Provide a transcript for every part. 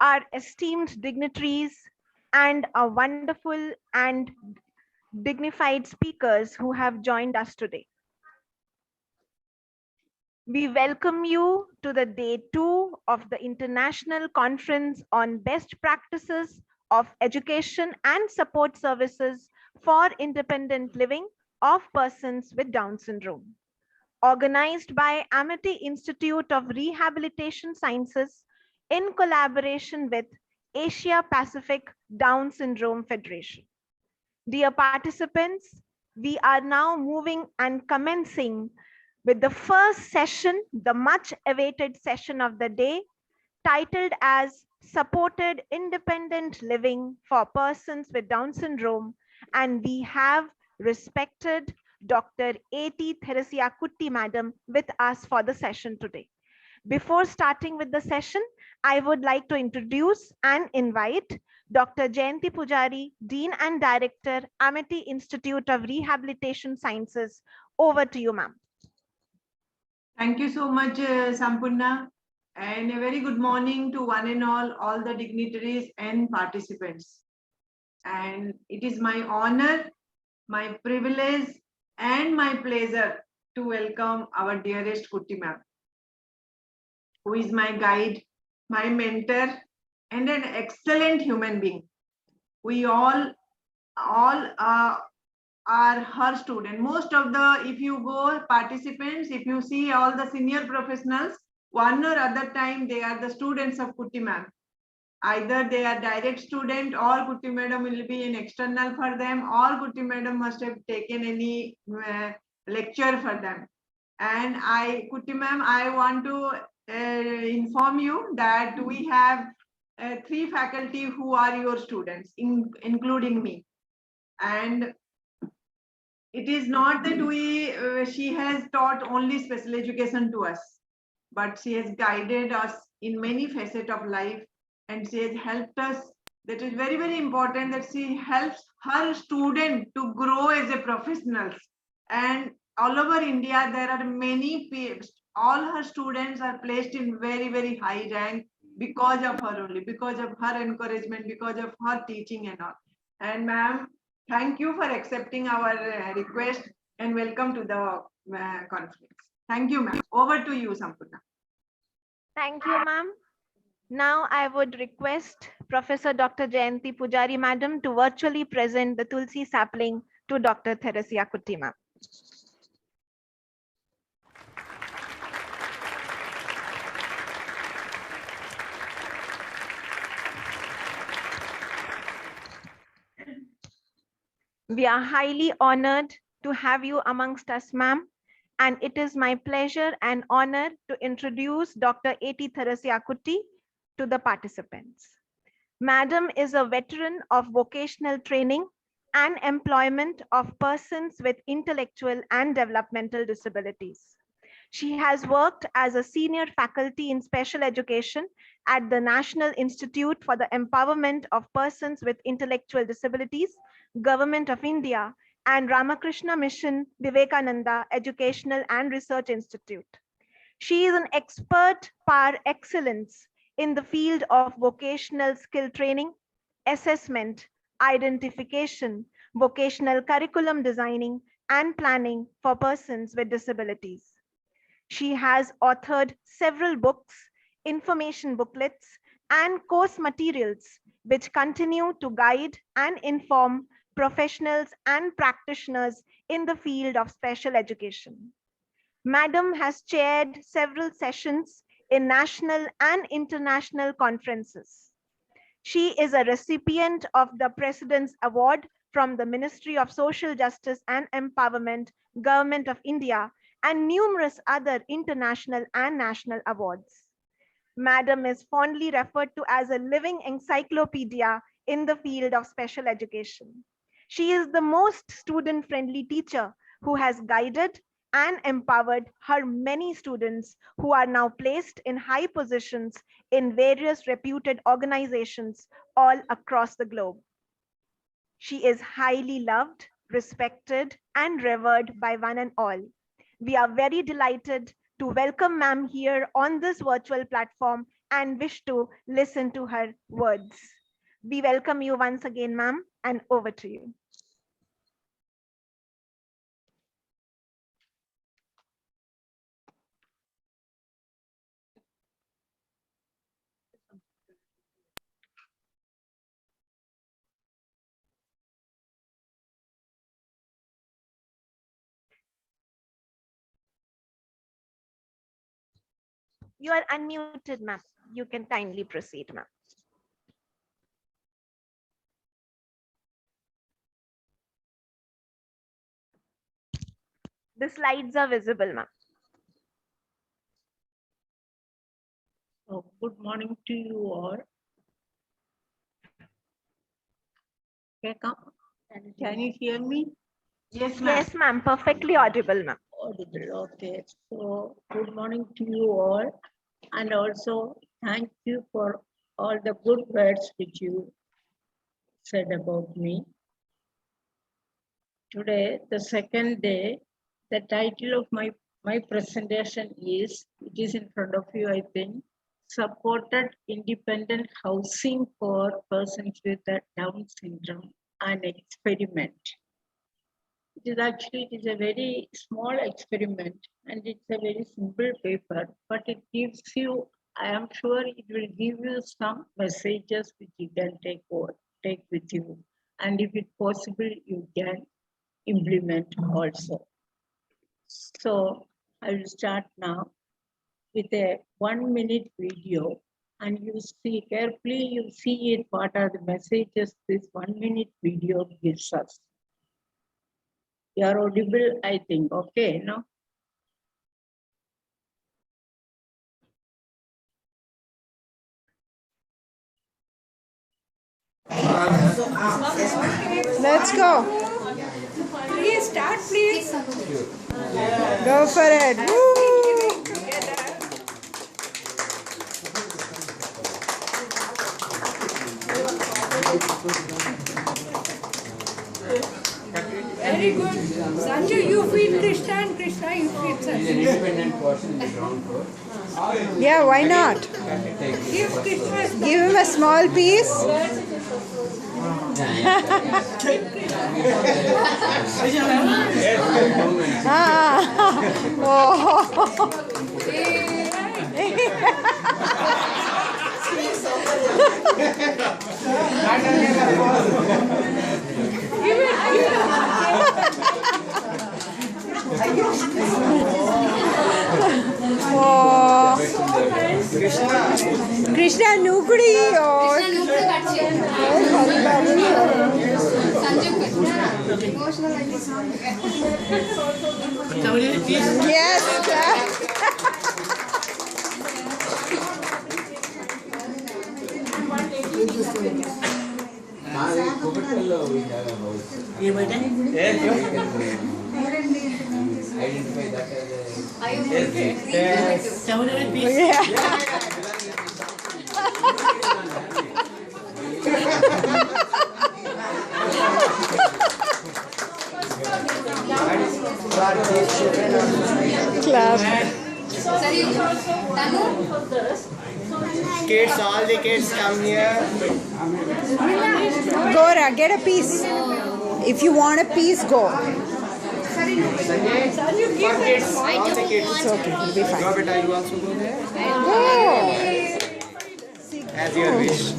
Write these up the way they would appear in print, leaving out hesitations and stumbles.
our esteemed dignitaries, and our wonderful and dignified speakers who have joined us today. We welcome you to the day 2 of the International Conference on Best Practices of Education and Support Services for Independent Living of Persons with Down Syndrome, organized by Amity Institute of Rehabilitation Sciences in collaboration with Asia Pacific Down Syndrome Federation. Dear participants, we are now moving and commencing with the first session, the much awaited session of the day, titled as Supported Independent Living for Persons with Down Syndrome. And we have respected Dr. A.T. Theresia Kutti Madam with us for the session today. Before starting with the session, I would like to introduce and invite Dr. Jayanti Pujari, Dean and Director, Amity Institute of Rehabilitation Sciences. Over to you, ma'am. Thank you so much, Sampurna, and a very good morning to one and all the dignitaries and participants. And it is my honor, my privilege, and my pleasure to welcome our dearest Kutti ma'am, who is my guide, my mentor, and an excellent human being. We all are her student. Most of the, if you go participants, if you see all the senior professionals, one or other time they are the students of Kutti ma'am. Either they are direct student or Kutti madam will be an external for them, or Kutti madam must have taken any lecture for them. And Kutti ma'am, I want to inform you that we have 3 faculty who are your students, including me. And it is not that she has taught only special education to us, but she has guided us in many facets of life, and she has helped us. That is very, very important, that she helps her student to grow as a professionals. And all over India, there are many peers. All her students are placed in very, very high rank because of her only, because of her encouragement, because of her teaching and all. And ma'am, thank you for accepting our request, and welcome to the conference. Thank you, ma'am. Over to you, Sampurna. Thank you, ma'am. Now I would request Professor Dr. Jayanti Pujari Madam to virtually present the Tulsi sapling to Dr. Theresia Kutti ma'am. We are highly honored to have you amongst us, ma'am, and it is my pleasure and honor to introduce Dr. A.T. Theresia Kutti to the participants. Madam is a veteran of vocational training and employment of persons with intellectual and developmental disabilities. She has worked as a senior faculty in special education at the National Institute for the Empowerment of Persons with Intellectual Disabilities, Government of India, and Ramakrishna Mission Vivekananda Educational and Research Institute. She is an expert par excellence in the field of vocational skill training, assessment, identification, vocational curriculum designing, and planning for persons with disabilities. She has authored several books, information booklets, and course materials which continue to guide and inform professionals and practitioners in the field of special education. Madam has chaired several sessions in national and international conferences. She is a recipient of the President's Award from the Ministry of Social Justice and Empowerment, Government of India, and numerous other international and national awards. Madam is fondly referred to as a living encyclopedia in the field of special education. She is the most student-friendly teacher who has guided and empowered her many students who are now placed in high positions in various reputed organizations all across the globe. She is highly loved, respected, and revered by one and all. We are very delighted to welcome ma'am here on this virtual platform and wish to listen to her words. We welcome you once again, ma'am, and over to you. You are unmuted, ma'am. You can kindly proceed, ma'am. The slides are visible, ma'am. Good morning to you all. Can you hear me? Yes, ma'am. Yes, ma'am. Perfectly audible, ma'am. Audible. Okay. So good morning to you all. And also thank you for all the good words which you said about me. Today, the second day, the title of my presentation is, it is in front of you, I think, Supported Independent Housing for Persons with Down Syndrome, an Experiment. It is a very small experiment and it's a very simple paper, but it gives you, I am sure it will give you some messages which you can take with you. And if it's possible, you can implement also. So I will start now with a 1 minute video, and you see carefully, you see it, what are the messages this 1 minute video gives us. You are audible, I think, okay, no? Let's go. Please start, please. Go for it. Woo! Very good. Sanju, you feed Krishna and Krishna, you feed Sanju. Independent person in the ground floor. Yeah, why not? Give Krishna. Give him a small piece. Ah. Oh. Oh. Krishna nukudi. Oh. Yes. Kuppatpalli we have a house. Identify that Clap. Kids, all the kids come here. Gora, get a piece. If you want a piece, go. For kids, all the kids. It's okay, it'll be fine. Go, beta, you also go there. Go. As your wish.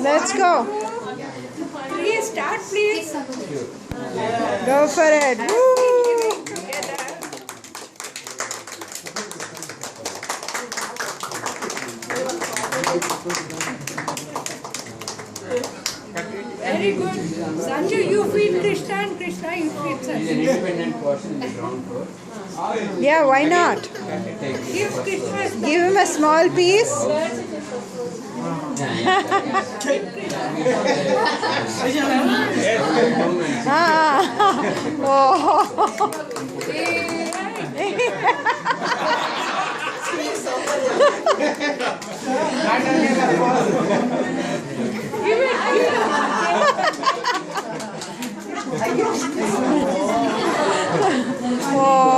Let's go. Please start, please. Go for it. Woo. Very good. Sanju, you feed Krishna and Krishna, you feed is Sanju. an independent person in the ground floor. Yeah, why not? Give Krishna. Give him a small piece. Ah. Oh. Oh.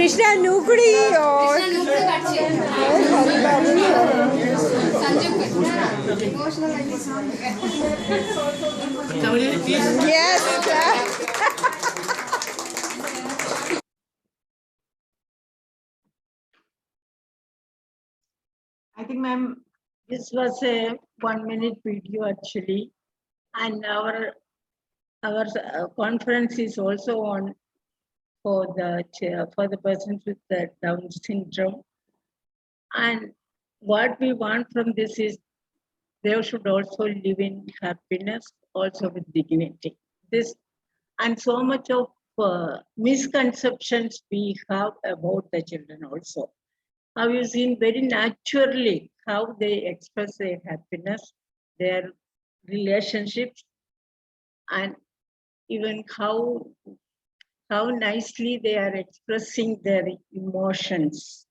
Krishna Nukudi or yes. I think, ma'am, This was a 1-minute video actually, and our conference is also on for the persons with the Down syndrome. And what we want from this is they should also live in happiness, also with dignity. This and so much of misconceptions we have about the children also. Have you seen very naturally how they express their happiness, their relationships, and even how nicely they are expressing their emotions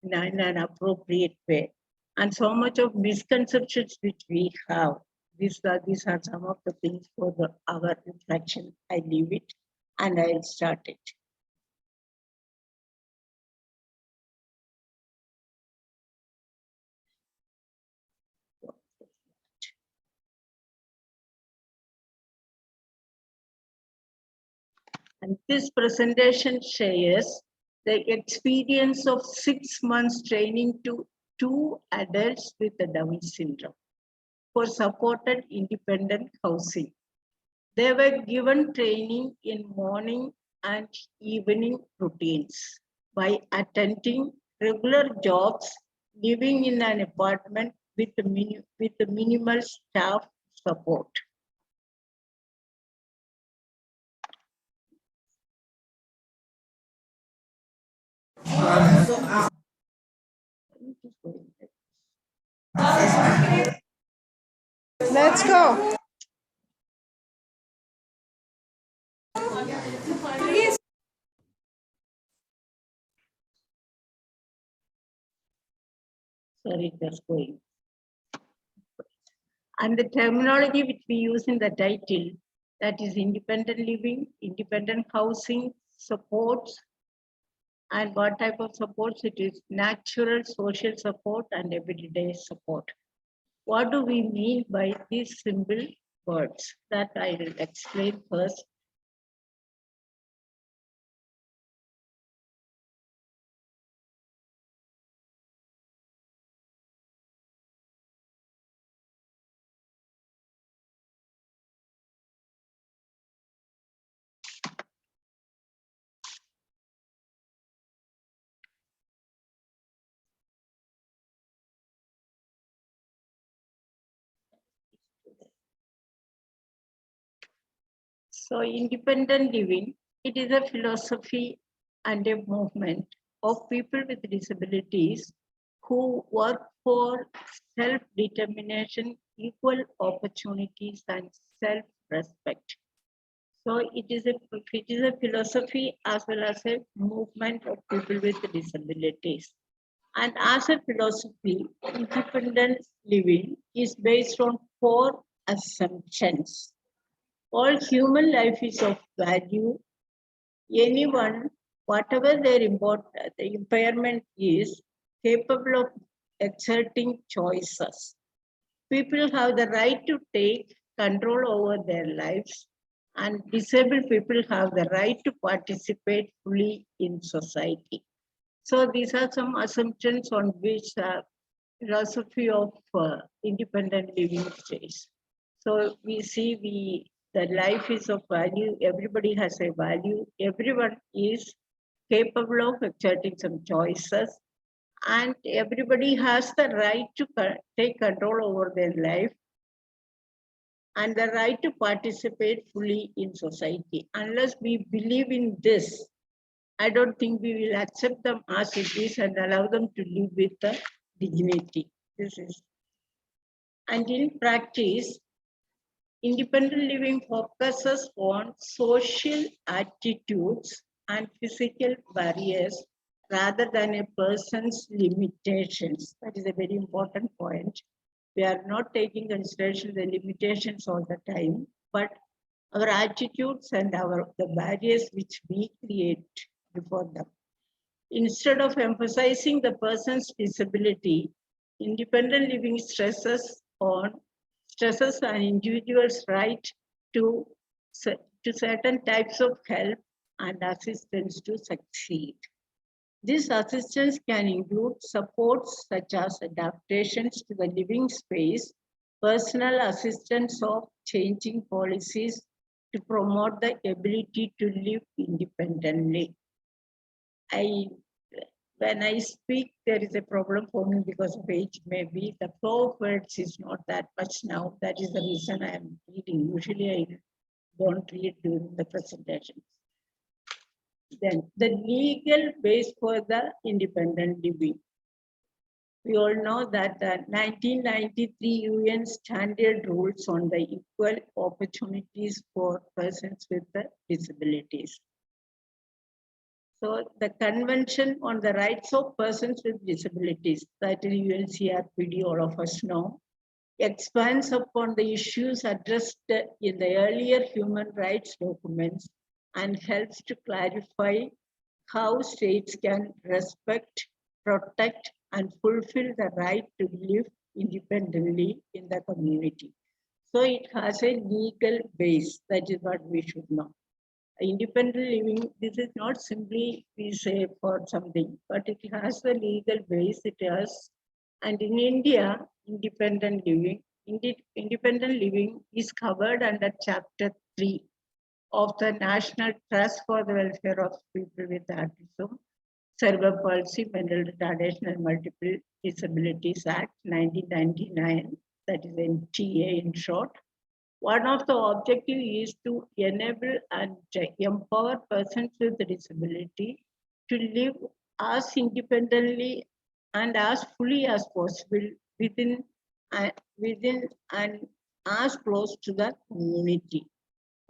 in an appropriate way. And so much of misconceptions which we have. These are some of the things for our reflection. I leave it and I'll start it. And this presentation shares the experience of 6 months training to 2 adults with the Down syndrome for supported independent housing. They were given training in morning and evening routines by attending regular jobs, living in an apartment with minimal staff support. Let's go. Sorry, that's going. And the terminology which we use in the title, that is independent living, independent housing, supports, and what type of supports it is: natural, social support, and everyday support. What do we mean by these simple words? That I will explain first. So independent living, it is a philosophy and a movement of people with disabilities who work for self-determination, equal opportunities, and self-respect. So it is a philosophy as well as a movement of people with disabilities. And as a philosophy, independent living is based on 4 assumptions. All human life is of value. Anyone, whatever their impairment is, capable of exerting choices. People have the right to take control over their lives, and disabled people have the right to participate fully in society. So these are some assumptions on which philosophy of independent living stays. So we see the life is of value, everybody has a value, everyone is capable of exerting some choices, and everybody has the right to take control over their life and the right to participate fully in society. Unless we believe in this, I don't think we will accept them as it is and allow them to live with the dignity. This is. And in practice, independent living focuses on social attitudes and physical barriers rather than a person's limitations. That is a very important point. We are not taking consideration the limitations all the time, but our attitudes and the barriers which we create before them. Instead of emphasizing the person's disability, independent living stresses an individual's right to, to certain types of help and assistance to succeed. This assistance can include supports such as adaptations to the living space, personal assistance of changing policies to promote the ability to live independently. When I speak, there is a problem for me because of age. Maybe the flow of words is not that much now. That is the reason I am reading. Usually I don't read during the presentations. Then the legal base for the independent living. We all know that the 1993 UN standard rules on the equal opportunities for persons with disabilities. So the Convention on the Rights of Persons with Disabilities, that is UNCRPD, all of us know, expands upon the issues addressed in the earlier human rights documents and helps to clarify how states can respect, protect, and fulfill the right to live independently in the community. So it has a legal base. That is what we should know. Independent living, this is not simply we say for something, but it has the legal base. It has, and in India, independent living is covered under Chapter 3 of the National Trust for the Welfare of People with Autism, Cerebral Palsy, Mental Retardation, and Multiple Disabilities Act 1999, that is NTA in short. One of the objectives is to enable and empower persons with disability to live as independently and as fully as possible within and as close to the community.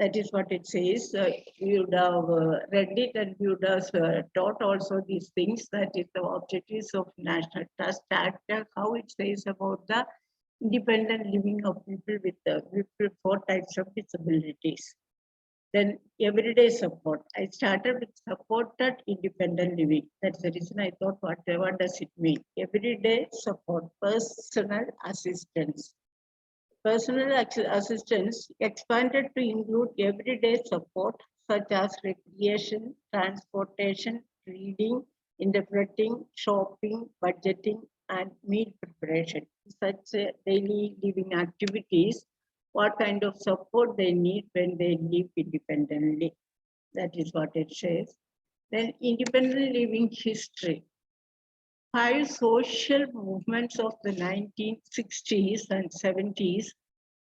That is what it says. You would have read it and you would have taught also these things. That is the objectives of National Trust Act, how it says about the independent living of people with 4 types of disabilities. Then everyday support. I started with supported independent living. That's the reason I thought, what does it mean? Everyday support, personal assistance. Personal assistance expanded to include everyday support such as recreation, transportation, reading, interpreting, shopping, budgeting, and meal preparation. Such daily living activities, what kind of support they need when they live independently. That is what it says. Then independent living history. 5 social movements of the 1960s and 70s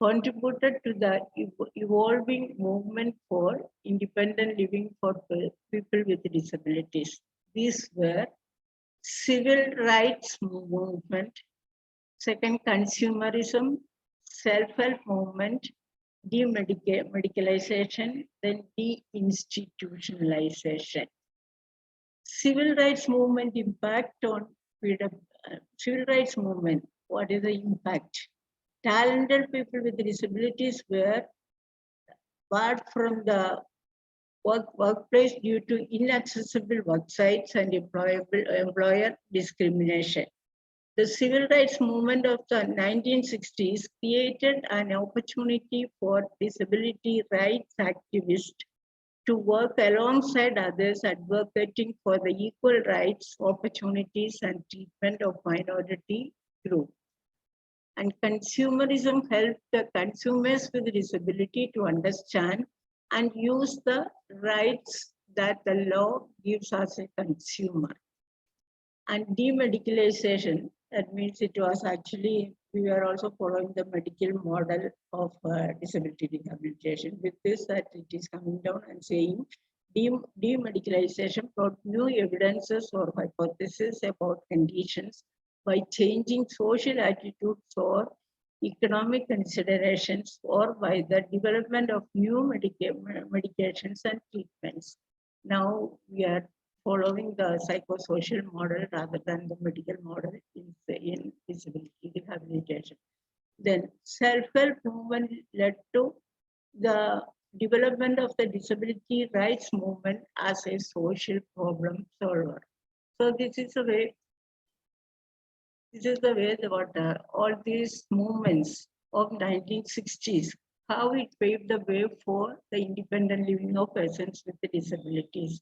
contributed to the evolving movement for independent living for people with disabilities. These were civil rights movement, second consumerism, self-help movement, demedicalization, then deinstitutionalization. Civil rights movement impact on freedom. Civil rights movement, what is the impact? Talented people with disabilities were barred from the workplace due to inaccessible work sites and employer discrimination. The civil rights movement of the 1960s created an opportunity for disability rights activists to work alongside others advocating for the equal rights, opportunities, and treatment of minority groups. And consumerism helped the consumers with disability to understand and use the rights that the law gives us a consumer. And demedicalization, that means it was actually, we were also following the medical model of disability rehabilitation. With this, that it is coming down and saying demedicalization brought new evidences or hypotheses about conditions by changing social attitudes or economic considerations or by the development of new medications and treatments. Now we are following the psychosocial model rather than the medical model in disability rehabilitation. Then self-help movement led to the development of the disability rights movement as a social problem solver. So this is the way. This is the way that all these movements of 1960s, how it paved the way for the independent living of persons with disabilities.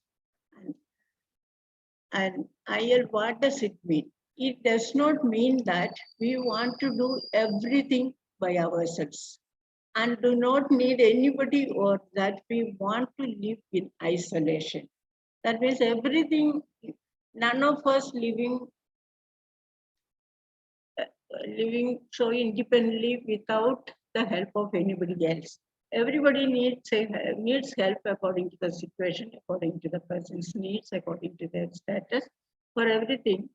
And IL, what does it mean? It does not mean that we want to do everything by ourselves and do not need anybody, or that we want to live in isolation. That means everything, none of us living so independently without the help of anybody else. Everybody needs help according to the situation, according to the person's needs, according to their status, for everything.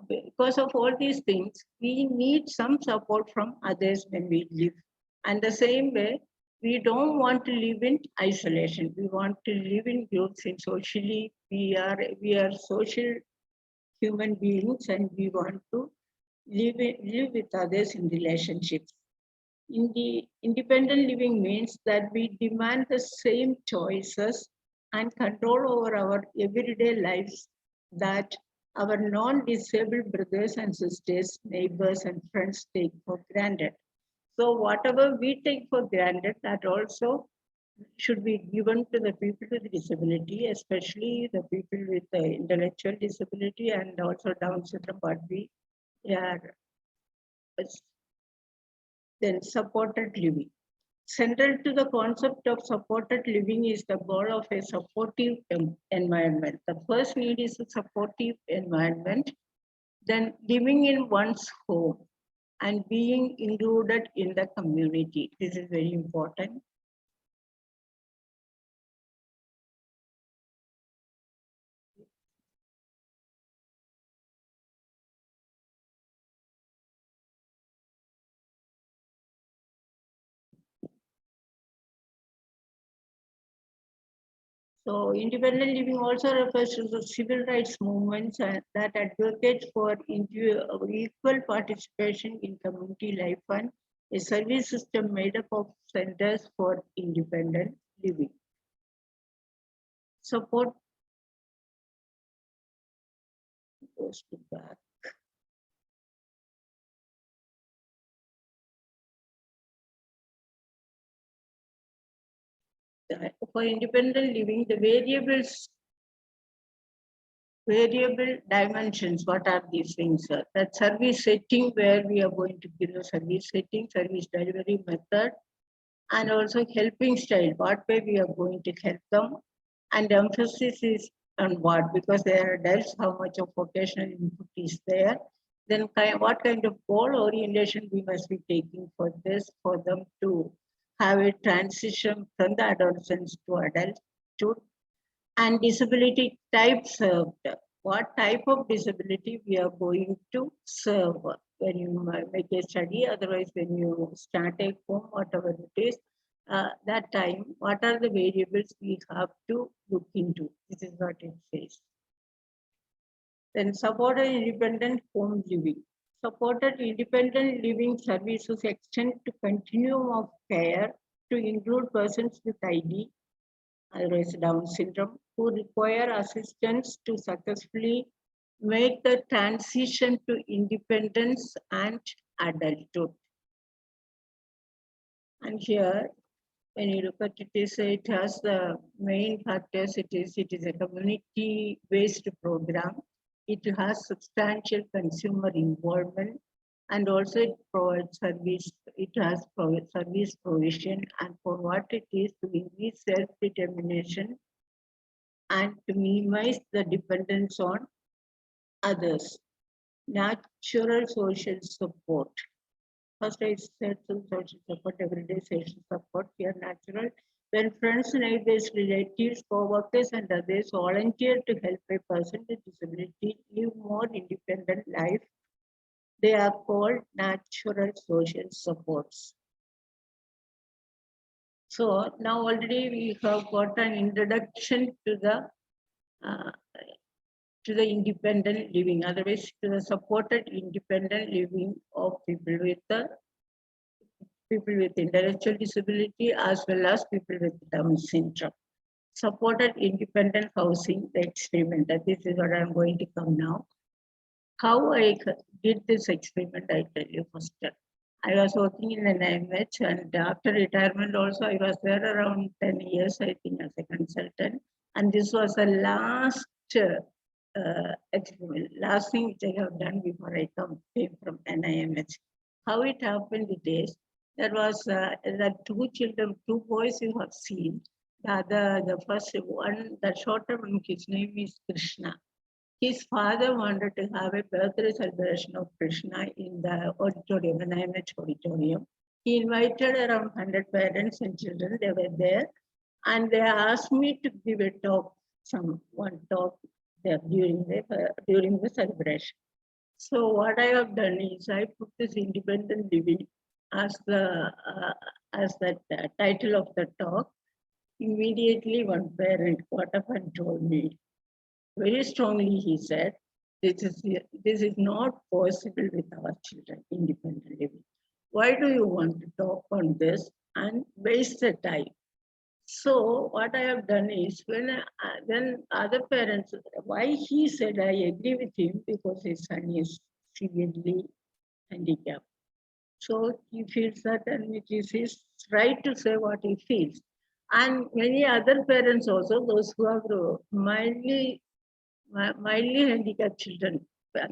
Because of all these things, we need some support from others when we live. And the same way, we don't want to live in isolation. We want to live in groups, and socially we are social human beings, and we want to live with others in relationships. Independent living means that we demand the same choices and control over our everyday lives that our non-disabled brothers and sisters, neighbors and friends take for granted. So whatever we take for granted, that also should be given to the people with disability, especially the people with the intellectual disability and also Down syndrome, but we are. Then supported living. Central to the concept of supported living is the goal of a supportive environment. The first need is a supportive environment, then living in one's home and being included in the community. This is very important. So independent living also refers to the civil rights movements that advocate for equal participation in community life and a service system made up of centers for independent living. Support goes to back. For independent living, the variable dimensions, what are these things? That service setting, where we are going to give a service setting, service delivery method, and also helping style, what way we are going to help them, and emphasis is on what, because they are adults, how much of vocational input is there, then what kind of goal orientation we must be taking for this, for them to have a transition from the adolescence to adulthood, and disability type served. What type of disability we are going to serve when you make a study, otherwise when you start a home, whatever it is, that time, what are the variables we have to look into? This is what it says. Then supported independent home living. Supported independent living services extend to continuum of care to include persons with ID, otherwise Down syndrome, who require assistance to successfully make the transition to independence and adulthood. And here, when you look at it, it has the main factors. It is a community-based program. It has substantial consumer involvement, and also it provides service. It has service provision, and for what it is, to increase self-determination and to minimize the dependence on others. Natural social support. First, I said social support, everyday social support. Here, natural. When friends, neighbors, relatives, co-workers, and others volunteer to help a person with disability live more independent life, they are called natural social supports. So now already we have got an introduction to the independent living, otherwise to the supported independent living of people with intellectual disability as well as people with Down syndrome. supported independent housing, the experiment. That this is what I'm going to come now. How I did this experiment, I tell you first. I was working in an IMH, and after retirement also, I was there around 10 years, I think, as a consultant. And this was the last experiment, last thing which I have done before I came from NIMH. How it happened it is, there was the two children, two boys you have seen. The first one, the shorter one, his name is Krishna. His father wanted to have a birthday celebration of Krishna in the auditorium, the NIMH auditorium. He invited around 100 parents and children, they were there. And they asked me to give a talk, one talk there during the celebration. So what I have done is I put this independent living as the title of the talk. Immediately one parent got up and told me, very strongly he said, this is not possible with our children, independent living. Why do you want to talk on this and waste the time? So what I have done is, when other parents, why he said, I agree with him because his son is severely handicapped. So he feels that, and it is his right to say what he feels. And many other parents also, those who have mildly handicapped children,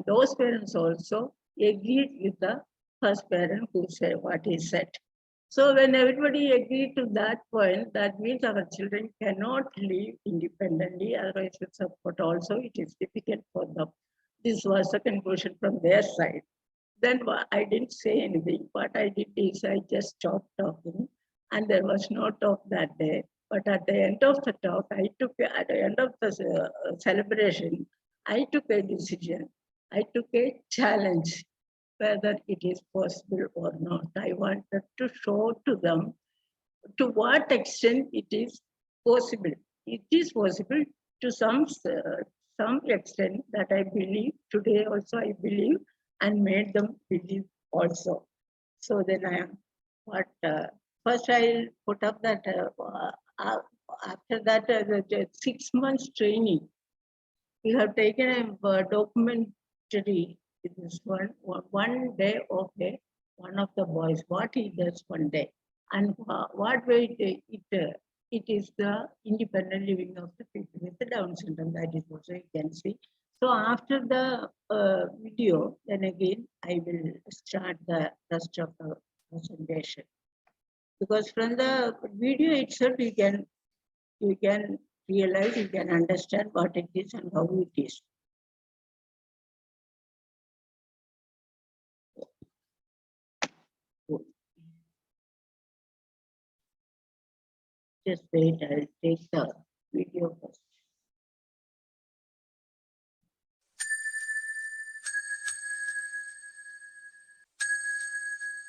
those parents also agreed with the first parent who said what he said. So when everybody agreed to that point, that means our children cannot live independently, otherwise with support also it is difficult for them. This was the conclusion from their side. Then I didn't say anything. What I did is I just stopped talking, and there was no talk that day. But at the end of the talk, at the end of the celebration, I took a decision. I took a challenge, whether it is possible or not. I wanted to show to them to what extent it is possible. It is possible to some extent that I believe, today also I believe, and made them believe also. So then first I'll put up that after that the 6 months training, we have taken a documentary. It is one day of one of the boys, what he does one day, and what way it is the independent living of the people with the Down syndrome. That is also you can see. So after the video, then again I will start the rest of the presentation, because from the video itself you can realize, you can understand what it is and how it is. Just wait, I'll take the video first.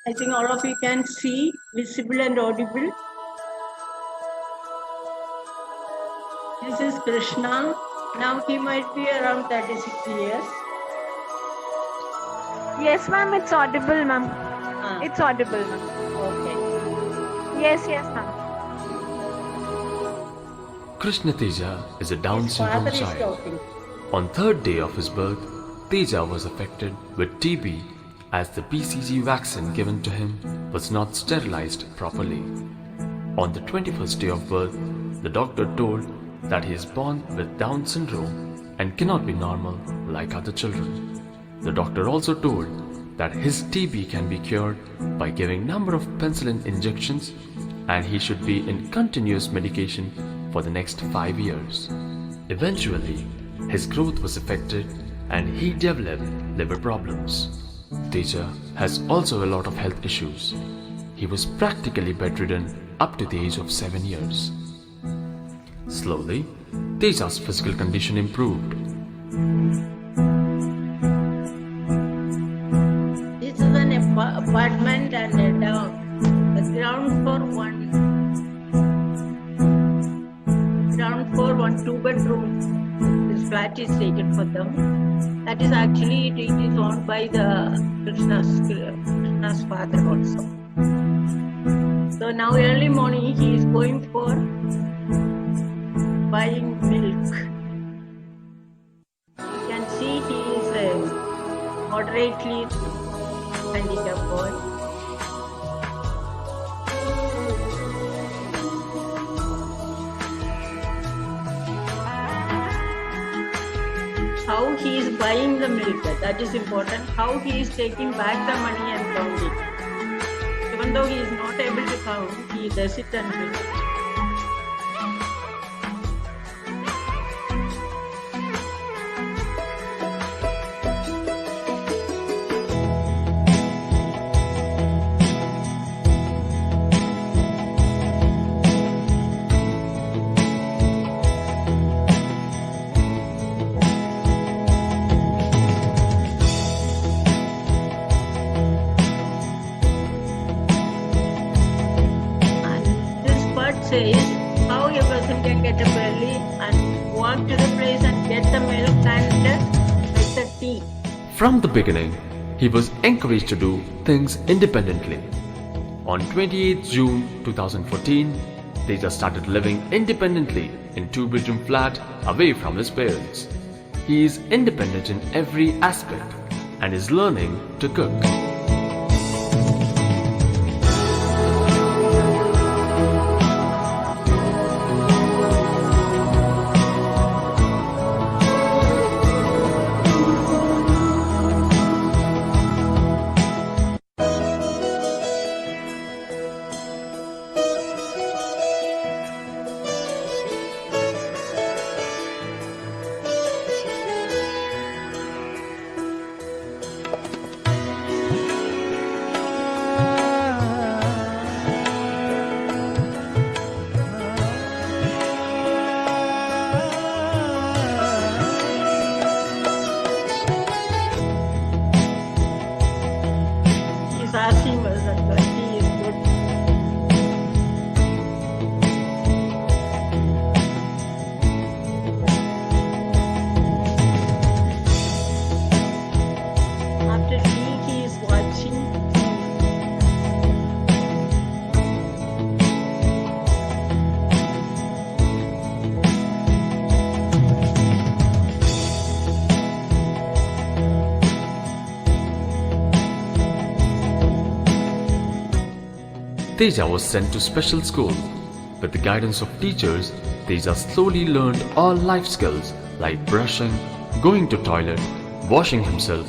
I think all of you can see, visible and audible. This is Krishna. Now he might be around 36 years. Yes, ma'am, it's audible, ma'am. It's audible, ma'am. Okay. Yes, ma'am. Krishna Teja is a Down His syndrome father is child. talking. On third day of his birth, Teja was affected with TB as the BCG vaccine given to him was not sterilized properly. On the 21st day of birth, the doctor told that he is born with Down syndrome and cannot be normal like other children. The doctor also told that his TB can be cured by giving number of penicillin injections, and he should be in continuous medication for the next 5 years. Eventually, his growth was affected and he developed liver problems. Teja has also a lot of health issues. He was practically bedridden up to the age of 7 years. Slowly, Teja's physical condition improved. This is an apartment and the ground floor, one 2-bedroom. This flat is taken for them. That is actually, it is owned by the Krishna's father also. So now early morning he is going for buying milk. You can see he is a moderately handicapped boy. How he is buying the milk, that is important. How he is taking back the money and counting. Even though he is not able to count, he does it and brings it. Says how a person can get up early and walk to the place and get the milk and make the tea. From the beginning, he was encouraged to do things independently. On 28th June 2014, Teja started living independently in two-bedroom flat away from his parents. He is independent in every aspect and is learning to cook. He's asking us that he is good. After tea, he is watching. Teja was sent to special school. With the guidance of teachers, Teja slowly learned all life skills like brushing, going to toilet, washing himself,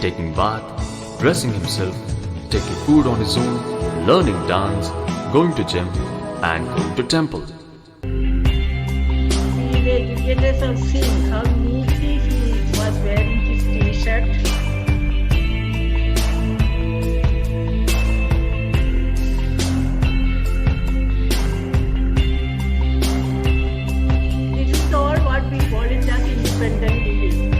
taking bath, dressing himself, taking food on his own, learning dance, going to gym and going to temple. The educators have seen how neatly he was wearing his t-shirt. This is all what we call it as independent living.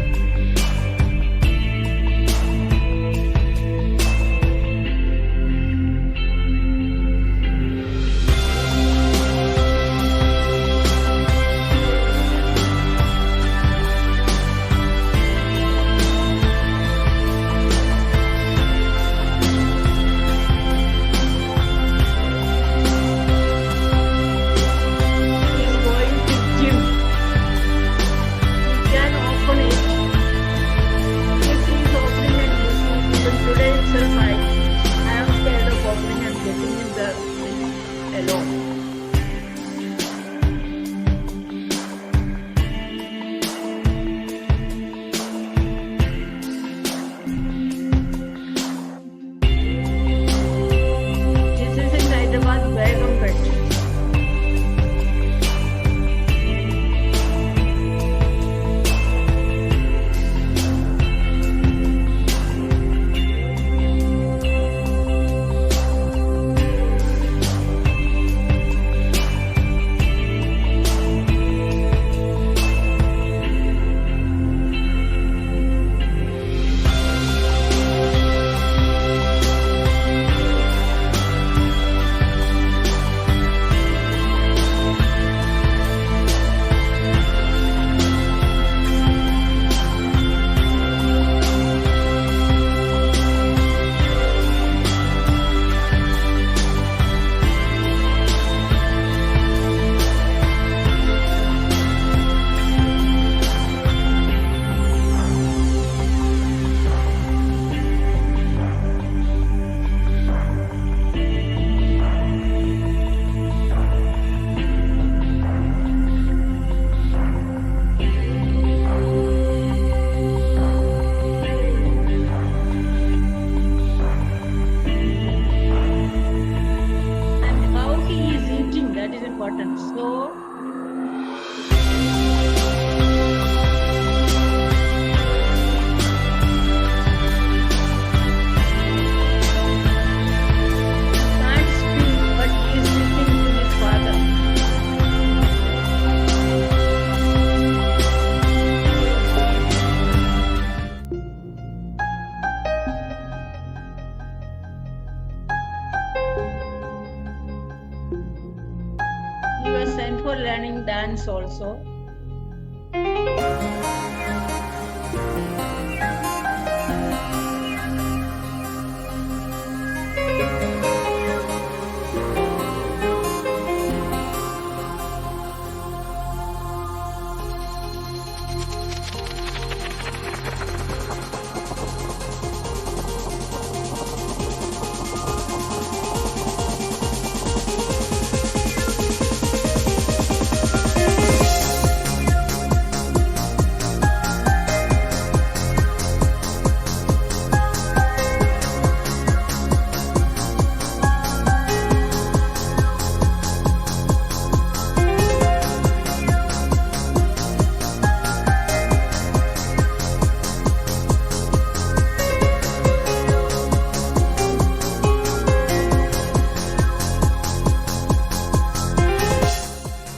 for learning dance also.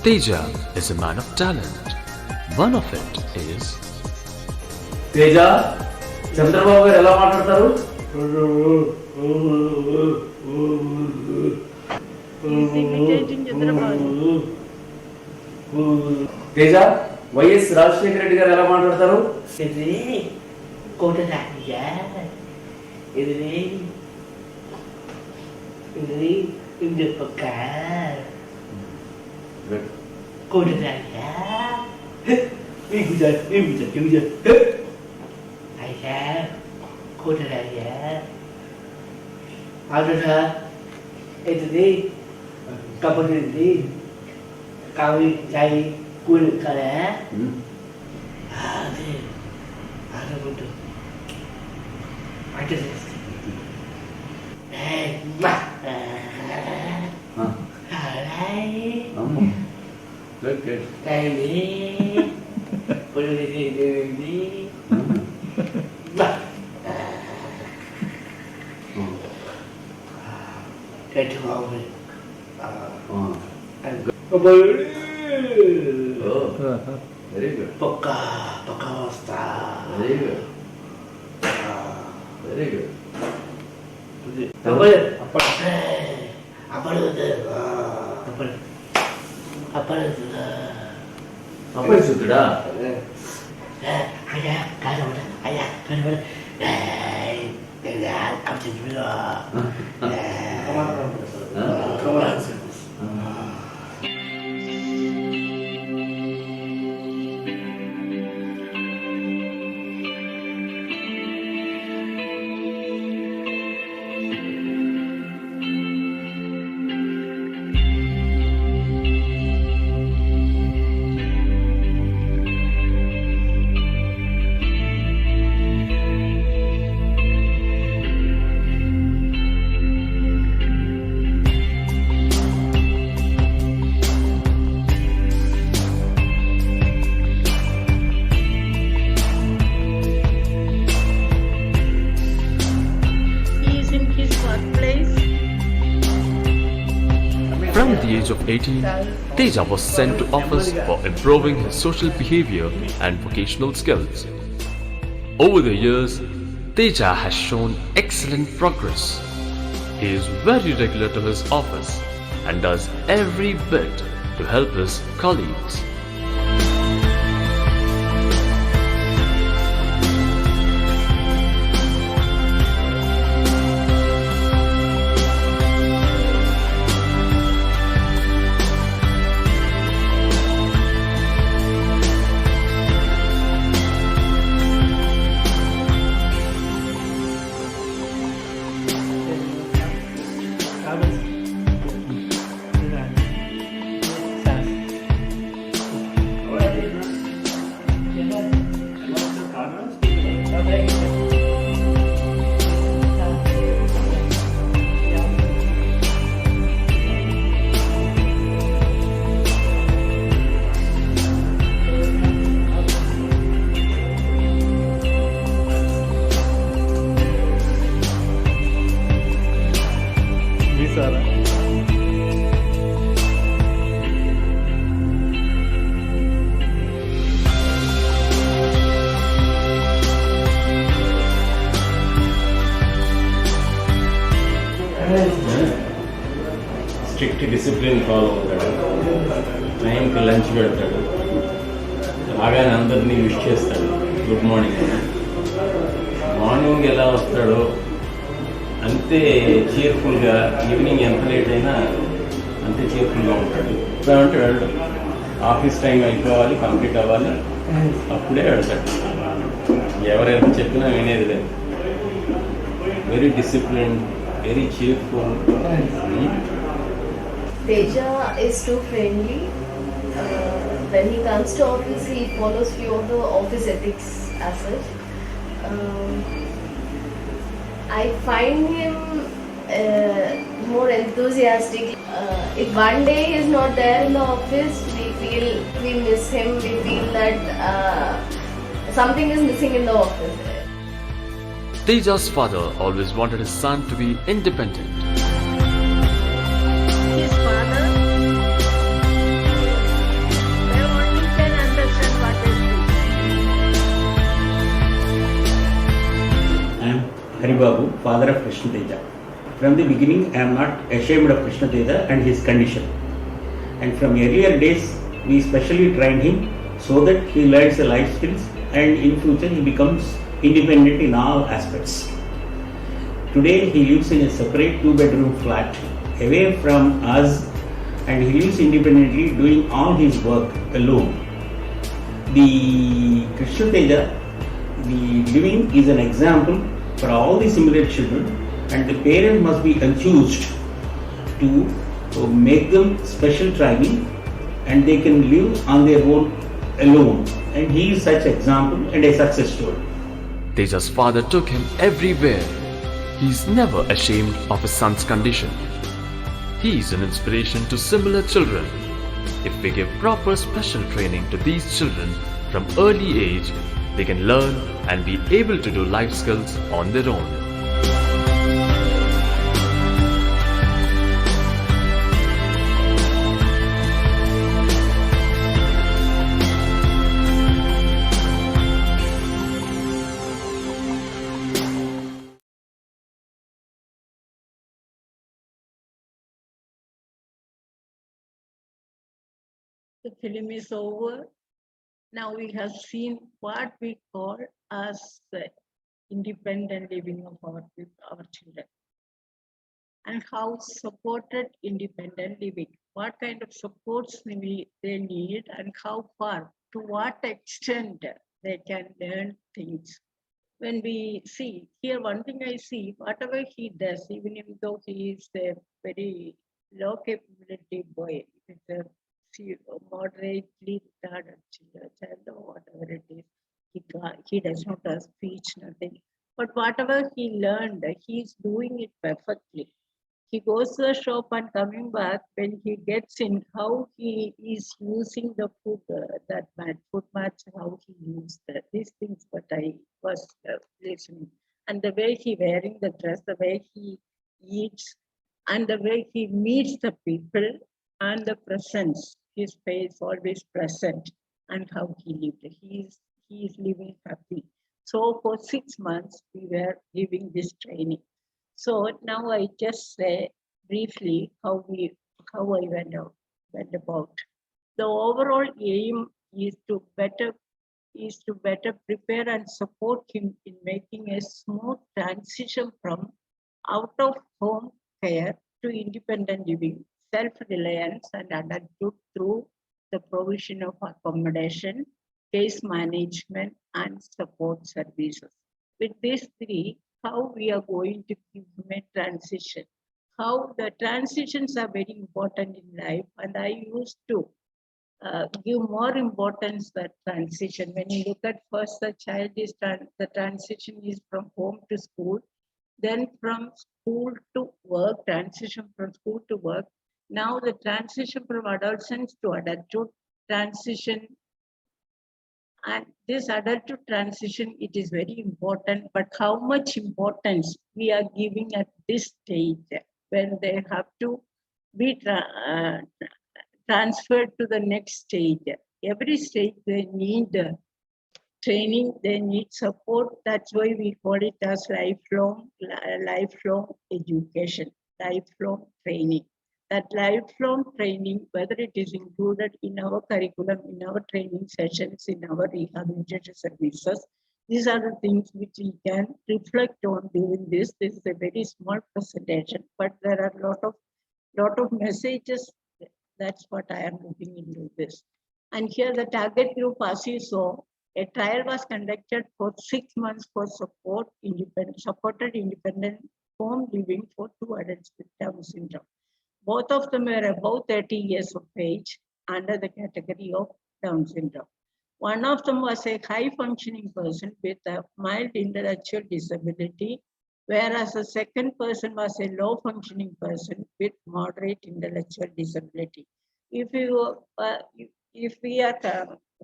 Teja is a man of talent. One of it is Teja Chandrababu గారు ఎలా మాట్లాడతారు? He's imitating Chandrababu. Teja YS Rajasekhara Reddy గారు ఎలా మాట్లాడతారు? ఇది కోటరాజా ఇది ఇది పక్క కోటరాజా అయ్యా కోటరాజా అవునా ఇది కబడ్డీ కావి చాయ్ కూల్ కదా అదే అదొకటి అంటే వెరీ గుడ్. పక్క పక్క వస్తా వెరీ గుడ్. Very good. అప్పుడు అపరిశుద్ధుడా? అయ్యా కనబడ అయ్యా కనబడ From the age of 18, Teja was sent to office for improving his social behavior and vocational skills. Over the years, Teja has shown excellent progress. He is very regular to his office and does every bit to help his colleagues. Strict discipline follow అవుతాడు. టైంకి lunch పెడతాడు, రాగానే అందరినీ wish చేస్తాడు, good morning అని. Morning ఎలా వస్తాడో అంతే చీర్ఫుల్గా, ఈవినింగ్ ఎంత లేట్ అయినా అంతే చీర్ఫుల్గా ఉంటాడు. అంటే వెళ్ళడు, ఆఫీస్ టైం అయిపోవాలి, కంప్లీట్ అవ్వాలి, అప్పుడే వెళ్తాడు. ఎవరైనా చెప్పినా వినేది లేదు. Very discipline, very cheerful. Teja is too friendly. When he comes to office, he follows few of the office ethics as such. I find him more enthusiastic. If one day he is not there in the office, we miss him. We feel that something is missing in the office. Teja's father always wanted his son to be independent. His father, they only can understand what is this. I am Haribabu, father of Krishna Teja. From the beginning, I am not ashamed of Krishna Teja and his condition. And from earlier days, we specially trained him so that he learns the life skills and in future he becomes independent in all aspects. Today, he lives in a separate 2-bedroom flat away from us, and he lives independently doing all his work alone. The Krishna Teja, the living is an example for all the similar children, and the parent must be enthused to make them special training, and they can live on their own alone. And he is such example and a success story. Teja's father took him everywhere. He's never ashamed of his son's condition. He is an inspiration to similar children. If we give proper special training to these children from early age, they can learn and be able to do life skills on their own. The film is over. Now we have seen what we call as independent living of our children, and how supported independent living, what kind of supports they need, and how far, to what extent they can learn things. When we see here, one thing I see, whatever he does, even though he is a very low capability boy, with a moderately retarded child or whatever it is, he does not have speech, nothing. But whatever he learned, he is doing it perfectly. He goes to the shop and coming back, when he gets in, how he is using the food, that food match, how he used these things, but I was listening. And the way he wearing the dress, the way he eats, and the way he meets the people, and the presence, his face always present, and how he lived. He is living happy. So for 6 months, we were giving this training. So now I just say briefly how I went about. The overall aim is to better prepare and support him in making a smooth transition from out of home care to independent living, self-reliance, and adulthood through the provision of accommodation, case management, and support services. With these three, how we are going to give him a transition. How the transitions are very important in life, and I used to give more importance to that transition. When you look at first, the child is the transition is from home to school, then from school to work, transition from school to work. Now the transition from adolescence to adulthood, transition. And this adulthood transition, it is very important, but how much importance we are giving at this stage, when they have to be transferred to the next stage. Every stage they need training, they need support. That's why we call it as lifelong education, lifelong training. that lifelong training, whether it is included in our curriculum, in our training sessions, in our rehabilitation services, these are the things which we can reflect on during this. This is a very small presentation, but there are lot of messages. That's what I am looking into this. And here the target group, as you saw, a trial was conducted for 6 months for supported independent home living for 2 adults with Down syndrome. Both of them were above 30 years of age under the category of Down syndrome. One of them was a high functioning person with a mild intellectual disability, whereas the second person was a low functioning person with moderate intellectual disability. If we are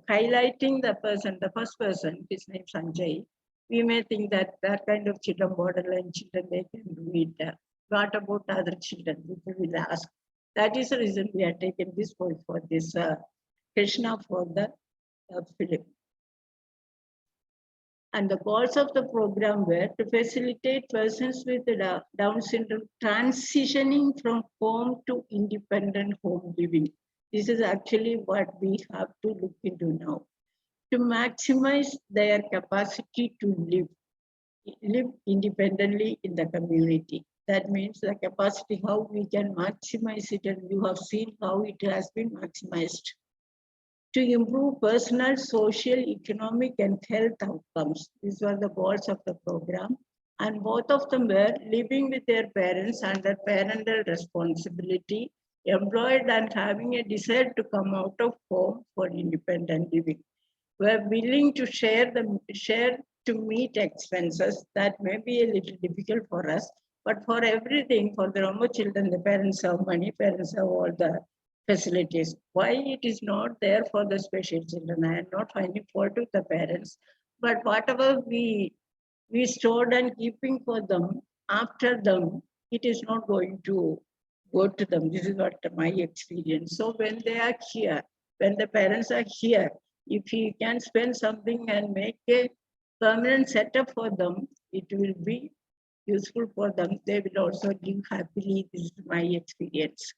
highlighting the first person, his name is Sanjay, we may think that that kind of children, borderline children, they can do it. What about other children? People will ask. That is the reason we have taken this voice for this Krishna for the film. And the goals of the program were to facilitate persons with Down syndrome transitioning from home to independent home living. This is actually what we have to look into now. To maximize their capacity to live independently in the community. That means the capacity, how we can maximize it, and you have seen how it has been maximized. To improve personal, social, economic, and health outcomes. These were the goals of the program. And both of them were living with their parents under parental responsibility, employed and having a desire to come out of home for independent living. Were willing to share to meet expenses that may be a little difficult for us, but for everything, for the Roma children, the parents have money, parents have all the facilities. Why it is not there for the special children? I am not finding fault with the parents, but whatever we stored and keeping for them, after them, it is not going to go to them. This is what my experience. So when they are here, when the parents are here, if he can spend something and make a permanent setup for them, it will be useful for them. They will also live happily. This is my experience.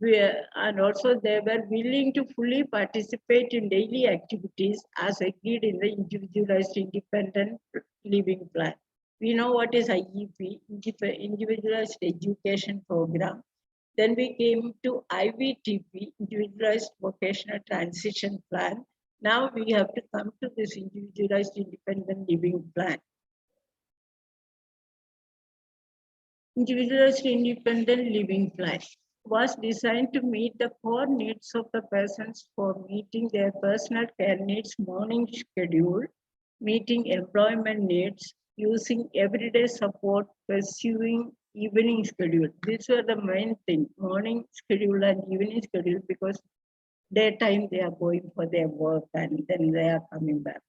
And also they were willing to fully participate in daily activities as agreed in the individualized independent living plan. We know what is IEP, individualized education program. Then we came to IVTP, individualized vocational transition plan. Now we have to come to this individualized independent living plan. Individualized independent living plan was designed to meet the core needs of the persons for meeting their personal care needs, morning schedule, meeting employment needs, using everyday support, pursuing evening schedule. These were the main thing, morning schedule and evening schedule, because daytime they are going for their work and then they are coming back.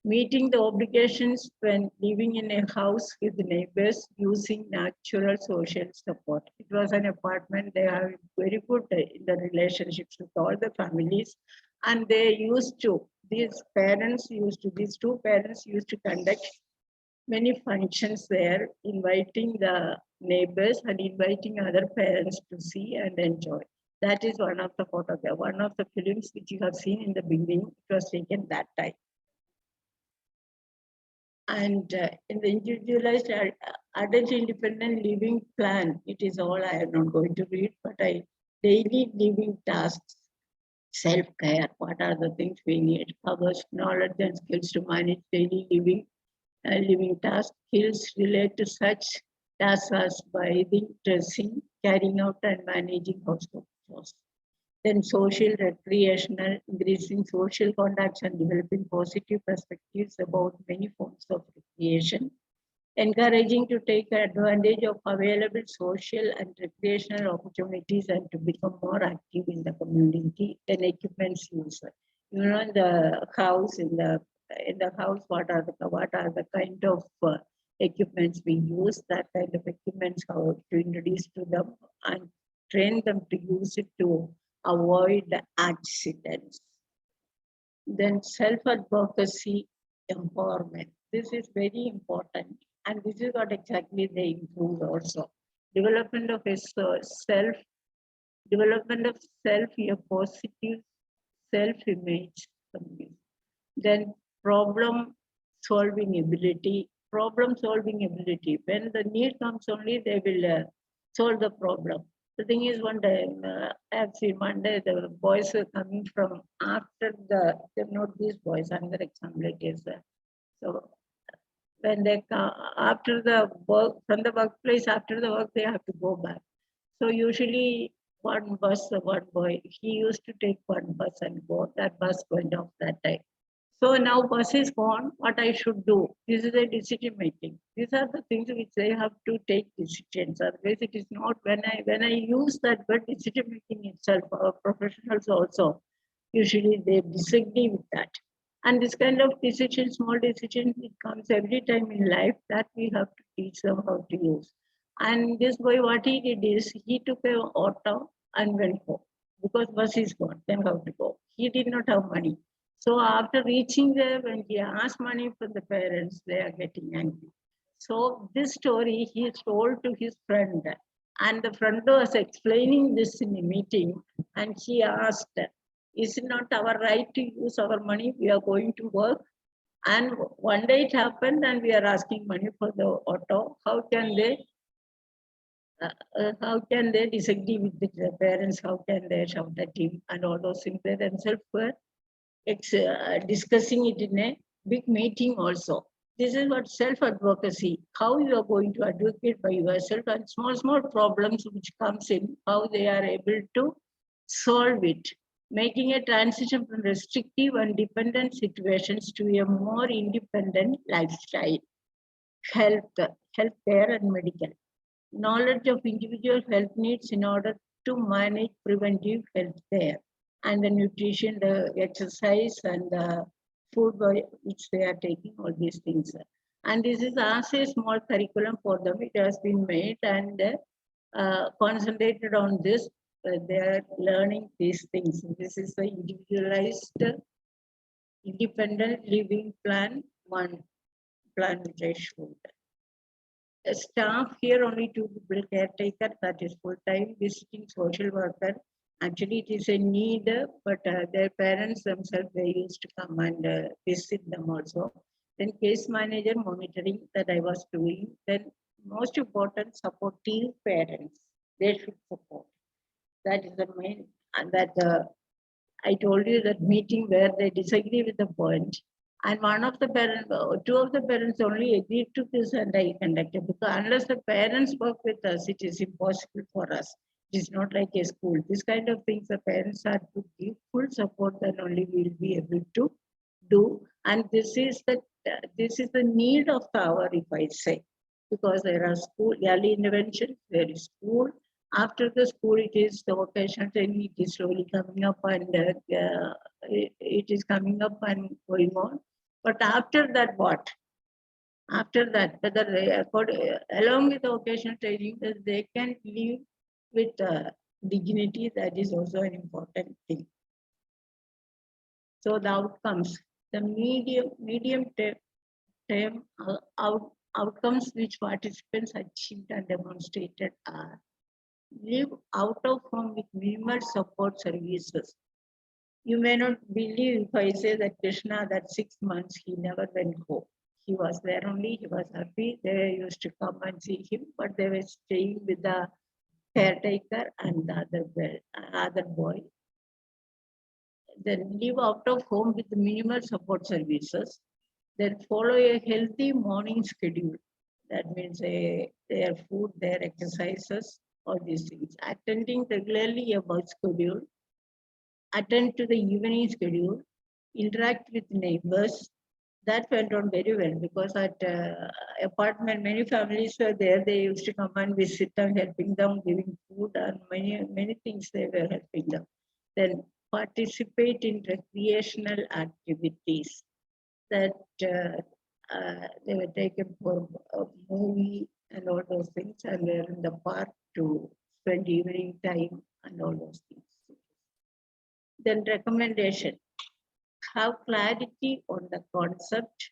Meeting the obligations when living in a house with neighbors using natural social support. It was an apartment. They are very good in the relationships with all the families. And they used to, these two parents used to conduct many functions there, inviting the neighbors and inviting other parents to see and enjoy. That is one of the photographs, one of the films which you have seen in the beginning. It was taken that time. And in the individualized adult independent living plan, it is all I am not going to read, but daily living tasks, self-care, what are the things we need, covers knowledge and skills to manage daily living tasks, skills relate to such tasks as bathing, dressing, carrying out and managing household chores. Then social, recreational, increasing social contacts and developing positive perspectives about many forms of recreation, encouraging to take advantage of available social and recreational opportunities and to become more active in the community. Then equipments use. You know, in the house, what are the kind of equipments we use, that kind of equipments, how to introduce to them and train them to use it to avoid accidents. Then self-advocacy, empowerment. This is very important, and this is what exactly they improve also. Development of a development of self, a positive self-image. Then problem solving ability. When the need comes only, they will solve the problem. The thing is, one day, I've seen one day the boys were coming from after they're not these boys, another example it is. So when they come after the work, from the workplace, after the work, they have to go back. So usually one boy, he used to take one bus and go, that bus went off that time. So now bus is gone, what I should do? This is a decision making. These are the things which they have to take decisions. Otherwise, it is not when I use that word decision making itself, our professionals also, usually they disagree with that. And this kind of decision, small decision, it comes every time in life that we have to teach them how to use. And this boy, what he did is he took an auto and went home because bus is gone, then how to go? He did not have money. So after reaching there, when he asked money from the parents, they are getting angry. So this story he told to his friend, and the friend was explaining this in a meeting, and he asked, is it not our right to use our money? We are going to work. And one day it happened and we are asking money for the auto. How can they disagree with the parents? How can they shout at him and all those things? They themselves were discussing it in a big meeting also. This is what self-advocacy, how you are going to advocate by yourself, and small problems which comes in, how they are able to solve it, making a transition from restrictive and dependent situations to a more independent lifestyle. Healthcare and medical. Knowledge of individual health needs in order to manage preventive health care, and the nutrition, the exercise, and the food which they are taking, all these things. And this is as a small curriculum for them. It has been made and concentrated on this. They are learning these things. This is the individualized independent living plan, one plan which I showed. Staff here only 2 people, caretaker, that is full-time, visiting social worker. Actually, it is a need, but their parents themselves, they used to come and visit them also. Then case manager monitoring that I was doing. Then most important, supportive parents. They should support. That is the main, and that I told you that meeting where they disagree with the point. And one of the parents, 2 of the parents only agreed to this and I conducted, because unless the parents work with us, it is impossible for us. It is not like a school. This kind of things the parents are to give full support, then only we will be able to do. And this is the need of the hour, if I say, because there are school, early intervention, there is school. After the school, it is the vocational training, it is slowly coming up and it is coming up and going on. But after that, what? After that, whether they along with the vocational training, they can live with dignity, that is also an important thing. So the outcomes, the medium term outcomes which participants achieved and demonstrated are: live out of home with minimal support services. You may not believe if I say that Krishna, that 6 months, he never went home. He was there only, he was happy. They used to come and see him, but they were staying with the caretaker and the other boy. Then live out of home with minimal support services. Then follow a healthy morning schedule. That means their food, their exercises, all these things. Attending regularly a work schedule. Attend to the evening schedule. Interact with neighbors. That went on very well, because at apartment, many families were there. They used to come and visit and helping them, giving food and many things they were helping them. Then participate in recreational activities. That they were taken for a movie and all those things, and they were in the park to spend evening time and all those things. Then recommendation. Have clarity on the concept.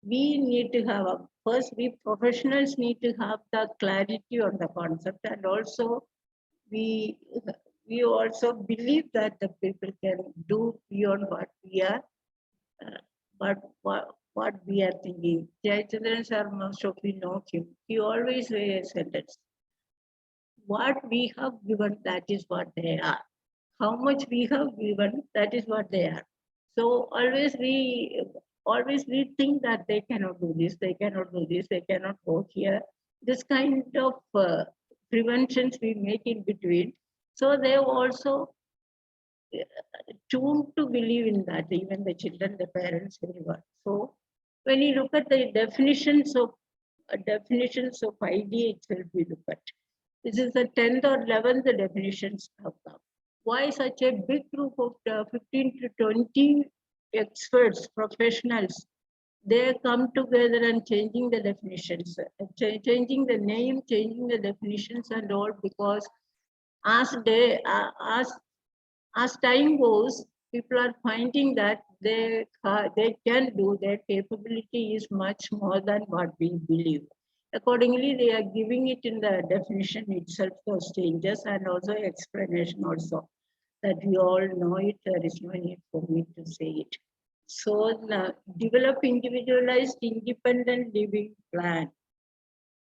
We need to have first, we professionals need to have the clarity on the concept, and also we also believe that the people can do beyond what we are, what we are thinking. Jayachandran sir, most of you know him. He always say a sentence: "What we have given, that is what they are. How much we have given, that is what they are." So always we think that they cannot do this, they cannot do this, they cannot go here. This kind of preventions we make in between. So they also tuned to believe in that, even the children, the parents, everyone. So when you look at the definitions of ID itself, we look at. This is the 10th or 11th definitions have come. Why such a big group of 15 to 20 experts, professionals, they come together and changing the definitions, changing the name, changing the definitions and all, because as time goes, people are finding that they can do, their capability is much more than what we believe. Accordingly, they are giving it in the definition itself, those changes, and also explanation also, that we all know it, there is no need for me to say it. So develop individualized independent living plan,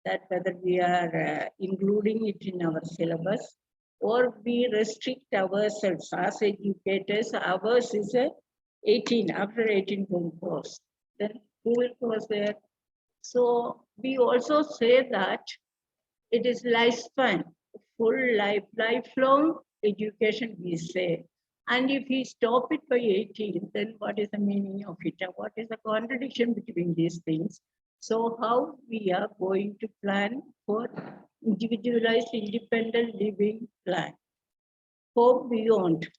that whether we are including it in our syllabus or we restrict ourselves as educators. Ours is a 18, after 18 course, then who will cross there? So we also say that it is lifespan, full lifelong education, we say. And if we stop it by 18, then what is the meaning of it? What is the contradiction between these things? So how we are going to plan for individualized independent living plan? Hope beyond.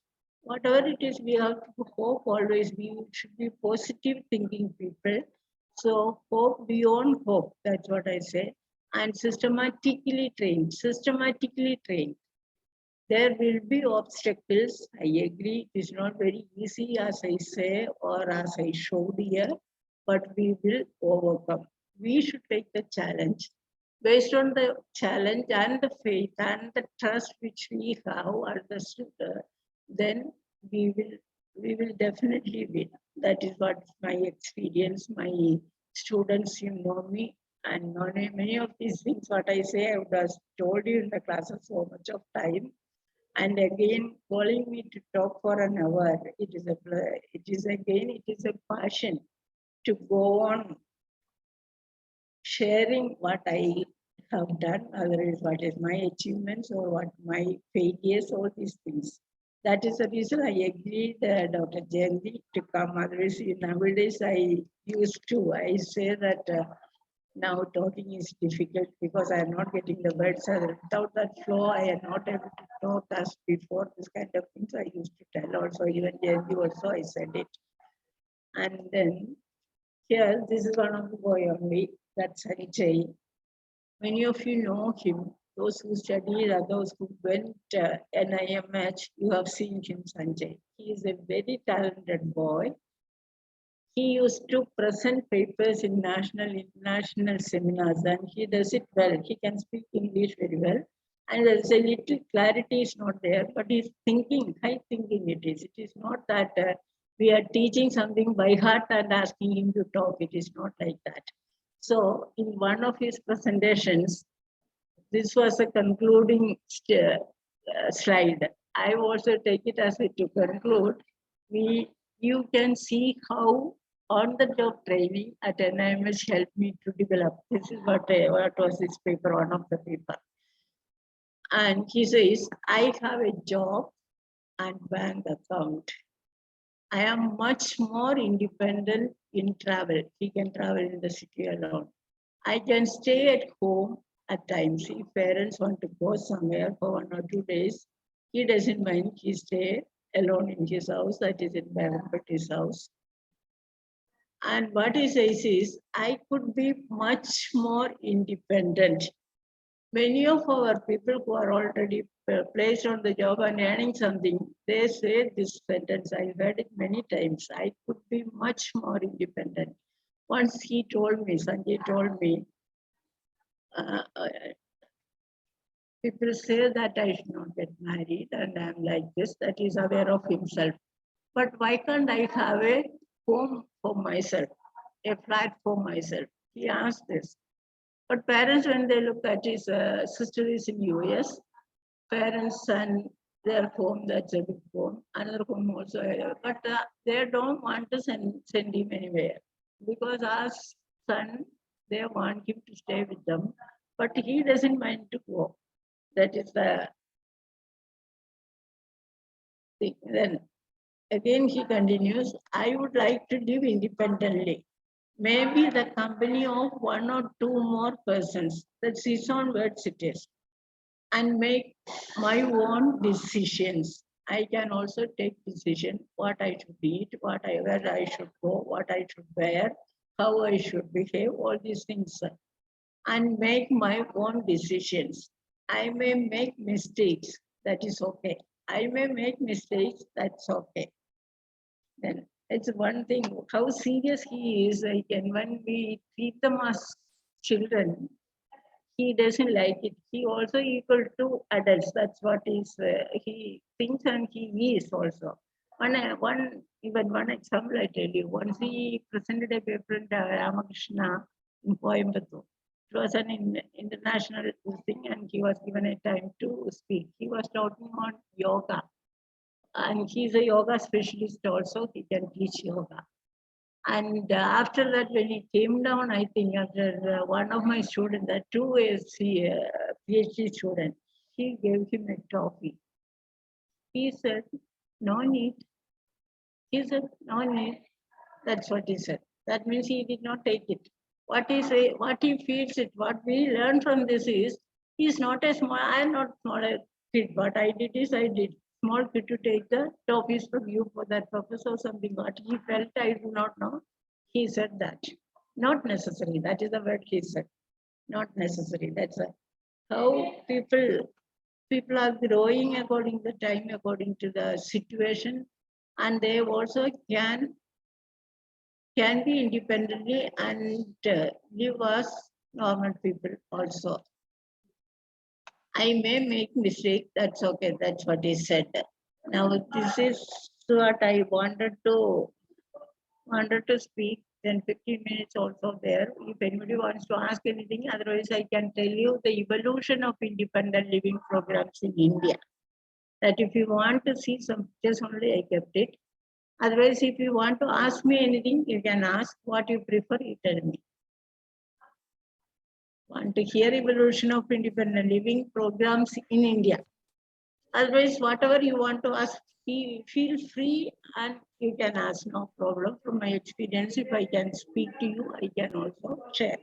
Whatever it is, we have to hope always. We should be positive thinking people. So hope beyond hope, that's what I say. And systematically trained. There will be obstacles, I agree. It is not very easy, as I say, or as I showed here, but we will overcome. We should take the challenge. Based on the challenge and the faith and the trust which we have, then we will definitely win. That is what my experience, my students, you know me, and many of these things, what I say, I would have told you in the classes so much of time. And again, calling me to talk for an hour, it is a passion to go on sharing what I have done, otherwise what is my achievements or what my failures, all these things. That is the reason I agreed Dr. Jayanti to come. Otherwise, nowadays I say that now talking is difficult because I am not getting the words. Without that flow, I am not able to talk as before. This kind of things I used to tell also, even Jayanti also I said it. And then here, this is one of the boy only, that's Sanjay. Many of you know him. Those who studied or those who went NIMH, you have seen him, Sanjay. He is a very talented boy. He used to present papers in national, international seminars, and he does it well. He can speak English very well. And there's a little clarity is not there, but he's thinking, high thinking it is. It is not that we are teaching something by heart and asking him to talk. It is not like that. So in one of his presentations, this was a concluding slide. I also take it as it to conclude. You can see how on-the-job training at NIMH helped me to develop. This is what was this paper, one of the paper. And he says, I have a job and bank account. I am much more independent in travel. He can travel in the city alone. I can stay at home at times. If parents want to go somewhere for 1 or 2 days, he doesn't mind. He stays alone in his house, that is in Bhavanpatti's house. And what he says is, I could be much more independent. Many of our people who are already placed on the job and earning something, they say this sentence, I heard it many times, I could be much more independent. Once he told me, Sanjay told me, people say that I should not get married and I'm like this, that is aware of himself. But why can't I have a home for myself, a flat for myself? He asked this. But parents, when they look at his sister is in US, parents and their home, that's a big home, another home also, but they don't want to send him anywhere. Because our son, they want him to stay with them, but he doesn't mind to go. That is the thing. Then again he continues, I would like to live independently. Maybe the company of one or two more persons, that's his own words it is, and make my own decisions. I can also take decision what I should eat, where I should go, what I should wear, how I should behave, all these things, and make my own decisions. I may make mistakes, that is okay. I may make mistakes, that's okay. Then it's one thing, how serious he is, like, and when we treat them as children, he doesn't like it. He also equal to adults. That's what he thinks, and he is also. One example I tell you. Once he presented a paper in Ramakrishna in Coimbatore. It was an international thing, and he was given a time to speak. He was talking on yoga, and he's a yoga specialist also. He can teach yoga. And after that, when he came down, I think after one of my students, that too is a PhD student, he gave him a toffee. He said, no need. He said, no need. That's what he said. That means he did not take it. What he feels it, what we learn from this is, he's not a small, I'm not small a kid. What I did is, I did small kid to take the toffees from you for that purpose or something. What he felt, I do not know. He said that. Not necessary. That is the word he said. Not necessary. That's how people are growing according to the time, according to the situation, and they also can be independently and live as normal people also. I may make mistake, that's okay, that's what he said. Now this is what I wanted to speak, then 15 minutes also there. If anybody wants to ask anything, otherwise I can tell you the evolution of independent living programs in India. That if you want to see some pictures only, I kept it. Otherwise, if you want to ask me anything, you can ask. What you prefer, you tell me. Want to hear evolution of independent living programs in India. Otherwise, whatever you want to ask, feel free and you can ask, no problem. From my experience, if I can speak to you, I can also share.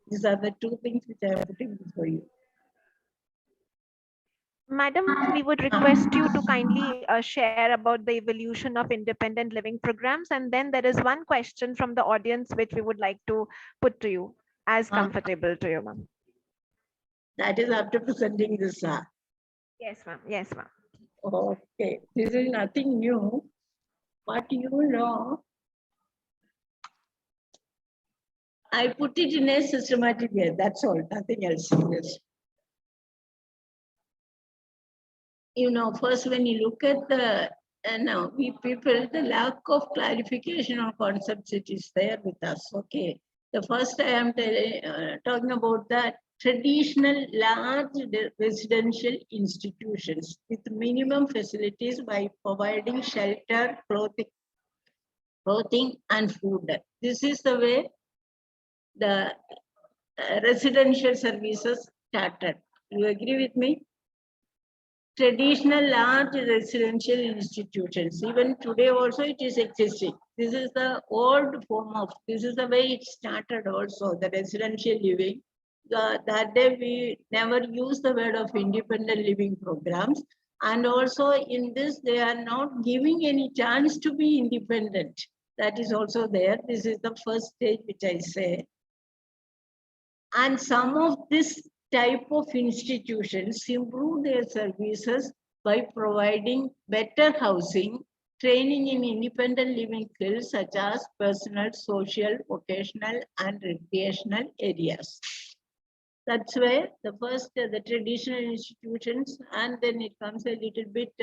These are the two things which I am putting before you. Madam, we would request you to kindly share about the evolution of independent living programs. And then there is one question from the audience which we would like to put to you as comfortable to you, ma'am. That is after presenting this. Yes, ma'am. Yes, ma'am. Okay, this is nothing new. But you know, I put it in a systematic way. That's all, nothing else. Yes. You know, first when you look at the now we people, the lack of clarification on concepts, it is there with us. Okay, the first I am talking about the traditional large residential institutions with minimum facilities by providing shelter, clothing and food. This is the way the residential services started. You agree with me? Traditional large residential institutions, even today also it is existing. This is the old form of, this is the way it started also, the residential living. That day we never use the word of independent living programs. And also in this, they are not giving any chance to be independent. That is also there. This is the first stage which I say. And some of this type of institutions improve their services by providing better housing, training in independent living skills such as personal, social, vocational, and recreational areas. That's why the first, the traditional institutions, and then it comes a little bit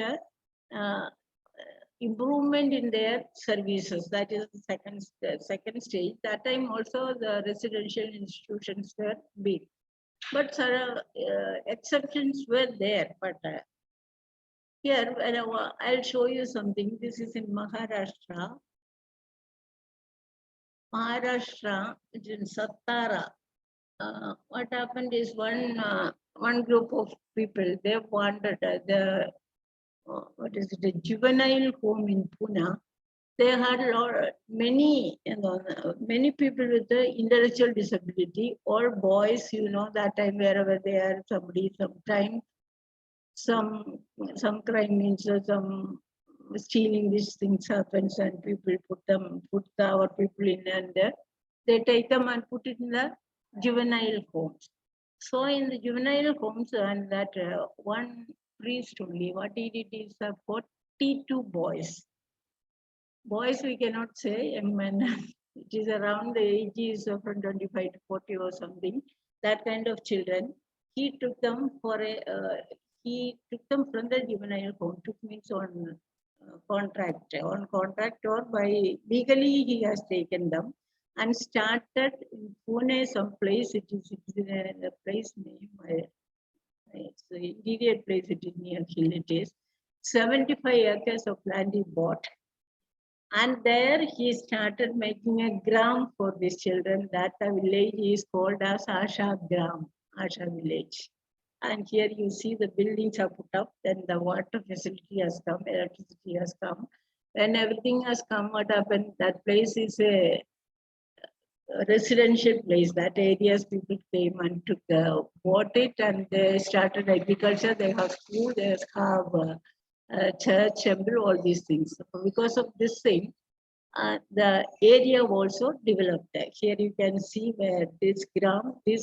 improvement in their services. That is the second stage. That time also the residential institutions were big, but exceptions were there. But here, I'll show you something. This is in Maharashtra. It is in Satara. What happened is one group of people, they wanted what is it, a juvenile home in Pune. They had many people with the intellectual disability, all boys, that time wherever they are, sometime some crime means some stealing, these things happens, and people put our people in, and they take them and put it in the juvenile homes. So in the juvenile homes, and that one priest only, what he did is 42 boys. Boys we cannot say, young men. It is around the age is from 25 to 40 or something. That kind of children. He took them from the juvenile home. Took means on contract or by legally he has taken them and started in Pune, some place. It is in a place name. It's the interior place. It is near hill. It is 75 acres of land he bought. And there he started making a gram for these children. That village is called as Asha Gram, Asha village. And here you see the buildings are put up, then the water facility has come, electricity has come. When everything has come, what happened? That place is a residential place. That areas people came and bought it, and they started agriculture. They have school, they have church, temple, all these things. So because of this thing, the area also developed. Here you can see where these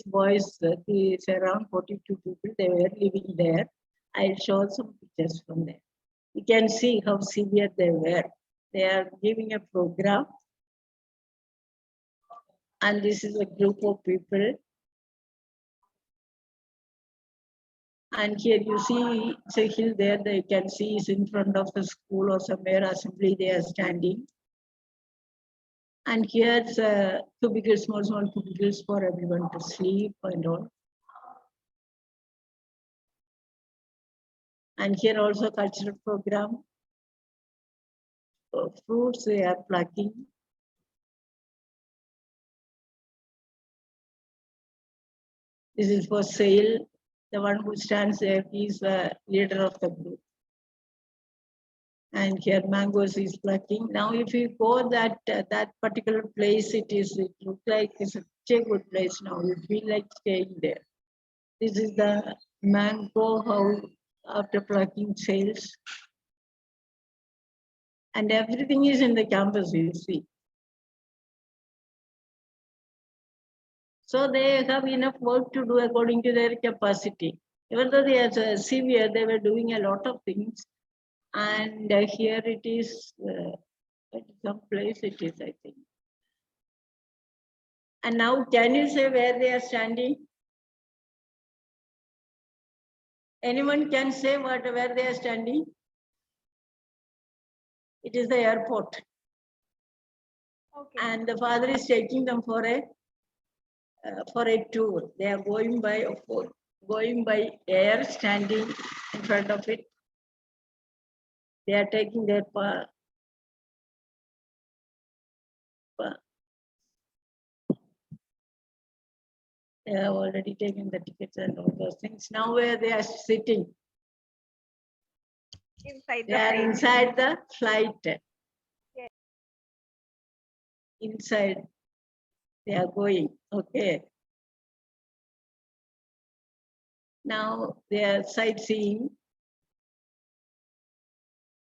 boys, these around 42 people, they were living there. I'll show some pictures from there. You can see how severe they were. They are giving a program. And this is a group of people. And here you see it's a hill there. They can see is in front of the school or somewhere assembly they are standing. And here's cubicles, small cubicles for everyone to sleep and all. And here also cultural program. Fruits they are plucking. This is for sale. The one who stands there, he's the leader of the group. And here mangoes is plucking. Now, if you go that particular place, it looks like it's a good place now. You feel like staying there. This is the mango how after plucking sales. And everything is in the campus, you see. So they have enough work to do according to their capacity. Even though they are severe, they were doing a lot of things. And here it is, at some place it is, I think. And now, can you say where they are standing? Anyone can say where they are standing? It is the airport. Okay. And the father is taking them for a tour. They are going by air, standing in front of it. They are taking their they have already taken the tickets and all those things. Now where they are sitting? Inside they are inside the flight. Yes. Inside they are going. Okay. Now they are sightseeing.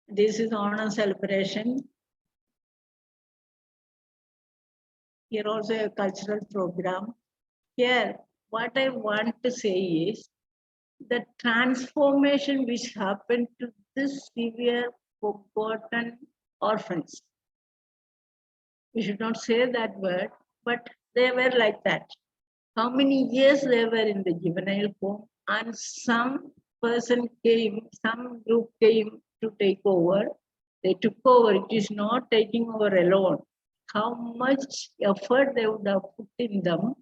This is Onam celebration. Here also a cultural program. Here, what I want to say is the transformation which happened to this severe forgotten orphans. We should not say that word, but they were like that. how many years they were in the juvenile home, and some group came to take over. They took over. It is not taking over alone. How much effort they would have put in them,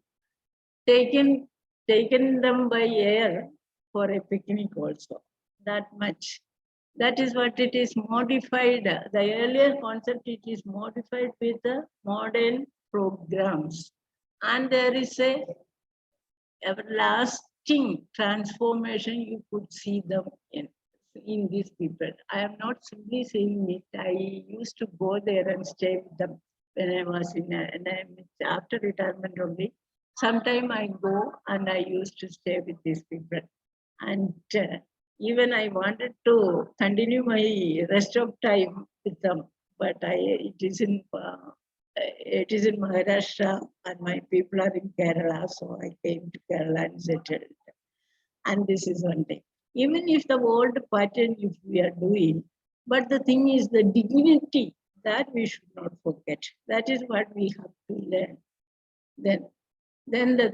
taken them by air for a picnic also. That much. That is what it is modified. The earlier concept, it is modified with the modern programs. And there is a everlasting transformation you could see them in these people. I am not simply saying it. I used to go there and stay with them when I was after retirement only. Sometime I go and I used to stay with these people. And even I wanted to continue my rest of time with them, but it is in Maharashtra and my people are in Kerala, so I came to Kerala and settled. And this is one thing. Even if the old pattern, if we are doing, but the thing is the dignity that we should not forget. That is what we have to learn. Then the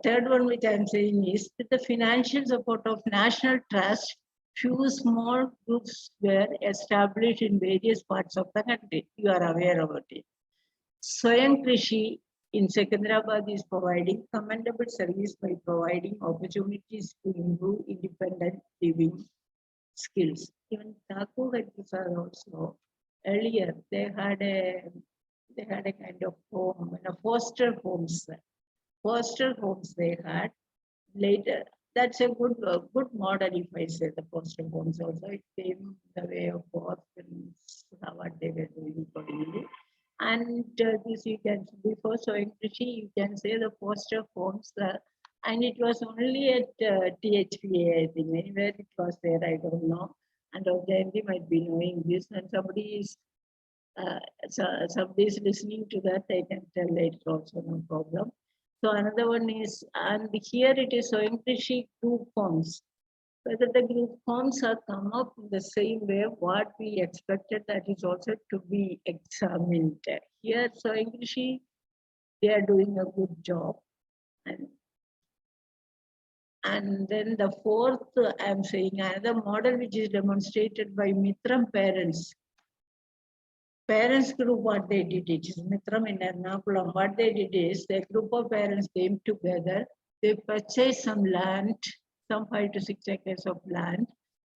third one which I am saying is with the financial support of National Trust, few small groups were established in various parts of the country. You are aware about it. Swayam Krishi in Secunderabad is providing commendable service by providing opportunities to improve independent living skills. Even Thakur had also earlier they had a kind of home, foster homes. Foster homes they had later. That's a good model if I say the foster homes also. It came the way of orphans, what they were doing accordingly. And this you can, before Swayam Krishi, you can say the foster homes, and it was only at THPA, I think, anywhere it was there, I don't know. And Jayanti might be knowing this, and somebody is listening to that, I can tell later also, no problem. So another one is, and here it is Swayam Krishi group homes. Whether the group homes are come up in the same way, what we expected, that is also to be examined. Here, Swayam Krishi, they are doing a good job. And then the fourth, I'm saying another model which is demonstrated by Mitram parents. Parents group, what they did, it is Mitram in Ernakulam, what they did is the group of parents came together, they purchased some land, some 5 to 6 acres of land,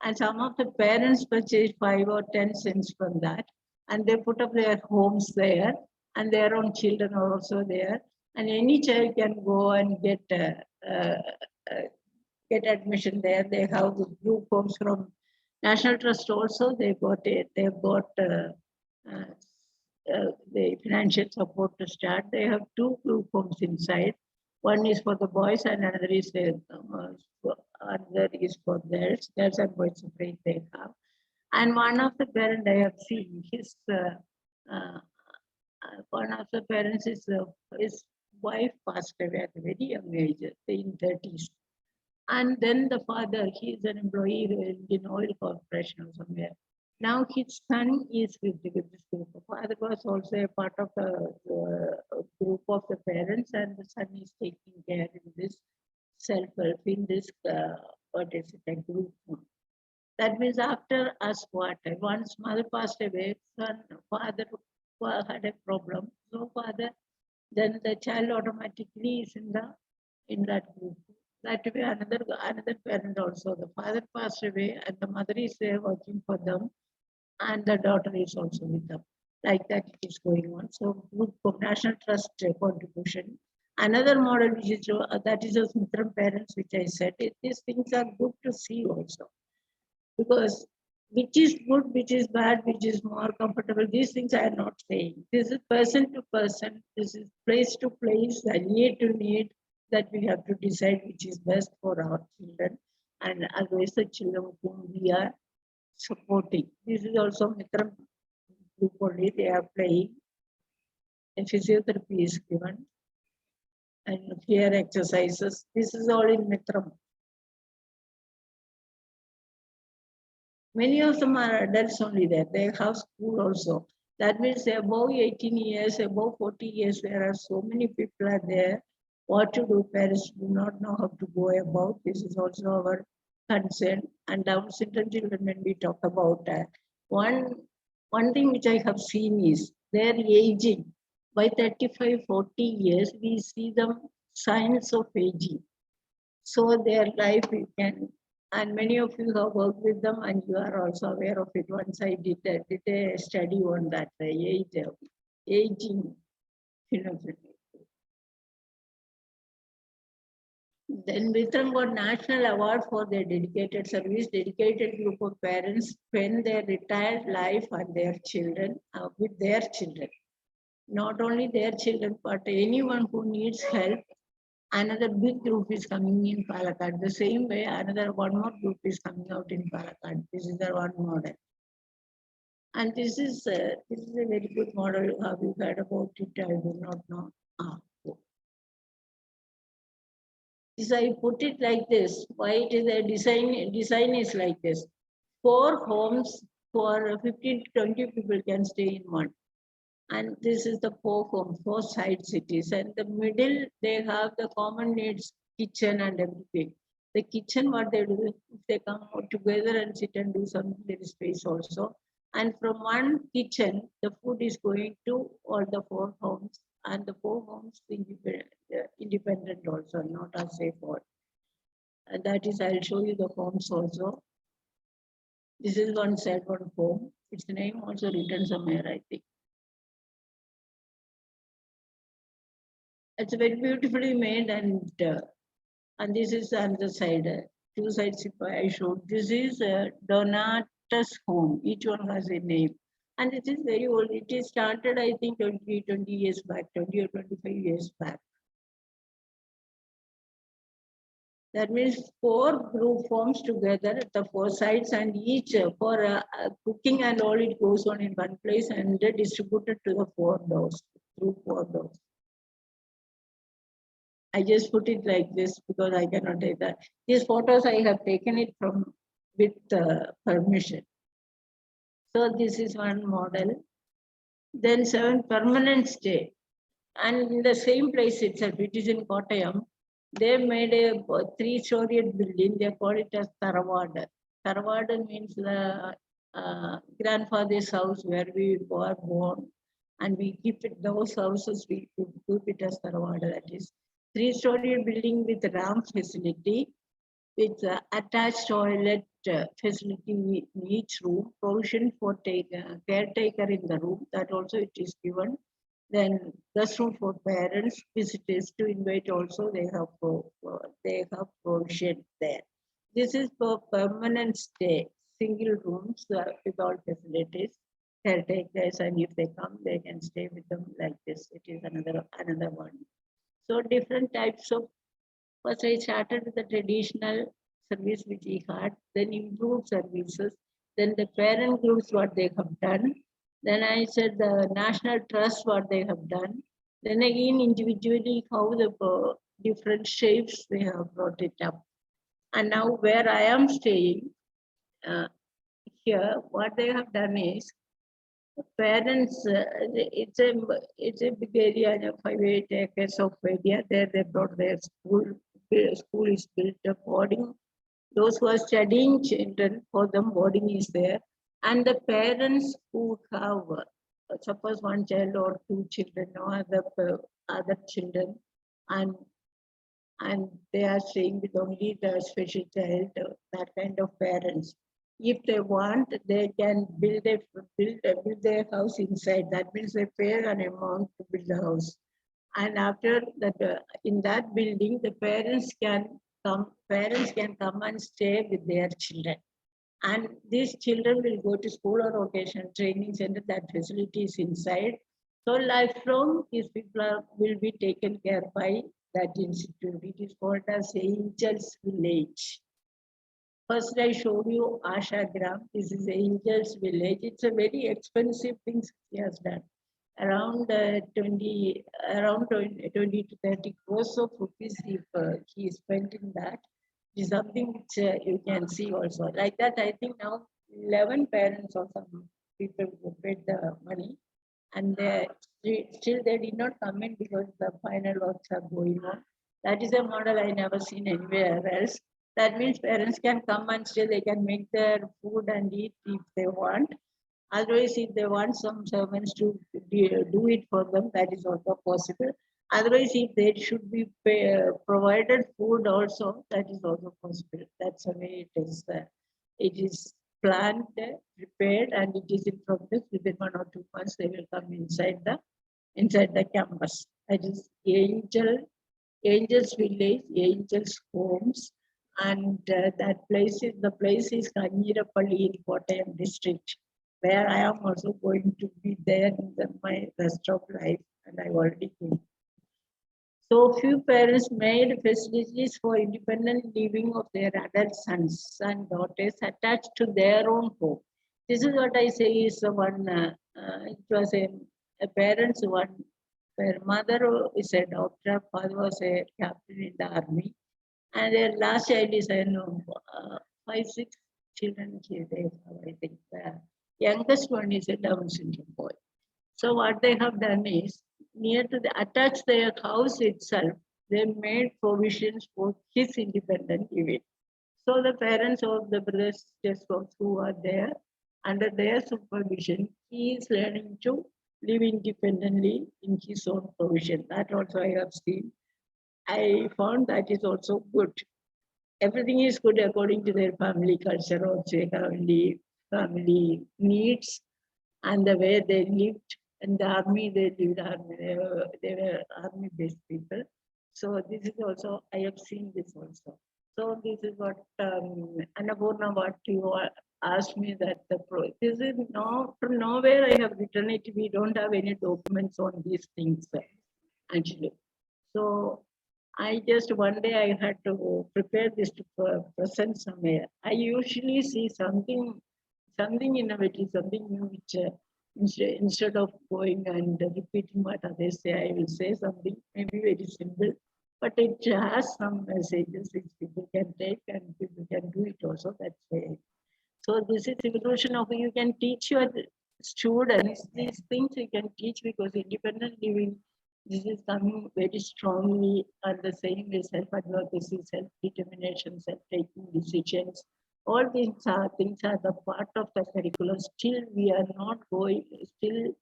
and some of the parents purchased 5 or 10 cents from that, and they put up their homes there, and their own children are also there, and any child can go and get admission there. They have the group homes from National Trust also. They got it. They got the financial support to start. They have 2 group homes inside. One is for the boys and another is for girls. Girls and boys separate they have. And one of the parents I have seen, his one of the parents is his wife passed away at a very young age, in 30s. And then the father, he is an employee in oil corporation or somewhere. Now his son is with this group. The father was also a part of the group of the parents, and the son is taking care in this self-help, in this, a group. That means after us what? Once mother passed away, father had a problem. So father, then the child automatically is in that group. That way another parent also. The father passed away and the mother is there working for them, and the daughter is also with them. Like that it is going on. So group of National Trust contribution. Another model which is that is of Mitram parents, which I said, these things are good to see also. Because which is good, which is bad, which is more comfortable, these things I am not saying. This is person to person, this is place to place, need to need, that we have to decide which is best for our children and otherwise the children whom we are supporting. This is also Mitram group only, they are playing. And physiotherapy is given and fear exercises. This is all in Mitram. Many of them are adults only there. They have school also. That means above 18 years, above 40 years, there are so many people are there. what to do. Parents do not know how to go about. This is also our concern. And Down syndrome children, when we talk about one thing which I have seen is their aging. By 35, 40 years, we see them signs of aging. So their life you can, and many of you have worked with them and you are also aware of it. Once I did a study on that, the aging phenomenon. Then Vitram got National Award for their dedicated service. Dedicated group of parents spend their retired life and their children with their children. Not only their children, but anyone who needs help. Another big group is coming in Palakkad. The same way, one more group is coming out in Palakkad. This is the one model. And this is a very good model. Have you heard about it? I do not know. This I put it like this. Why it is a design is like this. 4 homes for 15 to 20 people can stay in one. And this is the 4 homes, 4 side cities. And the middle, they have the common needs kitchen and everything. The kitchen, what they do, if they come out together and sit and do something, there is space also. And from one kitchen, the food is going to all the 4 homes. And the 4 homes independent also, not as a for. And that is, I'll show you the homes also. This is one side, one home. Its name also written somewhere, I think. It's very beautifully made, and this is on the side. 2 sides I showed. This is Donatus home. Each one has a name. And it is very old. It is started, I think, 20 years back, 20 or 25 years back. That means 4 group forms together at the 4 sides, and each for cooking and all, it goes on in one place and distributed to the 4 doors, through 4 doors. I just put it like this because I cannot take that. These photos I have taken it from with permission. So this is one model. Then 7 permanent stay. And in the same place itself, it is in Kottayam, they made a 3-storied building. They call it as Taravada. Taravada means the grandfather's house where we were born. And we keep it, those houses, we keep it as Taravada. That is 3-storied building with ramp facility, with attached toilet facility in each room, provision for caretaker in the room, that also it is given. Then guest room for parents, visitors to invite also, they have provision there. This is for permanent stay, single rooms with all facilities, caretakers, and if they come, they can stay with them like this. It is another one. So different types of, first I started with the traditional service which we had, then improved services, then the parent groups what they have done, then I said the National Trust what they have done, then again individually how the different shapes they have brought it up. And now where I am staying, here what they have done is, parents, it's a big area, 5-8 acres of area. There they brought their school. School is built up, boarding. Those who are studying children, for them boarding is there. And the parents who have, suppose 1 child or 2 children, no other children, and they are staying with only the special child, that kind of parents. If they want, they can build their house inside. That means they pay an amount to build the house. And after that, in that building, the parents can come and stay with their children. And these children will go to school or vocational training center. That facility is inside. So lifelong, these people will be taken care by that institute. It is called as Angels Village. First, I showed you Asha Gram. This is Angels Village. It's a very expensive thing he has done. Around 20 to 30 crores of rupees he spent in that. Is something which you can see also. Like that, I think now 11 parents or some people who paid the money, and still they did not come in because the final works are going on. That is a model I never seen anywhere else. That means parents can come and stay, they can make their food and eat if they want. Otherwise, if they want some servants to do it for them, that is also possible. Otherwise, if they should be provided food also, that is also possible. That's the way it is. It is planned, prepared, and it is in progress. Within 1 or 2 months, they will come inside the campus. That is Angels Village, Angels Homes, and the place is Kanyirapalli in Kottayam district, where I am also going to be there in my rest of life, and I already came. So few parents made facilities for independent living of their adult sons and daughters attached to their own home. This is what I say is one. It was a parent's one. Their mother is a doctor, father was a captain in the army, and their last child is 5, 6 children here. They have, I think the youngest one is a Down syndrome boy. So what they have done is, near to attach their house itself, they made provisions for his independent living. So the parents of the brothers who are there, under their supervision, he is learning to live independently in his own provision. That also I have seen. I found that is also good. Everything is good according to their family culture, also family needs, and the way they lived. In the army, they lived army. They were army-based people. So this is also, I have seen this also. So this is what Annapurna, what you asked me that this is from nowhere I have written it. We don't have any documents on these things actually. So I just one day I had to prepare this to present somewhere. I usually see something innovative, something new, which instead of going and repeating what others say, I will say something maybe very simple, but it has some messages which people can take and people can do it also. That's why. So this is evolution of you can teach your students these things. You can teach because independent living. This is coming very strongly and the same way self-advocacy, self-determination, self-taking decisions. All these things are the part of the curriculum. Still, we are not going, still,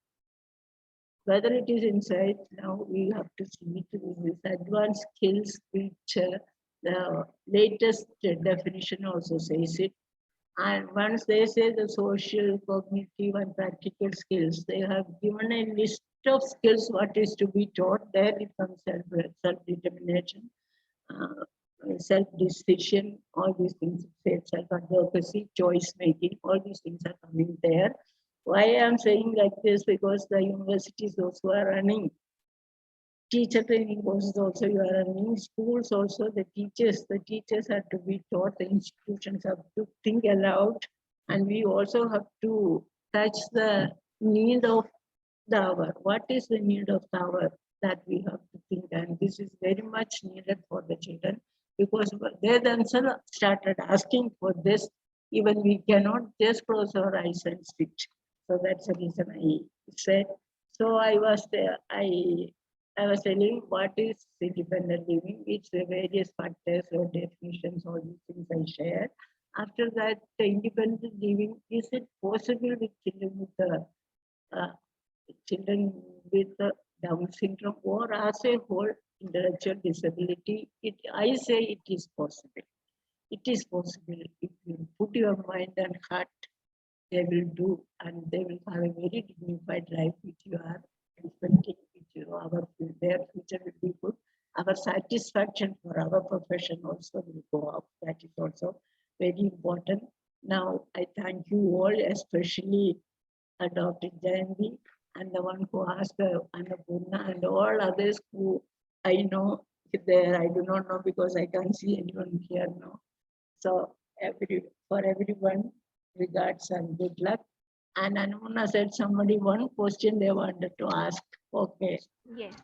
whether it is inside, now we have to see to these advanced skills, which the latest definition also says it. And once they say the social, cognitive, and practical skills, they have given a list of skills what is to be taught. There it comes self-determination, self-decision, all these things, self-advocacy, choice-making, all these things are coming there. Why I am saying like this? Because the universities also are running teacher training courses also you are running, schools also, the teachers have to be taught, the institutions have to think aloud, and we also have to touch the need of the hour. What is the need of the hour that we have to think, and this is very much needed for the children because they themselves started asking for this. Even we cannot just close our eyes and sit. So that's the reason I said. So I was telling what is independent living, which the various factors or definitions, all these things I shared. After that, the independent living, is it possible with children with the Down syndrome or as a whole intellectual disability? I say it is possible. It is possible if you put your mind and heart, they will do, and they will have a very dignified life which you are expecting. Their future will be good. Our satisfaction for our profession also will go up. That is also very important. Now, I thank you all, especially Dr. Jayanti and the one who asked Annapurna and all others who I know there. I do not know because I can't see anyone here now. So for everyone, regards and good luck. And Annapurna said one question they wanted to ask. Okay. Yes.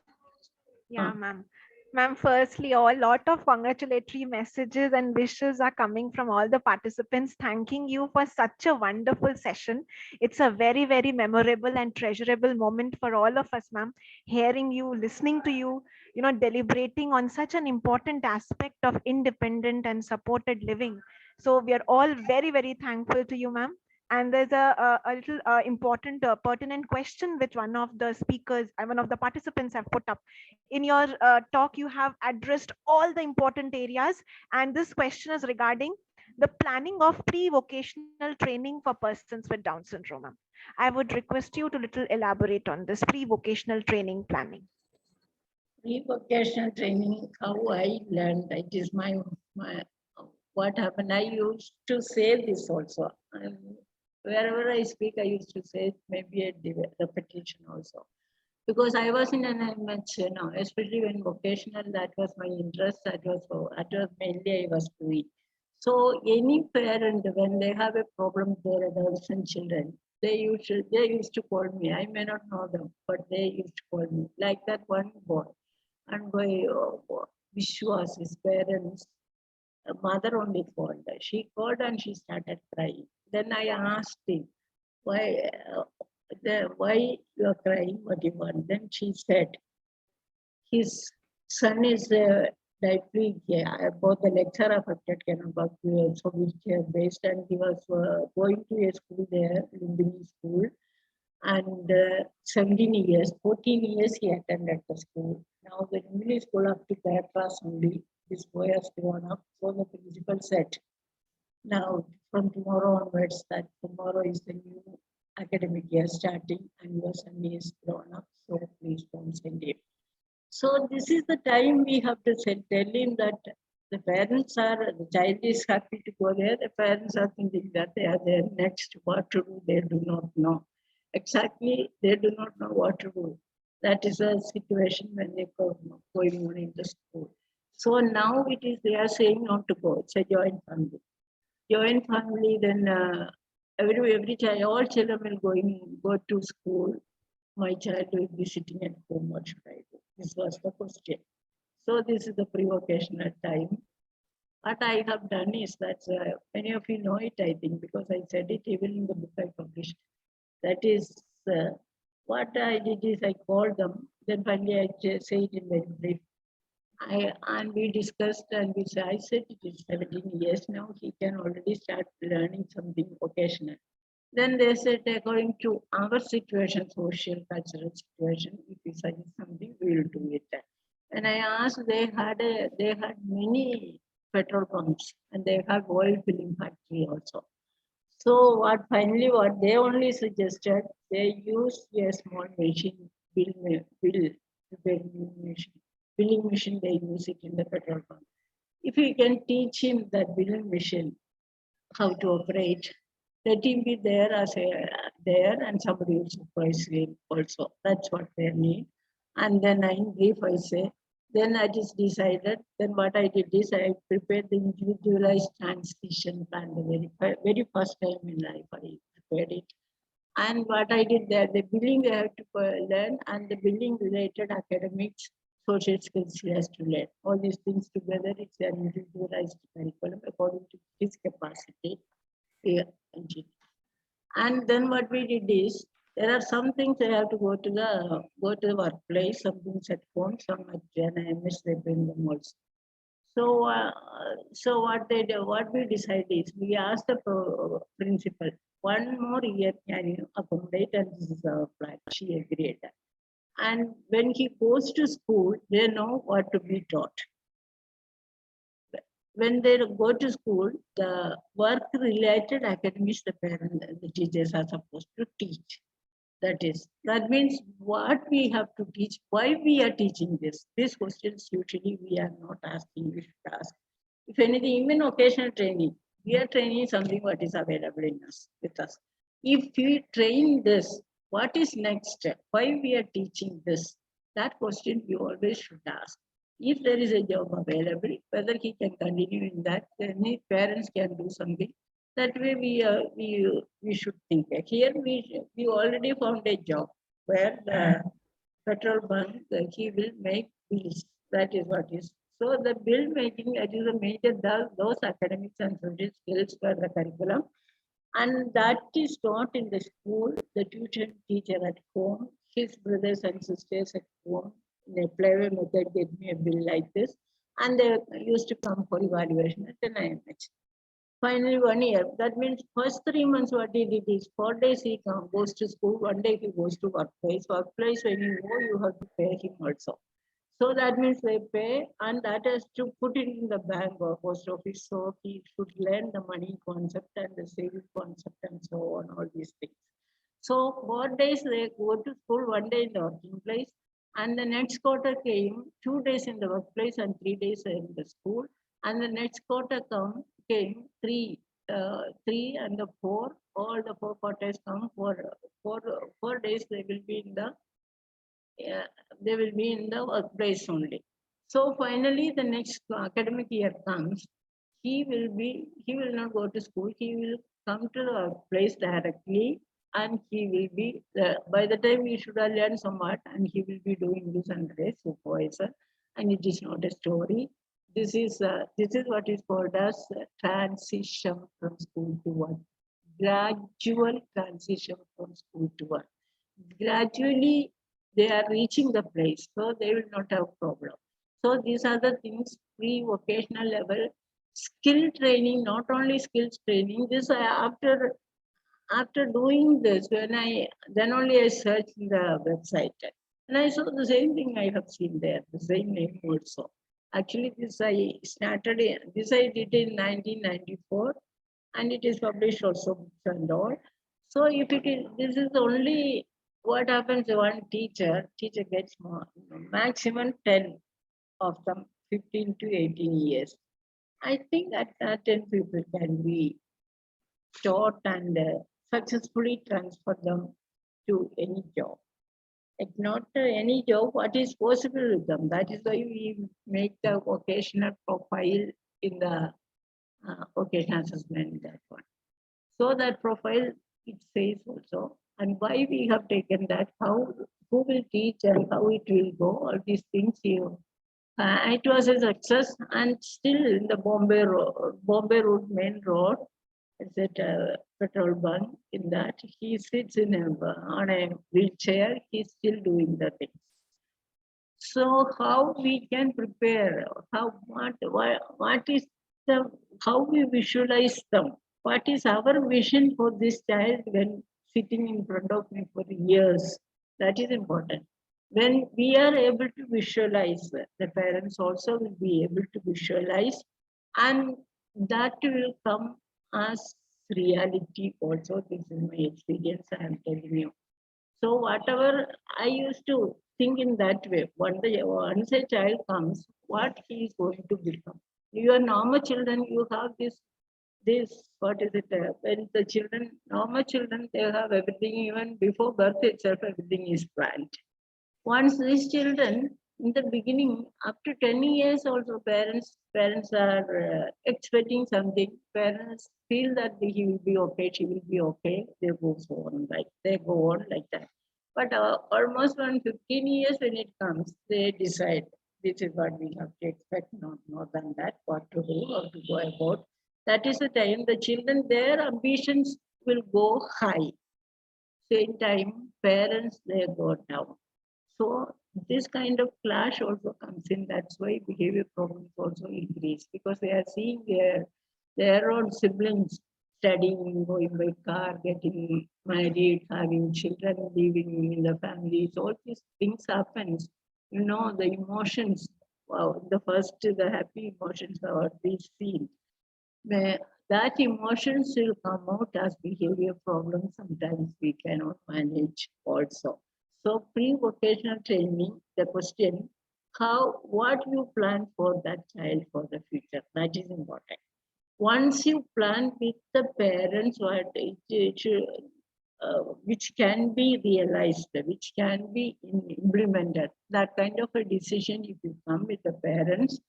Yeah, ma'am. Ma'am, firstly, a lot of congratulatory messages and wishes are coming from all the participants, thanking you for such a wonderful session. It's a very, very memorable and treasurable moment for all of us, ma'am, hearing you, listening to you, deliberating on such an important aspect of independent and supported living. So we are all very, very thankful to you, ma'am. And there's a little important, pertinent question which one of the speakers, one of the participants have put up. In your talk, you have addressed all the important areas. And this question is regarding the planning of pre-vocational training for persons with Down syndrome, ma'am. I would request you to little elaborate on this pre-vocational training planning. Pre-vocational training, how I learned, it is my what happened. I used to say this also. Wherever I speak, I used to say maybe a repetition also. Because I was in an MH, especially when vocational, that was my interest, that was mainly I was doing. So any parent, when they have a problem with their adolescent children, they used to call me. I may not know them, but they used to call me. Like that one boy, and boy, Vishwas, his parents, mother only called. She called and she started crying. Then I asked him, why you are crying? What do you want? Then she said, his son is diplegia. Both the lecture affected Kennebuck, also wheelchair based, and he was going to a school there, Lumbini school, and 14 years he attended the school. Now the Lumbini school up to third class only, this boy has grown up. So the principal said, now from tomorrow onwards, that tomorrow is the new academic year starting, and your son is grown up, so please don't send him. So this is the time we have to tell him that the child is happy to go there. The parents are thinking that they are there next. What to do, they do not know. Exactly, they do not know what to do. That is a situation when they go going on in the school. So now they are saying not to go. It's a joint family. Joint family, then every child, all children will go to school. My child will be sitting at home. What should I do? This was the question. So this is the pre-vocational time. What I have done is that many of you know it, I think, because I said it even in the book I published. That is, what I did is I called them. Then finally I say it in very brief. And we discussed, and I said it is 17 years now. He can already start learning something vocational. Then they said, according to our situation, social, cultural situation, if we suggest something, we will do it. And I asked, they had many petrol pumps, and they had oil filling factory also. So what they only suggested, they used a small machine, billing machine, they use it in the petrol pump. If you can teach him that billing machine, how to operate, let him be there and somebody will supervise him also. That's what they need. And then in brief I say, then I just decided, then what I did is I prepared the individualized transition plan the very first time in life I prepared it. And what I did there, the billing they have to learn, and the billing related academics, social skills he has to learn. All these things together, it's an individualized curriculum according to his capacity. And then what we did is, there are some things they have to go to the workplace, some things at home, some at JNIMS, they bring them also. So what we decided is, we asked the principal, 1 more year can you accommodate, and this is our plan. She agreed. And when he goes to school, they know what to be taught. When they go to school, the work-related academics, the teachers are supposed to teach. That means what we have to teach, why we are teaching this. These questions usually we are not asking, we should ask. If anything, even occasional training, we are training something what is available with us. If we train this, what is next step? Why we are teaching this? That question we always should ask. If there is a job available, whether he can continue in that, then his parents can do something. That way we should think. Here we already found a job where the petrol bunk, he will make bills. That is what is. So the bill making, it is a major, those academics and social skills for the curriculum. And that is taught in the school, the tuition teacher at home, his brothers and sisters at home, in a playway method, get me a bill like this. And they used to come for evaluation at an IMH. Finally, 1 year. That means first 3 months, what he did is 4 days he goes to school, 1 day he goes to workplace. Workplace, when you go, you have to pay him also. So that means they pay, and that has to put it in the bank or post office. So he should learn the money concept and the saving concept and so on, all these things. So 4 days they go to school, 1 day in the working place. And the next quarter came 2 days in the workplace and 3 days in the school. And the next quarter came 3 and the 4. All the 4 quarters come for 4 days. They will be in the workplace only. So finally, the next academic year comes. He will not go to school. He will come to the workplace directly. And he will be, by the time he should have learned somewhat, and he will be doing this under a supervisor. And it is not a story. This is what is called as transition from school to work. Gradual transition from school to work. Gradually, they are reaching the place, so they will not have problem. So these are the things, pre-vocational level, skill training, not only skills training. This after doing this, then only I searched the website, and I saw the same thing I have seen there, the same name also. Actually, this I did in 1994, and it is published also books and all. So if it is, this is only what happens. One teacher gets maximum 10 of them, 15 to 18 years. I think that 10 people can be taught and successfully transfer them to any job. If not any job, what is possible with them? That is why we make the vocational profile in the vocational assessment, that one. So that profile, it says also, and why we have taken that, who will teach and how it will go, all these things here. It was a success, and still in the Bombay Road main road, is it a petrol bunk? In that he sits on a wheelchair. He's still doing the things. So how we can prepare? How we visualize them? What is our vision for this child when sitting in front of me for years? That is important. When we are able to visualize, the parents also will be able to visualize, and that will come as reality also. This is my experience I am telling you. So whatever I used to think in that way, once a child comes, what he is going to become. Your normal children, you have this, what is it? When the children, normal children, they have everything, even before birth itself, everything is planned. Once these children, in the beginning, up to 10 years also, parents are expecting something. Parents feel that he will be okay, she will be okay. They go on like that. But almost 15 years when it comes, they decide this is what we have to expect, not more than that, what to do, how to go about. That is the time the children, their ambitions will go high. Same time, parents, they go down. So this kind of clash also comes in. That's why behavior problems also increase, because they are seeing their own siblings studying, going by car, getting married, having children, living in the families. All these things happens. You know, the emotions, wow, the happy emotions are being seen. That emotions will come out as behavior problems. Sometimes we cannot manage also. So pre-vocational training, the question, what you plan for that child for the future, that is important. Once you plan with the parents, which can be realized, which can be implemented, that kind of a decision, if you come with the parents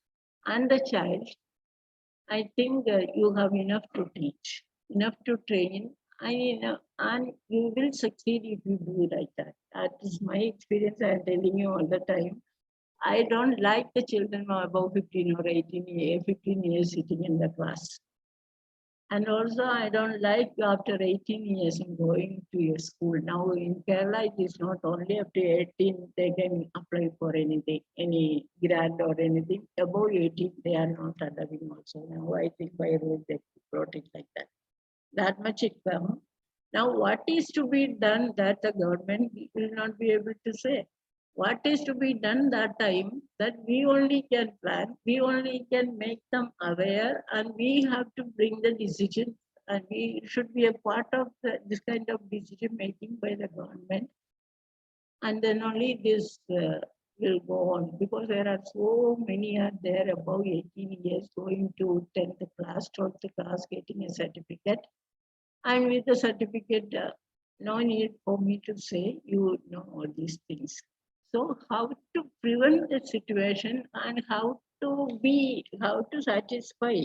and the child, I think you have enough to teach, enough to train, and you will succeed if you do it like that. That is my experience. I am telling you all the time. I don't like the children above 15 or 15 years sitting in the class. And also, I don't like after 18 years in going to a school. Now in Kerala, it is not only up to 18, they can apply for anything, any grant or anything. Above 18, they are not allowing also. Now I think by rule they brought it like that. That much it come. Now what is to be done that the government will not be able to say? What is to be done that time that we only can plan, we only can make them aware, and we have to bring the decision, and we should be a part of this kind of decision making by the government. And then only this will go on, because there are so many are there above 18 years going to 10th class, 12th class, getting a certificate. And with the certificate, no need for me to say, you know all these things. So how to prevent the situation and how to satisfy,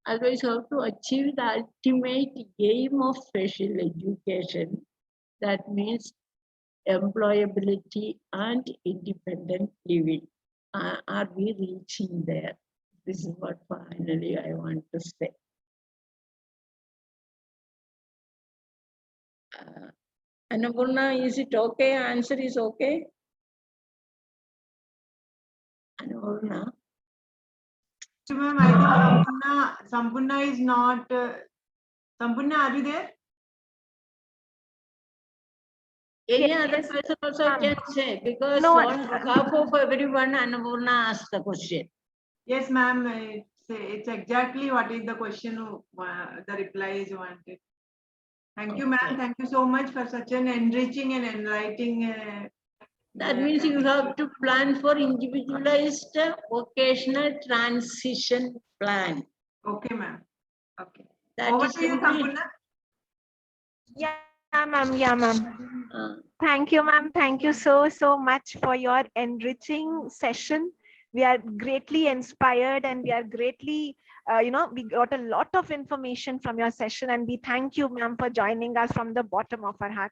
otherwise how to achieve the ultimate aim of special education, that means employability and independent living. Are we reaching there? This is what finally I want to say. Annapurna, is it okay? Answer is okay? Annapurna? So, ma'am, I think Sampurna is not. Sampurna, are you there? Any Yes, other yes, person also ma'am. can say, because No, on behalf of everyone, Annapurna asked the question. Yes, ma'am. It's exactly what is the question. The reply is wanted. Thank you, ma'am. Okay. Thank you so much for such an enriching and enlightening. That means you have to plan for individualized vocational transition plan. Okay, ma'am. Okay. That Over is to you, simply, Sampurna. Yeah, ma'am. Yeah, ma'am. Thank you, ma'am. Thank you so much for your enriching session. We are greatly inspired and we are greatly, we got a lot of information from your session, and we thank you, ma'am, for joining us from the bottom of our heart.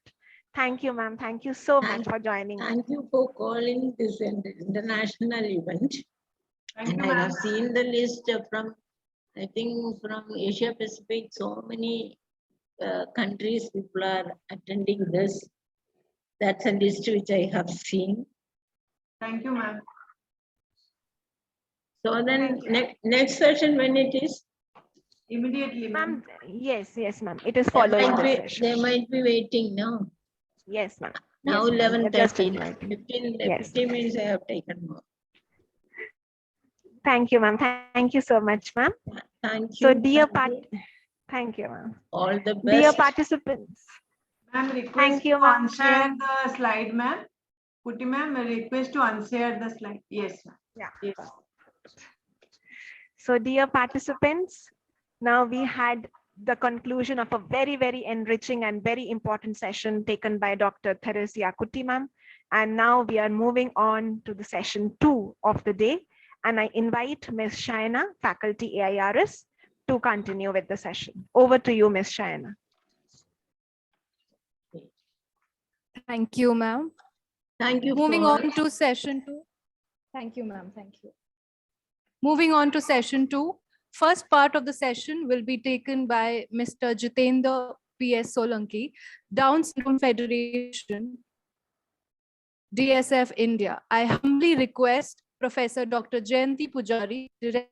Thank you, ma'am. Thank you so much for joining us. thank you for calling this international event. Thank And you, I ma'am. have seen the list from, I think from Asia Pacific, so many countries people are attending this. That's a list which I have seen. Thank you, ma'am. So then next session when it is? Immediately, ma'am. Ma'am, yes, ma'am. It is following the session. They might be waiting now. Yes, ma'am. Now Yes, ma'am. We're just 11:30. inviting. 15 minutes I have taken more. Thank you, ma'am. Thank you so much, ma'am. Thank you. So, dear thank you, ma'am. All the best. Dear participants. Ma'am, request Thank you, to ma'am. unshare the slide, ma'am. Putti, ma'am, a request to unshare the slide. Yes, ma'am. Yeah. Yes. So, dear participants, now we had the conclusion of a very enriching and very important session taken by Dr. Theresia Kutty, ma'am. And now we are moving on to the session 2 of the day. And I invite Ms. Shaina, faculty AIRS, to continue with the session. Over to you, Ms. Shaina. Thank you, ma'am. Thank you. Moving on to session 2. Thank you, ma'am. Thank you. Moving on to session 2. First part of the session will be taken by Mr. Jitendra P.S. Solanki, Down Syndrome Federation, DSF India. I humbly request Professor Dr. Jayanti Pujari, Director,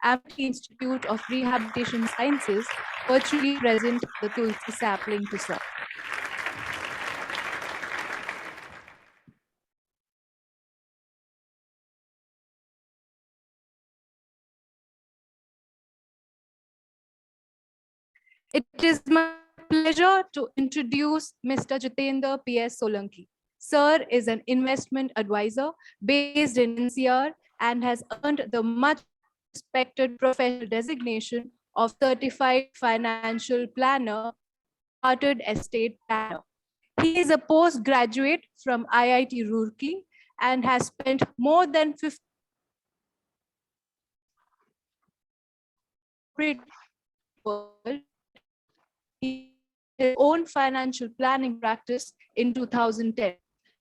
Amity Institute of Rehabilitation Sciences, virtually present the Tulsi sapling to serve. It is my pleasure to introduce Mr. Jitendra P.S. Solanki. Sir is an investment advisor based in NCR and has earned the much respected professional designation of Certified Financial Planner, Chartered Estate Planner. He is a postgraduate from IIT Roorkee and has spent more than 50 years his own financial planning practice in 2010.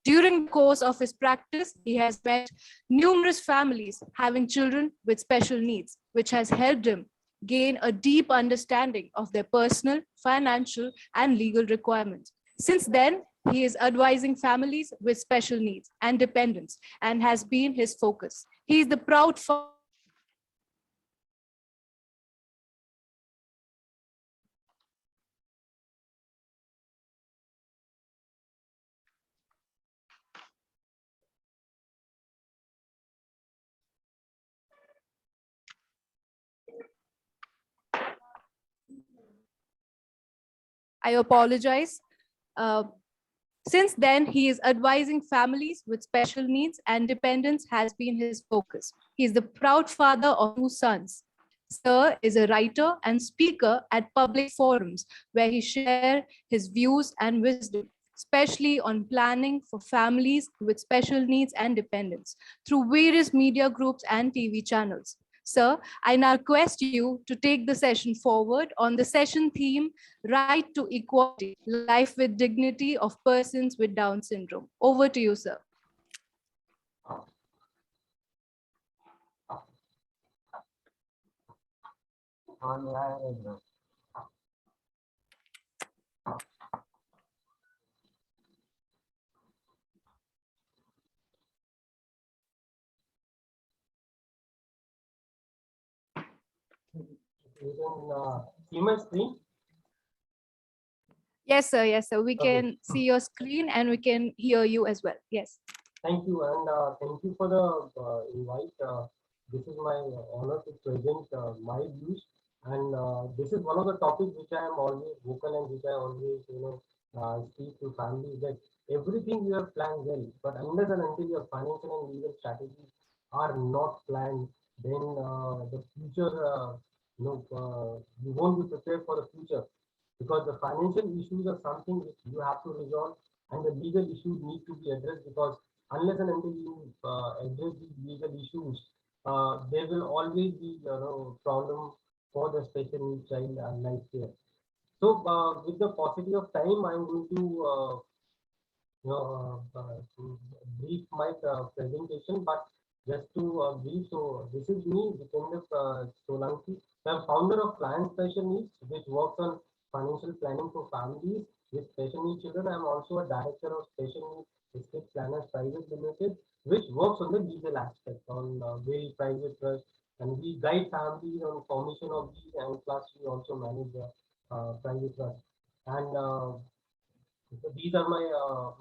During the course of his practice, he has met numerous families having children with special needs, which has helped him gain a deep understanding of their personal, financial, and legal requirements. Since then, he is advising families with special needs and dependents and has been his focus. He is the proud father. I apologize. Since then, he is advising families with special needs and dependents has been his focus. He is the proud father of 2 sons. Sir is a writer and speaker at public forums where he shares his views and wisdom, especially on planning for families with special needs and dependents through various media groups and TV channels. Sir, I now request you to take the session forward on the session theme, Right to Equality, Life with Dignity of Persons with Down Syndrome. Over to you, sir. See my screen? Yes, sir. Yes, sir. We Okay. can see your screen and we can hear you as well. Yes. Thank you, and thank you for the invite. This is my honor to present my views, and this is one of the topics which I am always vocal and which I always speak to families, that everything you have planned well, but unless and until your financial and legal strategies are not planned, then the future, you won't be prepared for the future, because the financial issues are something which you have to resolve, and the legal issues need to be addressed, because unless and until you address these legal issues, there will always be problem for the special needs child life care. So with the paucity of time, I'm going to brief my presentation, but just to brief, so this is me, Jitendra Solanki. I'm founder of Client Special Needs, which works on financial planning for families with special needs children. I'm also a director of Special Needs Estate Planners Private Limited, which works on the legal aspect on will, private trust, and we guide families on formation of these, and plus we also manage the private trust. And so these are my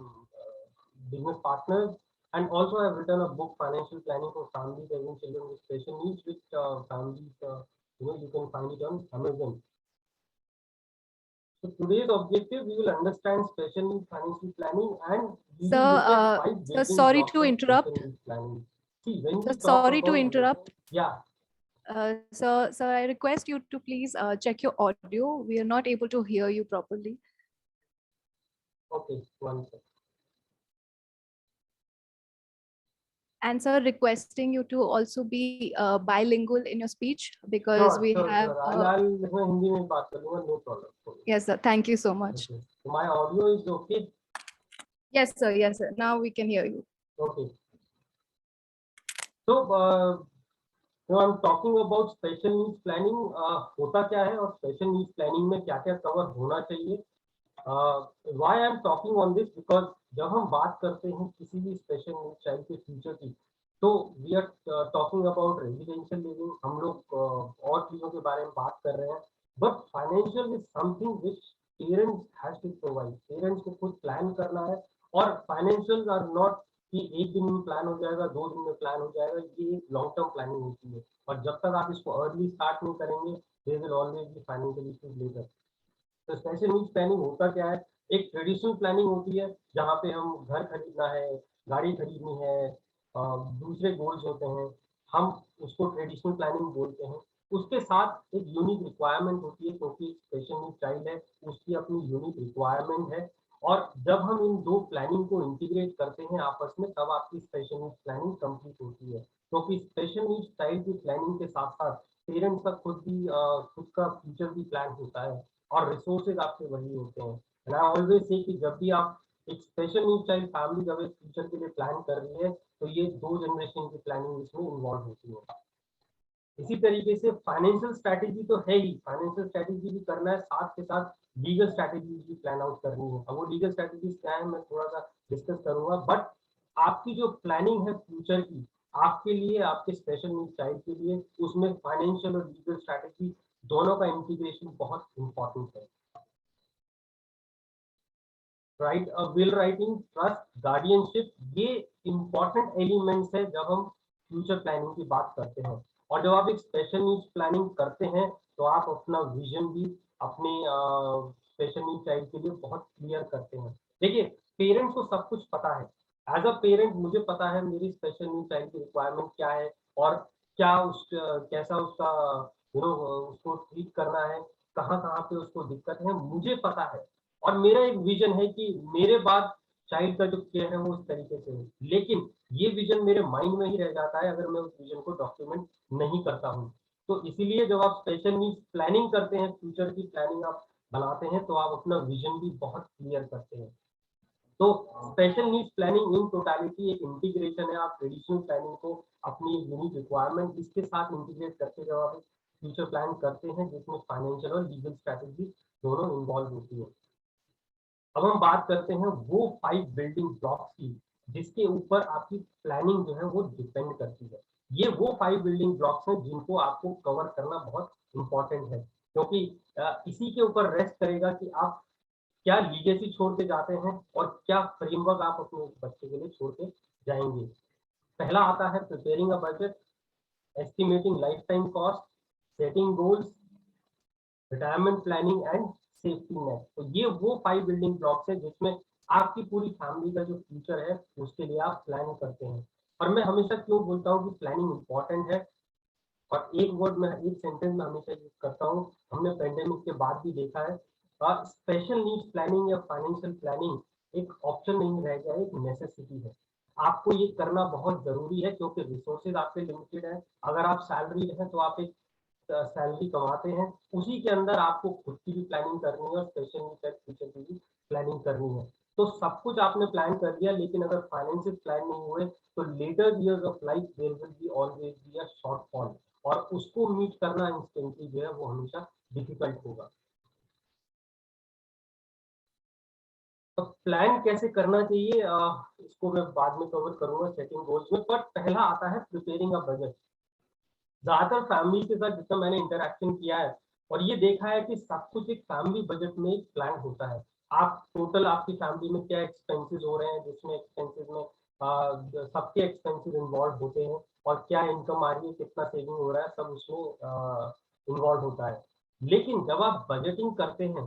business partners, and also I've written a book, Financial Planning for Families and Children with Special Needs, which families, you can find it on Amazon. So today's objective, we will understand special needs financial planning, and we will look at 5 Sir, building sorry blocks to of interrupt. special needs planning. See, when we Sir, talk sorry to about- interrupt. Yeah. So I request you to please check your audio. We are not able to hear you properly. Okay, one second. And sir, requesting you to also be bilingual in your speech, because we have. I'll Hindi में बात करूँगा, no problem. Yes, sir. Thank you so much. Okay. So my audio is okay? Yes, sir. Yes, sir. Now we can hear you. Okay. So I'm talking about special needs planning. होता क्या है और special needs planning में क्या-क्या cover होना चाहिए? Why I'm talking on this? Because जब हम बात करते हैं किसी भी special needs child के future की, तो we are talking about residential living. हम लोग और चीजों के बारे में बात कर रहे हैं. But financial is something which parents has to provide. Parents को खुद plan करना है, और financials are not कि एक दिन में प्लान हो जाएगा, 2 दिन में प्लान हो जाएगा. ये लॉन्ग टर्म प्लानिंग होती है, और जब तक आप इसको अर्ली स्टार्ट नहीं करेंगे, there will always be financial issues later. तो स्पेशल नीड्स प्लानिंग होता क्या है? एक ट्रेडिशनल प्लानिंग होती है जहाँ पे हम घर खरीदना है, गाड़ी खरीदनी है, दूसरे गोल्स होते हैं, हम उसको ट्रेडिशनल प्लानिंग बोलते हैं. उसके साथ एक यूनिक रिक्वायरमेंट होती है, क्योंकि स्पेशल नीड चाइल्ड है, उसकी अपनी यूनिक रिक्वायरमेंट है, और जब हम इन दो प्लानिंग को इंटीग्रेट करते हैं आपस में, तब आपकी स्पेशल नीड्स प्लानिंग कंप्लीट होती है. क्योंकि स्पेशल नीड्स चाइल्ड की प्लानिंग के साथ साथ पेरेंट्स का खुद का फ्यूचर भी प्लान होता है, और रिसोर्सेज आपके वही होते हैं. एंड आई ऑलवेज से कि जब भी आप एक स्पेशल नीड चाइल्ड फैमिली जब एक फ्यूचर के लिए प्लान कर रही है, तो ये 2 जनरेशन की प्लानिंग इसमें इन्वॉल्व होती है. इसी तरीके से फाइनेंशियल स्ट्रैटेजी तो है ही, फाइनेंशियल स्ट्रैटेजी भी करना है, साथ के साथ लीगल स्ट्रैटेजी भी प्लान आउट करनी है। अब वो लीगल स्ट्रैटेजीज क्या है मैं थोड़ा सा डिस्कस करूंगा, बट आपकी जो प्लानिंग है फ्यूचर की, आपके लिए, आपके स्पेशल नीड चाइल्ड के लिए, उसमें फाइनेंशियल और लीगल स्ट्रैटेजी दोनों का इंटीग्रेशन बहुत इंपॉर्टेंट है। Right, will writing, trust, guardianship, ये इंपॉर्टेंट एलिमेंट्स है जब हम फ्यूचर प्लानिंग की बात करते हैं। और जब आप एक स्पेशल नीड्स प्लानिंग करते हैं तो आप अपना विजन भी अपने स्पेशल नीड चाइल्ड के लिए बहुत क्लियर करते हैं। देखिए, पेरेंट्स को सब कुछ पता है, एज अ पेरेंट मुझे पता है मेरी स्पेशल नीड चाइल्ड की रिक्वायरमेंट क्या है और क्या कैसा उसका उसको ट्रीट करना है, कहाँ कहाँ पे उसको दिक्कत है, मुझे पता है। और मेरा एक विजन है कि मेरे बाद चाइल्ड का जो केयर है वो इस तरीके से हो, लेकिन ये विजन मेरे माइंड में ही रह जाता है अगर मैं उस विजन को डॉक्यूमेंट नहीं करता हूँ। तो इसीलिए जब आप स्पेशल नीड्स प्लानिंग करते हैं, फ्यूचर की प्लानिंग आप बनाते हैं, तो आप अपना विजन भी बहुत क्लियर करते हैं। तो special needs planning in totality एक इंटीग्रेशन है। आप ट्रेडिशनल प्लानिंग को अपनी यूनिक रिक्वायरमेंट इसके साथ इंटीग्रेट करके जब आप फ्यूचर प्लान करते हैं जिसमें फाइनेंशियल और लीगल स्ट्रैटेजी दोनों इन्वॉल्व होती है। अब हम बात करते हैं वो 5 बिल्डिंग ब्लॉक्स की जिसके ऊपर आपकी प्लानिंग जो है वो डिपेंड करती है। ये वो 5 बिल्डिंग ब्लॉक्स हैं जिनको आपको कवर करना बहुत इंपॉर्टेंट है, क्योंकि इसी के ऊपर रेस्ट करेगा कि आप क्या लीगेसी छोड़ के जाते हैं और क्या फ्रेमवर्क आप अपने बच्चे के लिए छोड़ के जाएंगे। पहला आता है preparing a budget, estimating life time cost, setting goals, retirement planning and safety net. तो ये वो 5 बिल्डिंग ब्लॉक्स है जिसमें आपकी पूरी फैमिली का जो फ्यूचर है उसके लिए आप प्लान करते हैं। और मैं हमेशा क्यों बोलता हूँ कि प्लानिंग इंपॉर्टेंट है, और एक वर्ड में, एक सेंटेंस में हमेशा यूज करता हूँ, हमने पेंडेमिक के बाद भी देखा है, स्पेशल नीड्स प्लानिंग या फाइनेंशियल प्लानिंग एक ऑप्शन नहीं रह गया, एक नेसेसिटी है। आपको ये करना बहुत जरूरी है क्योंकि रिसोर्सेज आपके लिमिटेड है। अगर आप सैलरी हैं तो आप एक सैलरी कमाते हैं, उसी के अंदर आपको खुद की भी प्लानिंग करनी है और स्पेशल नीड फ्यूचर की भी प्लानिंग करनी है। तो सब कुछ आपने प्लान कर दिया, लेकिन अगर फाइनेंशियल प्लान नहीं हुए तो later years of life there will be always be a shortfall, और उसको मीट करना इंस्टेंटली जो है वो हमेशा डिफिकल्ट होगा। तो प्लान कैसे करना चाहिए इसको मैं बाद में कवर करूंगा सेटिंग गोल्स में, पर पहला आता है प्रिपेयरिंग अ बजट। ज्यादातर फैमिली के साथ जितना मैंने इंटरेक्शन किया है और ये देखा है कि सब कुछ एक फैमिली बजट में प्लान होता है। आप टोटल आपकी फैमिली में क्या एक्सपेंसेस हो रहे हैं, जिसमें एक्सपेंसेस में सबके एक्सपेंसेस इन्वॉल्व होते हैं, और क्या इनकम आ रही है, कितना सेविंग हो रहा है, सब उसमें इन्वॉल्व होता है। लेकिन जब आप बजटिंग करते हैं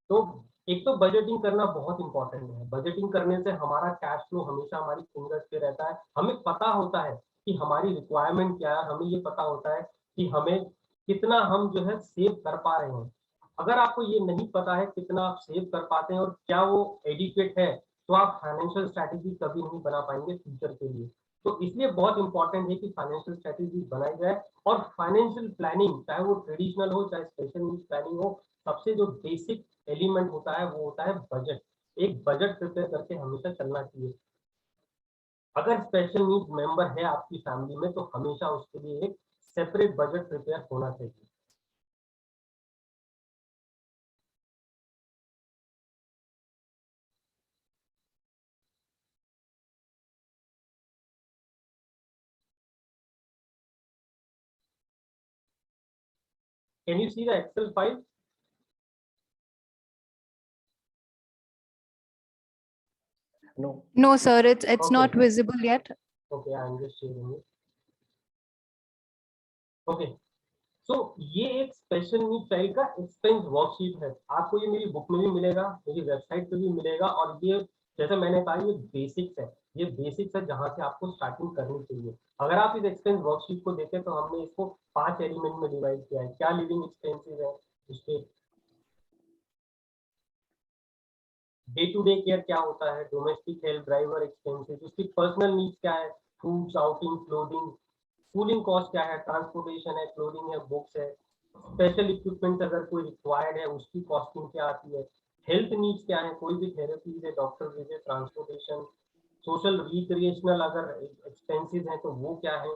तो एक तो बजटिंग करना बहुत इंपॉर्टेंट है। बजटिंग करने से हमारा कैश फ्लो हमेशा हमारी फिंगर्स पे रहता है, हमें पता होता है कि हमारी रिक्वायरमेंट क्या है, हमें ये पता होता है कि हमें कितना हम जो है सेव कर पा रहे हैं। अगर आपको ये नहीं पता है कितना आप सेव कर पाते हैं और क्या वो एडिक्वेट है, तो आप फाइनेंशियल स्ट्रैटेजी कभी नहीं बना पाएंगे फ्यूचर के लिए। तो इसलिए बहुत इंपॉर्टेंट है कि फाइनेंशियल स्ट्रैटेजी बनाई जाए, और फाइनेंशियल प्लानिंग चाहे वो ट्रेडिशनल हो चाहे स्पेशल नीड्स प्लानिंग हो, सबसे जो बेसिक एलिमेंट होता है वो होता है बजट। एक बजट प्रिपेयर करके हमेशा चलना चाहिए। अगर स्पेशल नीड्स मेंबर है आपकी फैमिली में तो हमेशा उसके लिए एक सेपरेट बजट प्रिपेयर होना चाहिए। Can you see the Excel file? No. No, sir, it's Okay. not visible yet. Okay, I'm just sharing it. Okay. So ये एक स्पेशल नीड चाइल्ड का एक्सपेंस वर्कशीट है। आपको ये मेरी बुक में भी मिलेगा, मेरी वेबसाइट पे भी मिलेगा, और ये जैसे मैंने कहा ये बेसिक्स है, ये बेसिक्स है जहाँ से आपको स्टार्टिंग करनी चाहिए। अगर आप इस एक्सपेंस वर्कशीट को देखें तो हमने इसको 5 एलिमेंट में डिवाइड किया है। क्या लिविंग एक्सपेंसेस है, उसके डे टू डे केयर क्या होता है, डोमेस्टिक हेल्थ, ड्राइवर एक्सपेंसेस, उसकी पर्सनल नीड्स क्या है, food, outing, clothing, cooling cost क्या है, ट्रांसपोर्टेशन है, क्लोथिंग है, बुक्स है, स्पेशल इक्विपमेंट अगर कोई रिक्वायर्ड है उसकी कॉस्टिंग क्या आती है, हेल्थ नीड्स क्या है, कोई भी थेरेपीज है, doctor visit, transportation, social recreational अगर एक्सपेंसेस हैं तो वो क्या है,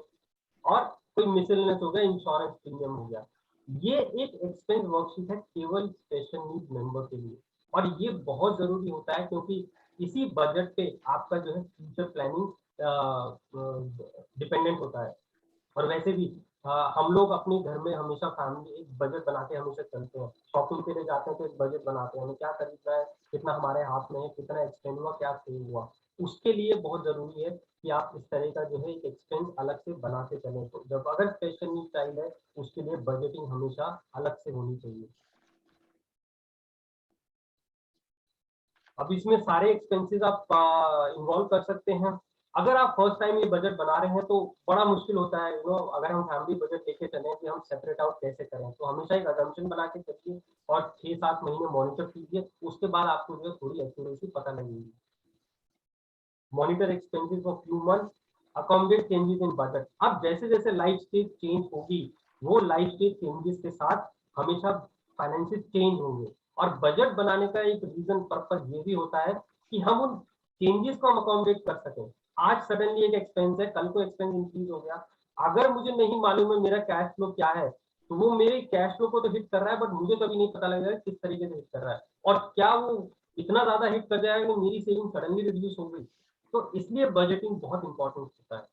और कोई मिसलेनियस हो गया, इंश्योरेंस प्रीमियम हो गया। ये एक एक्सपेंस वर्कशीट है केवल स्पेशल नीड मेंबर के लिए, और ये बहुत जरूरी होता है क्योंकि इसी बजट पे आपका जो है फ्यूचर प्लानिंग डिपेंडेंट होता है। और वैसे भी हम लोग अपने घर में हमेशा फैमिली एक बजट बना के हमेशा चलते हैं। शॉपिंग के लिए जाते हैं तो एक बजट बनाते हैं, हमें क्या खरीदना है, कितना हमारे हाथ में है, कितना एक्सपेंड हुआ, क्या सेव हुआ। उसके लिए बहुत जरूरी है कि आप इस तरह का जो है एक एक्सपेंस अलग से बनाते चलें। तो जब अगर स्पेशल नीड चाइल्ड है उसके लिए बजटिंग हमेशा अलग से होनी चाहिए। अब इसमें सारे एक्सपेंसेस आप इन्वॉल्व कर सकते हैं। अगर आप फर्स्ट टाइम ये बजट बना रहे हैं तो बड़ा मुश्किल होता है, अगर हम फैमिली बजट लेके चलें कि हम सेपरेट आउट कैसे करें, तो हमेशा एक असम्पशन बना के चलिए और 6-7 महीने मॉनिटर कीजिए, उसके बाद आपको जो है थोड़ी एक्यूरेसी पता लगेगी। Monitor expenses for few months, accommodate changes in budget. अब जैसे जैसे लाइफ स्टेज चेंज होगी, वो लाइफ स्टेज चेंजेस के साथ हमेशा फाइनेंसेस चेंज होंगे। और बजट बनाने का एक रीजन पर्पस ये भी होता है कि हम उन चेंजेस को हम अकोमोडेट कर सकें। आज सडनली एक एक्सपेंस है, कल को एक्सपेंस इंक्रीज हो गया, अगर मुझे नहीं मालूम है मेरा कैश फ्लो क्या है, तो वो मेरे कैश फ्लो को तो हिट कर रहा है, बट मुझे कभी नहीं पता लगेगा किस तरीके से हिट कर रहा है, और क्या वो इतना ज्यादा हिट कर जाएगा कि मेरी सेविंग सडनली रिड्यूस हो गई। तो इसलिए बजटिंग बहुत इंपॉर्टेंट होता है।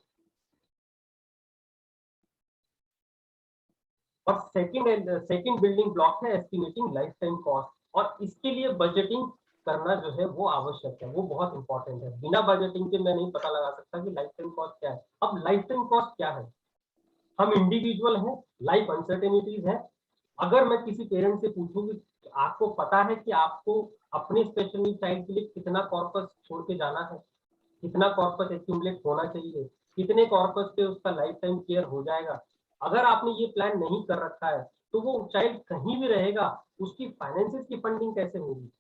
और सेकंड बिल्डिंग ब्लॉक है एस्टिमेटिंग लाइफ टाइम कॉस्ट, और इसके लिए बजटिंग करना जो है वो आवश्यक है, वो बहुत इंपॉर्टेंट है। बिना बजटिंग के मैं नहीं पता लगा सकता कि लाइफ टाइम कॉस्ट क्या है। अब लाइफ टाइम कॉस्ट क्या है? हम इंडिविजुअल हैं, लाइफ अनसर्टेनिटीज है। अगर मैं किसी पेरेंट से पूछूं कि आपको पता है कि आपको अपने स्पेशल नीड चाइल्ड के लिए कितना कॉर्पस छोड़ के जाना है, कितना कॉर्पस एक्यूमुलेट होना चाहिए, कितने कॉर्पस पे उसका लाइफ टाइम केयर हो जाएगा, अगर आपने ये प्लान नहीं कर रखा है तो वो चाइल्ड कहीं भी रहेगा, उसकी फाइनेंसेस की फंडिंग कैसे होगी?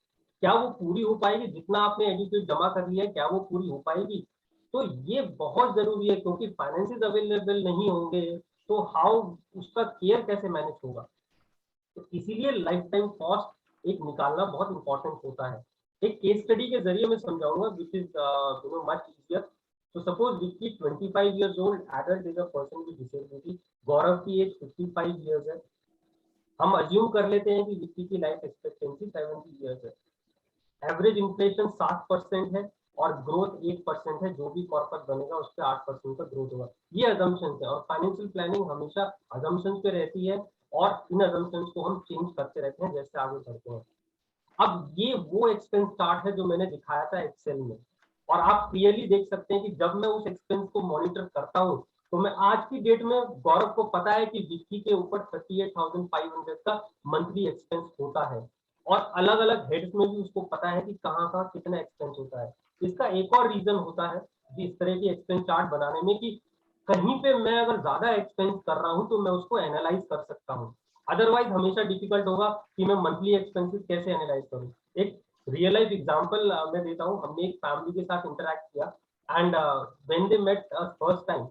क्या वो पूरी हो पाएगी? जितना आपने एडुकेट जमा कर लिया है क्या वो पूरी हो पाएगी? तो ये बहुत जरूरी है, क्योंकि फाइनेंसेस अवेलेबल नहीं होंगे तो हाउ उसका केयर कैसे मैनेज होगा। तो इसीलिए लाइफ टाइम कॉस्ट एक निकालना बहुत इंपॉर्टेंट होता है। एक केस स्टडी के जरिए मैं समझाऊंगा विच इज मच इजियर। तो suppose Vicky 25 years old, adult is a person with disability, गौरव की एज 55 years है। हम अज्यूम कर लेते हैं कि विक्की की लाइफ एक्सपेक्टेंसी 70 years है। एवरेज इन्फ्लेशन 7% है और ग्रोथ 8% है, जो भी कॉर्पस बनेगा उस पर 8% का ग्रोथ होगा। ये अजम्पशन है, और फाइनेंशियल प्लानिंग हमेशा अजम्पशन पे रहती है, और इन अजम्पशंस को हम चेंज करते रहते हैं जैसे आगे बढ़ते हैं। अब ये वो एक्सपेंस चार्ट है जो मैंने दिखाया था एक्सेल में, और आप क्लियरली देख सकते हैं कि जब मैं उस एक्सपेंस को मॉनिटर करता हूँ तो मैं आज की डेट में, गौरव को पता है कि विक्की के ऊपर 38,500 का मंथली एक्सपेंस होता है, और अलग अलग हेड्स में भी उसको पता है कि कहाँ कहाँ कितना एक्सपेंस होता है। इसका एक और रीजन होता है इस तरह की एक्सपेंस चार्ट बनाने में कि कहीं पे मैं अगर ज्यादा एक्सपेंस कर रहा हूँ तो मैं उसको एनालाइज कर सकता हूँ। अदरवाइज हमेशा डिफिकल्ट होगा कि मैं मंथली एक्सपेंसेस कैसे एनालाइज करूँ। एक रियल लाइफ एग्जांपल मैं देता हूँ। हमने एक फैमिली के साथ इंटरेक्ट किया, and when they met us first time,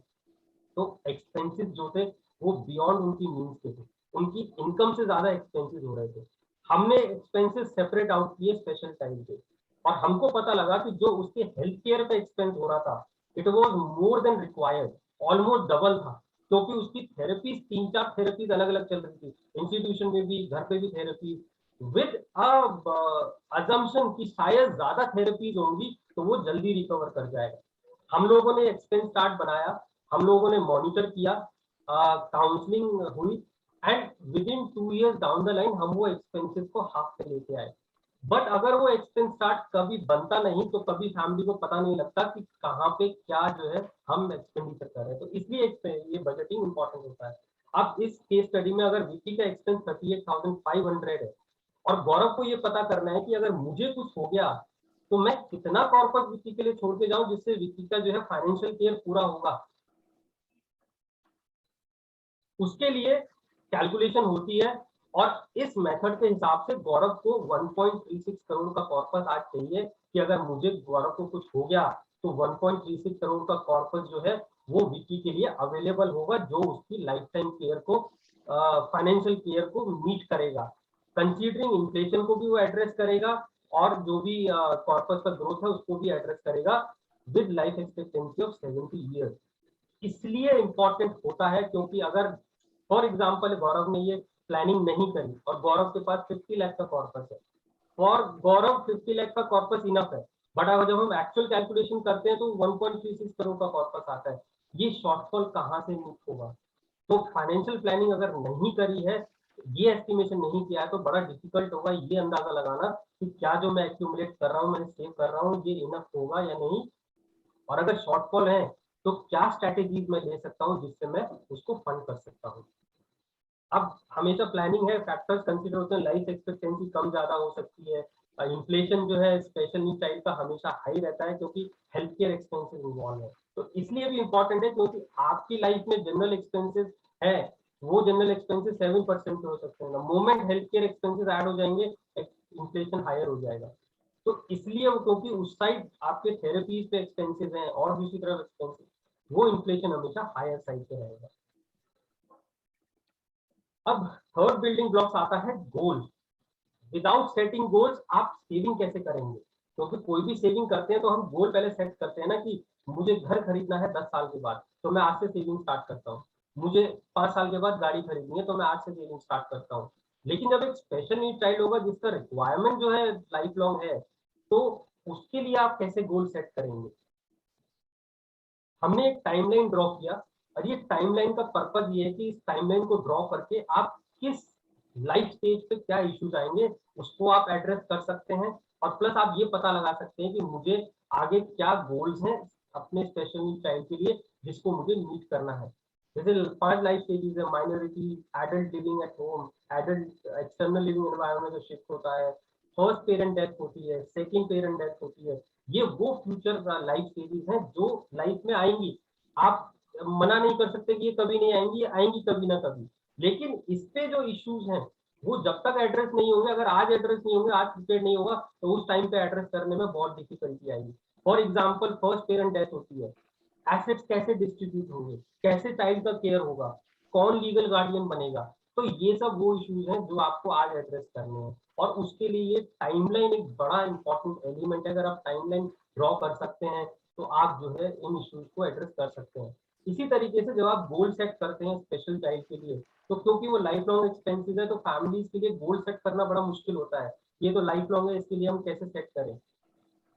तो एक्सपेंसेस जो थे वो बियॉन्ड उनकी मीन्स के थे, उनकी इनकम से ज्यादा एक्सपेंसेस हो रहे थे। हमने एक्सपेंसेस सेपरेट आउट किए स्पेशल टाइम पे, और हमको पता लगा कि जो उसके हेल्थ केयर पे एक्सपेंस हो रहा था, it was more than required, almost double था, क्योंकि उसकी थेरेपीज 3-4 थेरेपीज अलग अलग चल रही थी, इंस्टीट्यूशन में भी, घर पे भी थेरेपी, विद अजम्पशन कि शायद ज्यादा थेरेपीज होंगी तो वो जल्दी रिकवर कर जाएगा। हम लोगों ने एक्सपेंस चार्ट बनाया, हम लोगों ने मॉनिटर किया, काउंसलिंग हुई, and with in 2 years down the line हम वो एक्सपेंसेस को हाफ पे लेके आए। बट अगर वो एक्सपेंस चार्ट कभी बनता नहीं तो कभी फैमिली को पता नहीं लगता कि कहाँ पे क्या जो है हम एक्सपेंडिचर कर रहे हैं। तो इसलिए ये बजटिंग इंपॉर्टेंट होता है। अब इस केस स्टडी में अगर विक्की का एक्सपेंस 38,500 है, और गौरव को ये पता करना है कि अगर मुझे कुछ हो गया तो मैं कितना कॉर्पस विक्की के लिए छोड़ के जाऊं जिससे विक्की का जो है फाइनेंशियल केयर पूरा होगा, उसके लिए कैलकुलेशन होती है। और इस मेथड के हिसाब से गौरव को 1.36 करोड़ का कॉर्पस आज चाहिए कि अगर मुझे गौरव को कुछ हो गया तो 1.36 करोड़ का कॉर्पस जो है वो विक्की के लिए अवेलेबल होगा, जो उसकी लाइफ टाइम केयर को, फाइनेंशियल केयर को मीट करेगा। कंसीडरिंग इन्फ्लेशन को भी वो एड्रेस करेगा, और जो भी कॉर्पस का ग्रोथ है उसको भी एड्रेस करेगा, with life expectancy of 70 years। इसलिए इम्पोर्टेंट होता है क्योंकि अगर फॉर एग्जाम्पल गौरव ने ये प्लानिंग नहीं करी और गौरव के पास 50 लाख का कॉर्पस है, फॉर गौरव 50 लाख का कॉर्पस इनफ है, बट अगर जब हम एक्चुअल कैलकुलेशन करते हैं तो 1.36 करोड़ का कॉर्पस आता है। ये शॉर्टफॉल कहाँ से मीट होगा? तो फाइनेंशियल प्लानिंग अगर नहीं करी है, ये एस्टिमेशन नहीं किया है, तो बड़ा डिफिकल्ट होगा ये अंदाजा लगाना कि क्या जो मैं एक्यूमुलेट कर रहा हूँ, मैंने सेव कर रहा हूँ, ये इनफ होगा या नहीं, और अगर शॉर्टफॉल है तो क्या स्ट्रैटेजीज मैं ले सकता हूँ जिससे मैं उसको फंड कर सकता हूँ। अब हमेशा प्लानिंग है, फैक्टर्स कंसीडर होते हैं, लाइफ एक्सपेक्टेंसी कम ज्यादा हो सकती है, इन्फ्लेशन जो है स्पेशल नीड चाइल्ड का हमेशा हाई रहता है क्योंकि हेल्थ केयर एक्सपेंसेस इन्वॉल्व है, तो इसलिए भी इंपॉर्टेंट है क्योंकि आपकी लाइफ में जनरल एक्सपेंसेस है, वो जनरल एक्सपेंसेस 7% हो सकते हैं, moment health care expenses add हो जाएंगे, इन्फ्लेशन हायर हो जाएगा। तो इसलिए वो क्योंकि उस साइड आपके थेरेपीज पे एक्सपेंसेस हैं और दूसरी तरफ एक्सपेंसेस, वो इन्फ्लेशन हमेशा हायर साइड पे रहेगा। अब थर्ड बिल्डिंग ब्लॉक्स आता है गोल्स। विदाउट सेटिंग गोल्स आप सेविंग कैसे करेंगे? क्योंकि कोई भी सेविंग करते हैं तो हम गोल पहले सेट करते हैं ना कि मुझे घर खरीदना है 10 साल के बाद, तो मैं आज से सेविंग स्टार्ट करता हूँ, मुझे 5 साल के बाद गाड़ी खरीदनी है तो मैं आज से सेविंग स्टार्ट करता हूँ। लेकिन जब एक स्पेशल नीड चाइल्ड होगा जिसका रिक्वायरमेंट जो है लाइफ लॉन्ग है, तो उसके लिए आप कैसे गोल सेट करेंगे? हमने एक टाइमलाइन ड्रॉ किया और ये टाइमलाइन का पर्पज ये है कि इस टाइमलाइन को ड्रॉ करके आप किस लाइफ स्टेज पे क्या इश्यूज आएंगे उसको आप एड्रेस कर सकते हैं, और प्लस आप ये पता लगा सकते हैं कि मुझे आगे क्या गोल्स हैं अपने स्पेशल नीड चाइल्ड के लिए जिसको मुझे मीट करना है। जैसे 5 लाइफ स्टेजेस है, minority, adult living at home, adult external living environment में शिफ्ट होता है, फर्स्ट पेरेंट डेथ होती है, सेकंड पेरेंट डेथ होती है। ये वो फ्यूचर लाइफ स्टेजेस हैं जो लाइफ में आएंगी, आप मना नहीं कर सकते कि ये कभी नहीं आएंगी, आएंगी कभी ना कभी, लेकिन इस पे जो इश्यूज हैं वो जब तक एड्रेस नहीं होंगे, अगर आज एड्रेस नहीं होंगे, आज प्रिपेयर नहीं होगा, तो उस टाइम पे एड्रेस करने में बहुत डिफिकल्टी आएगी। For example first parent death होती है, एसेट्स कैसे डिस्ट्रीब्यूट होंगे, कैसे चाइल्ड का केयर होगा, कौन लीगल गार्डियन बनेगा, तो ये सब वो इश्यूज हैं जो आपको आज एड्रेस करने हैं, और उसके लिए ये टाइमलाइन एक बड़ा इंपॉर्टेंट एलिमेंट है। अगर आप टाइमलाइन ड्रॉ कर सकते हैं तो आप जो है इन इश्यूज को एड्रेस कर सकते हैं। इसी तरीके से जब आप गोल सेट करते हैं स्पेशल चाइल्ड के लिए, तो क्योंकि वो लाइफ लॉन्ग एक्सपेंसेस है तो फैमिलीज के लिए गोल सेट करना बड़ा मुश्किल होता है, ये तो लाइफ लॉन्ग है, इसके लिए हम कैसे सेट करें?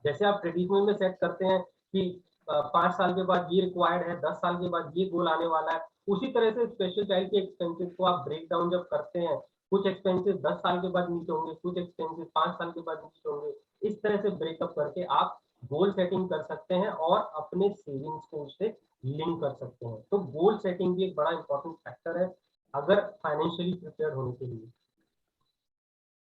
जैसे आप ट्रेडिशनल में सेट करते हैं कि 5 साल के बाद ये रिक्वायर्ड है, 10 साल के बाद ये गोल आने वाला है, उसी तरह से स्पेशल चाइल्ड के एक्सपेंसेस को आप ब्रेक डाउन जब करते हैं, कुछ एक्सपेंसेस 10 साल के बाद मीट होंगे, कुछ एक्सपेंसेस 5 साल के बाद मीट होंगे, इस तरह से ब्रेकअप करके आप गोल सेटिंग कर सकते हैं और अपने सेविंग्स को उससे लिंक कर सकते हैं। तो गोल सेटिंग भी एक बड़ा इंपॉर्टेंट फैक्टर है अगर फाइनेंशियली प्रिपेयर होने के लिए।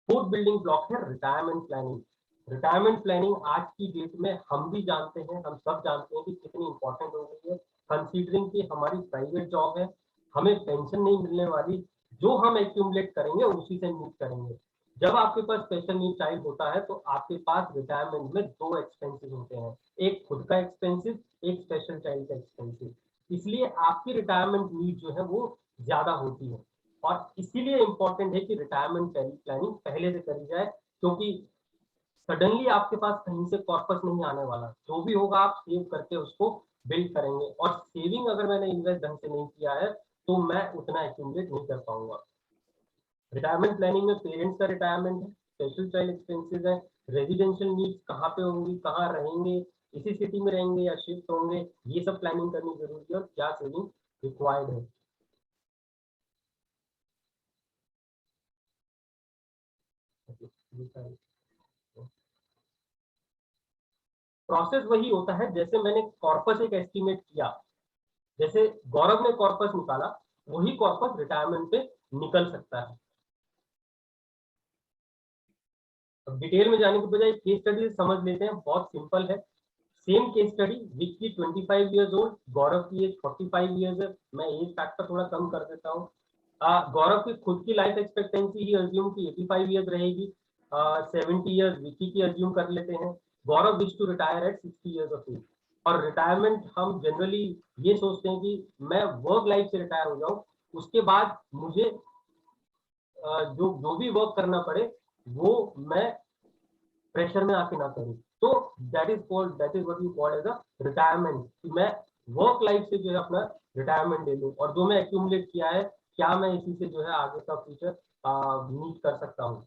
फोर्थ बिल्डिंग ब्लॉक है रिटायरमेंट प्लानिंग। रिटायरमेंट प्लानिंग आज की डेट में हम भी जानते हैं, हम सब जानते हैं कि कितनी इंपॉर्टेंट हो गई है, कंसीडरिंग कि हमारी प्राइवेट जॉब है, हमें पेंशन नहीं मिलने वाली, जो हम एक्यूमुलेट करेंगे उसी से मीट करेंगे। जब आपके पास स्पेशल नीड चाइल्ड होता है तो आपके पास रिटायरमेंट में 2 एक्सपेंसेस होते हैं, एक खुद का एक्सपेंसिस, एक स्पेशल चाइल्ड का एक्सपेंसिस, इसलिए आपकी रिटायरमेंट नीड जो है वो ज्यादा होती है, और इसीलिए इंपॉर्टेंट है कि रिटायरमेंट प्लानिंग पहले से करी जाए, क्योंकि सडनली आपके पास कहीं से कॉर्पस नहीं आने वाला, जो भी होगा आप सेव करके उसको बिल्ड करेंगे, और सेविंग अगर मैंने इन्वेस्ट ढंग से नहीं किया है तो मैं उतना एक्यूमुलेट नहीं कर पाऊंगा। रिटायरमेंट प्लानिंग में पेरेंट्स का रिटायरमेंट है, स्पेशल चाइल्ड एक्सपेंसेस है, रेजिडेंशियल नीड्स कहाँ पे होंगी, कहाँ रहेंगे, इसी सिटी में रहेंगे या शिफ्ट होंगे, ये सब प्लानिंग करनी जरूरी है, और क्या सेविंग रिक्वायर्ड है। प्रोसेस वही होता है जैसे मैंने कॉर्पस एक एस्टिमेट किया, जैसे गौरव ने कॉर्पस निकाला, वही कॉर्पस रिटायरमेंट पे निकल सकता है। अब डिटेल में जाने के बजाय केस स्टडी समझ लेते हैं, बहुत सिंपल है। Same case study, Vicky 25 years old, Gaurav की एज 45 ईयर्स है, मैं एज फैक्टर थोड़ा कम कर देता हूँ। गौरव की खुद की लाइफ एक्सपेक्टेंसी ही अज्यूम की 85 ईयर्स रहेगी, 70 ईयर्स विक्की की अज्यूम कर लेते हैं। Gaurav wish to retire at 60 years of age, और रिटायरमेंट हम जनरली ये सोचते हैं कि मैं वर्क लाइफ से रिटायर हो जाऊं, उसके बाद मुझे जो भी वर्क करना पड़े वो मैं प्रेशर में आके ना करूं, तो that is what you call as a retirement, कि मैं वर्क लाइफ से जो है अपना रिटायरमेंट ले लूं, और जो मैं एक्यूमुलेट किया है क्या मैं इसी से जो है आगे का फ्यूचर मीट कर सकता हूँ।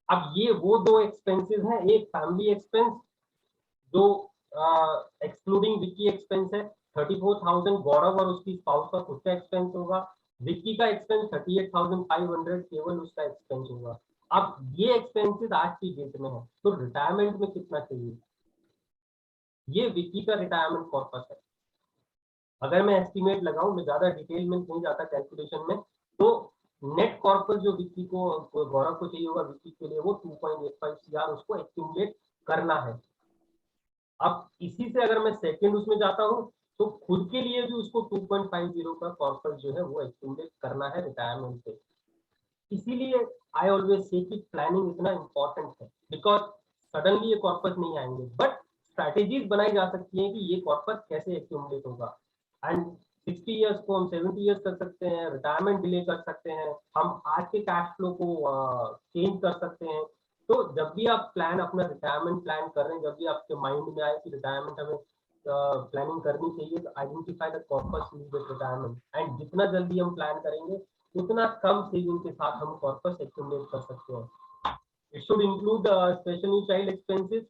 अब ये वो दो एक्सपेंसेस हैं, एक फैमिली एक्सपेंस जो एक्सक्लूडिंग विक्की एक्सपेंस है 34,000, गौरव और उसकी स्पाउस का खुद का एक्सपेंस होगा, विक्की का एक्सपेंस 38,500 केवल उसका एक्सपेंस होगा। अब ये एक्सपेंसेस आज की डेट में है, तो रिटायरमेंट में कितना चाहिए, ये विक्की का रिटायरमेंट कॉर्पस है। अगर मैं एस्टिमेट लगाऊं, मैं ज्यादा डिटेल में नहीं जाता कैलकुलेशन में, तो नेट कॉर्पस जो विक्की को गौरव को चाहिए होगा विक्की के लिए वो 2.85 CR उसको एक्यूमुलेट करना है। अब इसी से अगर मैं सेकंड उसमें जाता हूं तो खुद के लिए भी उसको 2.50 का कॉर्पस जो है वो एक्यूमुलेट करना है रिटायरमेंट पे। इसीलिए आई ऑलवेज से कि प्लानिंग इतना इंपॉर्टेंट है, बिकॉज सडनली ये कॉर्पस नहीं आएंगे, बट स्ट्रैटेजीज बनाई जा सकती है कि ये कॉर्पस कैसे एक्यूमुलेट होगा। एंड 60 इयर्स को हम 70 इयर्स कर सकते हैं, रिटायरमेंट डिले कर सकते हैं, हम आज के कैश फ्लो को चेंज कर सकते हैं। तो जब भी आप प्लान अपना रिटायरमेंट प्लान कर रहे हैं, जब भी आपके माइंड में आए कि रिटायरमेंट हमें प्लानिंग करनी चाहिए, तो identify the corpus needed retirement, and जितना जल्दी हम प्लान करेंगे उतना कम सेविंग के साथ हम कॉर्पस एक्यूमुलेट कर सकते हैं। It should include special need child expenses.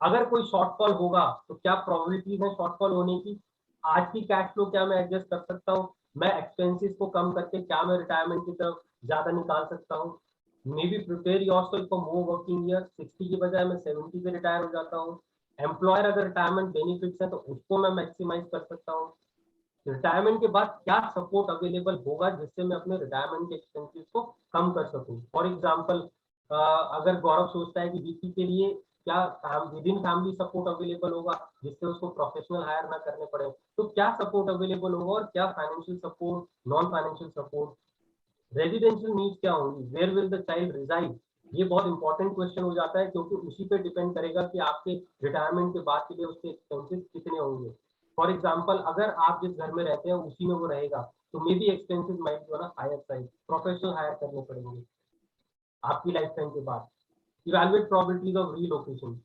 अगर कोई शॉर्टफॉल होगा तो क्या प्रोबेबिलिटीज है शॉर्टफॉल होने की, आज की कैश फ्लो क्या मैं एडजस्ट कर सकता हूँ, मैं एक्सपेंसेस को कम करके क्या मैं रिटायरमेंट की तरफ ज्यादा निकाल सकता हूँ। May be prepare yourself for more working year, 60 की बजाय मैं 70 पे रिटायर हो जाता हूँ। एम्प्लॉयर अगर रिटायरमेंट बेनिफिट्स है तो उसको मैं मैक्सिमाइज कर सकता हूँ। रिटायरमेंट के बाद क्या सपोर्ट अवेलेबल होगा जिससे मैं अपने रिटायरमेंट के एक्सपेंसेस को कम कर सकूं। फॉर एग्जांपल अगर गौरव सोचता है कि विक्की के लिए क्या with in family support available होगा जिससे उसको प्रोफेशनल हायर ना करने पड़े, तो क्या सपोर्ट अवेलेबल होगा और क्या financial support, non financial support, residential needs क्या होंगी, where will the child reside. ये बहुत इंपॉर्टेंट क्वेश्चन हो जाता है क्योंकि उसी पे डिपेंड करेगा कि आपके रिटायरमेंट के बाद के लिए उसके एक्सपेंसेस कितने होंगे। फॉर एग्जाम्पल अगर आप जिस घर में रहते हैं उसी में वो रहेगा तो maybe expenses might be on a higher side, professional hire करने पड़ेंगे आपकी लाइफ टाइम के बाद। Evaluate probabilities of relocation,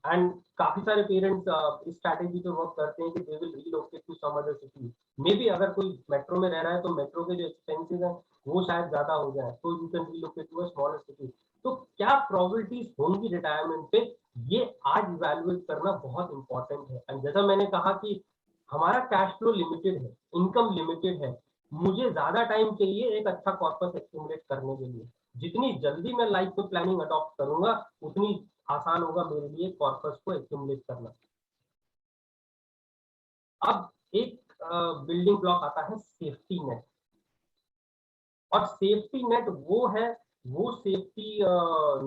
and काफी सारे पेरेंट्स इस स्ट्रैटेजी पे वर्क करते हैं कि they will relocate to some other city. Maybe अगर कोई मेट्रो में रह रहा है तो मेट्रो के जो एक्सपेंसेस हैं वो शायद ज्यादा हो जाए, तो you can relocate to a smaller city. तो क्या प्रोबेबिलिटीज होंगी रिटायरमेंट पे, ये आज इवैल्यूएट करना बहुत इंपॉर्टेंट है। एंड जैसा मैंने कहा कि हमारा कैश फ्लो लिमिटेड है, इनकम लिमिटेड है, मुझे ज्यादा टाइम चाहिए एक अच्छा कॉर्पस एक्यूमुलेट करने के लिए। जितनी जल्दी मैं लाइफ में प्लानिंग अडॉप्ट करूंगा उतनी आसान होगा मेरे लिए कॉर्पस को एक्यूमुलेट करना। अब एक बिल्डिंग ब्लॉक आता है सेफ्टी नेट, और सेफ्टी नेट वो है, वो सेफ्टी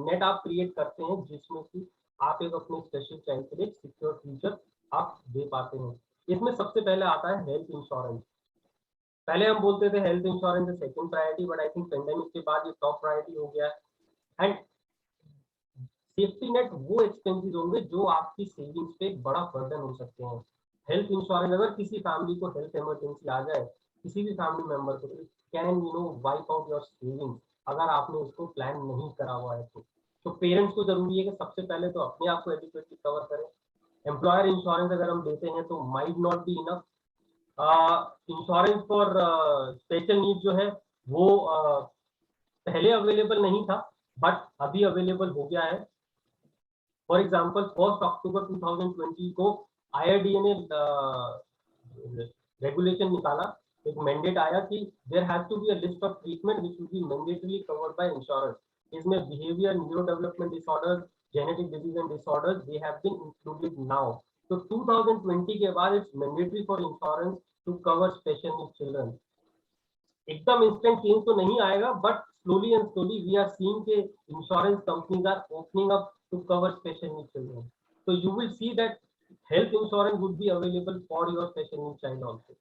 नेट आप क्रिएट करते हैं जिसमें कि आप एक अपने स्पेशल चाइल्ड के लिए सिक्योर फ्यूचर आप दे पाते हैं। इसमें सबसे पहले आता है हेल्थ इंश्योरेंस। पहले हम बोलते थे हेल्थ इंश्योरेंस है second priority, but I think pandemic के बाद ये टॉप प्रायोरिटी हो गया है। एंड सेफ्टी नेट वो एक्सपेंसेस होंगे जो आपकी सेविंग्स पे एक बड़ा बर्डन हो सकते हैं। हेल्थ इंश्योरेंस, अगर किसी फैमिली को हेल्थ इमरजेंसी आ जाए, किसी भी फैमिली मेंबर को, can wipe out your savings अगर आपने उसको प्लान नहीं करा हुआ है तो पेरेंट्स को जरूरी है कि सबसे पहले तो अपने आप को एडिक्वेटली कवर करें। एम्प्लॉयर इंश्योरेंस अगर हम देते हैं तो might not be enough. Insurance for special need जो है वो पहले अवेलेबल नहीं था बट अभी अवेलेबल हो गया है। फॉर एग्जाम्पल 1 अक्टूबर 2020 को IRDA ने रेगुलेशन निकाला, एक मैंडेट आया कि there has to be a list of treatment which will be mandatory covered by insurance. इसमें behaviour, neuro development disorders, genetic disease and disorders they have been included now. तो 2020 के बाद it's mandatory for insurance to cover special need children. एकदम instant change तो नहीं आएगा but slowly and slowly we are seeing के insurance companies are opening up to cover special needs children. So you will see that health insurance would be available for your special needs child also.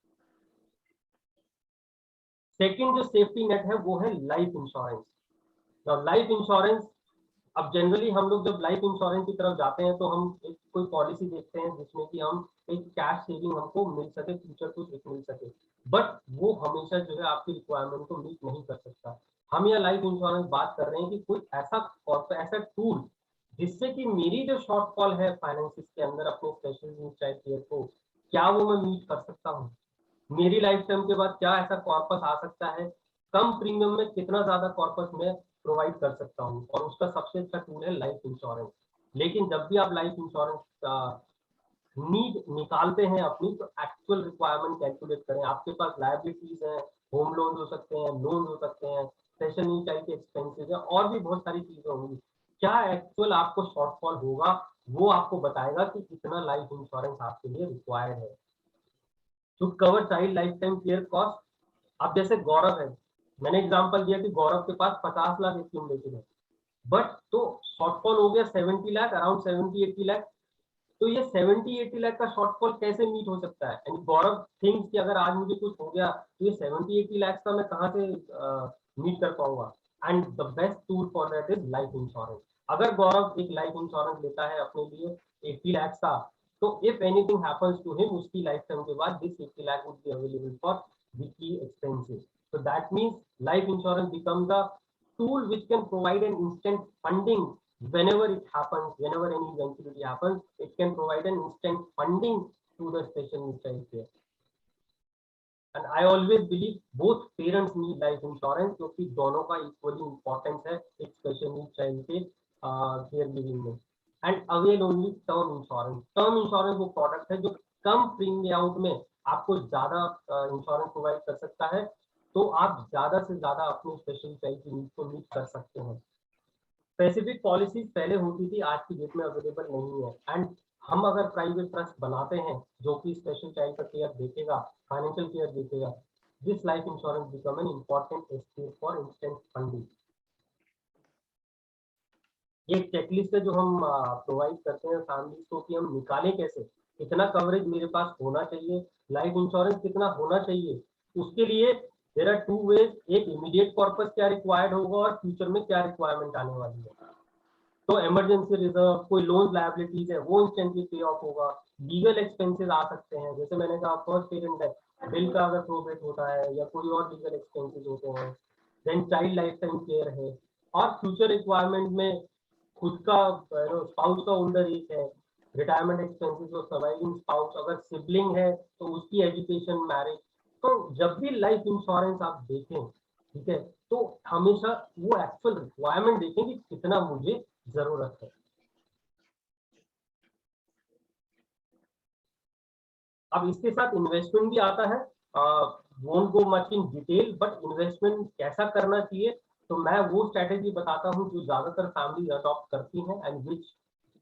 Second जो safety net है वो है life insurance. Now life insurance, अब generally हम लोग जब life insurance की तरफ जाते हैं तो हम एक कोई पॉलिसी देखते हैं जिसमें कि हम एक कैश सेविंग हमको मिल सके, फ्यूचर कुछ एक मिल सके, बट वो हमेशा जो है आपकी रिक्वायरमेंट को मीट नहीं कर सकता। हम यहाँ लाइफ इंश्योरेंस बात कर रहे हैं कि कोई ऐसा टूल जिससे कि मेरी जो शॉर्टफॉल है फाइनेंसिस के अंदर अपने स्पेशल नीड चाइल्ड केयर को, क्या वो मैं मीट कर सकता हूँ? मेरी लाइफ टाइम के बाद क्या ऐसा कॉर्पस आ सकता है, कम प्रीमियम में कितना ज्यादा कॉर्पस मैं प्रोवाइड कर सकता हूँ, और उसका सबसे अच्छा टूल है लाइफ इंश्योरेंस। लेकिन जब भी आप लाइफ इंश्योरेंस का नीड निकालते हैं अपनी, तो एक्चुअल रिक्वायरमेंट कैलकुलेट करें। आपके पास लायबिलिटीज हैं, होम लोन हो सकते हैं, लोन हो सकते हैं, स्पेशल नीड चाइल्ड के एक्सपेंसेस है, और भी बहुत सारी चीजें होंगी। क्या एक्चुअल आपको शॉर्टफॉल होगा, वो आपको बताएगा कि कितना लाइफ इंश्योरेंस आपके लिए रिक्वायर्ड है to cover child lifetime care cost. अब जैसे गौरव है, मैंने एग्जांपल दिया कि गौरव के पास 50 लाख एक्यूमुलेटेड है, बट तो शॉर्टफॉल हो गया 70 लाख, अराउंड 70-80 लाख। तो ये 70-80 लाख का शॉर्टफॉल कैसे मीट हो सकता है? एंड गौरव थिंक्स कि अगर आज मुझे कुछ हो गया तो ये 70-80 लाख का मैं कहाँ से मीट कर पाऊंगा? And the best tool for that is life insurance. अगर गौरव एक लाइफ इंश्योरेंस लेता है अपने लिए 80 लाख का, तो if anything happens to him, उसकी लाइफ टाइम के बाद this 80 lakh would be available for weekly expenses. So that means life insurance becomes the tool which can provide an instant funding whenever it happens, whenever any eventuality happens. It can provide an instant funding to the special needs child care. And I always believe both parents need life insurance, क्योंकि दोनों का equally importance है एक special needs child के care giving में। And avail only term insurance. Term insurance वो product है जो कम प्रीमियम में आपको ज्यादा इंश्योरेंस प्रोवाइड कर सकता है, तो आप ज्यादा से ज्यादा अपने स्पेशल चाइल्ड की नीड को मीट कर सकते हैं। स्पेसिफिक पॉलिसीज पहले होती थी, आज की डेट में अवेलेबल नहीं है। एंड हम अगर प्राइवेट ट्रस्ट बनाते हैं जो कि स्पेशल चाइल्ड का केयर देखेगा, फाइनेंशियल केयर देखेगा, this life insurance become an important aspect for instant funding. ये चेकलिस्ट है जो हम प्रोवाइड करते हैं फैमिलीज को कि हम निकालें कैसे, कितना कवरेज मेरे पास होना चाहिए, लाइफ इंश्योरेंस कितना होना चाहिए। उसके लिए देयर आर 2 वेज, एक इमीडिएट कॉर्पस क्या रिक्वायर्ड होगा और फ्यूचर में क्या रिक्वायरमेंट आने वाली है। तो इमरजेंसी रिजर्व, कोई लोन लायबिलिटीज है वो इंस्टेंटली पे ऑफ होगा। लीगल एक्सपेंसेस आ सकते हैं, जैसे मैंने कहा फर्स्ट पेरेंट है, बिल का अगर प्रोबेट होता है या कोई और लीगल एक्सपेंसेस होते हैं। Then child lifetime care है, और फ्यूचर रिक्वायरमेंट में खुद का स्पाउस का ओल्डर एज है, रिटायरमेंट एक्सपेंसेस और सर्वाइविंग स्पाउस, अगर सिबलिंग है तो उसकी एजुकेशन, मैरिज। तो जब भी लाइफ इंश्योरेंस आप देखें, ठीक है, तो हमेशा वो एक्चुअल रिक्वायरमेंट देखें कि कितना मुझे जरूरत है। अब इसके साथ इन्वेस्टमेंट भी आता है। Won't go much in detail, but investment कैसा करना चाहिए, तो मैं वो स्ट्रैटेजी बताता हूँ जो ज्यादातर फैमिली अडॉप्ट करती हैं एंड विच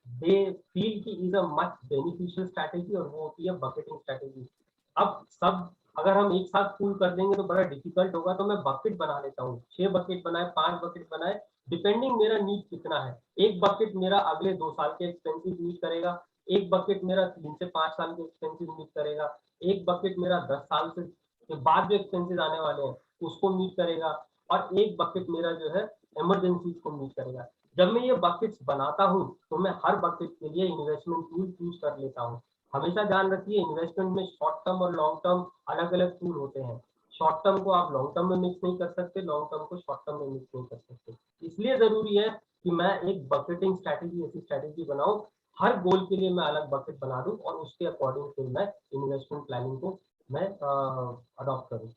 दे फील की is a much beneficial strategy, और वो होती है बकेटिंग स्ट्रैटेजी। अब सब अगर हम एक साथ पूल कर देंगे तो बड़ा डिफिकल्ट होगा, तो मैं बकेट बना लेता हूँ। 6 बकेट बनाए, 5 बकेट बनाए, डिपेंडिंग मेरा नीड कितना है। एक बकेट मेरा अगले 2 साल के एक्सपेंसिव मीट करेगा, एक बकेट मेरा 3 से 5 साल के एक्सपेंसिव मीट करेगा, एक बकेट मेरा 10 साल से बाद जो एक्सपेंसेस आने वाले हैं उसको मीट करेगा, और एक बकेट मेरा जो है इमरजेंसी को मीट करेगा। जब मैं ये बकेट्स बनाता हूँ तो मैं हर बकेट के लिए इन्वेस्टमेंट टूल चूज कर लेता हूँ। हमेशा ध्यान रखिए, इन्वेस्टमेंट में शॉर्ट टर्म और लॉन्ग टर्म अलग अलग टूल होते हैं। शॉर्ट टर्म को आप लॉन्ग टर्म में मिक्स नहीं कर सकते, लॉन्ग टर्म को शॉर्ट टर्म में मिक्स नहीं कर सकते। इसलिए जरूरी है कि मैं एक बकेटिंग स्ट्रैटेजी, ऐसी स्ट्रैटेजी बनाऊं, हर गोल के लिए मैं अलग बकेट बना दूं, और उसके अकॉर्डिंग फिर मैं इन्वेस्टमेंट प्लानिंग को मैं अडॉप्ट करूं।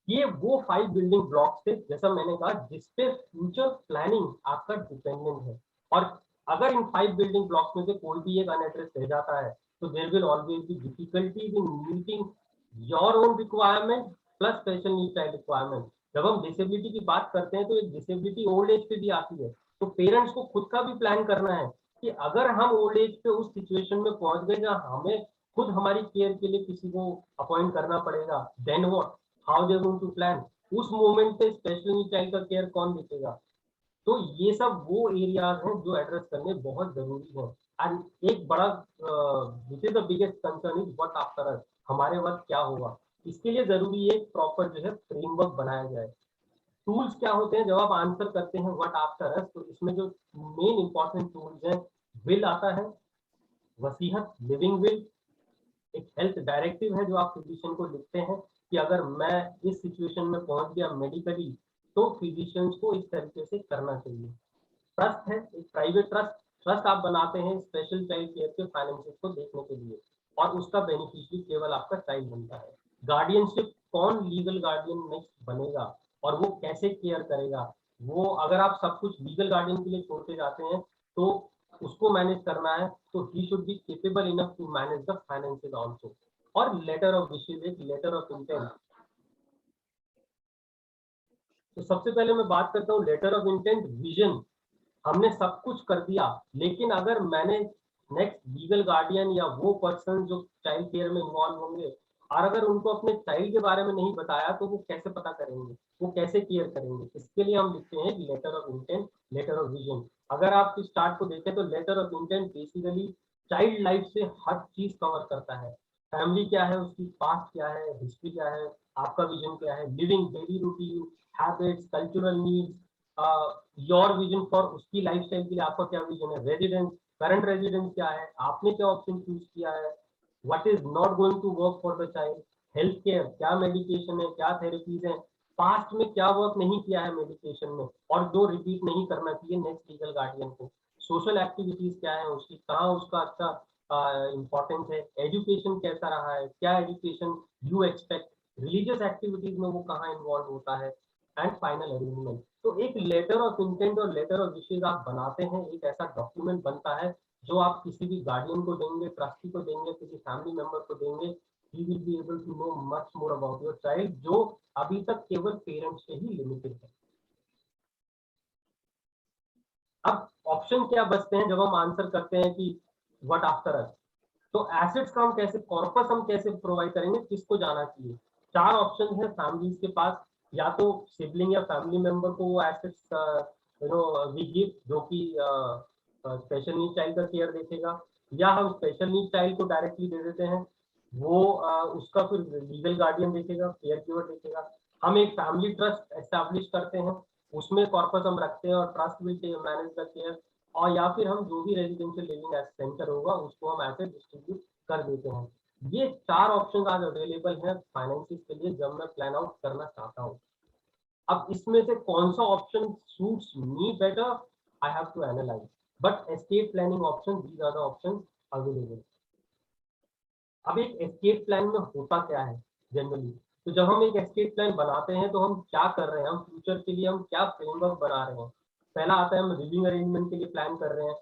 ये वो 5 बिल्डिंग ब्लॉक्स थे, जैसा मैंने कहा, जिसपे फ्यूचर प्लानिंग आपका डिपेंडेंट है। और अगर इन 5 बिल्डिंग ब्लॉक्स में से कोई भी एक अनएड्रेस रह जाता है, तो there will always be difficulties in meeting your own requirement plus special need child requirement. जब हम डिसेबिलिटी की बात करते हैं तो एक डिसेबिलिटी ओल्ड एज पे भी आती है, तो पेरेंट्स को खुद का भी प्लान करना है कि अगर हम ओल्ड एज पे उस सिचुएशन में पहुंच गए जहाँ हमें खुद हमारी केयर के लिए किसी को अपॉइंट करना पड़ेगा, then what, how they going to plan. उस मोमेंट पे स्पेशल नीड चाइल्ड का केयर कौन देखेगा? तो ये सब वो एरियाज हैं जो एड्रेस करने बहुत जरूरी है। एंड एक बड़ा which is the biggest concern is what after us, हमारे वक्त क्या होगा। इसके लिए जरूरी है प्रॉपर जो है फ्रेमवर्क बनाया जाए। टूल्स क्या होते हैं जब आप आंसर करते हैं व्हाट आफ्टर अस, तो इसमें जो मेन इंपॉर्टेंट टूल्स हैं, विल आता है, वसीयत, लिविंग विल, एक हेल्थ डायरेक्टिव है जो आप फिजिशियन को लिखते हैं कि अगर मैं इस सिचुएशन में पहुंच गया मेडिकली, तो फिजिशियंस को इस तरीके से करना चाहिए। ट्रस्ट है एक प्राइवेट ट्रस्ट आप बनाते हैं स्पेशल चाइल्ड केयर के फाइनेंसेस को देखने के लिए, और उसका बेनिफिशियरी केवल आपका चाइल्ड बनता है। गार्डियनशिप, कौन लीगल गार्डियन नेक्स्ट बनेगा और वो कैसे केयर करेगा, वो अगर आप सब कुछ लीगल गार्डियन के लिए छोड़ते जाते हैं तो उसको मैनेज करना है, तो he should be capable enough to manage the finances also. और लेटर ऑफ विशेज, एक लेटर ऑफ इंटेंट। तो सबसे पहले मैं बात करता हूँ लेटर ऑफ इंटेंट। विजन, हमने सब कुछ कर दिया, लेकिन अगर मैंने नेक्स्ट लीगल गार्डियन या वो पर्सन जो चाइल्ड केयर में इन्वॉल्व होंगे, और अगर उनको अपने चाइल्ड के बारे में नहीं बताया तो वो कैसे पता करेंगे, वो कैसे केयर करेंगे? इसके लिए हम लिखते हैं letter of intent, letter of vision. अगर आप इस स्टार्ट को देखें तो letter of intent basically child life से हर चीज कवर करता है। फैमिली क्या है, उसकी पास्ट क्या है, हिस्ट्री क्या है, आपका विजन क्या है, living daily routine, habits, cultural needs, your vision for उसकी लाइफस्टाइल के लिए आपका क्या विजन है, रेजिडेंस, करंट रेजिडेंस क्या है, आपने क्या ऑप्शन चूज किया है, what is not going to work for the child, health care, क्या मेडिकेशन है, क्या थेरेपीज है, पास्ट में क्या वर्क नहीं किया है मेडिकेशन में और जो रिपीट नहीं करना चाहिए नेक्स्ट लीगल गार्डियन को, सोशल एक्टिविटीज क्या है उसकी, कहाँ उसका अच्छा इम्पोर्टेंस है, एजुकेशन कैसा रहा है, क्या education you expect, religious activities में वो कहाँ इन्वॉल्व होता है, एंड फाइनल अरेंजमेंट। तो एक लेटर ऑफ इंटेंट और लेटर ऑफ विशेज आप बनाते हैं, एक ऐसा डॉक्यूमेंट बनता है जो आप किसी भी गार्डियन को देंगे, ट्रस्टी को देंगे, किसी फैमिली मेंबर को देंगे, he will be able to know much more about your child, जो अभी तक केवल पेरेंट्स से ही लिमिटेड है। अब ऑप्शन क्या बचते हैं जब हम आंसर करते हैं कि व्हाट आफ्टर अस? तो एसेट्स का हम कैसे, कॉर्पस हम कैसे प्रोवाइड करेंगे, किसको जाना चाहिए? 4 ऑप्शन है फैमिलीज के पास, या तो सिबलिंग या फैमिली मेंबर को वो एसेट्स वी गिव, जो कि स्पेशल नीड चाइल्ड का केयर देखेगा, या हम स्पेशल नीड चाइल्ड को डायरेक्टली दे देते हैं, वो उसका फिर लीगल गार्डियन देखेगा, केयर गिवर देखेगा। हम एक फैमिली ट्रस्ट एस्टैब्लिश करते हैं, उसमें कॉर्पस हम रखते हैं और trust will manage the care, और या फिर हम जो भी रेजिडेंशियल लिविंग सेंटर होगा उसको हम ऐसे डिस्ट्रीब्यूट कर देते हैं। ये 4 ऑप्शन आज अवेलेबल हैं फाइनेंसिस के लिए जब मैं प्लान आउट करना चाहता हूँ। अब इसमें से कौन सा option suits me better, I have to analyse, but estate planning option, these are the option available. अब एक एस्टेट प्लान में होता क्या है जनरली, तो जब हम एक एस्टेट प्लान बनाते हैं तो हम क्या कर रहे हैं, हम फ्यूचर के लिए हम क्या फ्रेमवर्क बना रहे हैं। पहला आता है हम लिविंग अरेंजमेंट के लिए प्लान कर रहे हैं।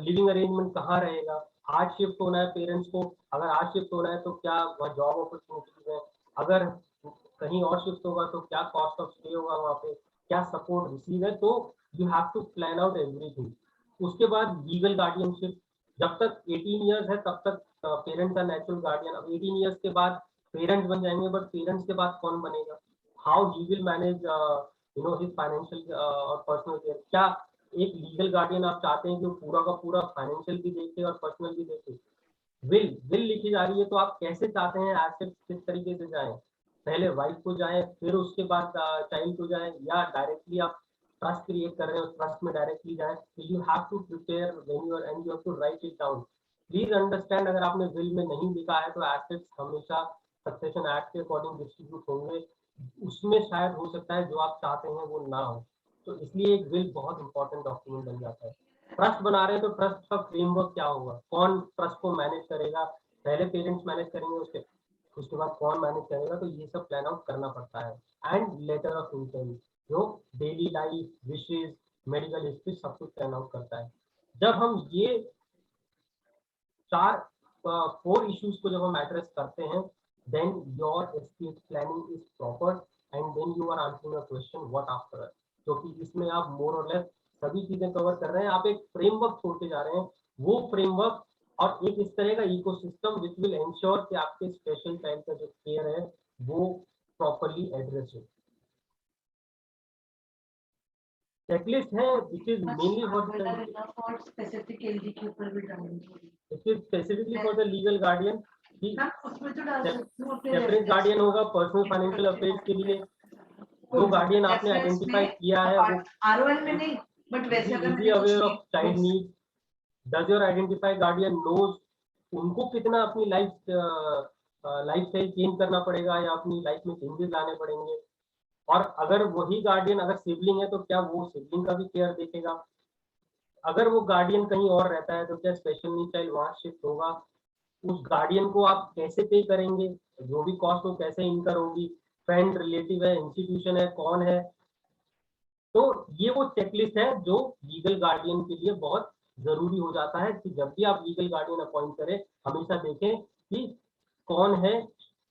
लिविंग अरेंजमेंट कहाँ रहेगा, आज शिफ्ट होना है पेरेंट्स को, अगर आज शिफ्ट होना है तो क्या वह जॉब अपॉर्चुनिटीज है, अगर कहीं और शिफ्ट होगा तो क्या कॉस्ट ऑफ स्टे होगा वहाँ पे, क्या सपोर्ट रिसीव है, तो you have to plan out everything. उसके बाद लीगल गार्डियनशिप, जब तक 18 ईयर्स है तब तक पेरेंट्स का नेचुरल गार्डियन, अब 18 ईयर्स के बाद पेरेंट्स बन जाएंगे, बट पेरेंट्स के बाद कौन बनेगा, how he will manage his financial और पर्सनल केयर। क्या एक लीगल गार्डियन आप चाहते हैं कि वो पूरा का पूरा फाइनेंशियल भी देखे और पर्सनल भी देखे? विल लिखी जा रही है तो आप कैसे चाहते हैं एसेट्स किस तरीके से जाएं, पहले वाइफ को जाएं फिर उसके बाद चाइल्ड को जाएं, या डायरेक्टली आप ट्रस्ट क्रिएट कर रहे हो ट्रस्ट में डायरेक्टली जाएं? तो you have to prepare when you are and you have to write it down. Please understand, अगर आपने विल में नहीं लिखा है तो एसेट्स हमेशा सक्सेशन एक्ट के अकॉर्डिंग डिस्ट्रीब्यूट होंगे, उसमें शायद हो सकता है जो आप चाहते हैं वो ना हो, तो इसलिए एक विल बहुत इंपॉर्टेंट डॉक्यूमेंट बन जाता है। ट्रस्ट बना रहे हैं तो ट्रस्ट का फ्रेमवर्क क्या होगा, कौन ट्रस्ट को मैनेज करेगा, पहले पेरेंट्स मैनेज करेंगे उसके बाद कौन मैनेज करेगा, तो ये सब प्लान आउट करना पड़ता है। एंड लेटर ऑफ इंटेंट जो daily life, wishes, medical history सब कुछ प्लान आउट करता है। जब हम ये 4 इश्यूज को जब हम एड्रेस करते हैं, then your estate planning is proper and then you are answering a question what after, क्योंकि इसमें आप मोर और लेस सभी चीजें कवर कर रहे हैं, आप एक फ्रेमवर्क छोड़ते जा रहे हैं, वो फ्रेमवर्क और एक इस तरह का इकोसिस्टम विच विल एंश्योर कि आपके स्पेशल चाइल्ड का जो केयर है वो प्रॉपरली एड्रेस हो। चेकलिस्ट है which is mainly for specifically for the legal guardian, separate guardian होगा पर्सनल फाइनेंशियल अफेयर्स के लिए, जो गार्डियन आपने आइडेंटिफाई किया है वो आरओएल में नहीं, बट वैसे अगर aware of child need, does your identify guardian knows उनको कितना अपनी लाइफ स्टाइल चेंज करना पड़ेगा या अपनी लाइफ में चेंजेस लाने पड़ेंगे, और अगर वही गार्डियन अगर सिबलिंग है तो क्या वो सिबलिंग का भी केयर देखेगा? अगर वो गार्डियन कहीं और रहता है तो क्या स्पेशल नीड चाइल्ड वहां शिफ्ट होगा? उस गार्डियन को आप कैसे पे करेंगे? जो भी कॉस्ट हो कैसे इनकर होगी? फ्रेंड, रिलेटिव है, इंस्टीट्यूशन है, कौन है? तो ये वो चेकलिस्ट है जो लीगल गार्डियन के लिए बहुत जरूरी हो जाता है कि जब भी आप लीगल गार्डियन अपॉइंट करें हमेशा देखें कि कौन है,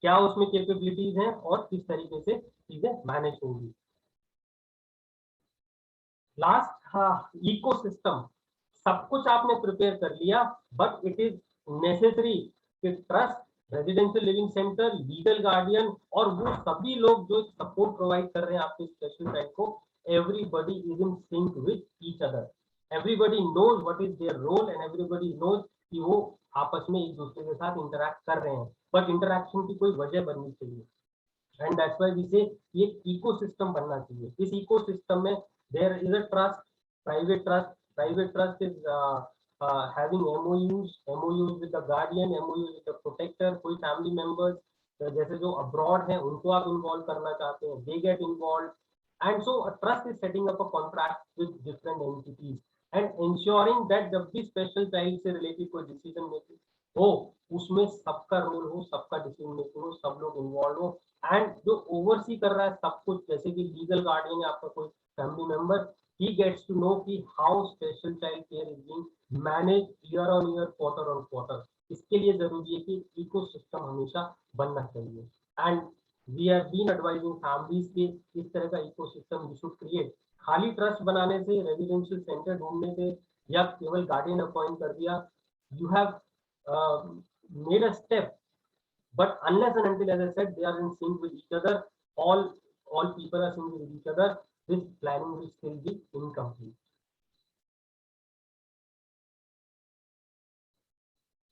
क्या उसमें कैपेबिलिटीज हैं और किस तरीके से चीजें मैनेज होंगी। Last, ecosystem. सब कुछ आपने प्रिपेयर कर लिया, बट इट इज नेसेसरी कि trust, residential living centre, legal guardian और वो सभी लोग जो सपोर्ट प्रोवाइड कर रहे हैं आपके स्पेशल चाइल्ड को, everybody is in sync with each other. Everybody knows what is their role and everybody knows कि वो आपस में एक दूसरे के साथ इंटरैक्ट कर रहे हैं, बट इंटरैक्शन की कोई वजह बननी चाहिए। एंड दैट्स व्हाई वी से ये इकोसिस्टम बनना चाहिए। इस इकोसिस्टम में there is a trust, private trust is having MOUs with the guardian, MOUs with the protector, कोई फैमिली मेंबर्स जैसे जो अब्रॉड हैं उनको आप इन्वॉल्व करना चाहते हैं, they get involved. And so a trust is setting up a contract with different entities and ensuring that जब भी स्पेशल चाइल्ड से रिलेटेड कोई डिसीजन मेकिंग हो उसमें सबका रोल हो, सबका डिसीजन मेकिंग हो, सब लोग इन्वॉल्व हो। एंड जो ओवरसी कर रहा है सब कुछ, जैसे कि लीगल गार्डियन है आपका कोई family member, he gets to know कि how special child care is being managed year on year, quarter on quarter। इसके लिए जरूरी है कि इकोसिस्टम हमेशा बनना चाहिए। And we have been advising families के इस तरह का इकोसिस्टम we should create। खाली ट्रस्ट बनाने से, रेजिडेंशियल सेंटर ढूंढने से या केवल गार्डियन अपॉइंट कर दिया, you have made a step, but unless and until, as I said, they are in sync with each other, all people are synced with each other, this planning will still be incomplete.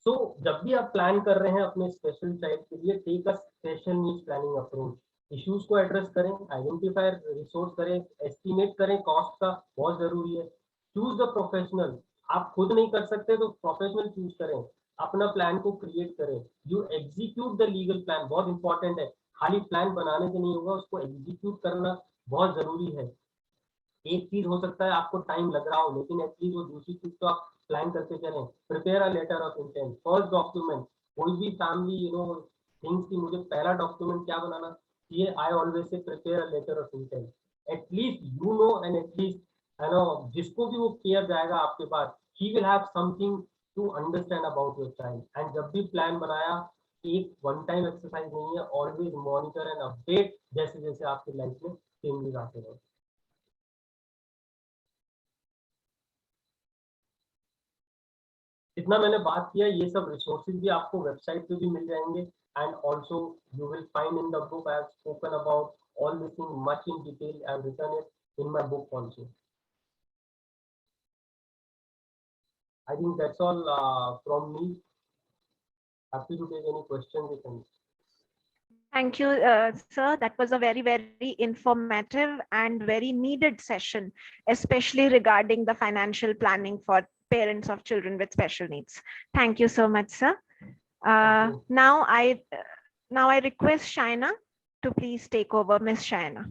So जब भी आप plan कर रहे हैं अपने special child के लिए, take a special needs planning approach. Issues को एड्रेस करें, आइडेंटिफाई रिसोर्स करें, एस्टिमेट करें कॉस्ट का, बहुत जरूरी है। चूज द प्रोफेशनल, आप खुद नहीं कर सकते तो प्रोफेशनल चूज करें, अपना प्लान को क्रिएट करें। You execute the legal plan, बहुत इंपॉर्टेंट है, खाली प्लान बनाने से नहीं होगा, उसको एग्जीक्यूट करना बहुत जरूरी है। एक चीज हो सकता है आपको टाइम लग रहा हो, लेकिन एटलीस्ट वो दूसरी चीज तो आप प्लान करके चलें। Prepare a letter of intent, first document. कोई भी फैमिली थिंग्स कि मुझे पहला डॉक्यूमेंट क्या बनाना चाहिए, I always say prepare a letter of intent. At least you know and at least जिसको भी वो केयर जाएगा आपके पास, he will have something to understand about your child. And जब भी प्लान बनाया, एक वन टाइम एक्सरसाइज नहीं है, ऑलवेज मॉनिटर एंड अपडेट जैसे जैसे आपकी लाइफ में चेंजेस आते रहे। इतना मैंने बात किया, ये सब रिसोर्सेज भी आपको वेबसाइट पे भी मिल जाएंगे। And also you will find in the book I have spoken about all this thing much in detail, I have written it in my book also. I think that's all from me. Happy to take any questions if any. Thank you, sir. That was a very, very informative and very needed session, especially regarding the financial planning for parents of children with special needs. Thank you so much, sir. Now I request Shaina to please take over. Miss Shaina.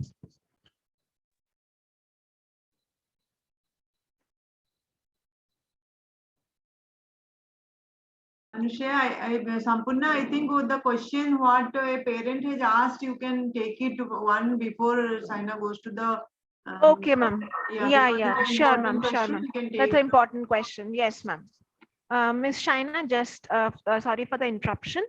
Anusha, Sampurna, I think the question what a parent has asked, you can take it one before Saina goes to the. Okay, ma'am. Yeah, sure, ma'am. Sure, ma'am. That's an important question. Yes, ma'am. Miss Shaina, just sorry for the interruption.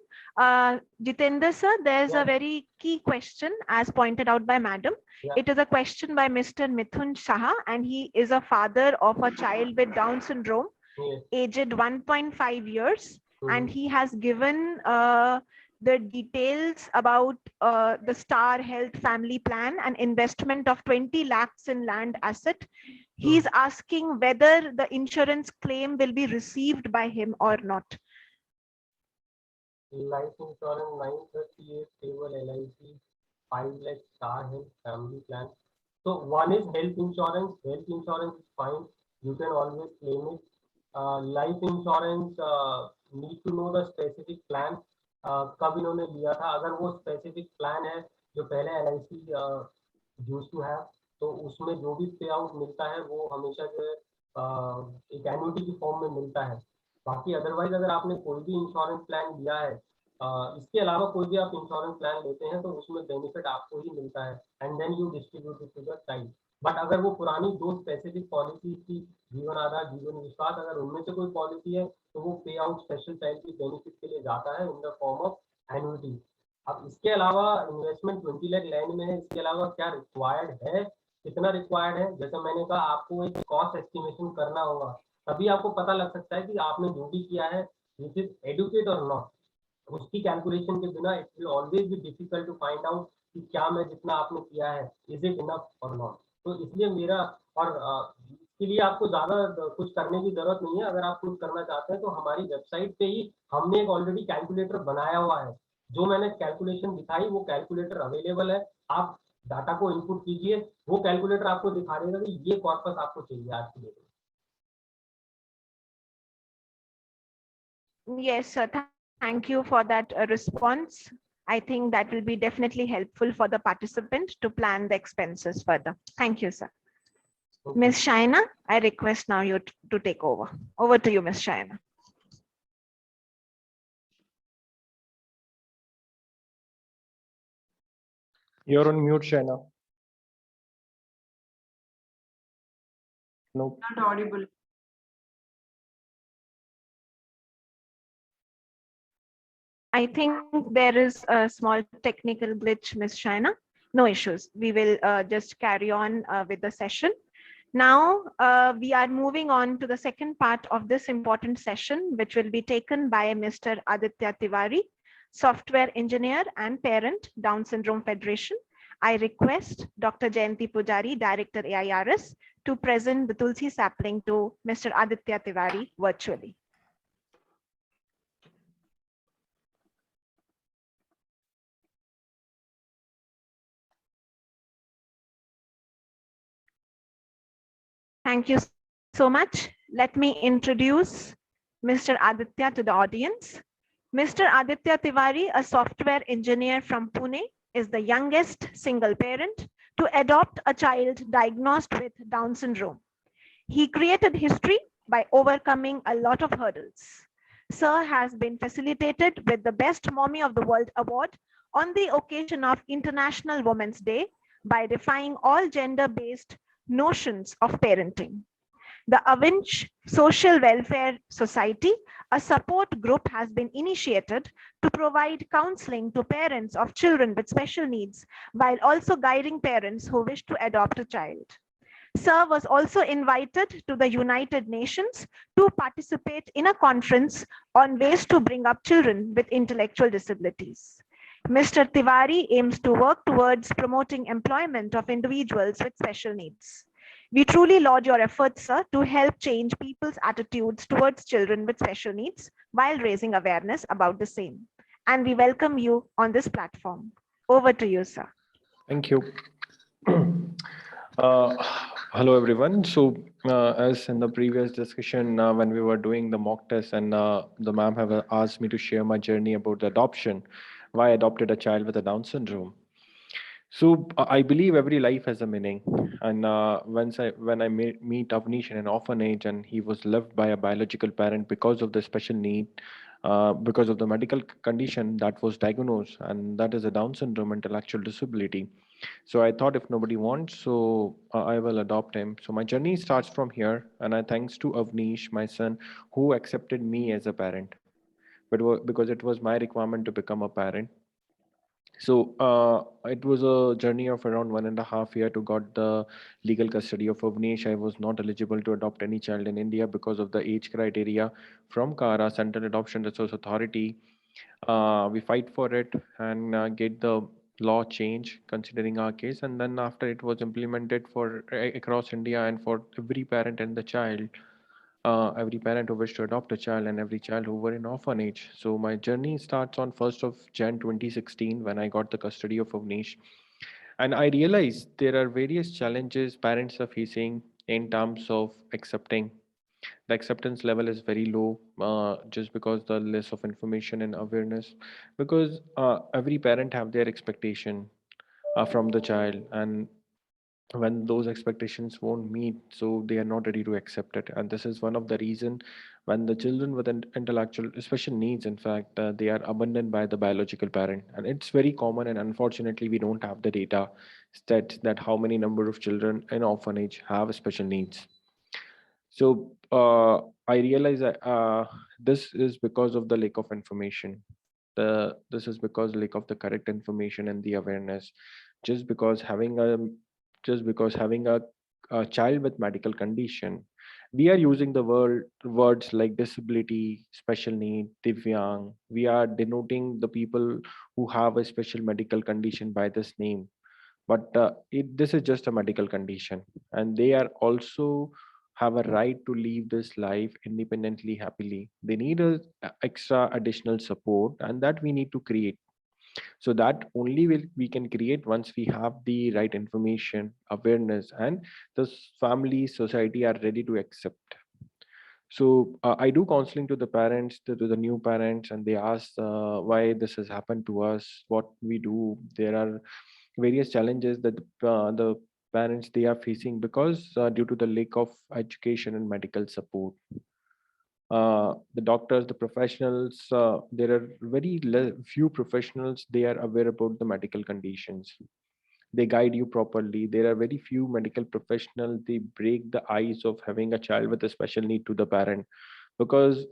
Jitendra sir, there's a very key question as pointed out by madam. It is a question by Mr. Mithun Saha, and he is a father of a child with Down syndrome, aged 1.5 years. And he has given the details about the Star Health Family Plan and investment of 20 lakhs in land asset. He's asking whether the insurance claim will be received by him or not. Life insurance 938 table LIC 5 lakh Star Health Family Plan. So one is health insurance. Health insurance is fine, you can always claim it. Life insurance need to know the specific plan, कब इन्होंने लिया था। अगर वो specific plan है जो पहले LIC use to have, तो उसमें जो भी पे आउट मिलता है वो हमेशा जो है एक एन्युटी की फॉर्म में मिलता है। बाकी अदरवाइज अगर आपने कोई भी इंश्योरेंस प्लान लिया है, इसके अलावा कोई भी आप इंश्योरेंस प्लान लेते हैं तो उसमें बेनिफिट आपको ही मिलता है and then you distribute it to the child. But अगर वो पुरानी दो स्पेसिफिक पॉलिसी थी, जीवन आधार, जीवन विश्वास, अगर उनमें से कोई पॉलिसी है तो वो पे आउट स्पेशल चाइल्ड की बेनिफिट के लिए जाता है in the form of annuity. अब इसके अलावा इन्वेस्टमेंट 20 लाख लैंड में है, इसके अलावा क्या रिक्वायर्ड है, कितना रिक्वायर्ड है, जैसे मैंने कहा आपको एक कॉस्ट एस्टिमेशन करना होगा, तभी आपको पता लग सकता है कि आपने जो भी किया है विच इज एडुकेट और नॉट। उसकी कैलकुलेशन के बिना it will always be difficult to find out कि क्या मैं जितना आपने किया है इज इट इनफ और नॉट। तो इसलिए मेरा और इसके लिए आपको ज्यादा कुछ करने की जरूरत नहीं है। अगर आप कुछ करना चाहते हैं तो हमारी वेबसाइट पे ही हमने एक ऑलरेडी कैलकुलेटर बनाया हुआ है, जो मैंने कैलकुलेशन दिखाई वो कैलकुलेटर अवेलेबल है। आप डाटा को इनपुट कीजिए, वो कैलकुलेटर आपको दिखा देगा कि ये कॉर्पस आपको चाहिए आज की डेट में। Yes, sir. Thank you for that response. I think that will be definitely helpful for the participant to plan the expenses further. Thank you, sir. Ms. Shaina, I request now you to take over. Over to you, Ms. Shaina. You're on mute, Shaina. No. Not audible. I think there is a small technical glitch, Ms. Shaina. No issues. We will just carry on with the session. Now we are moving on to the second part of this important session, which will be taken by Mr. Aditya Tiwari, software engineer and parent, Down Syndrome Federation. I request Dr. Jayanti Pujari, Director AIRS, to present the Tulsi sapling to Mr. Aditya Tiwari virtually. Thank you so much. Let me introduce Mr. Aditya to the audience. Mr. Aditya Tiwari, a software engineer from Pune, is the youngest single parent to adopt a child diagnosed with Down syndrome. He created history by overcoming a lot of hurdles. Sir has been facilitated with the Best Mommy of the World Award on the occasion of International Women's Day by defying all gender-based notions of parenting. The Avinch Social Welfare Society, a support group, has been initiated to provide counseling to parents of children with special needs, while also guiding parents who wish to adopt a child. Sir was also invited to the United Nations to participate in a conference on ways to bring up children with intellectual disabilities. Mr. Tiwari aims to work towards promoting employment of individuals with special needs. We truly laud your efforts, sir, to help change people's attitudes towards children with special needs while raising awareness about the same. And we welcome you on this platform. Over to you, sir. Thank you. Hello, everyone. So as in the previous discussion, when we were doing the mock test and the ma'am have asked me to share my journey about the adoption, why I adopted a child with a Down syndrome. So I believe every life has a meaning. And when I meet Avnish in an orphanage and he was left by a biological parent because of the special need, because of the medical condition that was diagnosed, and that is a Down syndrome, intellectual disability. So I thought if nobody wants, so I will adopt him. So my journey starts from here, and I thanks to Avnish, my son, who accepted me as a parent, but because it was my requirement to become a parent. So it was a journey of around 1.5 years to got the legal custody of Avnish. I was not eligible to adopt any child in India because of the age criteria from CARA, Central Adoption Resource Authority. We fight for it and get the law change considering our case, and then after it was implemented for across India and for every parent and the child, every parent who wished to adopt a child and every child who were in orphanage. So my journey starts on 1st of Jan 2016 when I got the custody of Avnish. And I realized there are various challenges parents are facing in terms of accepting. The acceptance level is very low just because the less of information and awareness, because every parent have their expectation from the child, and when those expectations won't meet, so they are not ready to accept it. And this is one of the reason when the children with intellectual special needs, in fact, they are abandoned by the biological parent. And it's very common, and unfortunately we don't have the data that how many number of children in orphanage have special needs. So I realize that this is because of the lack of information. This is because lack of the correct information and the awareness. Just because having a just because having a child with medical condition, we are using the words like disability, special need, divyang. We are denoting the people who have a special medical condition by this name, but this is just a medical condition, and they are also have a right to live this life independently, happily. They need a extra additional support, and that we need to create. So that only will we can create once we have the right information, awareness, and the family, society are ready to accept. So I do counseling to the parents, to the new parents, and they ask why this has happened to us, what we do. There are various challenges that the parents they are facing because due to the lack of education and medical support. The doctors, the professionals, there are very few professionals they are aware about the medical conditions. They guide you properly. There are very few medical professionals they break the ice of having a child with a special need to the parent, because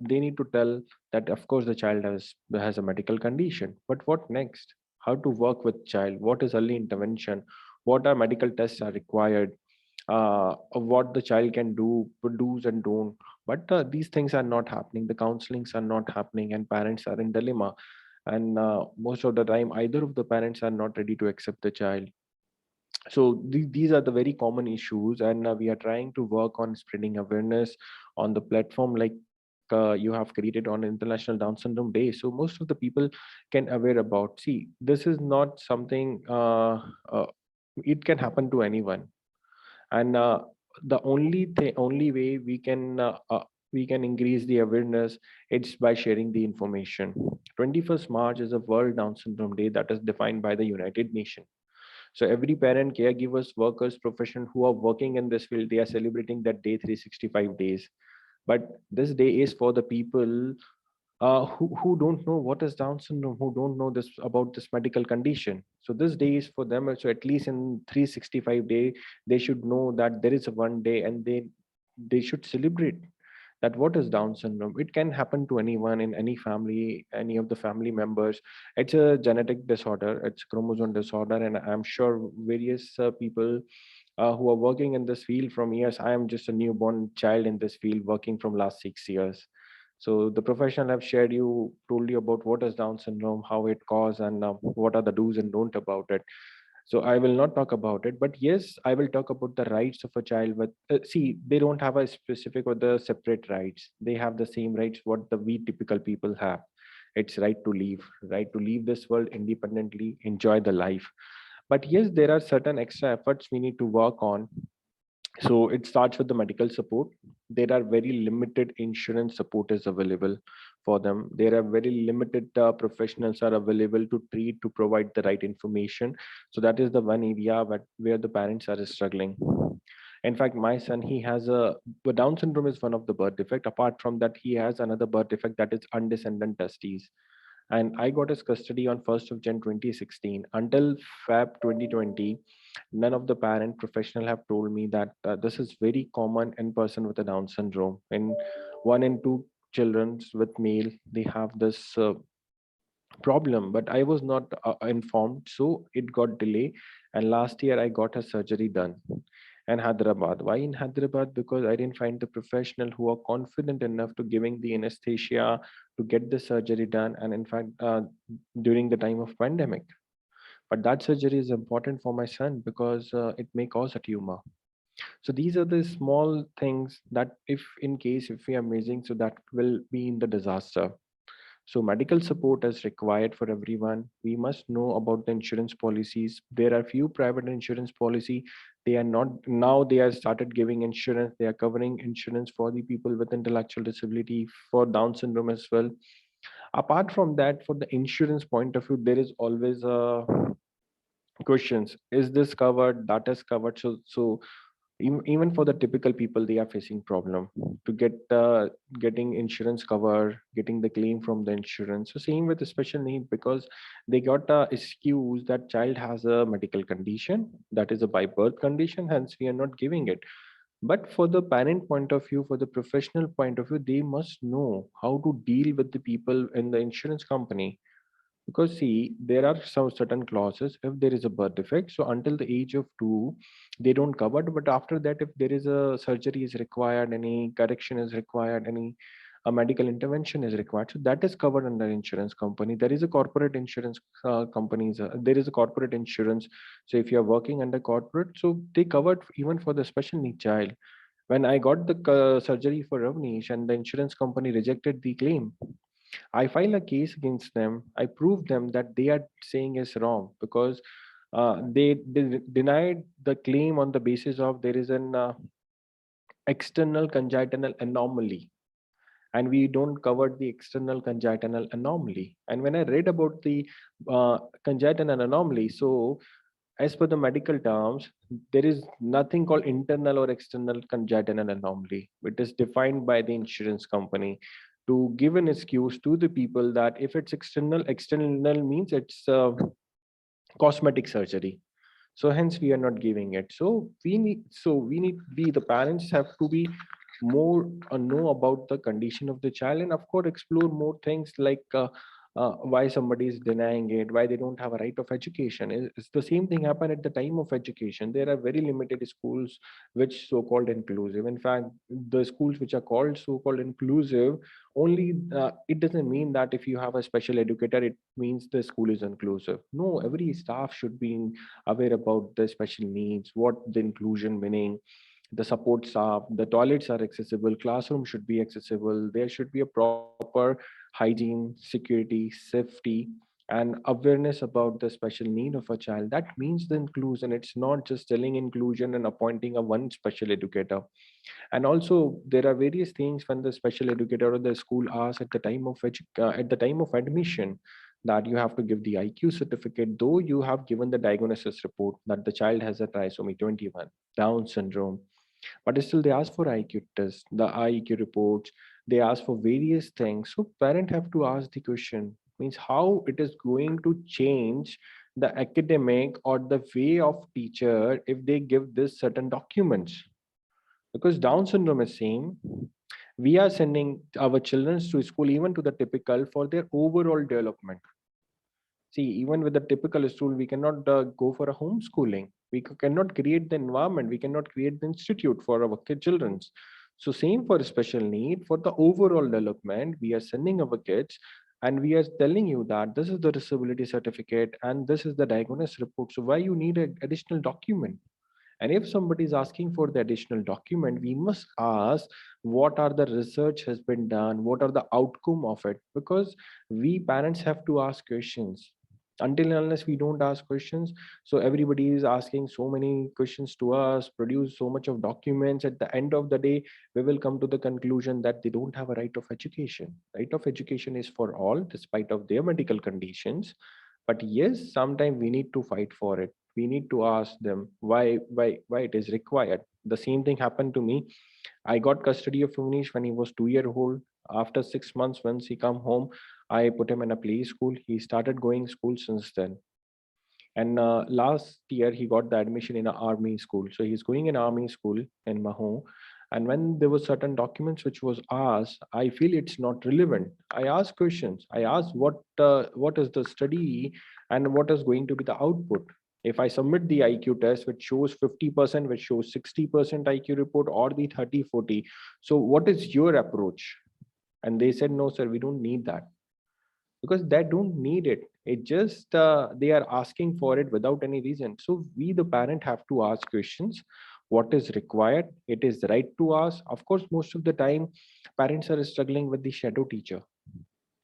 they need to tell that of course the child has a medical condition, but what next, how to work with child, what is early intervention, what are medical tests are required, what the child can do, do's and don't. But these things are not happening, the counselings are not happening, and parents are in dilemma. And most of the time either of the parents are not ready to accept the child. So these are the very common issues, and we are trying to work on spreading awareness on the platform like you have created on International Down Syndrome Day, so most of the people can aware about. See, this is not something it can happen to anyone, and the only way we can increase the awareness, it's by sharing the information. 21st March is a World Down Syndrome Day that is defined by the United Nations. So every parent, caregivers, workers, profession who are working in this field, they are celebrating that day 365 days. But this day is for the people who don't know what is Down syndrome, who don't know this about this medical condition. So this day is for them. So at least in 365 day, they should know that there is a one day, and they should celebrate that what is Down syndrome. It can happen to anyone in any family, any of the family members. It's a genetic disorder, it's chromosome disorder, and I'm sure various people who are working in this field from years. I am just a newborn child in this field working from last 6 years. So the professional have told you about what is Down syndrome, how it causes, and what are the do's and don't about it. So I will not talk about it, but yes, I will talk about the rights of a child with, see, they don't have a specific or the separate rights. They have the same rights what the we typical people have. It's right to leave this world independently, enjoy the life. But yes, there are certain extra efforts we need to work on. So it starts with the medical support. There are very limited insurance support is available for them. There are very limited professionals are available to treat, to provide the right information. So that is the one area where the parents are struggling. In fact, my son, he has the Down syndrome is one of the birth defect. Apart from that, he has another birth defect, that is undescended testes. And I got his custody on 1st of Jan 2016. Until Feb 2020, none of the parent professional have told me that this is very common in person with a Down syndrome. In 1 in 2 children with male, they have this problem, but I was not informed, so it got delay. And last year I got a surgery done in Hyderabad. Why in Hyderabad? Because I didn't find the professional who are confident enough to giving the anesthesia to get the surgery done, and in fact during the time of pandemic. But that surgery is important for my son because it may cause a tumor. So these are the small things that if in case if we are missing, so that will be in the disaster. So medical support is required for everyone. We must know about the insurance policies. There are few private insurance policy. They are not, now they are started giving insurance. They are covering insurance for the people with intellectual disability, for Down syndrome as well. Apart from that, for the insurance point of view, there is always a questions. Is this covered? That is covered. So even for the typical people, they are facing problem to get getting insurance cover, getting the claim from the insurance. So same with the special need, because they got a excuse that child has a medical condition, that is a by birth condition, hence we are not giving it. But for the parent point of view, for the professional point of view, they must know how to deal with the people in the insurance company. Because see, there are some certain clauses. If there is a birth defect, so until the age of 2, they don't cover it. But after that, if there is a surgery is required, any correction is required, any a medical intervention is required, so that is covered under insurance company. There is a corporate insurance companies. There is a corporate insurance. So if you are working under corporate, so they covered even for the special need child. When I got the surgery for Ravnish and the insurance company rejected the claim, I file a case against them. I prove them that they are saying is wrong, because they denied the claim on the basis of there is an external congenital anomaly, and we don't cover the external congenital anomaly. And when I read about the congenital anomaly, so as per the medical terms, there is nothing called internal or external congenital anomaly. It is defined by the insurance company to give an excuse to the people that if it's external means it's cosmetic surgery. So hence we are not giving it. So we the parents have to be more know about the condition of the child, and of course explore more things like why somebody is denying it, why they don't have a right of education. It's the same thing happen at the time of education. There are very limited schools which so-called inclusive. In fact, the schools which are called so-called inclusive, only it doesn't mean that if you have a special educator, it means the school is inclusive. No, every staff should be aware about the special needs, what the inclusion meaning, the support staff, the toilets are accessible, classroom should be accessible, there should be a proper hygiene, security, safety, and awareness about the special need of a child. That means the inclusion. It's not just telling inclusion and appointing a one special educator. And also there are various things when the special educator or the school asks at the time of at the time of admission, that you have to give the IQ certificate, though you have given the diagnosis report that the child has a trisomy 21, Down syndrome. But still they ask for IQ test, the IQ reports, they ask for various things. So parent have to ask the question, means how it is going to change the academic or the way of teacher if they give this certain documents. Because Down syndrome is same. We are sending our children to school even to the typical for their overall development. See, even with the typical school, we cannot go for a homeschooling. We cannot create the environment. We cannot create the institute for our children. So same for special need, for the overall development, we are sending our kids and we are telling you that this is the disability certificate and this is the diagnosis report. So why you need an additional document? And if somebody is asking for the additional document, we must ask what are the research has been done, what are the outcome of it, because we parents have to ask questions. Until and unless we don't ask questions, so everybody is asking so many questions to us, produce so much of documents. At the end of the day, we will come to the conclusion that they don't have a right of education. Right of education is for all, despite of their medical conditions. But yes, sometimes we need to fight for it. We need to ask them why it is required. The same thing happened to me. I got custody of Munish when he was 2 years old. After 6 months, once he come home, I put him in a play school. He started going school since then. And last year he got the admission in an army school. So he's going in army school in Mahou. And when there were certain documents which was asked, I feel it's not relevant. I ask questions. I ask what is the study and what is going to be the output. If I submit the IQ test, which shows 50%, which shows 60% IQ report, or the 30-40, so what is your approach? And they said, no, sir, we don't need that. Because they don't need it. It just, they are asking for it without any reason. So we, the parent, have to ask questions. What is required? It is right to ask. Of course, most of the time, parents are struggling with the shadow teacher.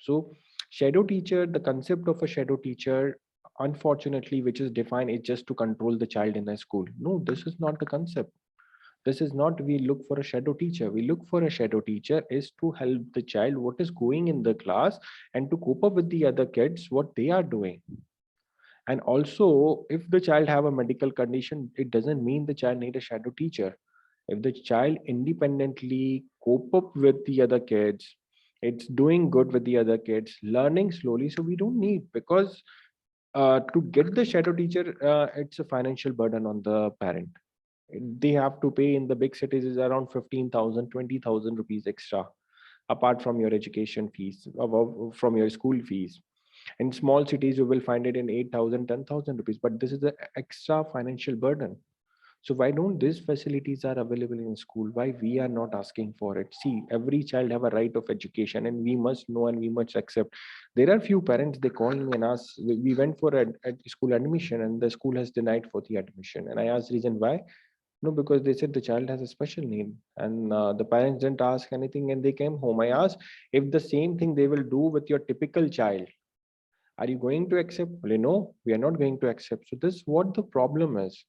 So shadow teacher, the concept of a shadow teacher, unfortunately, which is defined, is just to control the child in a school. No, this is not the concept. This is not we look for a shadow teacher. We look for a shadow teacher is to help the child what is going in the class and to cope up with the other kids, what they are doing. And also, if the child have a medical condition, it doesn't mean the child need a shadow teacher. If the child independently cope up with the other kids, it's doing good with the other kids, learning slowly, so we don't need, because to get the shadow teacher, it's a financial burden on the parent. They have to pay in the big cities is around 15,000, 20,000 rupees extra, apart from your education fees, from your school fees. In small cities, you will find it in 8,000, 10,000 rupees, but this is the extra financial burden. So why don't these facilities are available in school? Why we are not asking for it? See, every child have a right of education, and we must know and we must accept. There are few parents, they call me and ask, we went for a school admission and the school has denied for the admission. And I asked reason why. No, because they said the child has a special need, and the parents didn't ask anything and they came home. I asked if the same thing they will do with your typical child, are you going to accept? Well, no, we are not going to accept. So this is what the problem is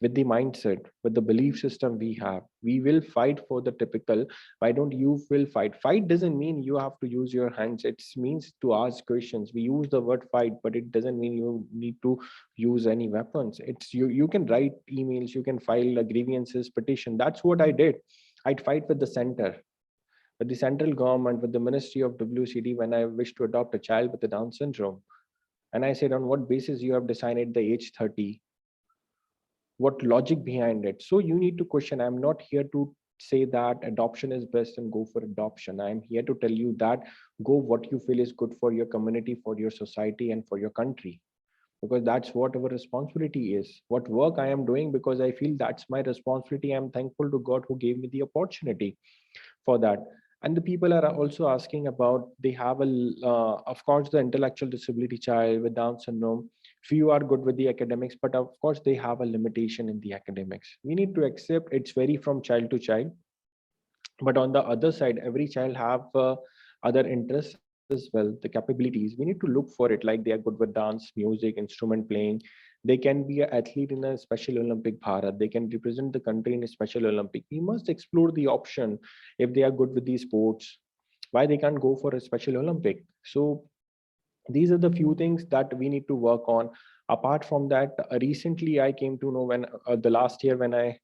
with the mindset, with the belief system we have. We will fight for the typical. Why don't you will fight? Fight doesn't mean you have to use your hands. It means to ask questions. We use the word fight, but it doesn't mean you need to use any weapons. It's you can write emails, you can file a grievances, petition. That's what I did. I'd fight with the center, with the central government, with the Ministry of WCD when I wish to adopt a child with a Down syndrome. And I said, on what basis you have decided the age 30? What logic behind it? So you need to question. I'm not here to say that adoption is best and go for adoption. I'm here to tell you that go what you feel is good for your community, for your society, and for your country. Because that's what our responsibility is. What work I am doing, because I feel that's my responsibility. I'm thankful to God who gave me the opportunity for that. And the people are also asking about, they have of course, the intellectual disability child with Down syndrome. Few are good with the academics, but of course they have a limitation in the academics. We need to accept it's vary from child to child. But on the other side, every child have other interests as well, the capabilities. We need to look for it, like they are good with dance, music, instrument playing. They can be an athlete in a Special Olympic Bharat. They can represent the country in a Special Olympic. We must explore the option. If they are good with these sports, why they can't go for a Special Olympic? So these are the few things that we need to work on. Apart from that, recently I came to know when the last year when I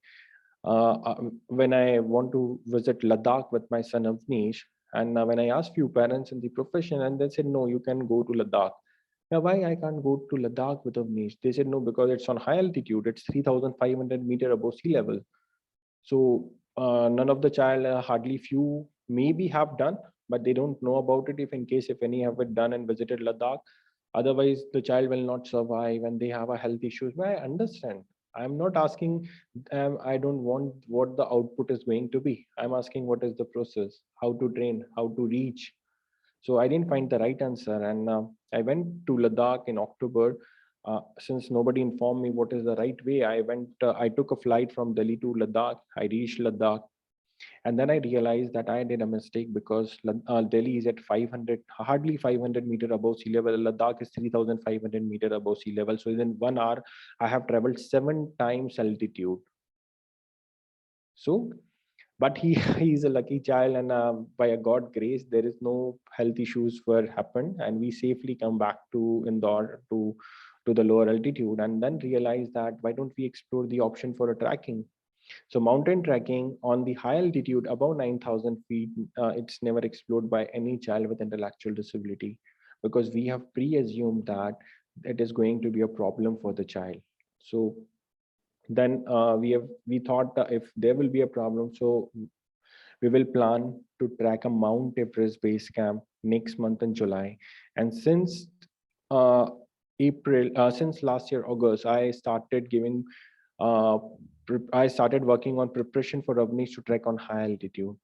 want to visit Ladakh with my son Avnish, and when I asked few parents in the profession, and they said, no, you can go to Ladakh. Now, why I can't go to Ladakh with Avnish? They said, no, because it's on high altitude. It's 3,500 meters above sea level. So none of the child, hardly few maybe have done, but they don't know about it. If in case, if any have it done and visited Ladakh, otherwise the child will not survive and they have a health issues. But I understand. I'm not asking, I don't want what the output is going to be. I'm asking what is the process, how to train, how to reach. So I didn't find the right answer. And I went to Ladakh in October. Since nobody informed me what is the right way, I took a flight from Delhi to Ladakh. I reached Ladakh. And then I realized that I did a mistake, because Delhi is at 500, hardly 500 meters above sea level. Ladakh is 3,500 meters above sea level. So in 1 hour, I have traveled 7 times altitude. So, but he's a lucky child, and by a God grace, there is no health issues were happened, and we safely come back to Indore to the lower altitude, and then realize that why don't we explore the option for a trekking. So mountain trekking on the high altitude above 9,000 feet, it's never explored by any child with intellectual disability, because we have pre-assumed that it is going to be a problem for the child. So then we thought that if there will be a problem, so we will plan to track a Mount Everest base camp next month in July. And since since last year August, I started working on preparation for Avnish to trek on high altitude.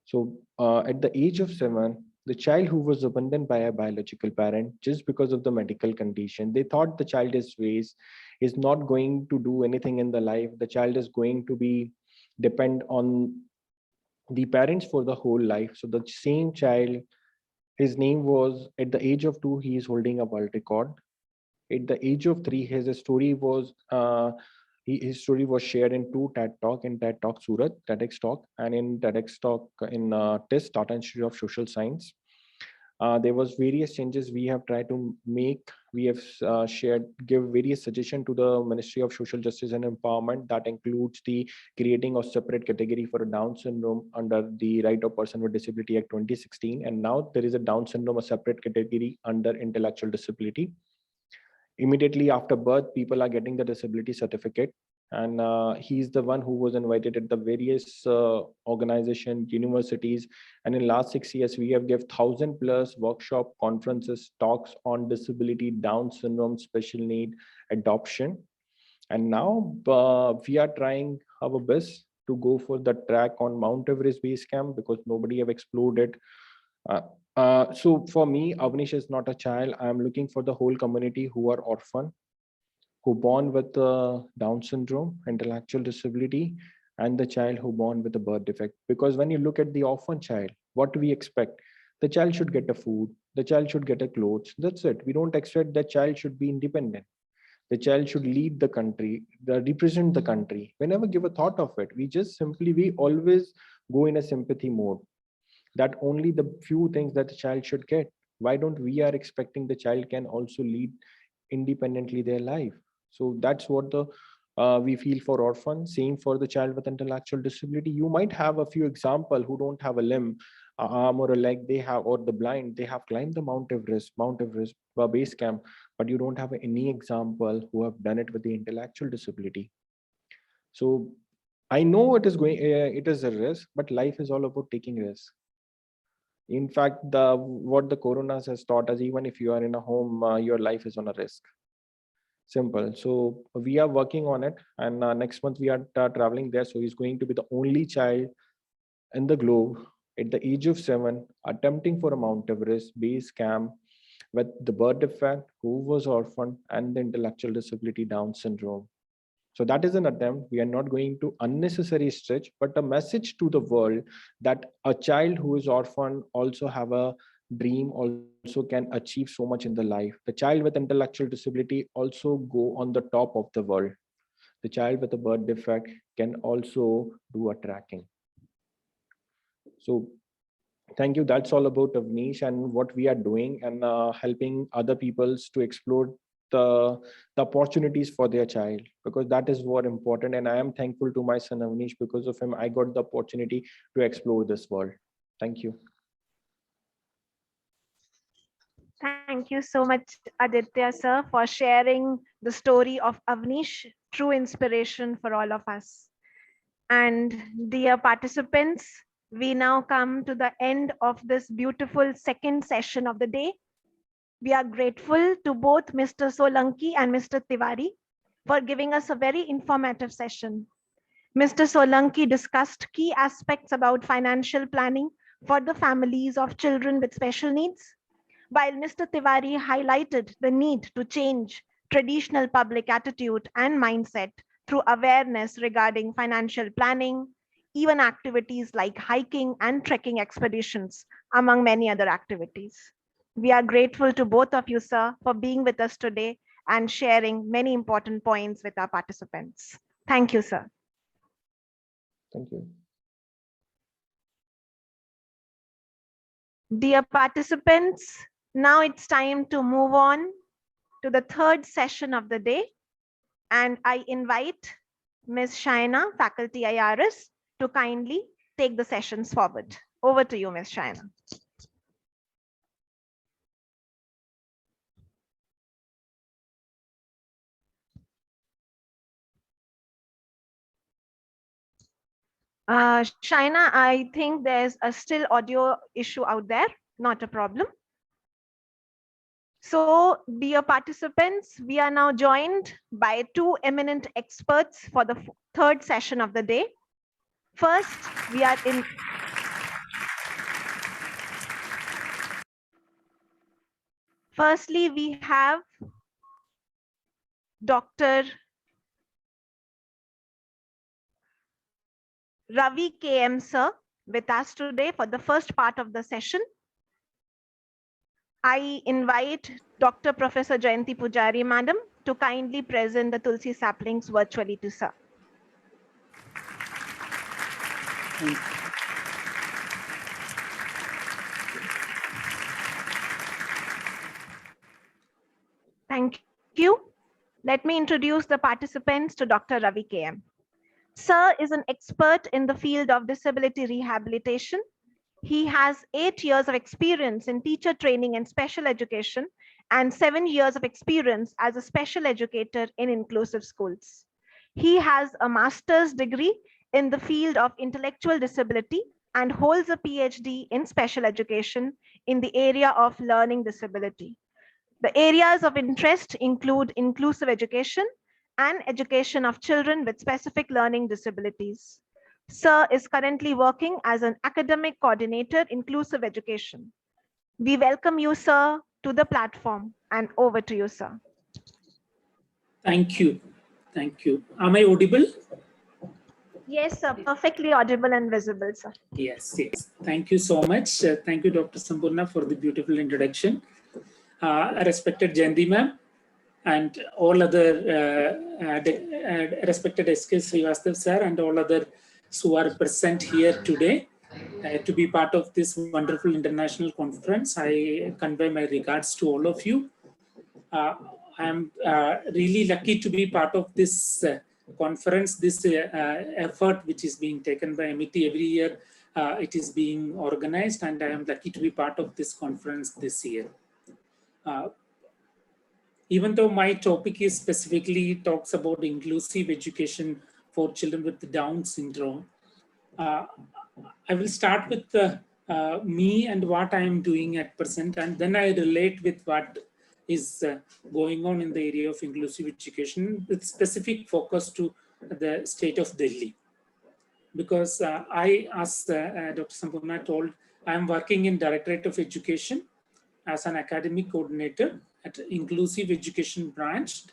So at the age of 7, the child who was abandoned by a biological parent just because of the medical condition, they thought the child is not going to do anything in the life. The child is going to be depend on the parents for the whole life. So the same child, his name was, at the age of 2, he is holding a world record. At the age of 3, his story was shared in 2 TED Talk, in TED Talk Surat, TEDx Talk, and in TEDx Talk in TISS, Tata Institute of Social Science. There was various changes we have tried to make We have give various suggestions to the Ministry of Social Justice and Empowerment that includes the creating of separate category for Down syndrome under the Right of Person with Disability Act 2016. And now there is a Down syndrome, a separate category under intellectual disability. Immediately after birth, people are getting the disability certificate. And he's the one who was invited at the various organizations, universities. And in last 6 years, we have given 1,000+ workshop, conferences, talks on disability, Down syndrome, special need, adoption. And now we are trying our best to go for the track on Mount Everest Base Camp because nobody have explored it. So for me, Avnish is not a child. I'm looking for the whole community who are orphan, who born with Down syndrome, intellectual disability, and the child who born with a birth defect. Because when you look at the orphan child, what do we expect? The child should get a food, the child should get a clothes. That's it. We don't expect the child should be independent. The child should lead the country, represent the country. We never give a thought of it. We always go in a sympathy mode. That only the few things that the child should get. Why don't we are expecting the child can also lead independently their life? So that's what the we feel for orphans. Same for the child with intellectual disability. You might have a few examples who don't have a limb, a arm or a leg, they have, or the blind, they have climbed the Mount Everest base camp, but you don't have any example who have done it with the intellectual disability. So I know it is a risk, but life is all about taking risks. In fact, what the corona has taught us, even if you are in a home, your life is on a risk. Simple. So we are working on it, and next month we are traveling there. So he's going to be the only child in the globe at the age of 7 attempting for a Mount Everest base camp with the birth defect, who was orphan, and the intellectual disability, Down syndrome. So that is an attempt. We are not going to unnecessary stretch, but a message to the world that a child who is orphan also have a dream, also can achieve so much in the life. The child with intellectual disability also go on the top of the world. The child with a birth defect can also do a tracking. So thank you. That's all about Avnish and what we are doing, and helping other peoples to explore the opportunities for their child, because that is what important. And I am thankful to my son Avnish. Because of him, I got the opportunity to explore this world. Thank you. Thank you so much, Aditya sir, for sharing the story of Avnish, true inspiration for all of us. And dear participants, we now come to the end of this beautiful second session of the day. We are grateful to both Mr. Solanki and Mr. Tiwari for giving us a very informative session. Mr. Solanki discussed key aspects about financial planning for the families of children with special needs, while Mr. Tiwari highlighted the need to change traditional public attitude and mindset through awareness regarding financial planning, even activities like hiking and trekking expeditions, among many other activities. We are grateful to both of you, sir, for being with us today and sharing many important points with our participants. Thank you, sir. Thank you. Dear participants, now it's time to move on to the third session of the day. And I invite Ms. Shaina, Faculty IRS, to kindly take the sessions forward. Over to you, Ms. Shaina. Shaina, I think there's a still audio issue out there. Not a problem. So, dear participants, we are now joined by two eminent experts for the third session of the day. First, Firstly, we have Dr. Ravi KM sir with us today for the first part of the session. I invite Dr. Professor Jayanti Pujari madam to kindly present the Tulsi saplings virtually to sir. Thank you. Let me introduce the participants to Dr. Ravi KM. Sir is an expert in the field of disability rehabilitation. He has 8 years of experience in teacher training and special education and 7 years of experience as a special educator in inclusive schools. He has a master's degree in the field of intellectual disability and holds a PhD in special education in the area of learning disability. The areas of interest include inclusive education and education of children with specific learning disabilities. Sir is currently working as an academic coordinator, inclusive education. We welcome you, sir, to the platform, and over to you, sir. Thank you. Thank you. Am I audible? Yes, sir. Perfectly audible and visible, sir. Yes, yes. Thank you so much. Thank you, Dr. Sampurna, for the beautiful introduction. Respected Jayanti ma'am and all other respected SK Srivastav sir and all others who are present here today to be part of this wonderful international conference. I convey my regards to all of you. I am really lucky to be part of this conference, this effort which is being taken by MIT every year. It is being organized, and I am lucky to be part of this conference this year. Even though my topic is specifically talks about inclusive education for children with Down syndrome, I will start with me and what I am doing at present, and then I relate with what is going on in the area of inclusive education with specific focus to the state of Delhi. Because I, as Dr. Sampurna told, I am working in Directorate of Education as an academic coordinator at Inclusive Education Branch,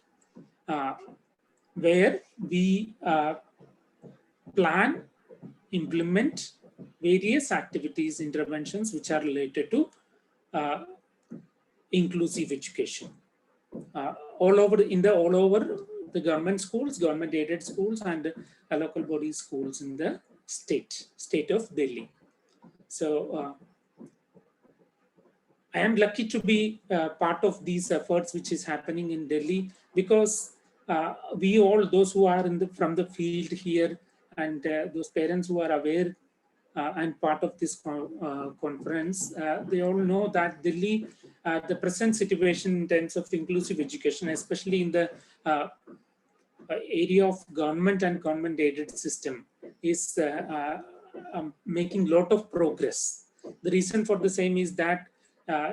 where we plan, implement various activities, interventions which are related to inclusive education. All over the government schools, government aided schools, and local body schools in the state of Delhi. So I am lucky to be part of these efforts which is happening in Delhi, because we all, those who are from the field here, and those parents who are aware and part of this conference, they all know that Delhi, the present situation in terms of inclusive education, especially in the area of government and government aided system, is making a lot of progress. The reason for the same is that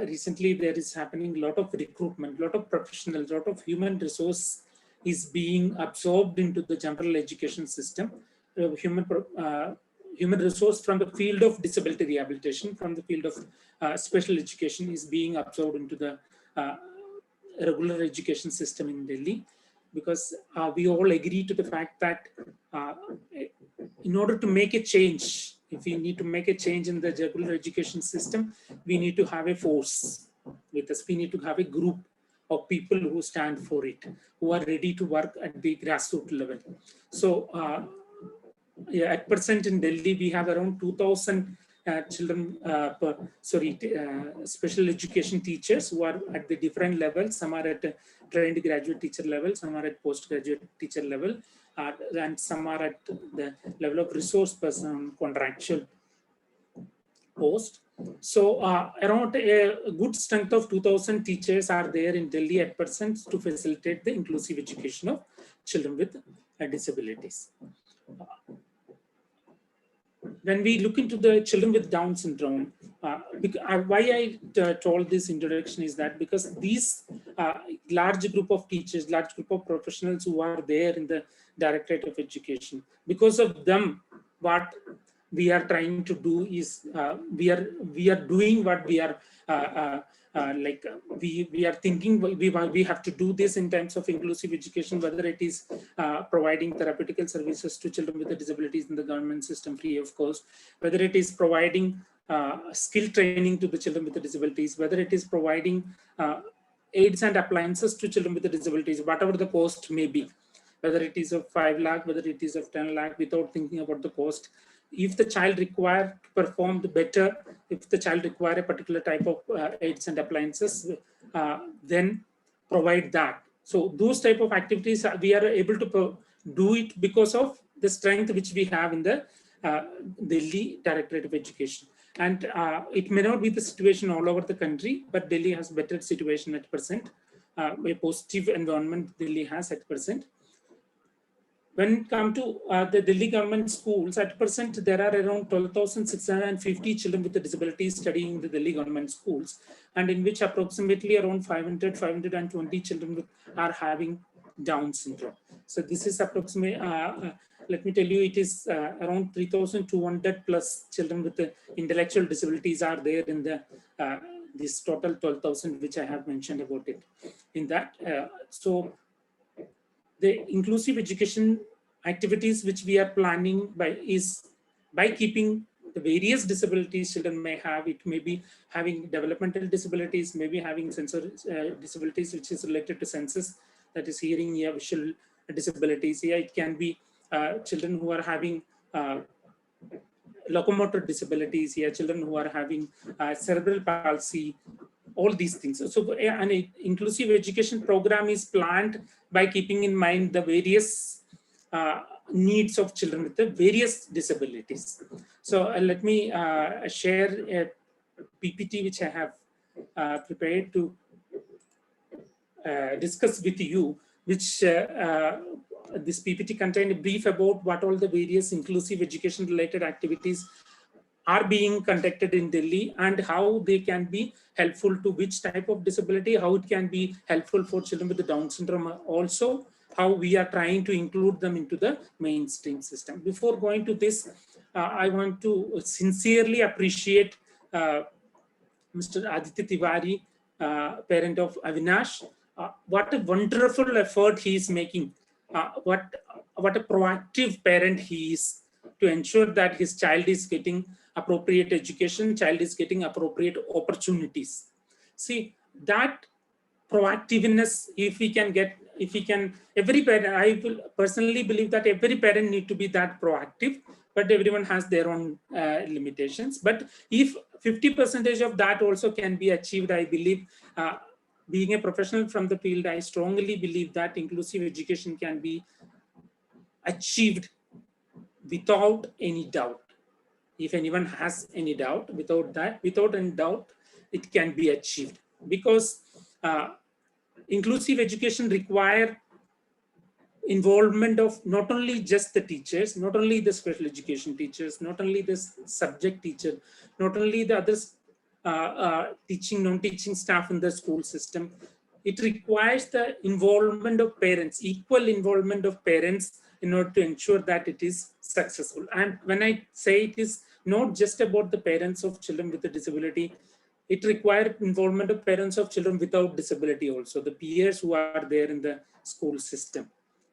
recently there is happening a lot of recruitment, a lot of professionals, a lot of human resource is being absorbed into the general education system. Human resource from the field of disability rehabilitation, from the field of special education is being absorbed into the regular education system in Delhi, because we all agree to the fact that in order to make a change, if we need to make a change in the regular education system, we need to have a force with us. We need to have a group of people who stand for it, who are ready to work at the grassroots level. So yeah, at present in Delhi, we have around 2,000 children, special education teachers who are at the different levels. Some are at trained graduate teacher level, some are at postgraduate teacher level, and some are at the level of resource person, contractual post. So around a good strength of 2,000 teachers are there in Delhi at present to facilitate the inclusive education of children with disabilities. When we look into the children with Down syndrome, why I told this introduction is that because these large group of teachers, large group of professionals who are there in the Directorate of Education, because of them, what we are trying to do is we are doing what we are we are thinking we have to do this in terms of inclusive education, whether it is providing therapeutical services to children with disabilities in the government system free of cost, whether it is providing skill training to the children with disabilities, whether it is providing aids and appliances to children with disabilities, whatever the cost may be, whether it is of 5 lakh, whether it is of 10 lakh, without thinking about the cost. If the child require to perform better, if the child require a particular type of aids and appliances, then provide that. So those type of activities we are able to do it because of the strength which we have in the Delhi Directorate of Education. And it may not be the situation all over the country, but Delhi has better situation at present. A positive environment Delhi has at present. When it comes to the Delhi government schools, at present there are around 12,650 children with disabilities studying in the Delhi government schools, and in which approximately around 520 children are having Down syndrome. So this is approximately, let me tell you, it is around 3,200 plus children with intellectual disabilities are there in the this total 12,000 which I have mentioned about it. In that, so the inclusive education activities which we are planning by keeping the various disabilities children may have. It may be having developmental disabilities, maybe having sensory disabilities which is related to senses, that is hearing, yeah, visual disabilities. Yeah, it can be children who are having locomotor disabilities, yeah, children who are having cerebral palsy, all these things. So an inclusive education program is planned by keeping in mind the various needs of children with the various disabilities. So let me share a PPT which I have prepared to discuss with you, which this PPT contains a brief about what all the various inclusive education related activities are being conducted in Delhi and how they can be helpful to which type of disability, how it can be helpful for children with the Down syndrome, also how we are trying to include them into the mainstream system. Before going to this, I want to sincerely appreciate Mr. Aditya Tiwari, parent of Avinash. What a wonderful effort he is making. What a proactive parent he is to ensure that his child is getting appropriate education, child is getting appropriate opportunities. See, that proactiveness, if we can, every parent, I will personally believe that every parent need to be that proactive, but everyone has their own limitations. But if 50% of that also can be achieved, I believe, being a professional from the field, I strongly believe that inclusive education can be achieved without any doubt. If anyone has any doubt, without any doubt, it can be achieved, because inclusive education requires involvement of not only just the teachers, not only the special education teachers, not only the subject teacher, not only the others teaching, non-teaching staff in the school system. It requires the involvement of parents, equal involvement of parents, in order to ensure that it is successful. And when I say it is not just about the parents of children with a disability, it requires involvement of parents of children without disability also, the peers who are there in the school system.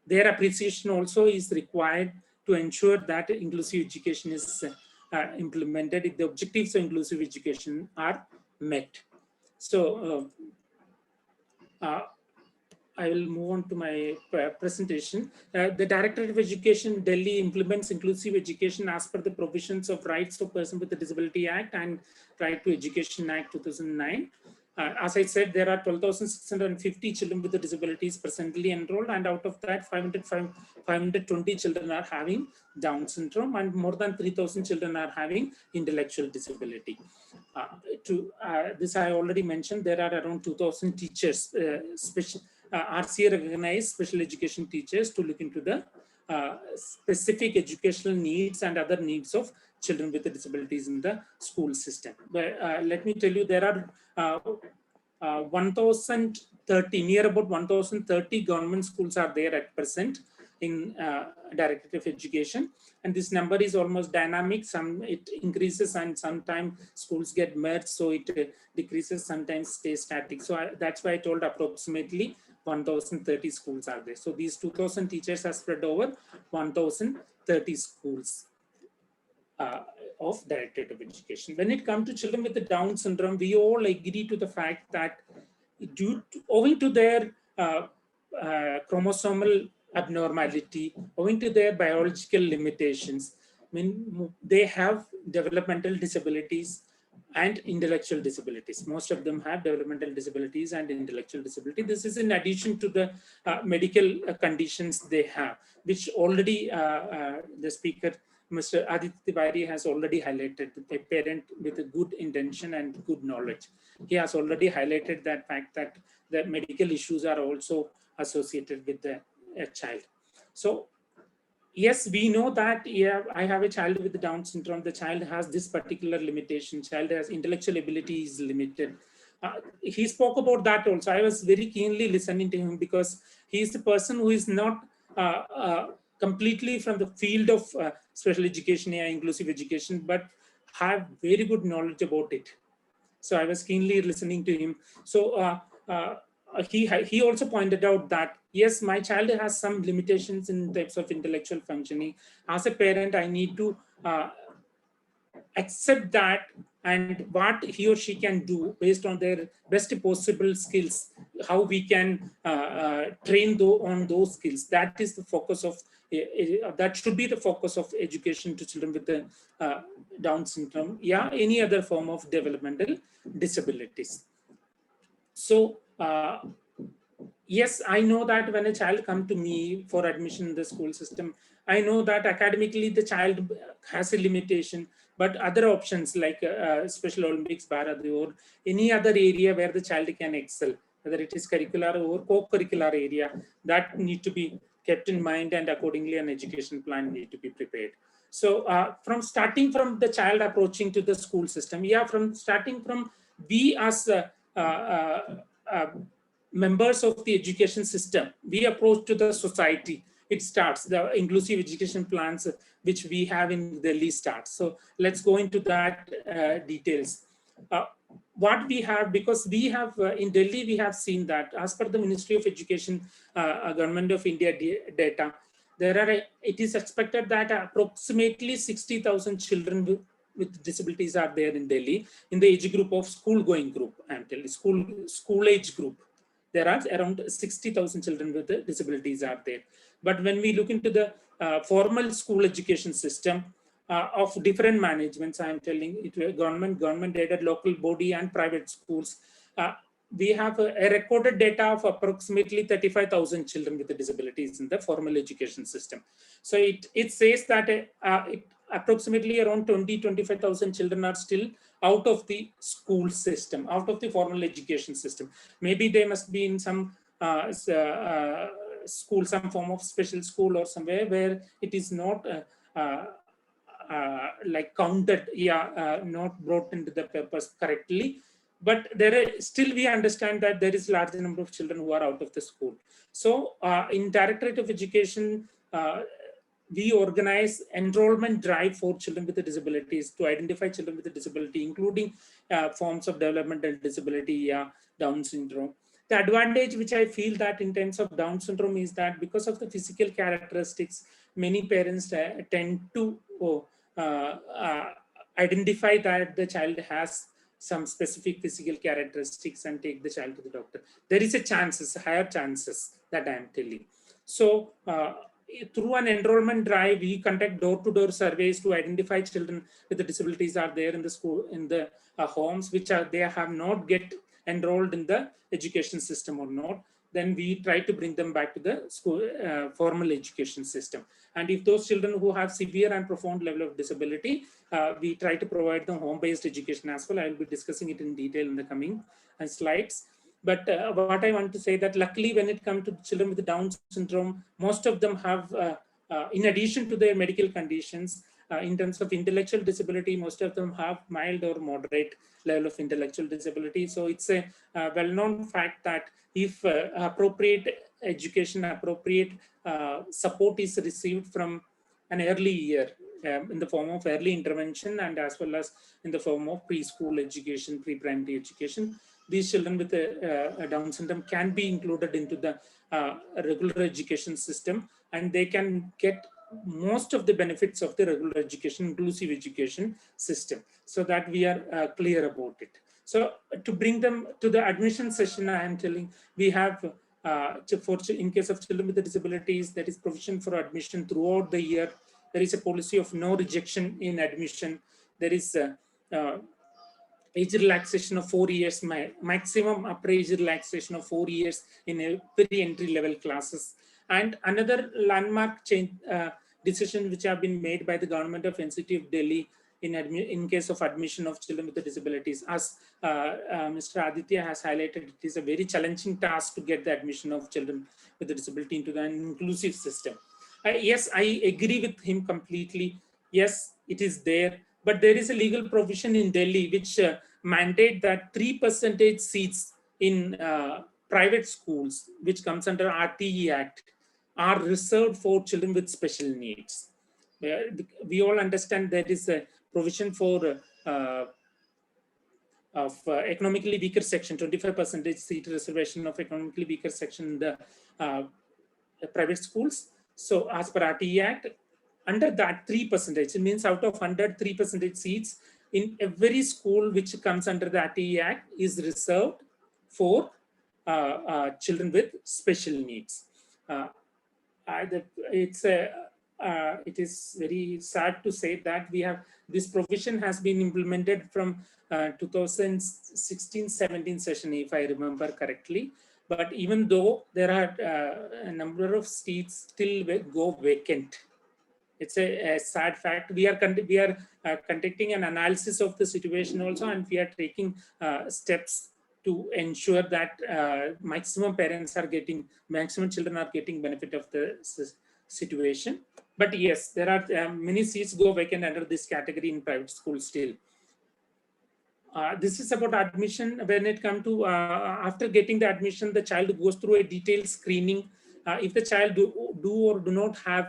Their appreciation also is required to ensure that inclusive education is implemented, if the objectives of inclusive education are met. So I will move on to my presentation. The Directorate of Education, Delhi, implements inclusive education as per the provisions of Rights of Persons with a Disability Act and Right to Education Act 2009. As I said, there are 12,650 children with disabilities presently enrolled, and out of that 520 children are having Down syndrome, and more than 3,000 children are having intellectual disability. This I already mentioned, there are around 2,000 teachers, RCA recognized special education teachers, to look into the specific educational needs and other needs of children with disabilities in the school system. But let me tell you, there are 1,030, near about 1,030 government schools are there at present in Directorate of Education, and this number is almost dynamic. It increases and sometimes schools get merged, so it decreases, sometimes stays static. So that's why I told approximately 1,030 schools are there. So these 2,000 teachers are spread over 1,030 schools of Directorate of Education. When it comes to children with the Down syndrome, we all agree to the fact that owing to their chromosomal abnormality, owing to their biological limitations, I mean, they have developmental disabilities, and intellectual disabilities. Most of them have developmental disabilities and intellectual disability. This is in addition to the medical conditions they have, which already the speaker, Mr. Aditya Tiwari, has already highlighted. A parent with a good intention and good knowledge. He has already highlighted that fact that the medical issues are also associated with the child. So yes, we know that, yeah, I have a child with Down syndrome. The child has this particular limitation. Child has intellectual ability is limited. He spoke about that also. I was very keenly listening to him because he is the person who is not completely from the field of special education or inclusive education, but have very good knowledge about it. So I was keenly listening to him. So he also pointed out that, yes, my child has some limitations in types of intellectual functioning. As a parent, I need to accept that, and what he or she can do based on their best possible skills, how we can train on those skills. That is the focus of, that should be the focus of education to children with the Down syndrome, yeah, any other form of developmental disabilities. So yes, I know that when a child comes to me for admission in the school system, I know that academically the child has a limitation, but other options like Special Olympics, Bharat, or any other area where the child can excel, whether it is curricular or co-curricular area, that need to be kept in mind, and accordingly an education plan need to be prepared. So from starting from the child approaching to the school system, yeah, from starting from we as members of the education system, we approach to the society. It starts the inclusive education plans which we have in Delhi starts. So let's go into that details. What we have, because we have in Delhi, we have seen that as per the Ministry of Education, Government of India data, there are it is expected that approximately 60,000 children with disabilities are there in Delhi in the age group of school-going group. I'm telling school age group. There are around 60,000 children with disabilities are there. But when we look into the formal school education system of different managements, I'm telling it, government aided, local body and private schools, we have a recorded data of approximately 35,000 children with disabilities in the formal education system. So it says that approximately around 25,000 children are still out of the school system, out of the formal education system. Maybe they must be in some school, some form of special school or somewhere where it is not like counted, not brought into the papers correctly. But there are still, we understand that there is a large number of children who are out of the school. So in Directorate of Education, we organize enrollment drive for children with disabilities to identify children with a disability, including forms of developmental disability, Down syndrome. The advantage which I feel that in terms of Down syndrome is that because of the physical characteristics, many parents tend to identify that the child has some specific physical characteristics and take the child to the doctor. There is a chances, higher chances, that I am telling. So through an enrollment drive, we conduct door-to-door surveys to identify children with the disabilities are there in the school, in the homes, which are they have not get enrolled in the education system or not. Then we try to bring them back to the school formal education system. And if those children who have severe and profound level of disability, we try to provide them home-based education as well. I will be discussing it in detail in the coming slides. But what I want to say that luckily when it comes to children with Down syndrome, most of them have, in addition to their medical conditions, in terms of intellectual disability, most of them have mild or moderate level of intellectual disability. So it's a well-known fact that if appropriate education, appropriate support is received from an early year in the form of early intervention and as well as in the form of preschool education, pre-primary education, these children with a Down syndrome can be included into the regular education system, and they can get most of the benefits of the regular education, inclusive education system, so that we are clear about it. So to bring them to the admission session, I am telling, we have in case of children with disabilities, there is provision for admission throughout the year. There is a policy of no rejection in admission. There is age relaxation of 4 years, maximum upper age relaxation of 4 years in every entry level classes. And another landmark change decision which have been made by the government of NCT of Delhi in case of admission of children with disabilities. As Mr. Aditya has highlighted, it is a very challenging task to get the admission of children with a disability into an inclusive system. Yes, I agree with him completely. Yes, it is there, but there is a legal provision in Delhi which mandate that 3% seats in private schools, which comes under RTE Act, are reserved for children with special needs. We all understand there is a provision for economically weaker section, 25% seat reservation of economically weaker section in the private schools. So as per RTE Act, under that 3%, it means out of 100, 3% seats in every school which comes under the RTE Act is reserved for children with special needs. It is very sad to say that this provision has been implemented from 2016-17 session, if I remember correctly. But even though there are a number of seats still go vacant, it's a sad fact. We are conducting an analysis of the situation also, and we are taking steps to ensure that maximum children are getting benefit of the situation. But yes, there are many seats go vacant under this category in private schools still. This is about admission. When it comes to after getting the admission, the child goes through a detailed screening. If the child do or do not have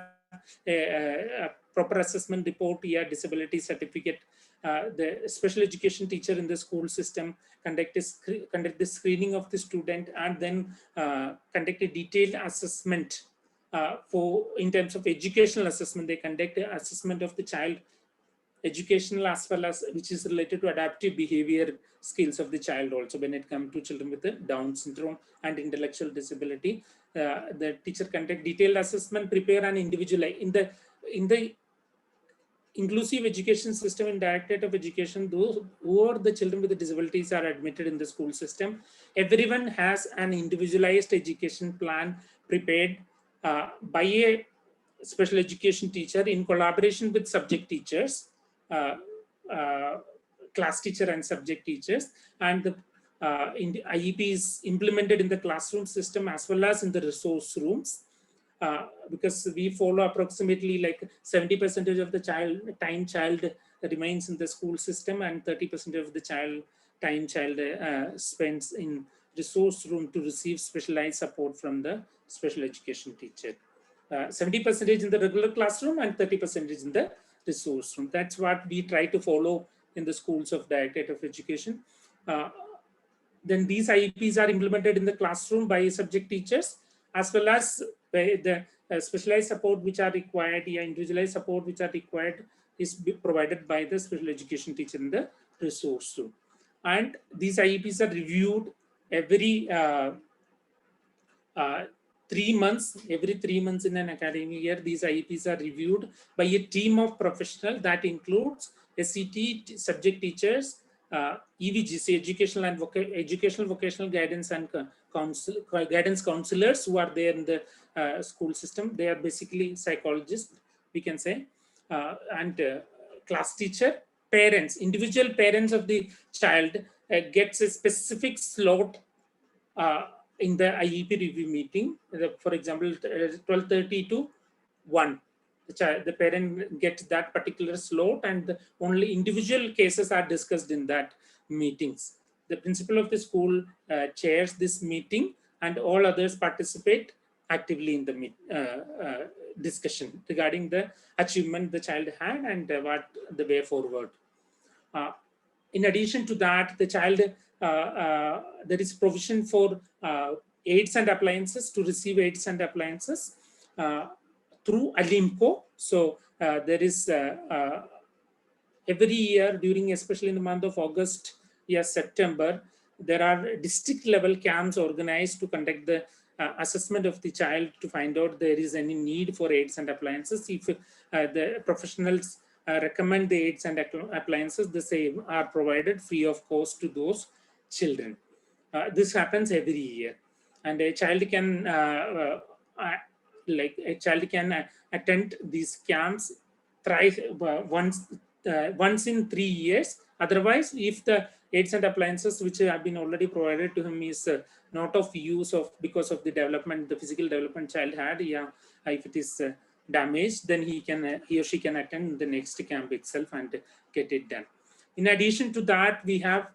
a proper assessment report, disability certificate, the special education teacher in the school system conduct the screening of the student, and then conduct a detailed assessment in terms of educational assessment. They conduct an assessment of the child, educational as well as which is related to adaptive behavior skills of the child also. When it comes to children with the Down syndrome and intellectual disability, the teacher conduct detailed assessment, prepare an individual in the inclusive education system in Directorate of Education. Those who are the children with the disabilities are admitted in the school system. Everyone has an individualized education plan prepared by a special education teacher in collaboration with subject teachers, class teacher and subject teachers, and the IEP is implemented in the classroom system as well as in the resource rooms, because we follow approximately like 70% of the child remains in the school system, and 30% of the child spends in resource room to receive specialized support from the special education teacher. 70% in the regular classroom and 30% in the resource room. That's what we try to follow in the schools of Directorate of Education. Then these IEPs are implemented in the classroom by subject teachers, as well as by the specialized support which are required, individualized support which are required is provided by the special education teacher in the resource room. And these IEPs are reviewed every 3 months. Every 3 months in an academic year, these IEPs are reviewed by a team of professionals that includes SCT subject teachers, EVGC, educational vocational guidance and guidance counselors who are there in the school system. They are basically psychologists, we can say, and class teacher, parents, individual parents of the child gets a specific slot in the IEP review meeting. For example, 12:30 to 1. The parent gets that particular slot, and only individual cases are discussed in that meetings. The principal of the school chairs this meeting, and all others participate actively in the discussion regarding the achievement the child had and what the way forward. In addition to that, the child, there is provision for aids and appliances, to receive aids and appliances through Alimco. So there is every year during, especially in the month of August, September, there are district level camps organized to conduct the assessment of the child to find out there is any need for aids and appliances. If the professionals recommend the aids and appliances, the same are provided free of cost to those children. This happens every year, and a child can attend these camps thrice, once in 3 years. Otherwise, if the aids and appliances which have been already provided to him is not of use because of the development, the physical development child had, if it is damaged, then he or she can attend the next camp itself and get it done. In addition to that, we have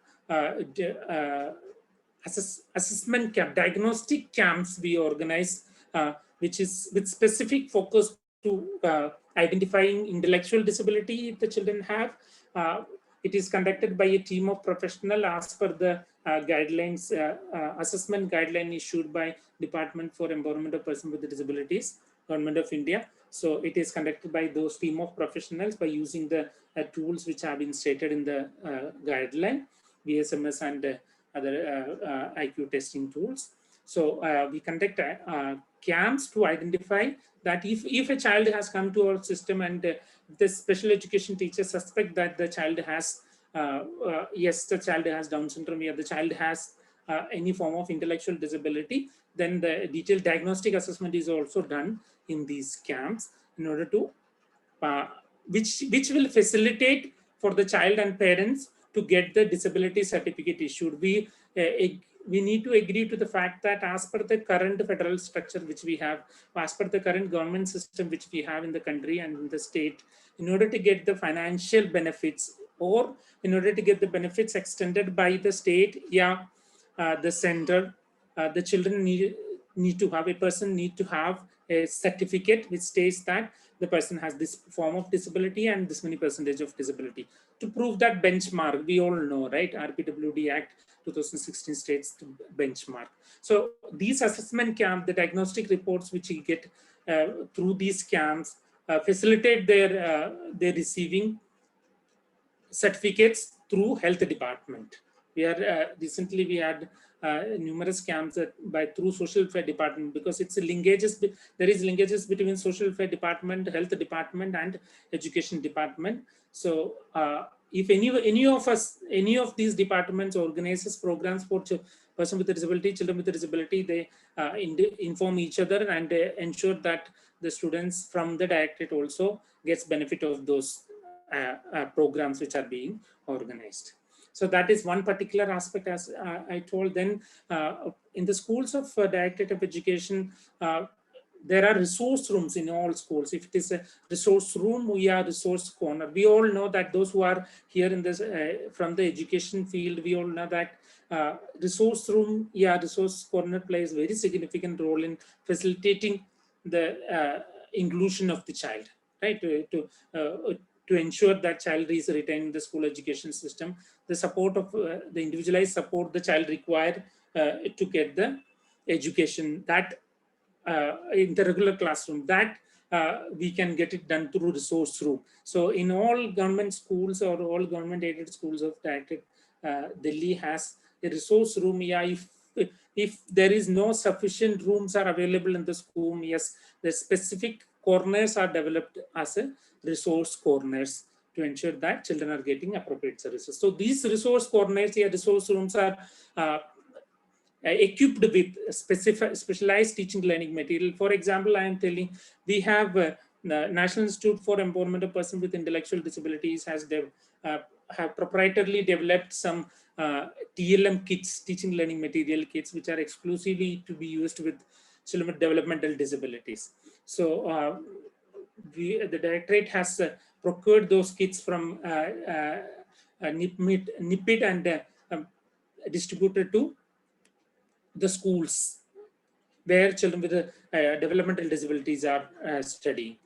assessment camp, diagnostic camps we organize, which is with specific focus to identifying intellectual disability the children have. It is conducted by a team of professionals as per the guidelines, assessment guideline issued by Department for Empowerment of Persons with Disabilities, Government of India. So it is conducted by those team of professionals by using the tools which have been stated in the guideline, VSMS and other IQ testing tools. So we conduct camps to identify that if a child has come to our system and the special education teacher suspect that the child has, yes, the child has Down syndrome, or the child has any form of intellectual disability, then the detailed diagnostic assessment is also done in these camps in order to, which will facilitate for the child and parents to get the disability certificate issued. We need to agree to the fact that as per the current federal structure which we have, as per the current government system which we have in the country and in the state, in order to get the financial benefits or in order to get the benefits extended by the state, the center, the children need to have, a person need to have a certificate which states that the person has this form of disability and this many percentage of disability. To prove that benchmark, we all know, right? RPWD Act 2016 states to benchmark. So these assessment camps, the diagnostic reports which you get through these camps, facilitate their receiving certificates through health department. Recently we had numerous camps through social welfare department, because it's linkages. There is linkages between social welfare department, health department, and education department. So if any of these departments organizes programs for person with a disability, children with a disability, they inform each other and ensure that the students from the directorate also gets benefit of those programs which are being organized. So that is one particular aspect, as I told. Then in the schools of Directorate of Education, there are resource rooms in all schools. If it is a resource room, we are resource corner. We all know that those who are here in this from the education field, we all know that resource room, resource corner plays a very significant role in facilitating the inclusion of the child, right? To ensure that child is retained in the school education system, the support of the individualized support the child required to get the education, that in the regular classroom, that we can get it done through resource room. So in all government schools or all government aided schools of Directorate, Delhi has a resource room. If there is no sufficient rooms are available in the school, yes, the specific corners are developed as a resource corners to ensure that children are getting appropriate services. So these resource corners, resource rooms are equipped with specialized teaching learning material. For example, I am telling, we have National Institute for Empowerment of Persons with Intellectual Disabilities have proprietarily developed some TLM kits, teaching learning material kits, which are exclusively to be used with children with developmental disabilities. So the Directorate has procured those kits from NIPID and distributed to the schools where children with developmental disabilities are studying.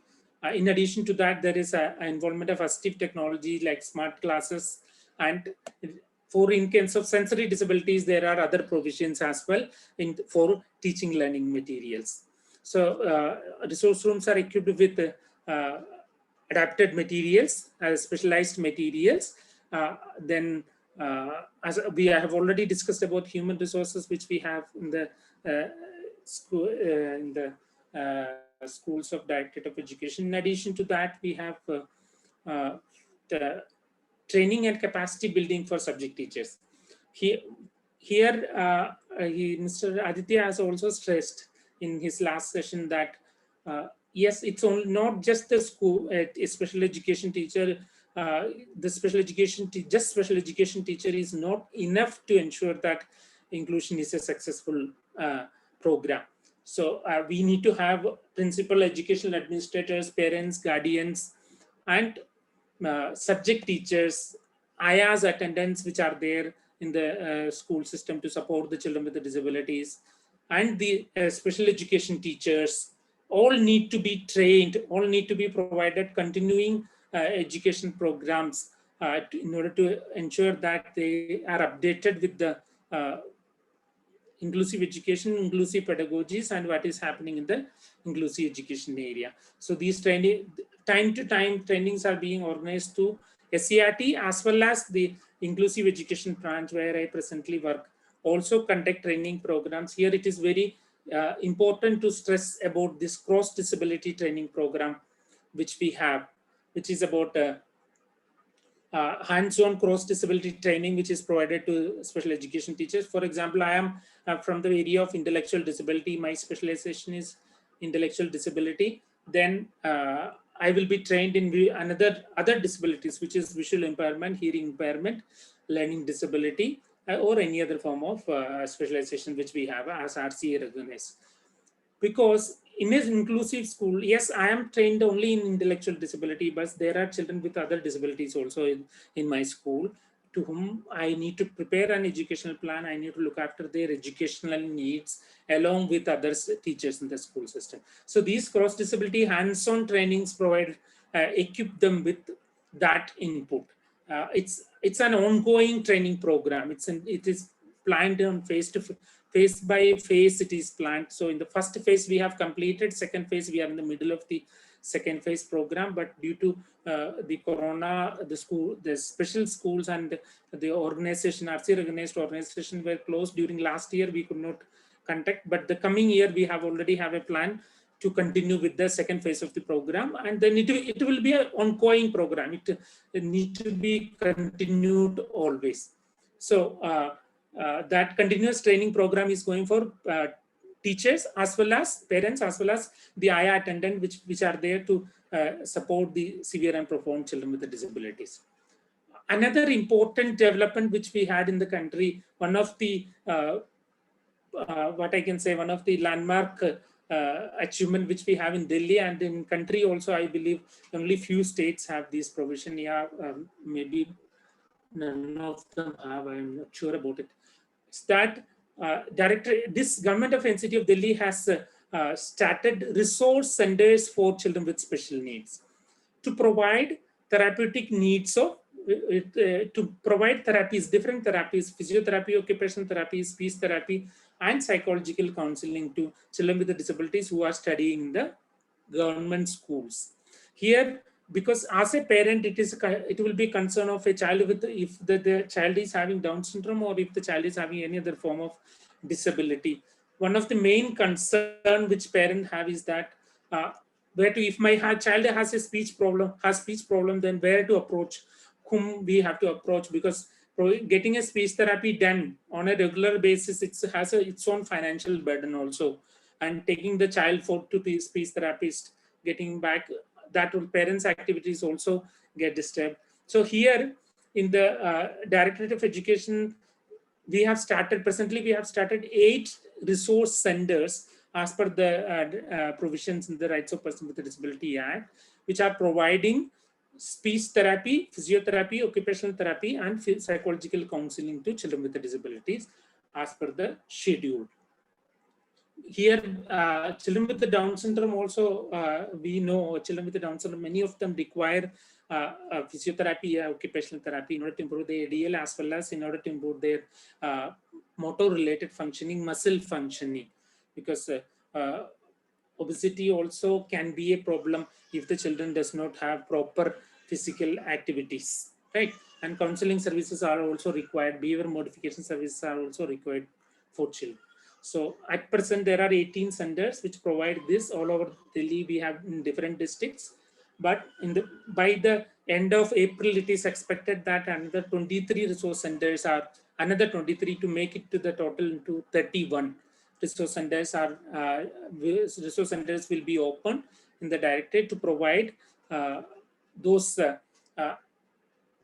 In addition to that, there is an involvement of assistive technology like smart classes, and in case of sensory disabilities, there are other provisions as well for teaching learning materials. So resource rooms are equipped with adapted materials, specialized materials. Then as we have already discussed about human resources, which we have in the schools of Directorate of Education. In addition to that, we have the training and capacity building for subject teachers. Mr. Aditya has also stressed in his last session that yes, it's only not just the school, a special education teacher. The special education, just special education teacher is not enough to ensure that inclusion is a successful program. So we need to have principal, educational administrators, parents, guardians, and subject teachers, IAS attendants, which are there in the school system to support the children with the disabilities, and the special education teachers all need to be trained, all need to be provided continuing education programs in order to ensure that they are updated with the inclusive education, inclusive pedagogies, and what is happening in the inclusive education area. So these training, time to time trainings are being organized to SCRT as well as the inclusive education branch where I presently work, also conduct training programs. Here it is very important to stress about this cross disability training program which we have, which is about hands-on cross disability training which is provided to special education teachers. For example, I am from the area of intellectual disability. My specialization is intellectual disability. Then I will be trained in other disabilities, which is visual impairment, hearing impairment, learning disability, or any other form of specialization which we have as RCA recognized. Because in an inclusive school, yes, I am trained only in intellectual disability, but there are children with other disabilities also in my school, to whom I need to prepare an educational plan. I need to look after their educational needs along with other teachers in the school system. So these cross disability hands-on trainings provide, equip them with that input. It's an ongoing training program. It is planned on phase by phase. It is planned. So in the first phase we have completed. Second phase we are in the middle of the second phase program, but due to the corona, the special schools and the organization, RC recognized organization, were closed during last year. We could not conduct, but the coming year we have already have a plan to continue with the second phase of the program, and then it will be an ongoing program. It needs to be continued always. So that continuous training program is going for teachers as well as parents, as well as the IA attendant, which are there to support the severe and profound children with the disabilities. Another important development which we had in the country, one of the what I can say, one of the landmark achievement which we have in Delhi and in country also, I believe only few states have this provision. Yeah, maybe none of them have. I'm not sure about it. It's that this government of NCT of Delhi has started resource centers for children with special needs to provide therapeutic needs of to provide therapies, different therapies, physiotherapy, occupational therapy, speech therapy, and psychological counseling to children with disabilities who are studying in the government schools. Here, because as a parent, it will be concern of a child with, if the child is having Down syndrome or if the child is having any other form of disability. One of the main concern which parents have is that if my child has a speech problem, then where to approach, whom we have to approach, because getting a speech therapy done on a regular basis, it has its own financial burden also, and taking the child to the speech therapist, getting back, that will parents' activities also get disturbed. So here in the Directorate of Education, presently we have started 8 resource centers as per the provisions in the Rights of Persons with a Disability Act, which are providing speech therapy, physiotherapy, occupational therapy, and psychological counseling to children with disabilities as per the schedule. Here, children with the Down syndrome also, we know children with the Down syndrome, many of them require physiotherapy, occupational therapy in order to improve their ADL, as well as in order to improve their motor-related functioning, muscle functioning, because obesity also can be a problem if the children does not have proper physical activities, right? And counseling services are also required. Behavior modification services are also required for children. So at present, there are 18 centers which provide this all over Delhi. We have in different districts, but by the end of April, it is expected that another 23 resource centers are, another 23 to make it to the total into 31 resource centers are, resource centers will be opened in the directorate to provide those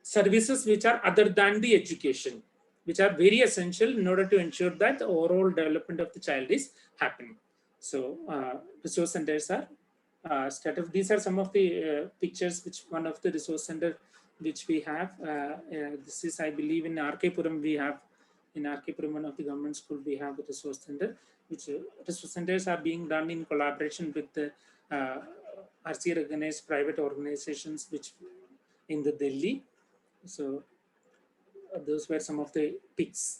services which are other than the education, which are very essential in order to ensure that the overall development of the child is happening. So resource centers are started. These are some of the pictures which one of the resource center which we have. This is, I believe, in RK Puram we have. In RK Puram, one of the government school, we have a resource center, which resource centers are being done in collaboration with the RC recognized private organizations which in the Delhi. So those were some of the pics.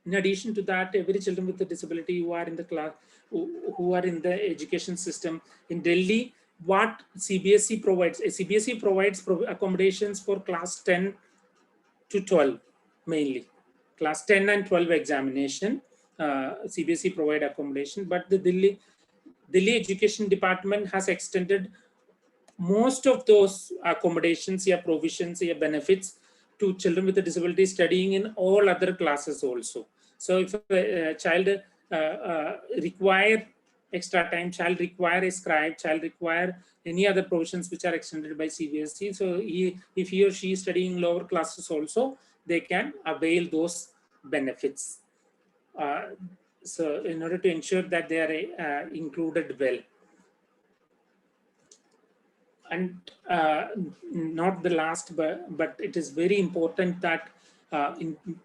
In addition to that, every children with a disability who are in the class, who are in the education system in Delhi, what CBSE provides, CBSE provides accommodations for class 10 to 12 mainly. Class 10 and 12 examination, CBSE provide accommodation, but the Delhi Education Department has extended most of those accommodations, provisions, benefits to children with a disability studying in all other classes also. So if a child require extra time, child require a scribe, child require any other provisions which are extended by CBSE, so if he or she is studying lower classes also, they can avail those benefits. So in order to ensure that they are included well. And not the last, but it is very important that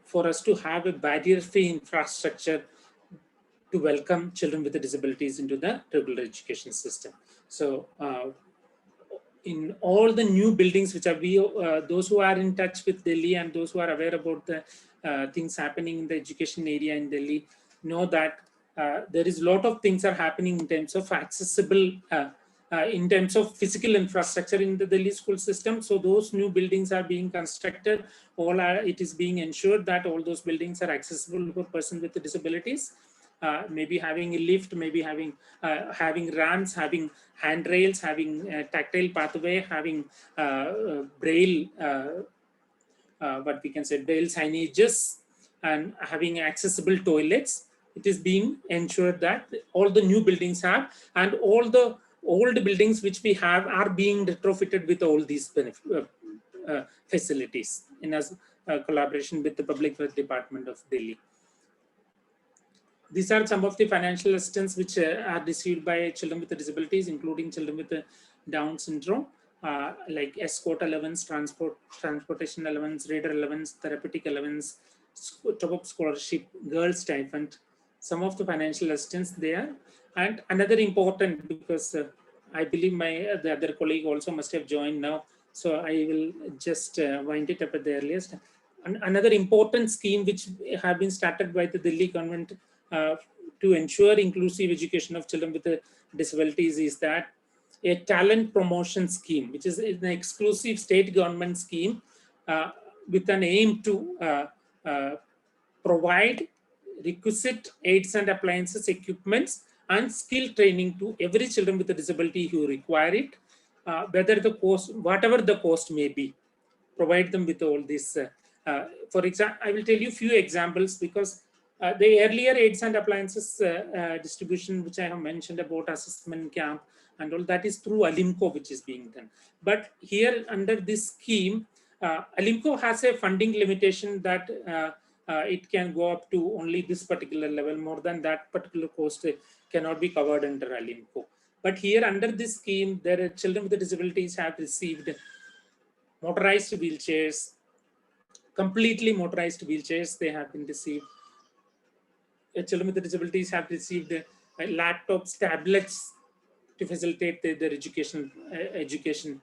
for us to have a barrier-free infrastructure to welcome children with disabilities into the regular education system. So in all the new buildings which are those who are in touch with Delhi and those who are aware about the things happening in the education area in Delhi know that there is a lot of things are happening in terms of accessible in terms of physical infrastructure in the Delhi school system. So those new buildings are being constructed. It is being ensured that all those buildings are accessible for persons with disabilities. Maybe having a lift, maybe having ramps, having handrails, having tactile pathway, having braille, what we can say, braille signages, and having accessible toilets. It is being ensured that all the new buildings have, and all the old buildings which we have are being retrofitted with all these facilities in collaboration with the Public Works Department of Delhi. These are some of the financial assistance which are received by children with disabilities, including children with Down syndrome, like escort allowance, transportation allowance, reader allowance, therapeutic allowance, top-up scholarship, girl stipend, some of the financial assistance there. And another important, because I believe the other colleague also must have joined now, so I will just wind it up at the earliest. Another important scheme which have been started by the Delhi government to ensure inclusive education of children with disabilities is that a talent promotion scheme, which is an exclusive state government scheme with an aim to provide requisite aids and appliances, equipments, and skill training to every children with a disability who require it, whether the cost, whatever the cost may be, provide them with all this. For example, I will tell you a few examples, because the earlier aids and appliances distribution, which I have mentioned about assessment camp and all, that is through Alimco, which is being done. But here under this scheme, Alimco has a funding limitation that it can go up to only this particular level. More than that particular cost cannot be covered under Alimco. But here under this scheme, there are children with disabilities have received motorized wheelchairs, completely motorized wheelchairs they have been received. Children with disabilities have received laptops, tablets to facilitate their education,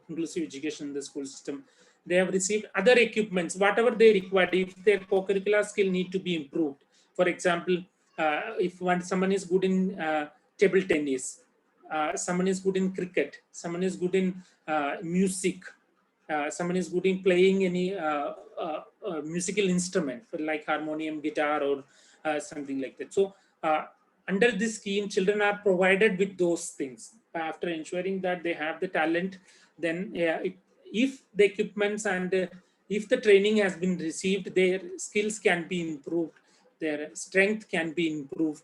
inclusive education in the school system. They have received other equipments, whatever they require. If their co-curricular skill need to be improved, for example, if someone is good in table tennis, someone is good in cricket, someone is good in music, someone is good in playing any musical instrument, like harmonium, guitar, or something like that. So under this scheme, children are provided with those things. After ensuring that they have the talent, then if the equipments and if the training has been received, their skills can be improved, their strength can be improved.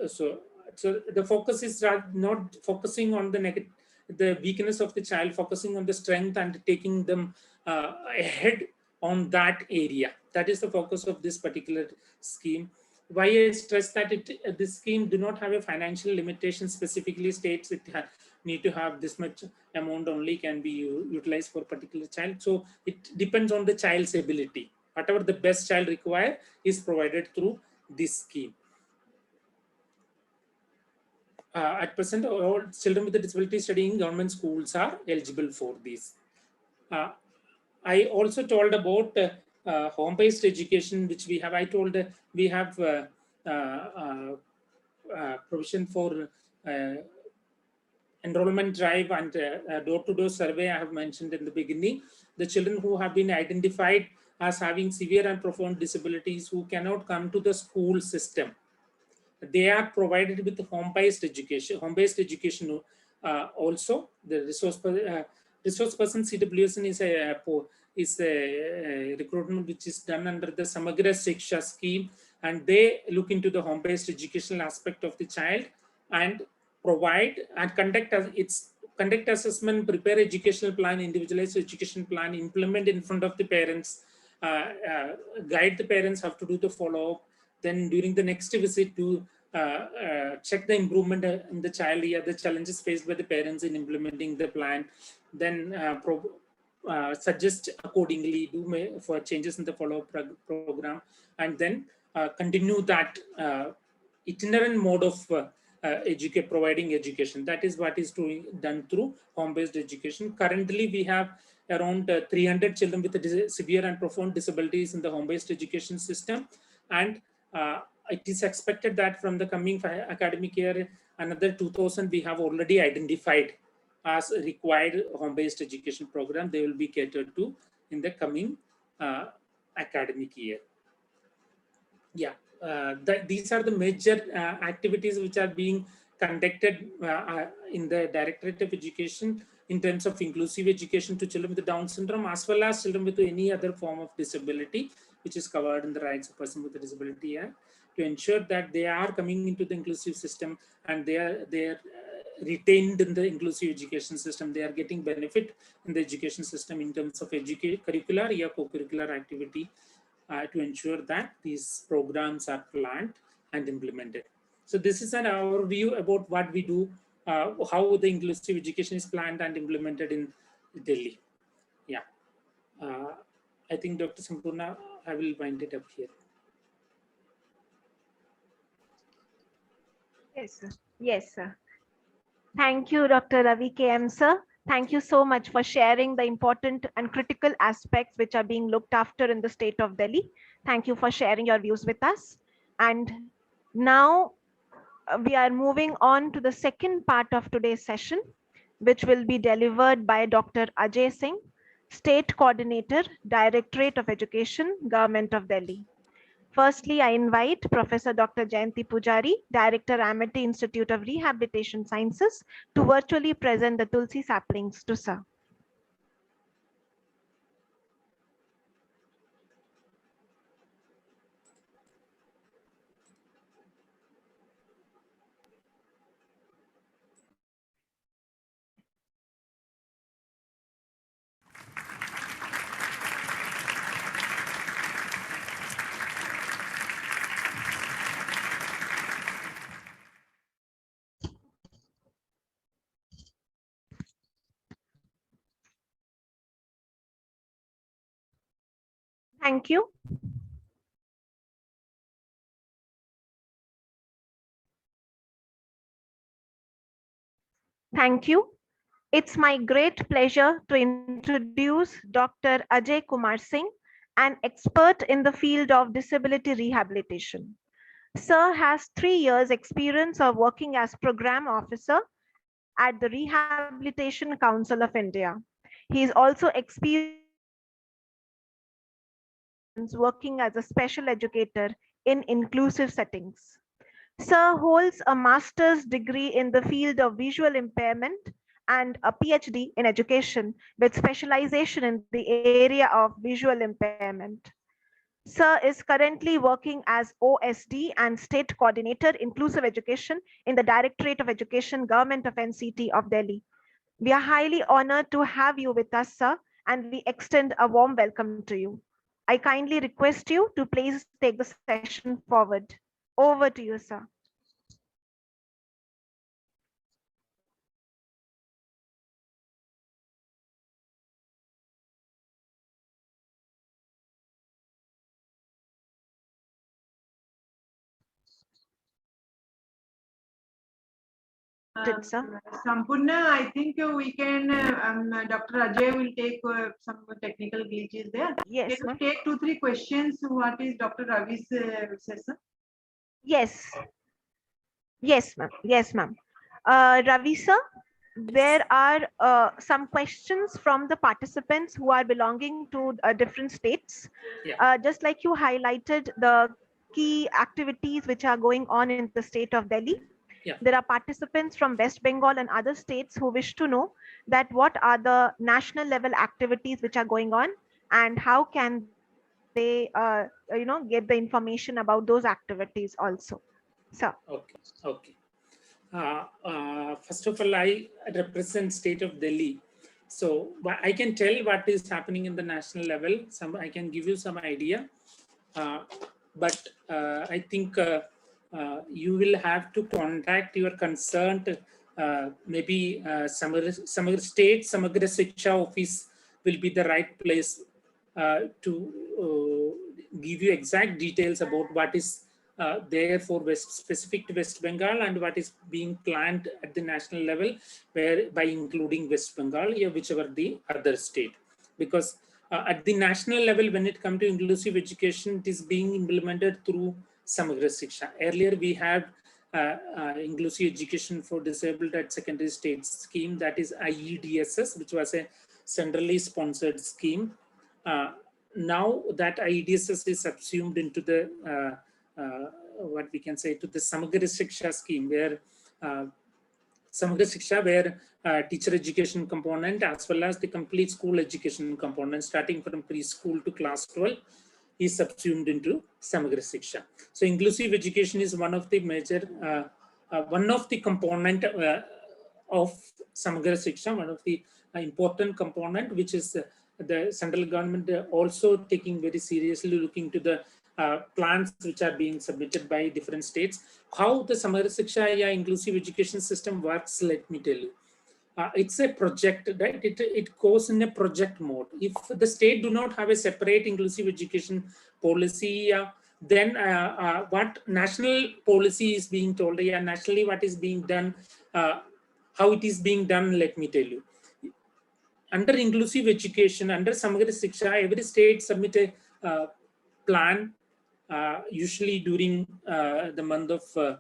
So the focus is not focusing on the weakness of the child, focusing on the strength and taking them ahead on that area. That is the focus of this particular scheme. Why I stress that this scheme do not have a financial limitation, specifically states it need to have this much amount only can be utilized for particular child. So it depends on the child's ability. Whatever the best child require is provided through this scheme. At present, all children with a disability studying in government schools are eligible for this. I also told about home-based education, which we have. I told we have provision for enrollment drive and door-to-door survey. I have mentioned in the beginning. The children who have been identified as having severe and profound disabilities who cannot come to the school system, they are provided with home-based education. Home-based education also, the resource person CWSN is a recruitment which is done under the Samagra Shiksha scheme, and they look into the home-based educational aspect of the child and provide and conduct assessment, prepare educational plan, individualized education plan, implement in front of the parents, guide the parents how to do the follow-up. Then during the next visit to check the improvement in the child, the challenges faced by the parents in implementing the plan, then suggest accordingly, do for changes in the follow-up program, and then continue that itinerant mode of providing education. That is what is done through home-based education. Currently, we have around 300 children with severe and profound disabilities in the home-based education system, and it is expected that from the coming academic year, another 2,000 we have already identified as required home-based education program. They will be catered to in the coming academic year. Yeah, these are the major activities which are being conducted in the Directorate of Education in terms of inclusive education to children with Down syndrome, as well as children with any other form of disability, which is covered in the Rights of Person with a Disability Act, to ensure that they are coming into the inclusive system and they are retained in the inclusive education system. They are getting benefit in the education system in terms of curricular or co-curricular activity to ensure that these programs are planned and implemented. So this is an overview about what we do, how the inclusive education is planned and implemented in Delhi. Yeah, I think Dr. Sampurna, I will wind it up here. Yes, sir. Yes, sir. Thank you, Dr. Ravi KM, sir. Thank you so much for sharing the important and critical aspects which are being looked after in the state of Delhi. Thank you for sharing your views with us. And now we are moving on to the second part of today's session, which will be delivered by Dr. Ajay Singh, State Coordinator, Directorate of Education, Government of Delhi. Firstly, I invite Professor Dr. Jayanti Pujari, Director, Amity Institute of Rehabilitation Sciences, to virtually present the Tulsi saplings to sir. Thank you. Thank you. It's my great pleasure to introduce Dr. Ajay Kumar Singh, an expert in the field of disability rehabilitation. Sir has 3 years experience of working as program officer at the Rehabilitation Council of India. He is also experienced working as a special educator in inclusive settings. Sir holds a master's degree in the field of visual impairment and a PhD in education with specialization in the area of visual impairment. Sir is currently working as OSD and State Coordinator Inclusive Education in the Directorate of Education, Government of NCT of Delhi. We are highly honored to have you with us, sir, and we extend a warm welcome to you. I kindly request you to please take the session forward. Over to you, sir. Sampurna, I think we can, Dr. Ajay will take some technical glitches there. Yes, can you take 2-3 questions? What is Dr. Ravi's session? Yes. Yes, ma'am. Yes, ma'am. Ravi, sir, there are some questions from the participants who are belonging to different states. Just like you highlighted the key activities which are going on in the state of Delhi. There are participants from West Bengal and other states who wish to know that what are the national level activities which are going on and how can they get the information about those activities also. So Okay. First of all, I represent state of Delhi, so I can tell what is happening in the national level. I can give you some idea, but I think you will have to contact your concerned maybe Samagra State Samagra Shiksha office will be the right place to give you exact details about what is there for specific to West Bengal and what is being planned at the national level, where by including West Bengal, whichever the other state. Because at the national level, when it comes to inclusive education, it is being implemented through Samagra Shiksha. Earlier, we had inclusive education for disabled at secondary stage scheme, that is IEDSS, which was a centrally sponsored scheme. Now that IEDSS is subsumed into the what we can say to the Samagra Shiksha scheme, where Samagra Shiksha, where teacher education component as well as the complete school education component starting from preschool to class 12 is subsumed into Samagra Shiksha. So inclusive education is one of the major, one of the component of Samagra Shiksha, one of the important component, which is the central government also taking very seriously, looking to the plans which are being submitted by different states. How the Samagra Shiksha inclusive education system works, let me tell you. It's a project, right? It goes in a project mode. If the state do not have a separate inclusive education policy, then what national policy is being told, nationally what is being done, how it is being done, let me tell you. Under inclusive education, under Samagra Shiksha, every state submit a plan, usually during the month of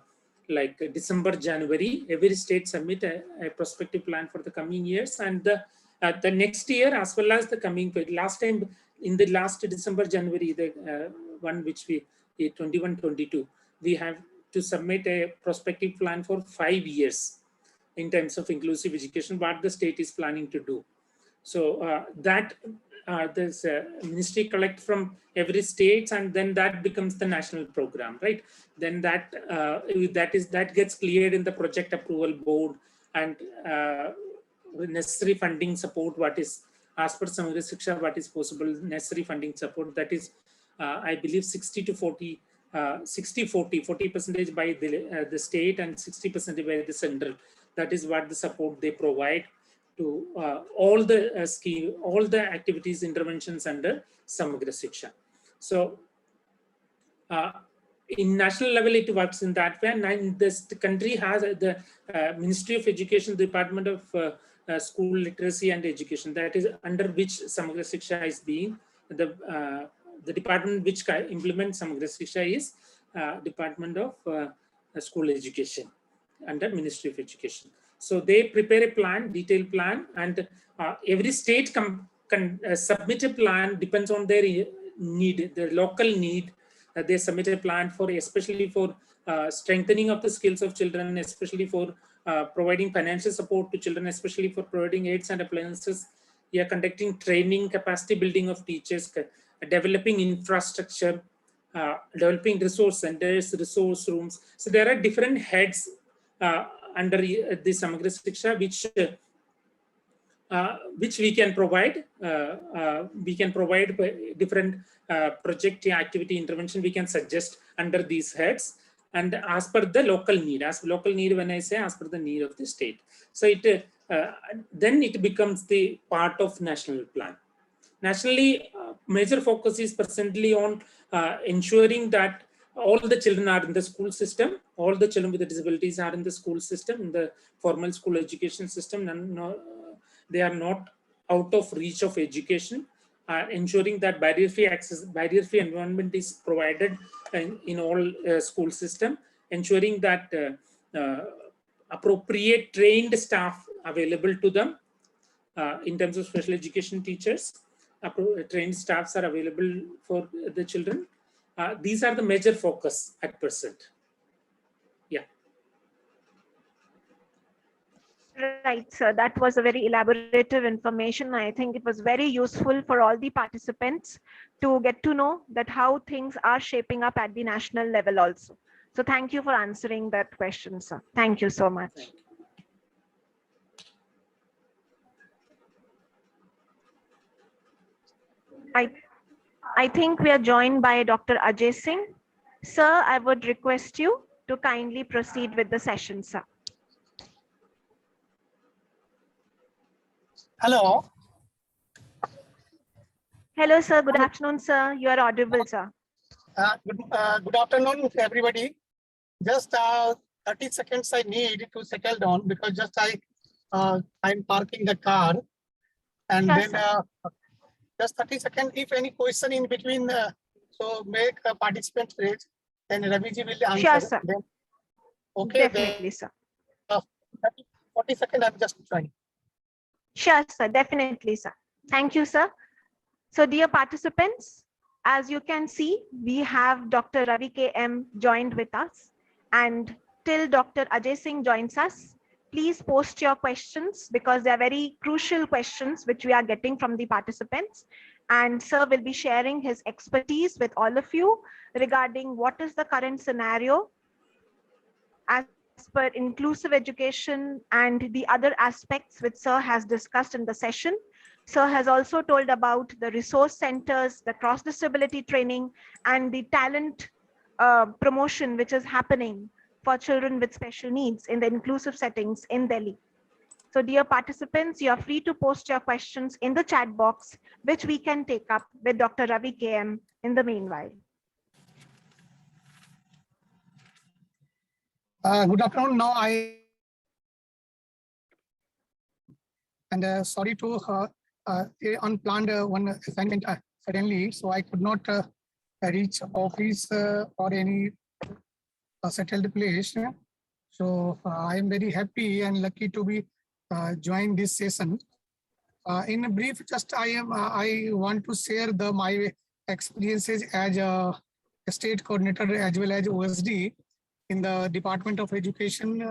like December, January. Every state submit a prospective plan for the coming years, and the next year as well as the coming. Last time in the last December, January, the one which we 21-22, we have to submit a prospective plan for 5 years in terms of inclusive education, what the state is planning to do. So that there's a ministry collect from every state, and then that becomes the national program, right? Then that that gets cleared in the project approval board, and necessary funding support, what is as per Samagra Shiksha, what is possible necessary funding support, that is I believe 60 to 40, 40% by the state and 60% by the central. That is what the support they provide to all the scheme, all the activities, interventions under Samagra Shiksha. So in national level, it works in that way. And this country has the Ministry of Education, Department of School Literacy and Education, that is under which Samagra Shiksha is being, the department which implements Samagra Shiksha is Department of School Education under Ministry of Education. So they prepare a plan, detailed plan, and every state can submit a plan, depends on their need, their local need. They submit a plan for, especially for strengthening of the skills of children, especially for providing financial support to children, especially for providing aids and appliances. We are conducting training, capacity building of teachers, developing infrastructure, developing resource centers, resource rooms. So there are different heads under the Samagra Shiksha, which we can provide. We can provide different project activity intervention we can suggest under these heads, and as per the local need. As local need, when I say as per the need of the state, so it then it becomes the part of national plan. Nationally, major focus is presently on ensuring that all the children are in the school system, all the children with the disabilities are in the school system, in the formal school education system, and they are not out of reach of education, ensuring that barrier-free access, barrier-free environment is provided in all school system, ensuring that appropriate trained staff available to them in terms of special education teachers, trained staffs are available for the children. These are the major focus at present. Yeah. Right, sir. That was a very elaborative information. I think it was very useful for all the participants to get to know that how things are shaping up at the national level also. So thank you for answering that question, sir. Thank you so much. I think we are joined by Dr. Ajay Singh. Sir, I would request you to kindly proceed with the session, sir. Hello. Hello, sir. Good afternoon, sir. You are audible, sir. Good afternoon, everybody. Just 30 seconds I need to settle down because just I'm parking the car, and Sure, then sir. just 30 seconds. If any question in between, so make a participant raise, then Raviji will answer. Sure, sir. Then, okay. Definitely, sir. 40 seconds. I'm just trying. Sure, sir. Definitely, sir. Thank you, sir. So, dear participants, as you can see, we have Dr. Ravi KM joined with us, and till Dr. Ajay Singh joins us, please post your questions because they are very crucial questions which we are getting from the participants. And sir will be sharing his expertise with all of you regarding what is the current scenario as per inclusive education and the other aspects which sir has discussed in the session. Sir has also told about the resource centers, the cross disability training, and the talent promotion which is happening for children with special needs in the inclusive settings in Delhi. So dear participants, you are free to post your questions in the chat box, which we can take up with Dr. Ravi KM in the meanwhile. Good afternoon. Now sorry to unplanned one assignment suddenly, so I could not reach office or any settled place. So I am very happy and lucky to be join this session. In a brief, just I want to share my experiences as a state coordinator as well as OSD in the Department of Education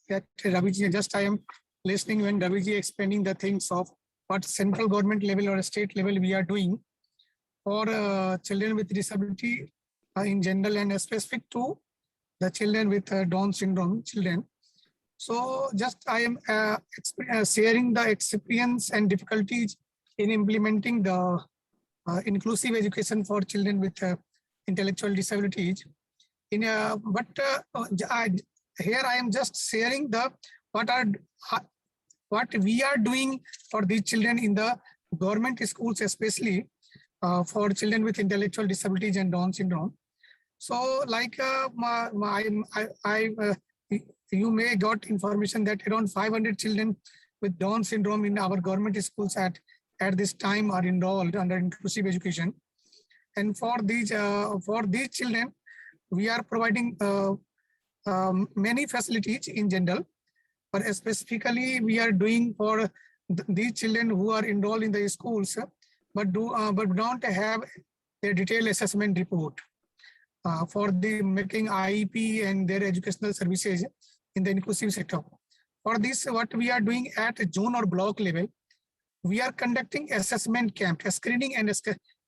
at Raviji. Just I am listening when Raviji explaining the things of what central government level or state level we are doing for children with disability in general and specific to the children with Down syndrome children. So just I am sharing the experience and difficulties in implementing the inclusive education for children with intellectual disabilities. Here I am just sharing the what we are doing for these children in the government schools, especially for children with intellectual disabilities and Down syndrome. So like you may got information that around 500 children with Down syndrome in our government schools at this time are enrolled under inclusive education. And for these children, we are providing many facilities in general, but specifically we are doing for these children who are enrolled in the schools, but don't have a detailed assessment report for the making IEP and their educational services in the inclusive sector. For this, what we are doing at zone or block level, we are conducting assessment camp, a screening and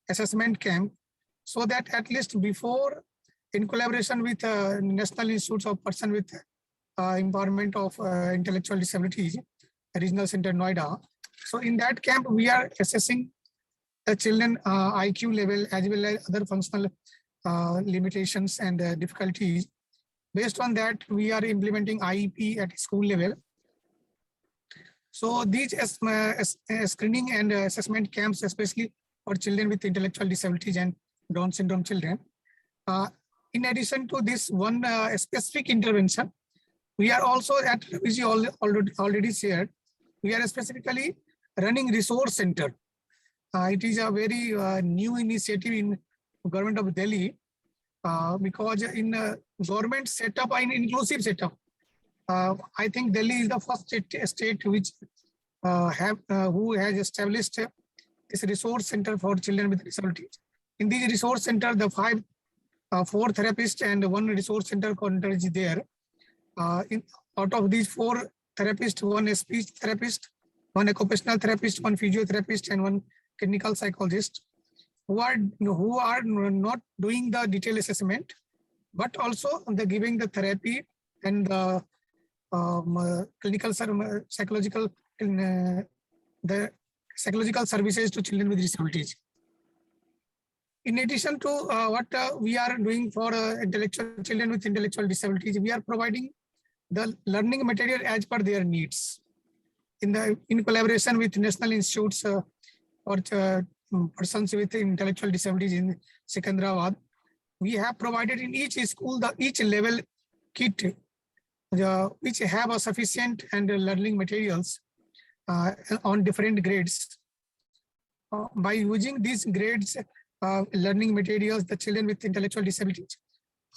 assessment camp, so that at least before, in collaboration with National Institutes of Person with Empowerment of Intellectual Disabilities, Regional Center Noida. So in that camp, we are assessing the children IQ level as well as other functional limitations and difficulties. Based on that, we are implementing IEP at school level. So these screening and assessment camps, especially for children with intellectual disabilities and Down syndrome children. In addition to this one specific intervention, we are also at Ravi's already shared, we are specifically running resource center. It is a very new initiative in government of Delhi because in government setup and inclusive setup, I think Delhi is the first state which who has established this resource center for children with disabilities. In this resource center, the 4 therapists and 1 resource center coordinator is there. Out of these 4 therapists, 1 speech therapist, 1 occupational therapist, 1 physiotherapist, and 1 clinical psychologist, who are not doing the detailed assessment, but also the giving the therapy and the clinical psychological services to children with disabilities. In addition to what we are doing for children with intellectual disabilities, we are providing the learning material as per their needs. In collaboration with National Institutes for Persons with Intellectual Disabilities in Secunderabad, we have provided in each school each level kit which have a sufficient and learning materials on different grades. By using these grades, learning materials, the children with intellectual disabilities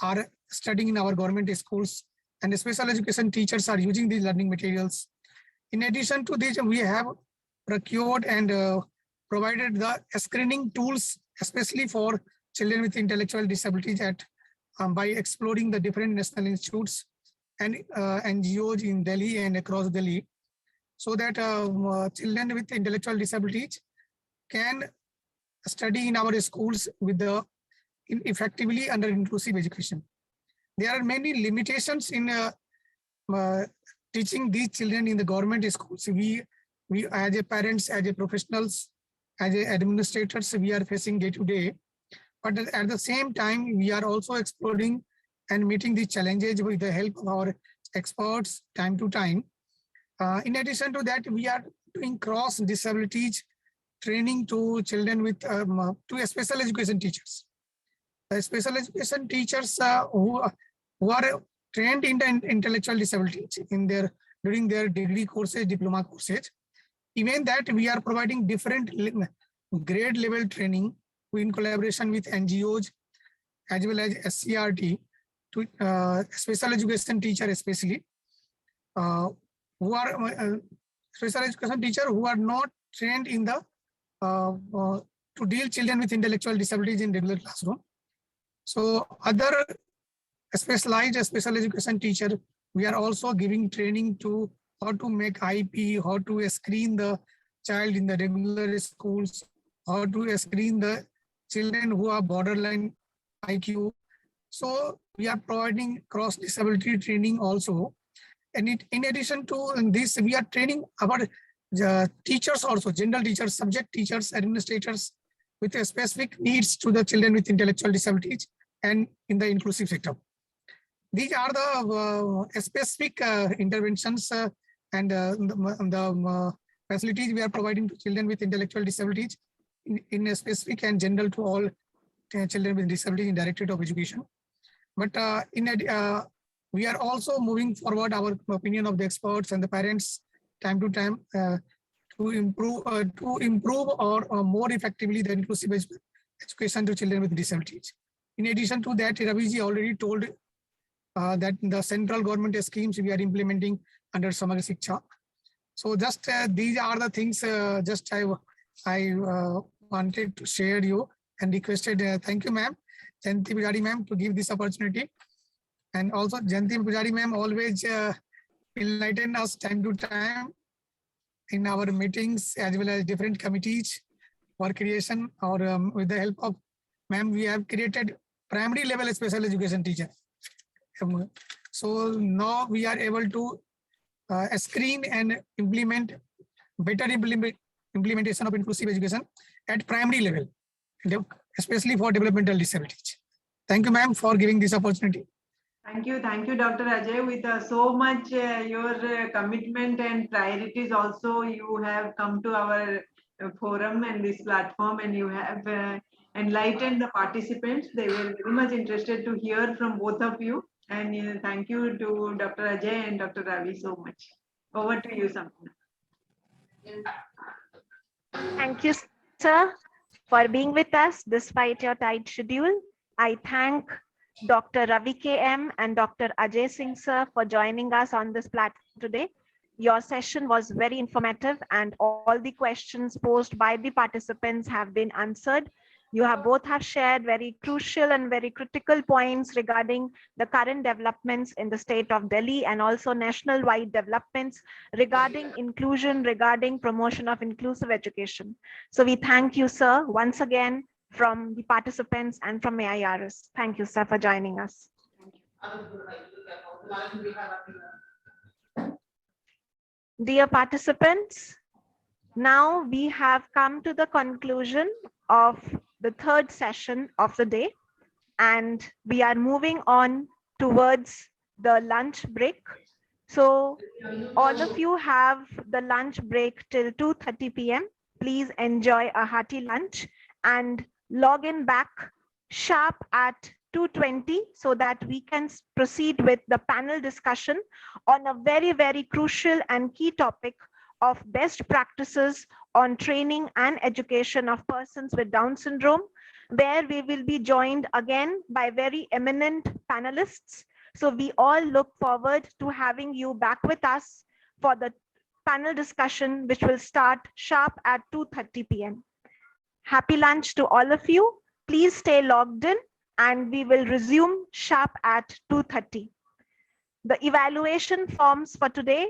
are studying in our government schools, and the special education teachers are using these learning materials. In addition to this, we have procured and provided the screening tools, especially for children with intellectual disabilities by exploring the different national institutes and NGOs in Delhi and across Delhi, so that children with intellectual disabilities can study in our schools with effectively under inclusive education. There are many limitations in teaching these children in the government schools. We as a parents, as a professionals, as a administrators, we are facing day to day. But at the same time, we are also exploring and meeting these challenges with the help of our experts time to time. In addition to that, we are doing cross disabilities training to children with to special education teachers. Special education teachers who are trained in the intellectual disabilities during their degree courses, diploma courses. Even that, we are providing different grade level training in collaboration with NGOs as well as SCRT to special education teacher, especially who are special education teacher who are not trained in the to deal children with intellectual disabilities in regular classroom. So other specialized special education teacher, we are also giving training to how to make IP, how to screen the child in the regular schools, how to screen the children who are borderline IQ. So we are providing cross disability training also. And in addition to this, we are training our teachers also, general teachers, subject teachers, administrators with specific needs to the children with intellectual disabilities and in the inclusive sector. These are the specific interventions and the facilities we are providing to children with intellectual disabilities in a specific and general to all children with disabilities in Directorate of Education. But we are also moving forward our opinion of the experts and the parents time to time to improve or more effectively the inclusive education to children with disabilities. In addition to that, Ravi already told that the central government schemes we are implementing under Samagra Shiksha. So just these are the things just I wanted to share you and requested. Thank you, ma'am, Jayanti Pujari ma'am, to give this opportunity. And also Jayanti Pujari ma'am always enlighten us time to time in our meetings as well as different committees for creation, or with the help of ma'am, we have created primary level special education teacher. So now we are able to screen and implement better implementation of inclusive education at primary level, especially for developmental disabilities. Thank you, ma'am, for giving this opportunity. Thank you, Dr. Ajay. With so much your commitment and priorities, also you have come to our forum and this platform, and you have enlightened the participants. They were very much interested to hear from both of you. And thank you to Dr. Ajay and Dr. Ravi so much. Over to you, Sampurna. Thank you, sir, for being with us despite your tight schedule. I thank Dr. Ravi KM and Dr. Ajay Singh, sir, for joining us on this platform today. Your session was very informative and all the questions posed by the participants have been answered. You have both shared very crucial and very critical points regarding the current developments in the state of Delhi and also national-wide developments regarding inclusion, regarding promotion of inclusive education. So we thank you, sir, once again from the participants and from AIRS. Thank you, sir, for joining us. Dear participants, now we have come to the conclusion of the third session of the day, and we are moving on towards the lunch break. So all of you have the lunch break till 2:30 p.m. Please enjoy a hearty lunch and log in back sharp at 2:20 so that we can proceed with the panel discussion on a very, very crucial and key topic of best practices on training and education of persons with Down syndrome, where we will be joined again by very eminent panelists. So we all look forward to having you back with us for the panel discussion, which will start sharp at 2:30 p.m. Happy lunch to all of you. Please stay logged in and we will resume sharp at 2:30. The evaluation forms for today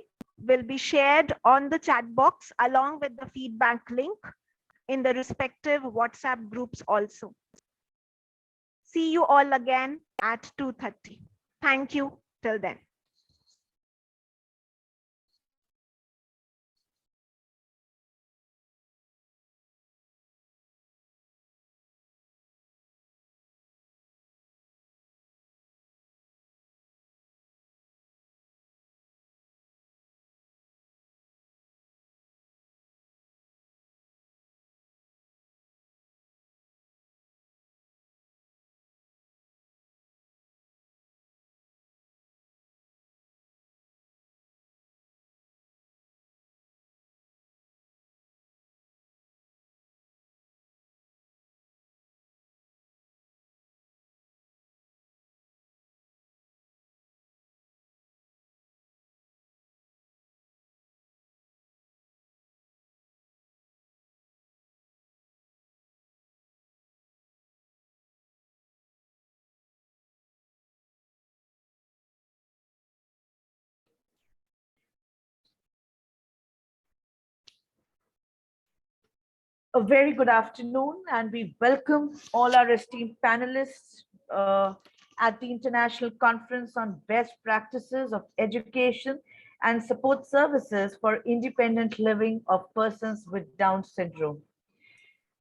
will be shared on the chat box along with the feedback link in the respective WhatsApp groups also. See you all again at 2:30. Thank you till then. A very good afternoon, and we welcome all our esteemed panelists at the International Conference on Best Practices of Education and Support Services for Independent Living of Persons with Down Syndrome.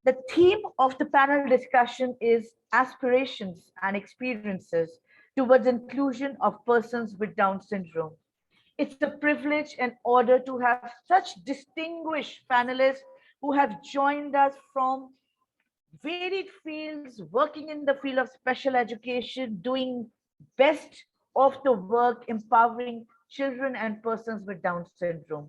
The theme of the panel discussion is Aspirations and Experiences towards Inclusion of Persons with Down Syndrome. It's a privilege and honor to have such distinguished panelists who have joined us from varied fields, working in the field of special education, doing best of the work, empowering children and persons with Down syndrome.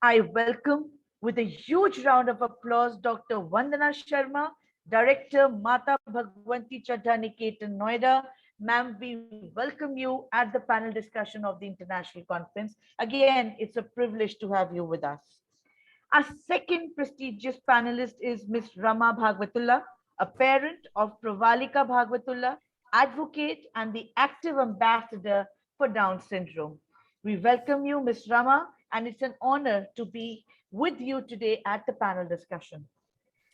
I welcome with a huge round of applause, Dr. Vandana Sharma, Director, Mata Bhagwanti Chadha Niketan, Noida. Ma'am, we welcome you at the panel discussion of the International Conference. Again, it's a privilege to have you with us. Our second prestigious panelist is Ms. Rama Bhagwatullah, a parent of Pravalika Bhagwatullah, advocate and the active ambassador for Down syndrome. We welcome you, Ms. Rama, and it's an honor to be with you today at the panel discussion.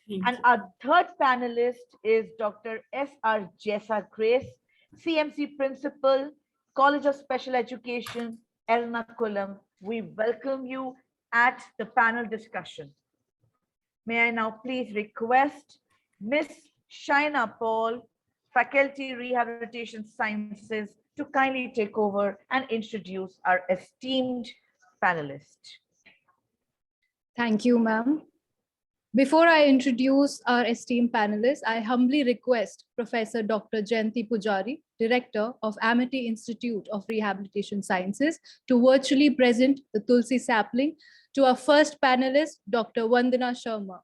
And our third panelist is Dr. S.R. Jessa Grace, CMC Principal, College of Special Education, Ernakulam. We welcome you at the panel discussion. May I now please request Ms. Shaina Paul, Faculty Rehabilitation Sciences, to kindly take over and introduce our esteemed panelist. Thank you, ma'am. Before I introduce our esteemed panelists, I humbly request Professor Dr. Jayanti Pujari, Director of Amity Institute of Rehabilitation Sciences, to virtually present the Tulsi sapling to our first panelist, Dr. Vandana Sharma.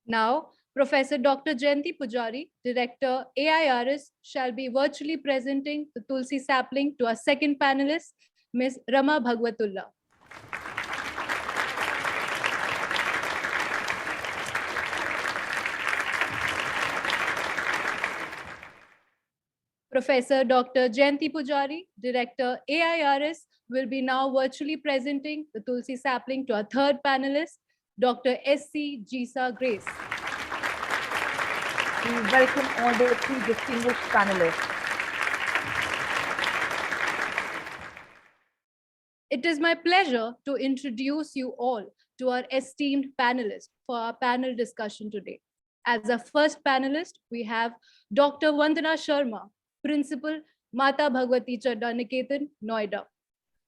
Now, Professor Dr. Jayanti Pujari, Director, AIRS, shall be virtually presenting the Tulsi sapling to our second panelist, Ms. Rama Bhagwatullah. Professor Dr. Jayanti Pujari, Director, AIRS, will be now virtually presenting the Tulsi sapling to our third panelist, Dr. S.C. Jessa Grace. We welcome all the three distinguished panelists. It is my pleasure to introduce you all to our esteemed panelists for our panel discussion today. As our first panelist, we have Dr. Vandana Sharma, Principal, Mata Bhagwati Chadda Niketan, Noida.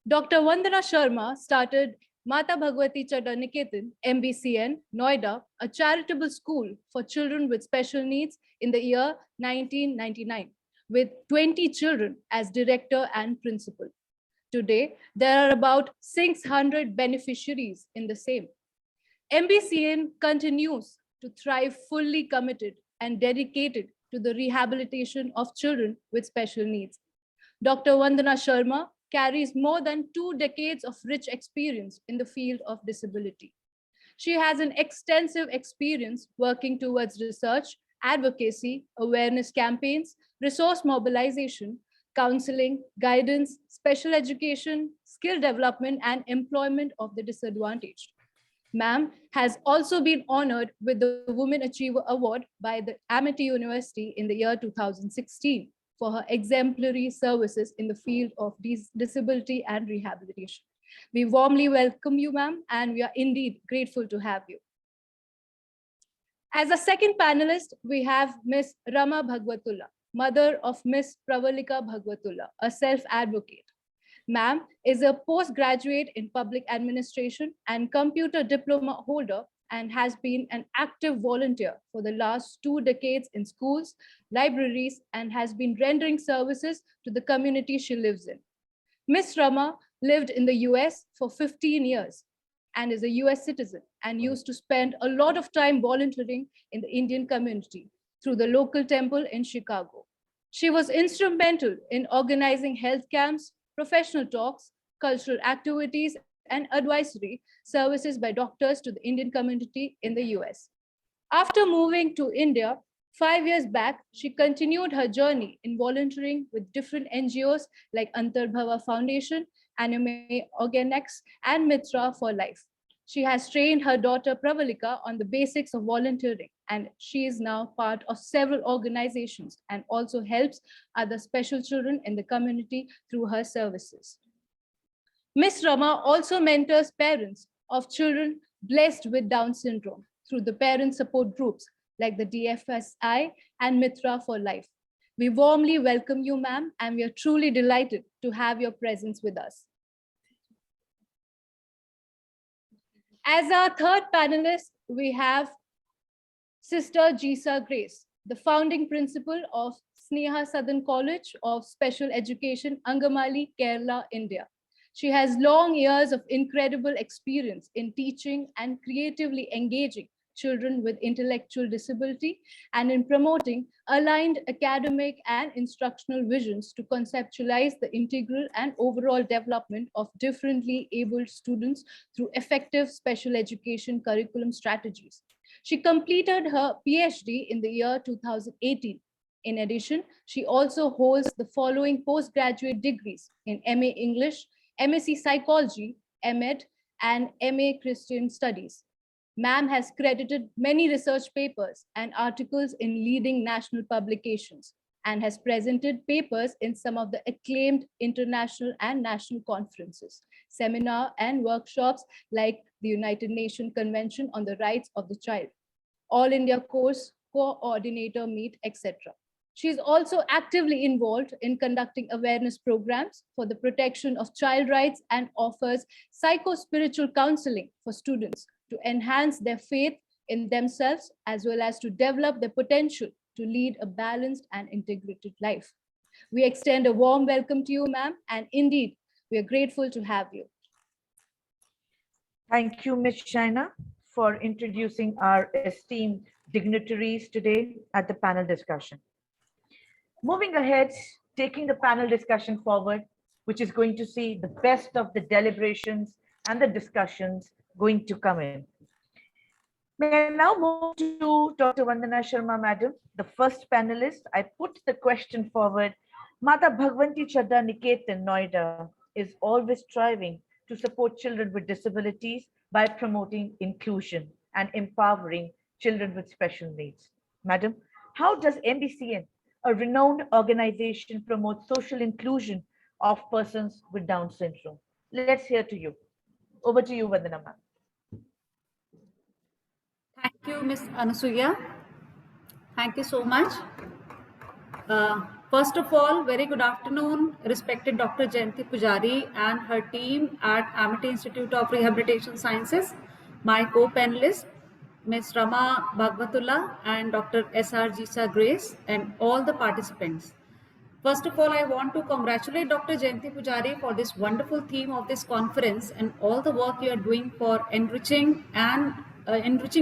Dr. Vandana Sharma started Mata Bhagwati Chadda Niketan, MBCN, Noida, a charitable school for children with special needs in the year 1999, with 20 children as director and principal. Today, there are about 600 beneficiaries in the same. MBCN continues to thrive, fully committed and dedicated to the rehabilitation of children with special needs. Dr. Vandana Sharma carries more than 2 decades of rich experience in the field of disability. She has an extensive experience working towards research, advocacy, awareness campaigns, resource mobilization, counseling, guidance, special education, skill development, and employment of the disadvantaged. Ma'am has also been honored with the Women Achiever Award by the Amity University in the year 2016 for her exemplary services in the field of disability and rehabilitation. We warmly welcome you, ma'am, and we are indeed grateful to have you. As a second panelist, we have Ms. Rama Bhagwatullah, mother of Ms. Pravalika Bhagwatullah, a self-advocate. Ma'am is a postgraduate in public administration and computer diploma holder and has been an active volunteer for the last 2 decades in schools, libraries, and has been rendering services to the community she lives in. Ms. Rama lived in the US for 15 years and is a US citizen and used to spend a lot of time volunteering in the Indian community through the local temple in Chicago. She was instrumental in organizing health camps, professional talks, cultural activities, and advisory services by doctors to the Indian community in the US. After moving to India 5 years back, she continued her journey in volunteering with different NGOs like Antarbhava Foundation, Anime Organics, and Mitra for Life. She has trained her daughter Pravalika on the basics of volunteering, and she is now part of several organizations and also helps other special children in the community through her services. Ms. Rama also mentors parents of children blessed with Down syndrome through the parent support groups like the DFSI and Mitra for Life. We warmly welcome you, ma'am, and we are truly delighted to have your presence with us. As our third panelist, we have Sister Jessa Grace, the founding principal of Sneha Southern College of Special Education, Angamali, Kerala, India. She has long years of incredible experience in teaching and creatively engaging children with intellectual disability and in promoting aligned academic and instructional visions to conceptualize the integral and overall development of differently abled students through effective special education curriculum strategies. She completed her PhD in the year 2018. In addition, she also holds the following postgraduate degrees in MA English, MSc Psychology, MEd, and MA Christian Studies. Ma'am has credited many research papers and articles in leading national publications and has presented papers in some of the acclaimed international and national conferences, seminar and workshops like the United Nations Convention on the Rights of the Child, All India Course Coordinator Meet, etc. She is also actively involved in conducting awareness programs for the protection of child rights and offers psycho-spiritual counseling for students to enhance their faith in themselves as well as to develop their potential to lead a balanced and integrated life. We extend a warm welcome to you, ma'am, and indeed, we are grateful to have you. Thank you, Ms. Shaina, for introducing our esteemed dignitaries today at the panel discussion. Moving ahead, taking the panel discussion forward, which is going to see the best of the deliberations and the discussions going to come in. May I now move to Dr. Vandana Sharma, Madam, the first panelist. I put the question forward. Mata Bhagwanti Chadda Niketan, Noida, is always striving to support children with disabilities by promoting inclusion and empowering children with special needs. Madam, how does MBCN, a renowned organization, promote social inclusion of persons with Down syndrome? Let's hear to you. Over to you, Vandana ma'am. Thank you, Ms. Anasuya. Thank you so much. First of all, very good afternoon, respected Dr. Jayanti Pujari and her team at Amity Institute of Rehabilitation Sciences, my co-panelists, Ms. Rama Bhagwatullah and Dr. S.R. Jisa Grace, and all the participants. First of all, I want to congratulate Dr. Jayanti Pujari for this wonderful theme of this conference and all the work you are doing for enriching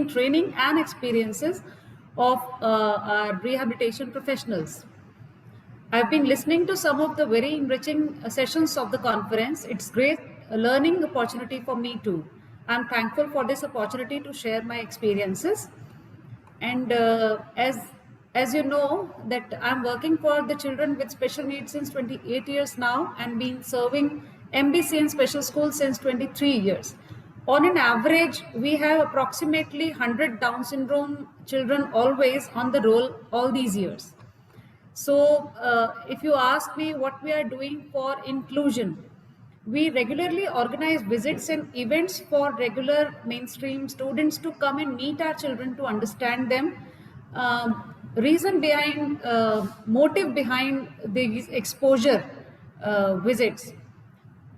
training and experiences of our rehabilitation professionals. I've been listening to some of the very enriching sessions of the conference. It's great learning opportunity for me too. I'm thankful for this opportunity to share my experiences. And as you know, that I'm working for the children with special needs since 28 years now and been serving MBCN special schools since 23 years. On an average, we have approximately 100 Down syndrome children always on the roll all these years. So if you ask me what we are doing for inclusion, we regularly organize visits and events for regular mainstream students to come and meet our children to understand them. Reason behind, motive behind these exposure visits.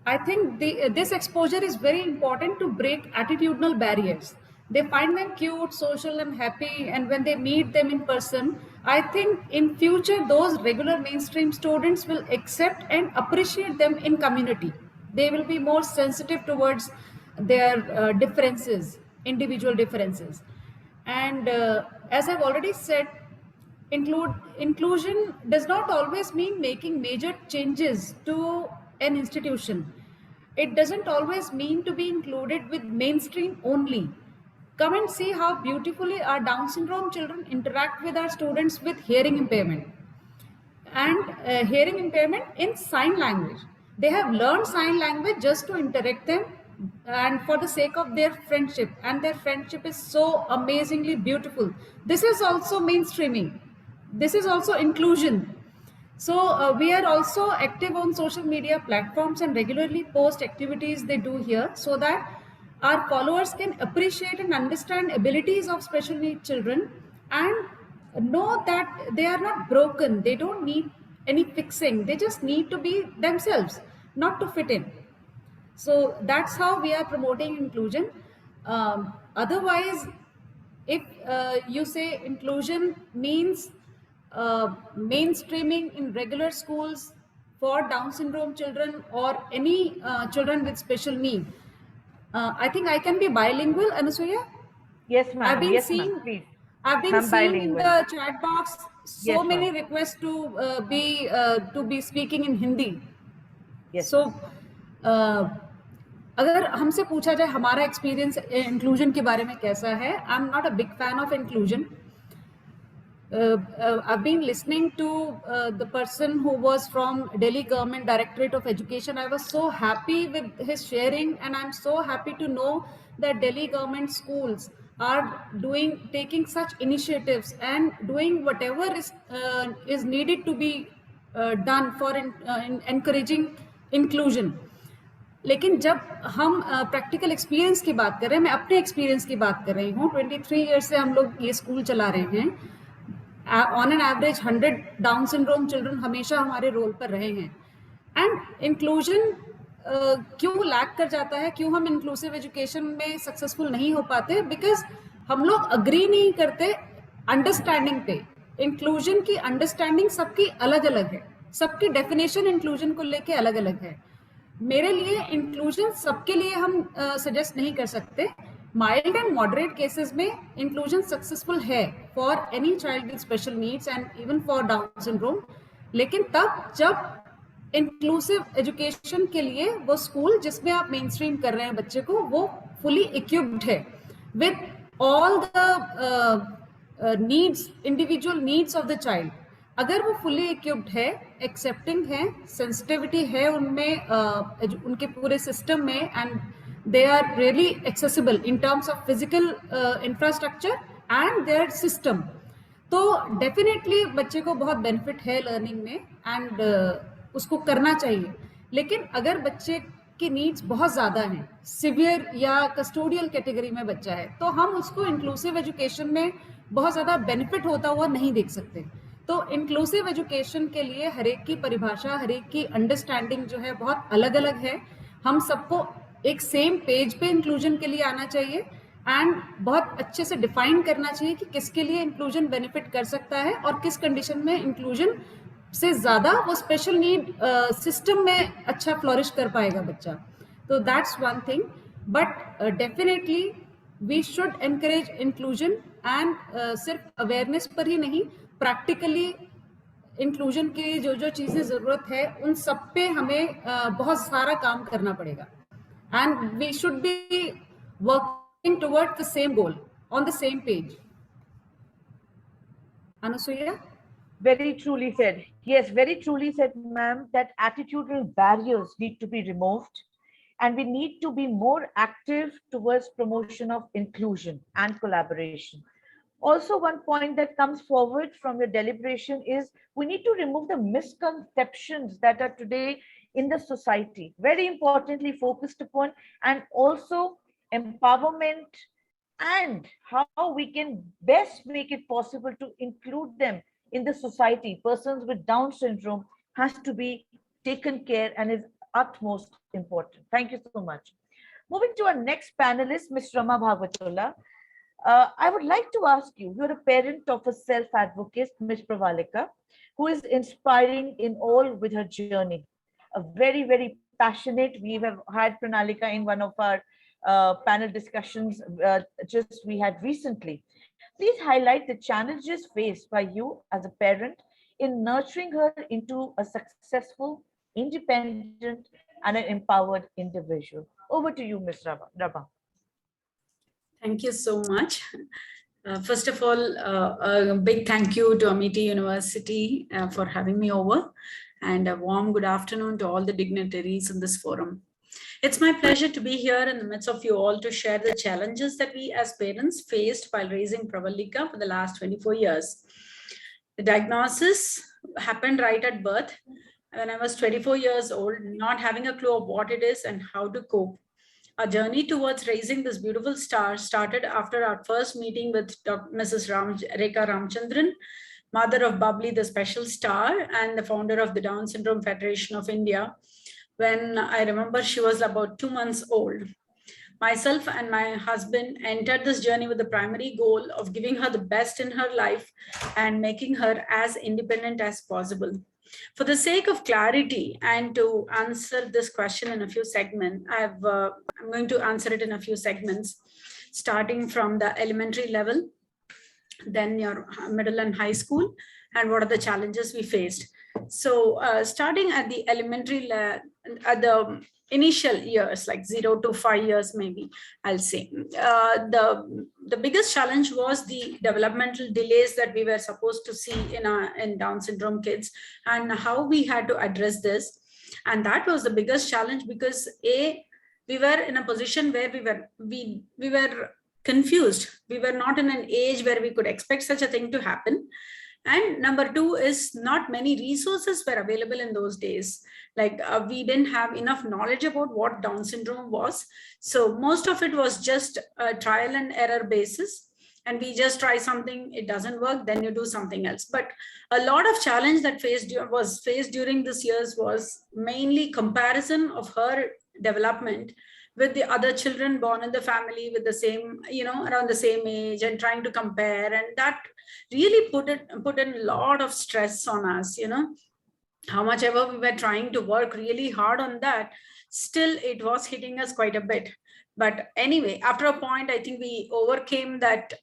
I think this exposure is very important to break attitudinal barriers. They find them cute, social and happy, and when they meet them in person, I think in future those regular mainstream students will accept and appreciate them in community. They will be more sensitive towards their differences, individual differences. And as I've already said, inclusion does not always mean making major changes to an institution. It doesn't always mean to be included with mainstream only. Come and see how beautifully our Down syndrome children interact with our students with hearing impairment. And hearing impairment in sign language. They have learned sign language just to interact them and for the sake of their friendship. And their friendship is so amazingly beautiful. This is also mainstreaming. This is also inclusion. So we are also active on social media platforms and regularly post activities they do here so that our followers can appreciate and understand abilities of special needs children and know that they are not broken. They don't need any fixing. They just need to be themselves, not to fit in. So that's how we are promoting inclusion. Otherwise, if you say inclusion means mainstreaming in regular schools for Down syndrome children or any children with special need, I think I can be bilingual, Anasuya. Yes, ma'am. I've been Yes, seeing, ma'am. Please. I've been Ma'am, seeing in bilingual. the chat box so Yes, many ma'am. requests to be speaking in Hindi. Yes. So, अगर हमसे पूछा जाए हमारा experience inclusion के बारे में कैसा है, I am not a big fan of inclusion. I've been listening to the person who was from Delhi Government Directorate of Education. I was so happy with his sharing, and I'm so happy to know that Delhi government schools are taking such initiatives and doing whatever is needed to be done for encouraging inclusion. लेकिन जब हम practical experience की बात कर रहे हैं, मैं अपने एक्सपीरियंस की बात कर रही हूँ. 23 ईयर्स से हम लोग ये स्कूल चला रहे हैं. On an average 100 down syndrome children हमेशा हमारे रोल पर रहे हैं. एंड इंक्लूजन क्यों लैक कर जाता है, क्यों हम इंक्लूसिव एजुकेशन में सक्सेसफुल नहीं हो पाते? बिकॉज हम लोग अग्री नहीं करते अंडरस्टैंडिंग पे. इंक्लूजन की अंडरस्टैंडिंग सबकी अलग अलग है, सबकी डेफिनेशन इंक्लूजन को लेके अलग अलग है. मेरे लिए इंक्लूजन सबके लिए हम सजेस्ट नहीं कर सकते. माइल्ड एंड मॉडरेट केसेस में इंक्लूजन सक्सेसफुल है for any child with special needs and even for down syndrome. लेकिन तब जब इंक्लूसिव एजुकेशन के लिए वो स्कूल जिसमें आप मेन स्ट्रीम कर रहे हैं बच्चे को, वो फुली इक्विप्ड है with all the needs, individual needs of the child. अगर वो फुली इक्विप्ड है, एक्सेप्टिंग है, सेंसिटिविटी है उनमें, उनके पूरे सिस्टम में, and they are really accessible in terms of physical infrastructure and their system, तो definitely बच्चे को बहुत benefit है learning में and उसको करना चाहिए. लेकिन अगर बच्चे की needs बहुत ज़्यादा हैं, severe या custodial category में बच्चा है, तो हम उसको inclusive education में बहुत ज़्यादा benefit होता हुआ नहीं देख सकते. तो inclusive education के लिए हर एक की परिभाषा, हर एक की understanding जो है बहुत अलग अलग है. हम सबको एक सेम पेज पे इंक्लूजन के लिए आना चाहिए एंड बहुत अच्छे से डिफाइन करना चाहिए कि किसके लिए इंक्लूजन बेनिफिट कर सकता है और किस कंडीशन में इंक्लूजन से ज़्यादा वो स्पेशल नीड सिस्टम में अच्छा फ्लोरिश कर पाएगा बच्चा. तो that's one thing. But definitely we should encourage inclusion and सिर्फ अवेयरनेस पर ही नहीं, प्रैक्टिकली इंक्लूजन की जो जो चीज़ें ज़रूरत है उन सब पे हमें बहुत सारा काम करना पड़ेगा. And we should be working towards the same goal, on the same page. Anusuya? Very truly said. Yes, very truly said, ma'am, that attitudinal barriers need to be removed and we need to be more active towards promotion of inclusion and collaboration. Also, one point that comes forward from your deliberation is we need to remove the misconceptions that are today in the society, very importantly focused upon, and also empowerment and how we can best make it possible to include them in the society. Persons with Down syndrome has to be taken care and is utmost important. Thank you so much. Moving to our next panelist, Ms. Rama Bhagwatullah. I would like to ask you, you're a parent of a self-advocate, Ms. Pravalika, who is inspiring in all with her journey. A very, very passionate. We have had Pranalika in one of our panel discussions just we had recently. Please highlight the challenges faced by you as a parent in nurturing her into a successful, independent, and an empowered individual. Over to you, Ms. Rama. Thank you so much. First of all, a big thank you to Amity University for having me over, and a warm good afternoon to all the dignitaries in this forum. It's my pleasure to be here in the midst of you all to share the challenges that we as parents faced while raising Pravalika for the last 24 years. The diagnosis happened right at birth when I was 24 years old, not having a clue of what it is and how to cope. Our journey towards raising this beautiful star started after our first meeting with Mrs. Rekha Ramchandran, mother of Bubbly, the special star, and the founder of the Down Syndrome Federation of India, when I remember she was about 2 months old. Myself and my husband entered this journey with the primary goal of giving her the best in her life and making her as independent as possible. For the sake of clarity and to answer this question in a few segments, I'm going to answer it in a few segments. starting from the elementary level, then your middle and high school, and what are the challenges we faced. So starting at the elementary, at the initial years, like 0 to 5 years, maybe I'll say, the biggest challenge was the developmental delays that we were supposed to see in Down syndrome kids, and how we had to address this. And that was the biggest challenge, because we were in a position where we were confused. We were not in an age where we could expect such a thing to happen. And number two is, not many resources were available in those days. Like we didn't have enough knowledge about what Down syndrome was. So most of it was just a trial and error basis. And we just try something, it doesn't work, then you do something else. But a lot of challenge that was faced during this years was mainly comparison of her development with the other children born in the family with the same, around the same age, and trying to compare. And that really put in a lot of stress on us, how much ever we were trying to work really hard on that, still it was hitting us quite a bit. But anyway, after a point, I think we overcame that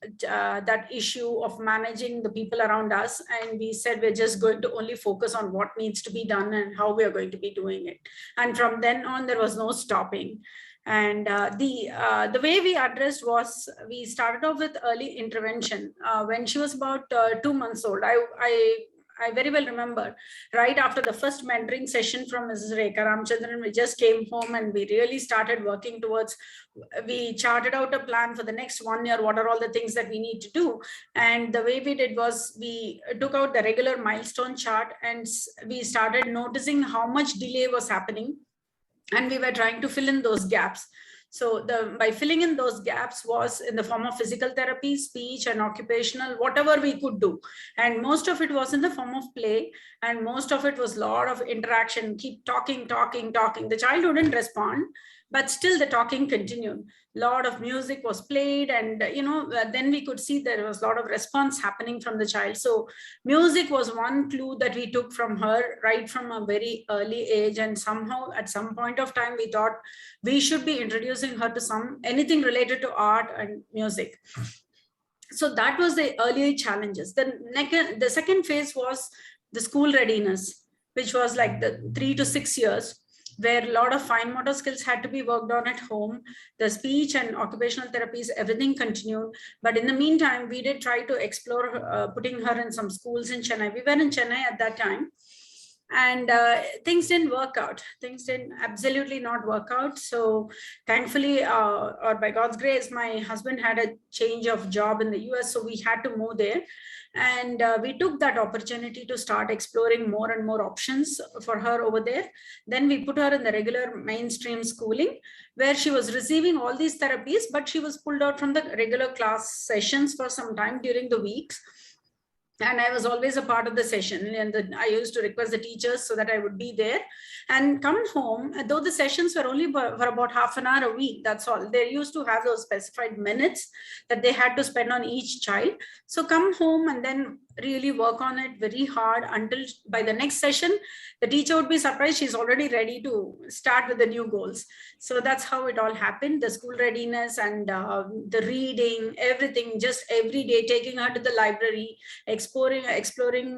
issue of managing the people around us. And we said, we're just going to only focus on what needs to be done and how we are going to be doing it. And from then on, there was no stopping. And the way we addressed was, we started off with early intervention. When she was about 2 months old, I very well remember, right after the first mentoring session from Mrs. Rekha Ramchandran, we just came home and we really started working towards, we charted out a plan for the next 1 year, what are all the things that we need to do. And the way we did was, we took out the regular milestone chart and we started noticing how much delay was happening. And we were trying to fill in those gaps. So by filling in those gaps was in the form of physical therapy, speech and occupational, whatever we could do. And most of it was in the form of play. And most of it was a lot of interaction, keep talking. The child wouldn't respond, but still the talking continued. A lot of music was played, and then we could see there was a lot of response happening from the child. So music was one clue that we took from her right from a very early age. And somehow at some point of time, we thought we should be introducing her to anything related to art and music. So that was the early challenges. The second phase was the school readiness, which was like the 3 to 6 years, where a lot of fine motor skills had to be worked on at home. The speech and occupational therapies, everything continued. But in the meantime, we did try to explore putting her in some schools in Chennai. We were in Chennai at that time. And things didn't work out. Things didn't absolutely not work out. So thankfully, or by God's grace, my husband had a change of job in the US. So we had to move there. And we took that opportunity to start exploring more and more options for her over there. Then we put her in the regular mainstream schooling, where she was receiving all these therapies, but she was pulled out from the regular class sessions for some time during the weeks. And I was always a part of the session, and I used to request the teachers so that I would be there and come home. Though the sessions were only for about half an hour a week, that's all. They used to have those specified minutes that they had to spend on each child. So come home and then really work on it very hard until by the next session, the teacher would be surprised she's already ready to start with the new goals. So that's how it all happened. The school readiness and the reading, everything, just every day taking her to the library, exploring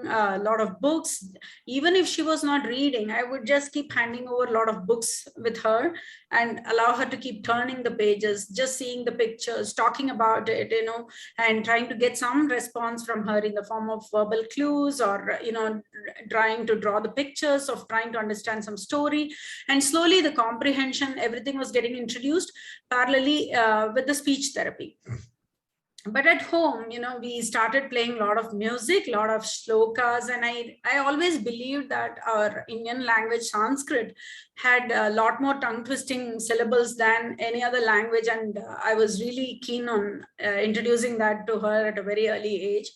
a lot of books. Even if she was not reading, I would just keep handing over a lot of books with her and allow her to keep turning the pages, just seeing the pictures, talking about it, and trying to get some response from her in the form of verbal clues, or trying to draw the pictures of trying to understand some story. And slowly the comprehension, everything was getting introduced parallelly with the speech therapy. But at home, we started playing a lot of music, a lot of shlokas, and I always believed that our Indian language, Sanskrit, had a lot more tongue-twisting syllables than any other language, and I was really keen on introducing that to her at a very early age.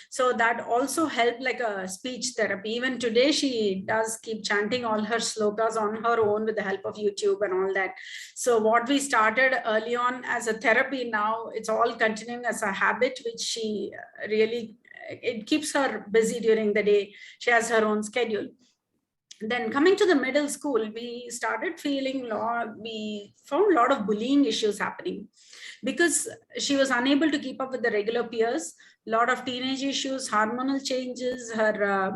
So that also helped like a speech therapy. Even today, she does keep chanting all her slokas on her own with the help of YouTube and all that. So what we started early on as a therapy, now it's all continuing as a habit, which she really, it keeps her busy during the day. She has her own schedule. Then coming to the middle school, we started feeling we found a lot of bullying issues happening because she was unable to keep up with the regular peers. A lot of teenage issues, hormonal changes, her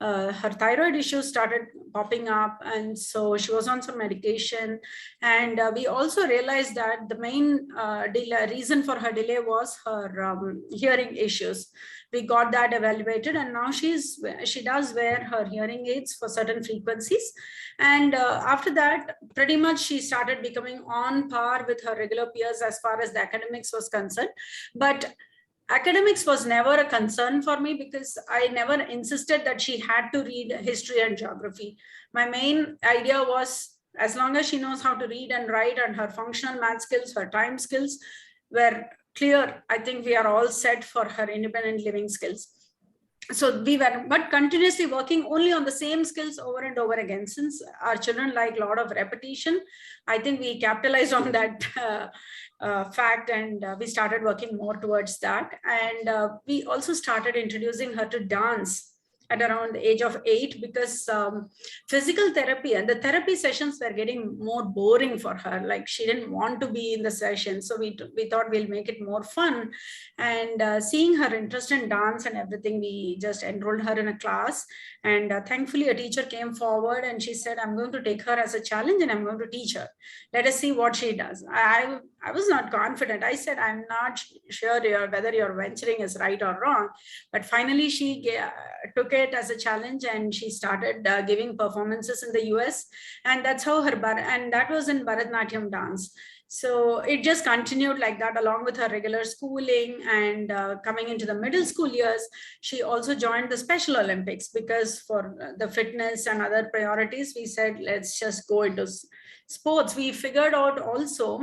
her thyroid issues started popping up, and so she was on some medication. And we also realized that the main reason for her delay was her hearing issues. We got that evaluated, and now she does wear her hearing aids for certain frequencies. And after that, pretty much she started becoming on par with her regular peers as far as the academics was concerned. But academics was never a concern for me because I never insisted that she had to read history and geography. My main idea was, as long as she knows how to read and write, and her functional math skills, her time skills were clear, I think we are all set for her independent living skills. So we were but continuously working only on the same skills over and over again. Since our children like a lot of repetition, I think we capitalized on that fact, and we started working more towards that. And we also started introducing her to dance at around the age of 8, because physical therapy and the therapy sessions were getting more boring for her. Like, she didn't want to be in the session. So we thought we'll make it more fun. And seeing her interest in dance and everything, we just enrolled her in a class. And thankfully, a teacher came forward and she said, I'm going to take her as a challenge and I'm going to teach her. Let us see what she does. I was not confident. I said, I'm not sure whether your venturing is right or wrong. But finally, she took it as a challenge and she started giving performances in the US. And that's how and that was in Bharatanatyam dance. So it just continued like that along with her regular schooling. And coming into the middle school years, she also joined the Special Olympics, because for the fitness and other priorities, we said, let's just go into sports. We figured out also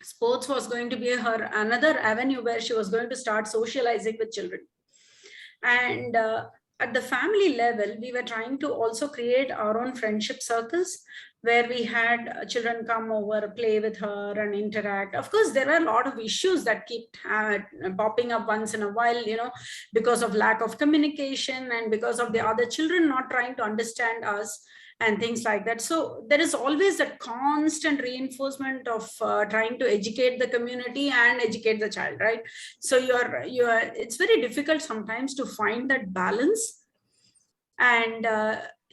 sports was going to be her another avenue where she was going to start socializing with children. And at the family level, we were trying to also create our own friendship circles where we had children come over, play with her and interact. Of course, there were a lot of issues that keep popping up once in a while, because of lack of communication and because of the other children not trying to understand us and things like that. So there is always that constant reinforcement of trying to educate the community and educate the child, right? So it's very difficult sometimes to find that balance, and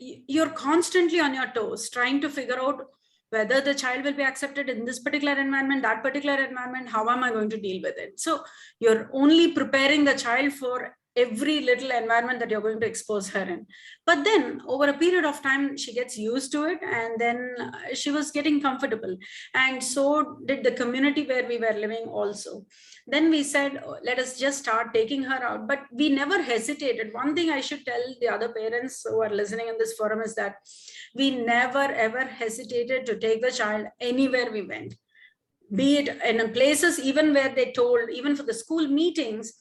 you're constantly on your toes trying to figure out whether the child will be accepted in this particular environment, that particular environment, how am I going to deal with it? So you're only preparing the child for every little environment that you're going to expose her in. But then over a period of time, she gets used to it, and then she was getting comfortable. And so did the community where we were living also. Then we said, let us just start taking her out. But we never hesitated. One thing I should tell the other parents who are listening in this forum is that we never ever hesitated to take the child anywhere we went. Be it in places even where they told, even for the school meetings,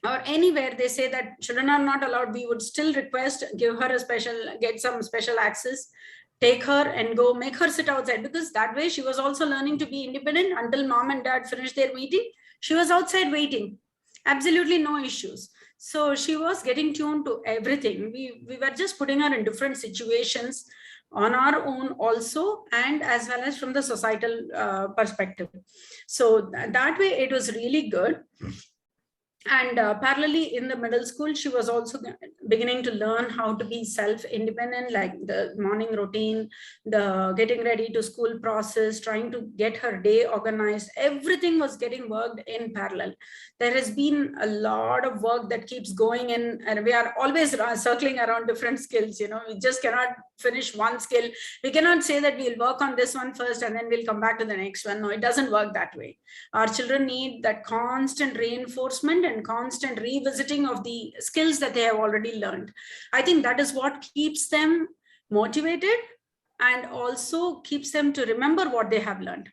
or anywhere they say that children are not allowed, we would still request, get some special access, take her and go make her sit outside, because that way she was also learning to be independent. Until mom and dad finished their meeting, she was outside waiting, absolutely no issues. So she was getting tuned to everything. We were just putting her in different situations on our own also, and as well as from the societal perspective. So that way it was really good. And parallelly in the middle school, she was also beginning to learn how to be self-independent, like the morning routine, the getting ready to school process, trying to get her day organized. Everything was getting worked in parallel. There has been a lot of work that keeps going in, and we are always circling around different skills. We just cannot finish one skill. We cannot say that we'll work on this one first and then we'll come back to the next one. No, it doesn't work that way. Our children need that constant reinforcement and constant revisiting of the skills that they have already learned. I think that is what keeps them motivated and also keeps them to remember what they have learned.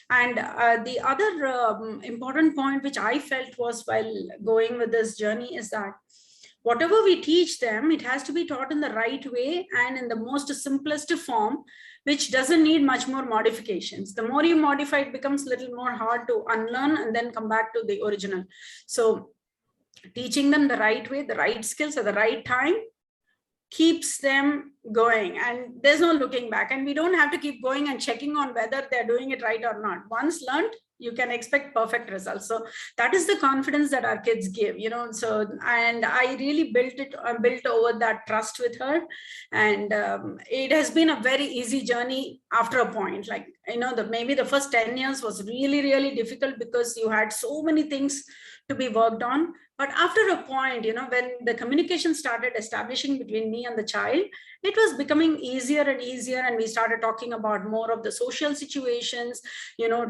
And the other important point which I felt was while going with this journey is that whatever we teach them, it has to be taught in the right way and in the most simplest form, which doesn't need much more modifications. The more you modify, it becomes a little more hard to unlearn and then come back to the original. So teaching them the right way, the right skills at the right time, keeps them going, and there's no looking back, and we don't have to keep going and checking on whether they're doing it right or not. Once learned, you can expect perfect results. So that is the confidence that our kids give, so, and I really built over that trust with her. And it has been a very easy journey after a point. Like, maybe the first 10 years was really, really difficult because you had so many things to be worked on. But after a point, when the communication started establishing between me and the child, it was becoming easier and easier. And we started talking about more of the social situations,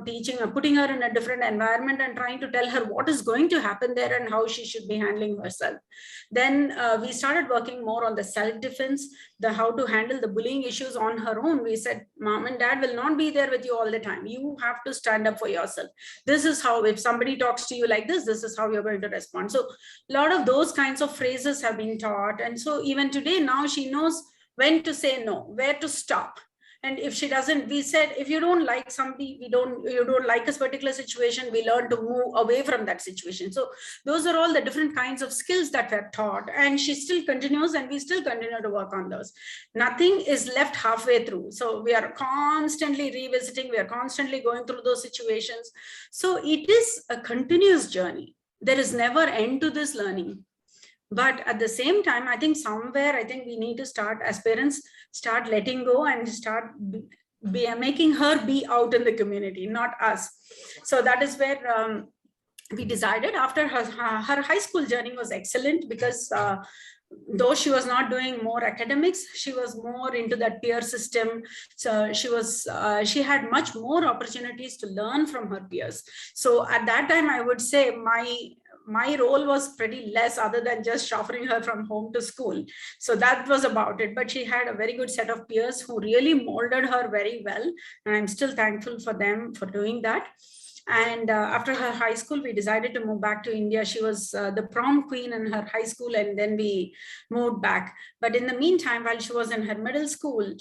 teaching her, putting her in a different environment and trying to tell her what is going to happen there and how she should be handling herself. Then we started working more on the self-defense, how to handle the bullying issues on her own. We said, Mom and Dad will not be there with you all the time. You have to stand up for yourself. This is how, if somebody talks to you like this is how you're going to respond. So a lot of those kinds of phrases have been taught. And so even today, now she knows when to say no, where to stop. And if she doesn't, we said, if you don't like somebody, you don't like a particular situation, we learn to move away from that situation. So those are all the different kinds of skills that were taught, and she still continues, and we still continue to work on those. Nothing is left halfway through. So we are constantly revisiting, we are constantly going through those situations. So it is a continuous journey. There is never end to this learning. But at the same time, I think we need to start, as parents, start letting go and start making her be out in the community, not us. So that is where we decided. After her high school journey was excellent, because though she was not doing more academics, she was more into that peer system. So she had much more opportunities to learn from her peers. So at that time, I would say my role was pretty less, other than just chauffeuring her from home to school. So that was about it. But she had a very good set of peers who really molded her very well. And I'm still thankful for them for doing that. And after her high school, we decided to move back to India. She was the prom queen in her high school, and then we moved back. But in the meantime, while she was in her middle school,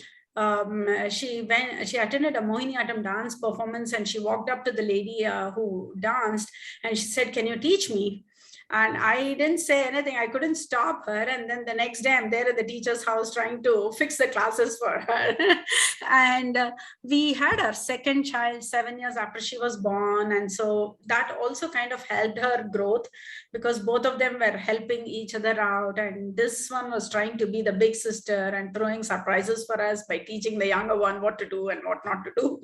she attended a Mohiniyattam dance performance, and she walked up to the lady who danced, and she said, "Can you teach me?" And I didn't say anything. I couldn't stop her. And then the next day, I'm there at the teacher's house trying to fix the classes for her. And we had our second child 7 years after she was born. And so that also kind of helped her growth, because both of them were helping each other out. And this one was trying to be the big sister and throwing surprises for us by teaching the younger one what to do and what not to do.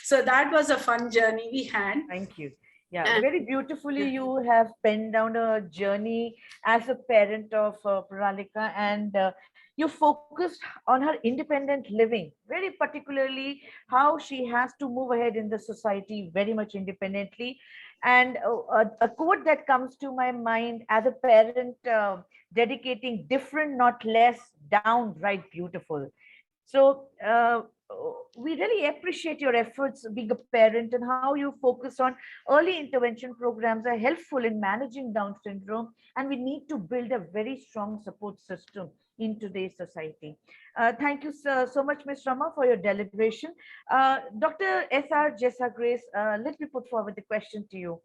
So that was a fun journey we had. Thank you. Yeah, very beautifully you have penned down a journey as a parent of Pranalika, and you focused on her independent living, very particularly how she has to move ahead in the society very much independently. And a quote that comes to my mind as a parent, dedicating different, not less, downright beautiful. So we really appreciate your efforts being a parent, and how you focus on early intervention programs are helpful in managing Down syndrome. And we need to build a very strong support system in today's society. Thank you so much, Ms. Rama, for your deliberation. Dr. S.R. Jessa Grace, let me put forward the question to you.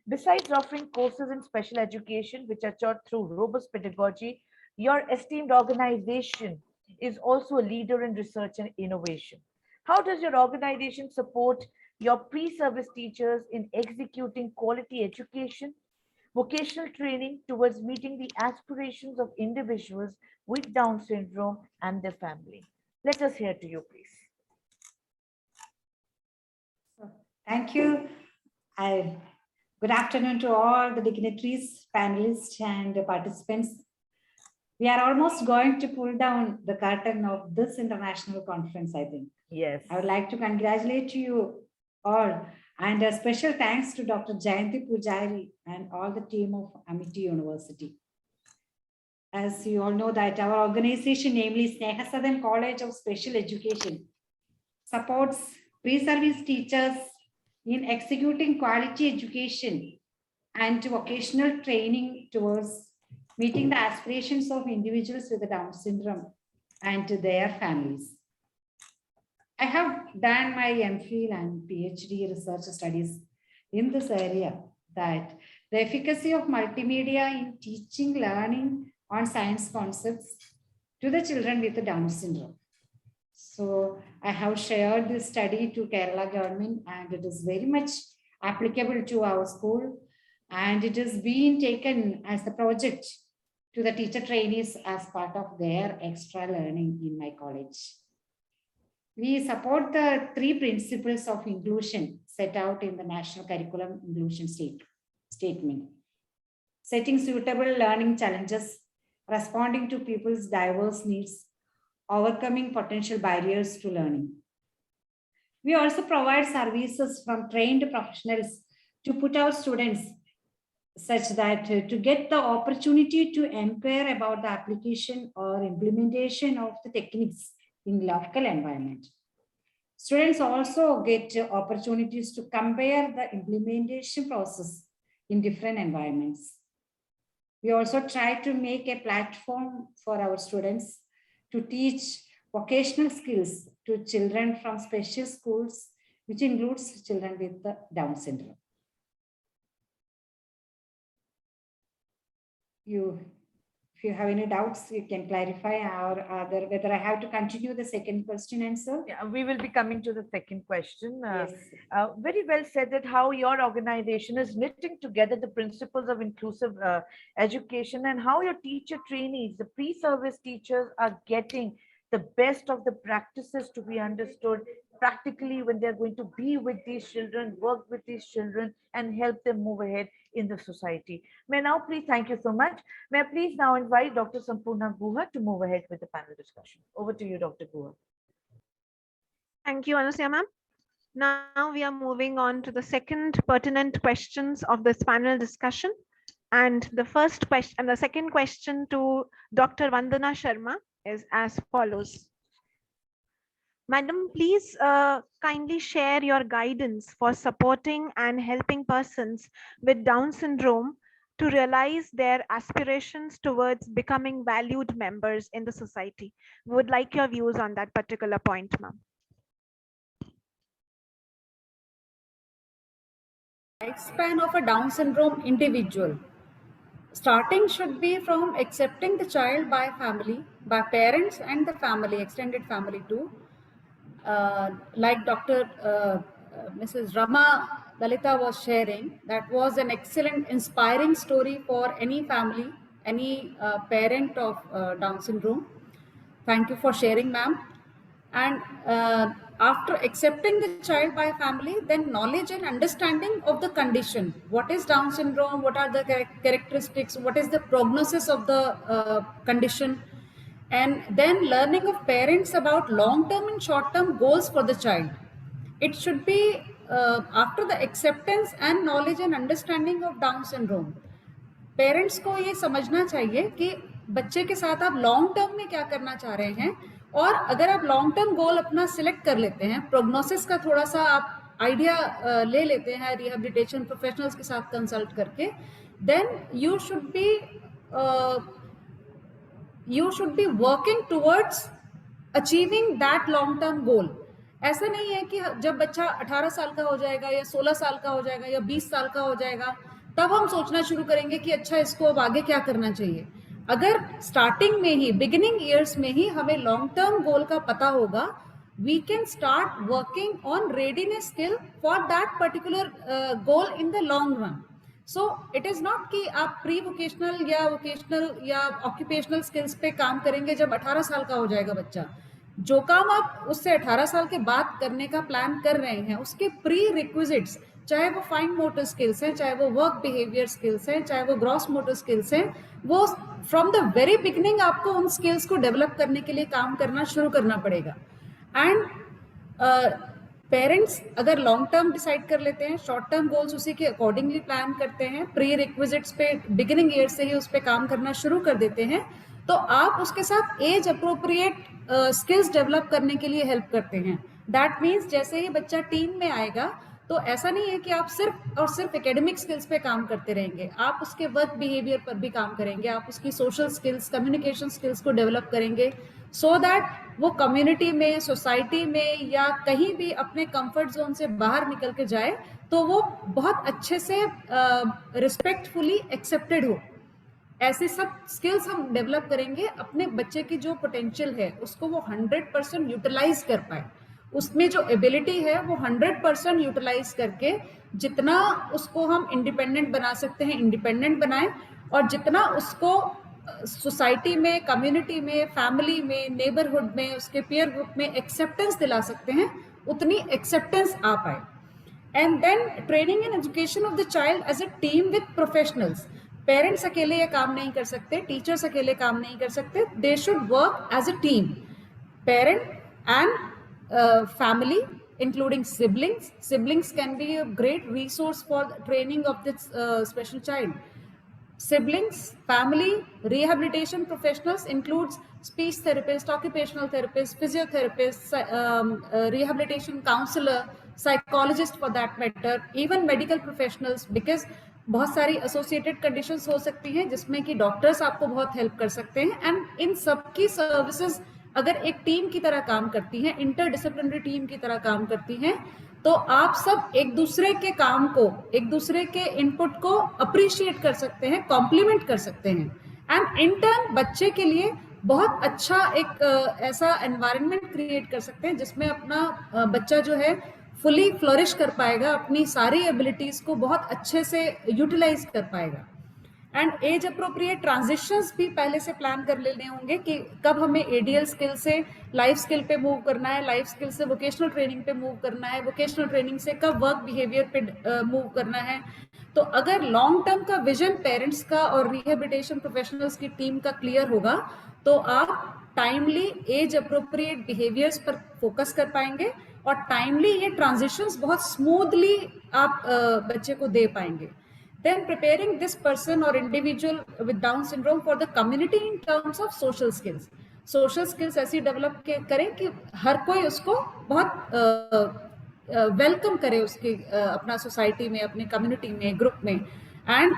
Besides offering courses in special education, which are taught through robust pedagogy, your esteemed organization is also a leader in research and innovation. How does your organization support your pre-service teachers in executing quality education, vocational training towards meeting the aspirations of individuals with Down syndrome and their family? Let us hear to you, please. Thank you. Good afternoon to all the dignitaries, panelists, and participants. We are almost going to pull down the curtain of this international conference, I think. Yes. I would like to congratulate you all, and a special thanks to Dr. Jayanti Pujari and all the team of Amity University. As you all know that our organization, namely Sneha Sadan College of Special Education, supports pre-service teachers in executing quality education and vocational training towards meeting the aspirations of individuals with Down syndrome and to their families. I have done my MPhil and PhD research studies in this area, that the efficacy of multimedia in teaching learning on science concepts to the children with Down syndrome. So I have shared this study to Kerala government, and it is very much applicable to our school, and it is being taken as the project to the teacher trainees as part of their extra learning in my college. We support the 3 principles of inclusion set out in the National Curriculum Inclusion Statement: setting suitable learning challenges, responding to people's diverse needs, overcoming potential barriers to learning. We also provide services from trained professionals to put our students such that to get the opportunity to inquire about the application or implementation of the techniques in local environment. Students also get opportunities to compare the implementation process in different environments. We also try to make a platform for our students to teach vocational skills to children from special schools, which includes children with the Down syndrome. If you have any doubts, you can clarify, or whether I have to continue the second question answer. Yeah, we will be coming to the second question. Yes. Very well said that how your organization is knitting together the principles of inclusive education, and how your teacher trainees, the pre-service teachers, are getting the best of the practices to be understood practically when they're going to be with these children, work with these children, and help them move ahead in the society. May I now please, thank you so much. May I please now invite Dr. Sampurna Guha to move ahead with the panel discussion. Over to you, Dr. Guha. Thank you, Anusya ma'am. Now we are moving on to the second pertinent questions of this panel discussion. And the first question and the second question to Dr. Vandana Sharma is as follows. Madam, please kindly share your guidance for supporting and helping persons with Down syndrome to realize their aspirations towards becoming valued members in the society. We would like your views on that particular point, ma'am. Lifespan of a Down syndrome individual. Starting should be from accepting the child by family, by parents and the family, extended family too. Like Dr. Mrs. Rama Lalita was sharing, that was an excellent, inspiring story for any family, any parent of Down syndrome. Thank you for sharing, ma'am. And after accepting the child by family, then knowledge and understanding of the condition. What is Down syndrome? What are the characteristics? What is the prognosis of the condition? And then learning of parents about long-term and short-term goals for the child. It should be after the acceptance and knowledge and understanding of Down syndrome. Parents को ये समझना चाहिए कि बच्चे के साथ आप long term में क्या करना चाह रहे हैं, और अगर आप लॉन्ग टर्म गोल अपना सिलेक्ट कर लेते हैं, प्रोग्नोसिस का थोड़ा सा आप आइडिया ले लेते हैं रिहेबिलिटेशन प्रोफेशनल्स के साथ कंसल्ट करके, then you should be working towards achieving that long term goal. ऐसा नहीं है कि जब बच्चा 18 साल का हो जाएगा या 16 साल का हो जाएगा या 20 साल का हो जाएगा तब हम सोचना शुरू करेंगे कि अच्छा इसको अब आगे क्या करना चाहिए. अगर स्टार्टिंग में ही, बिगिनिंग ईयर्स में ही हमें लॉन्ग टर्म गोल का पता होगा, we can start working on readiness skill for that particular goal in the long run. So it is not कि आप प्री वोकेशनल या वोकेशनल या ऑक्यूपेशनल स्किल्स पे काम करेंगे जब 18 साल का हो जाएगा बच्चा. जो काम आप उससे 18 साल के बाद करने का प्लान कर रहे हैं, उसके प्री रिक्विजिट्स, चाहे वो फाइन मोटर स्किल्स हैं, चाहे वो वर्क बिहेवियर स्किल्स हैं, चाहे वो ग्रॉस मोटर स्किल्स हैं, वो फ्रॉम द वेरी बिगिनिंग आपको उन स्किल्स को डेवलप करने के लिए काम करना शुरू करना पड़ेगा. एंड पेरेंट्स अगर लॉन्ग टर्म डिसाइड कर लेते हैं, शॉर्ट टर्म गोल्स उसी के अकॉर्डिंगली प्लान करते हैं, प्री रिक्विजिट्स पे बिगिनिंग ईयर से ही उस पर काम करना शुरू कर देते हैं, तो आप उसके साथ एज अप्रोप्रिएट स्किल्स डेवलप करने के लिए हेल्प करते हैं. दैट मीन्स जैसे ही बच्चा टीन में आएगा तो ऐसा नहीं है कि आप सिर्फ और सिर्फ एकेडमिक स्किल्स पे काम करते रहेंगे, आप उसके वर्क बिहेवियर पर भी काम करेंगे, आप उसकी सोशल स्किल्स, कम्युनिकेशन स्किल्स को डेवलप करेंगे, सो दैट वो कम्युनिटी में, सोसाइटी में या कहीं भी अपने कंफर्ट जोन से बाहर निकल के जाए तो वो बहुत अच्छे से रिस्पेक्टफुली एक्सेप्टेड हो. ऐसे सब स्किल्स हम डेवलप करेंगे, अपने बच्चे की जो पोटेंशियल है उसको वो 100% यूटिलाइज कर पाए, उसमें जो एबिलिटी है वो 100% यूटिलाइज करके जितना उसको हम इंडिपेंडेंट बना सकते हैं इंडिपेंडेंट बनाएं, और जितना उसको सोसाइटी में, कम्युनिटी में, फैमिली में, नेबरहुड में, उसके पीयर ग्रुप में एक्सेप्टेंस दिला सकते हैं, उतनी एक्सेप्टेंस आ पाए. And then training and education of the child as a team with professionals. Parents अकेले ये काम नहीं कर सकते, टीचर्स अकेले काम नहीं कर सकते, they should work as a team. Parent and family, including siblings. Siblings can be a great resource for training of this special child. Siblings, family, rehabilitation professionals includes speech therapist, occupational therapist, physiotherapist, rehabilitation counselor, psychologist for that matter, even medical professionals, because बहुत सारी associated conditions हो सकती हैं जिसमें कि doctors आपको बहुत help कर सकते हैं. एंड इन सबकी सर्विसेज अगर एक टीम की तरह काम करती हैं, इंटरडिसिप्लिनरी टीम की तरह काम करती हैं, तो आप सब एक दूसरे के काम को, एक दूसरे के इनपुट को अप्रिशिएट कर सकते हैं, कॉम्प्लीमेंट कर सकते हैं. एंड इन टर्न बच्चे के लिए बहुत अच्छा एक ऐसा एनवायरनमेंट क्रिएट कर सकते हैं जिसमें अपना बच्चा जो है फुली फ्लोरिश कर पाएगा, अपनी सारी एबिलिटीज को बहुत अच्छे से यूटिलाइज कर पाएगा. एंड एज अप्रोप्रिएट ट्रांजिशंस भी पहले से प्लान कर लेने होंगे कि कब हमें एडीएल स्किल से लाइफ स्किल पे मूव करना है, लाइफ स्किल से वोकेशनल ट्रेनिंग पे मूव करना है, वोकेशनल ट्रेनिंग से कब वर्क बिहेवियर पे मूव करना है. तो अगर लॉन्ग टर्म का विजन पेरेंट्स का और रिहेबिलिटेशन प्रोफेशनल्स की टीम का क्लियर होगा तो आप टाइमली एज अप्रोप्रिएट बिहेवियर्स पर फोकस कर पाएंगे और टाइमली ये ट्रांजिशंस बहुत स्मूथली आप बच्चे को दे पाएंगे. Then preparing this person or individual with Down syndrome for the community in terms of social skills. Social skills ऐसी develop करें कि हर कोई उसको बहुत वेलकम करे उसकी अपना सोसाइटी में, अपनी कम्युनिटी में, ग्रुप में. And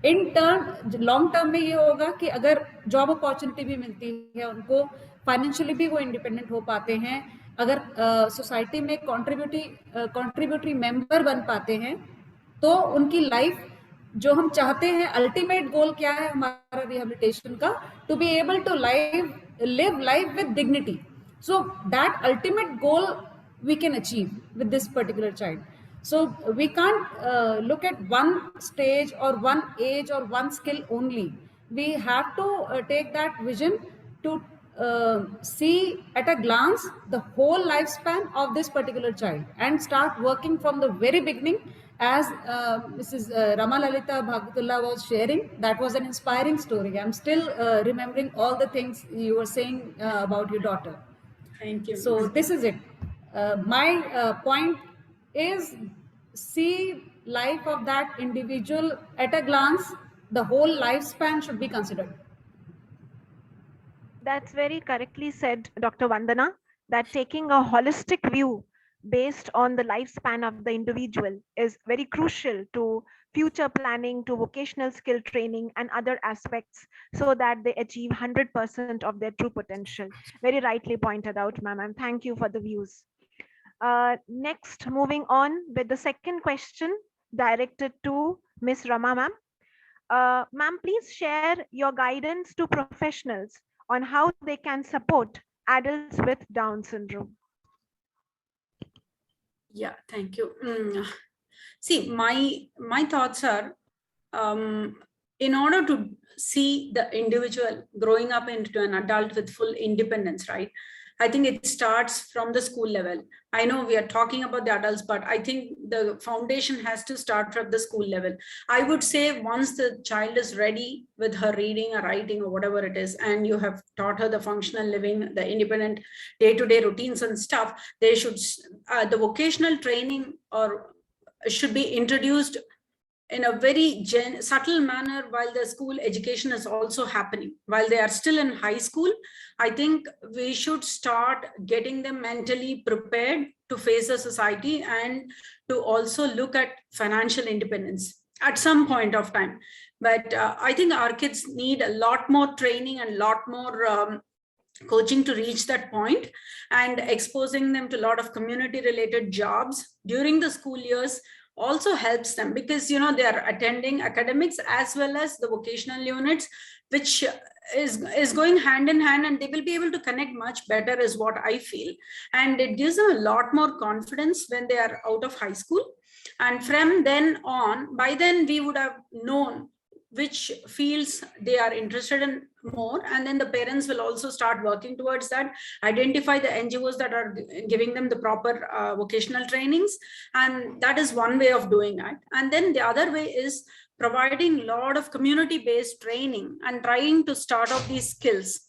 in turn long term में ये होगा कि अगर जॉब अपॉर्चुनिटी भी मिलती है उनको, फाइनेंशियली भी वो इंडिपेंडेंट हो पाते हैं, अगर सोसाइटी में कॉन्ट्रीब्यूटरी मेंबर बन पाते हैं, तो उनकी लाइफ जो हम चाहते हैं, अल्टीमेट गोल क्या है हमारा रिहेबिलिटेशन का, to be able to live life with dignity. So that ultimate goal we can achieve with this particular child. So we can't look at one stage और वन एज और one skill only. We have to take that vision to see at a glance the whole lifespan of this particular child and start working from the very beginning. As Mrs. Rama Lalita Bhagwatullah was sharing, that was an inspiring story. I'm still remembering all the things you were saying about your daughter. Thank you. So this is it. My point is, see life of that individual at a glance. The whole lifespan should be considered. That's very correctly said, Dr. Vandana, that taking a holistic view based on the lifespan of the individual is very crucial to future planning, to vocational skill training and other aspects, so that they achieve 100% of their true potential. Very rightly pointed out, ma'am, and thank you for the views. Next, moving on with the second question directed to Ms. Rama, ma'am. Ma'am, please share your guidance to professionals on how they can support adults with Down syndrome. Yeah, thank you. See, my thoughts are, in order to see the individual growing up into an adult with full independence, right? I think it starts from the school level. I know we are talking about the adults, but I think the foundation has to start from the school level. I would say once the child is ready with her reading or writing or whatever it is, and you have taught her the functional living, the independent day-to-day routines and stuff, they should, the vocational training or should be introduced in a very subtle manner while the school education is also happening. While they are still in high school, I think we should start getting them mentally prepared to face the society and to also look at financial independence at some point of time. But I think our kids need a lot more training and a lot more coaching to reach that point, and exposing them to a lot of community related jobs during the school years also helps them, because you know they are attending academics as well as the vocational units, which is going hand in hand, and they will be able to connect much better, is what I feel. And it gives them a lot more confidence when they are out of high school. And from then on, by then we would have known which fields they are interested in more, and then the parents will also start working towards that, identify the NGOs that are giving them the proper vocational trainings, and that is one way of doing it. And then the other way is providing a lot of community-based training and trying to start off these skills.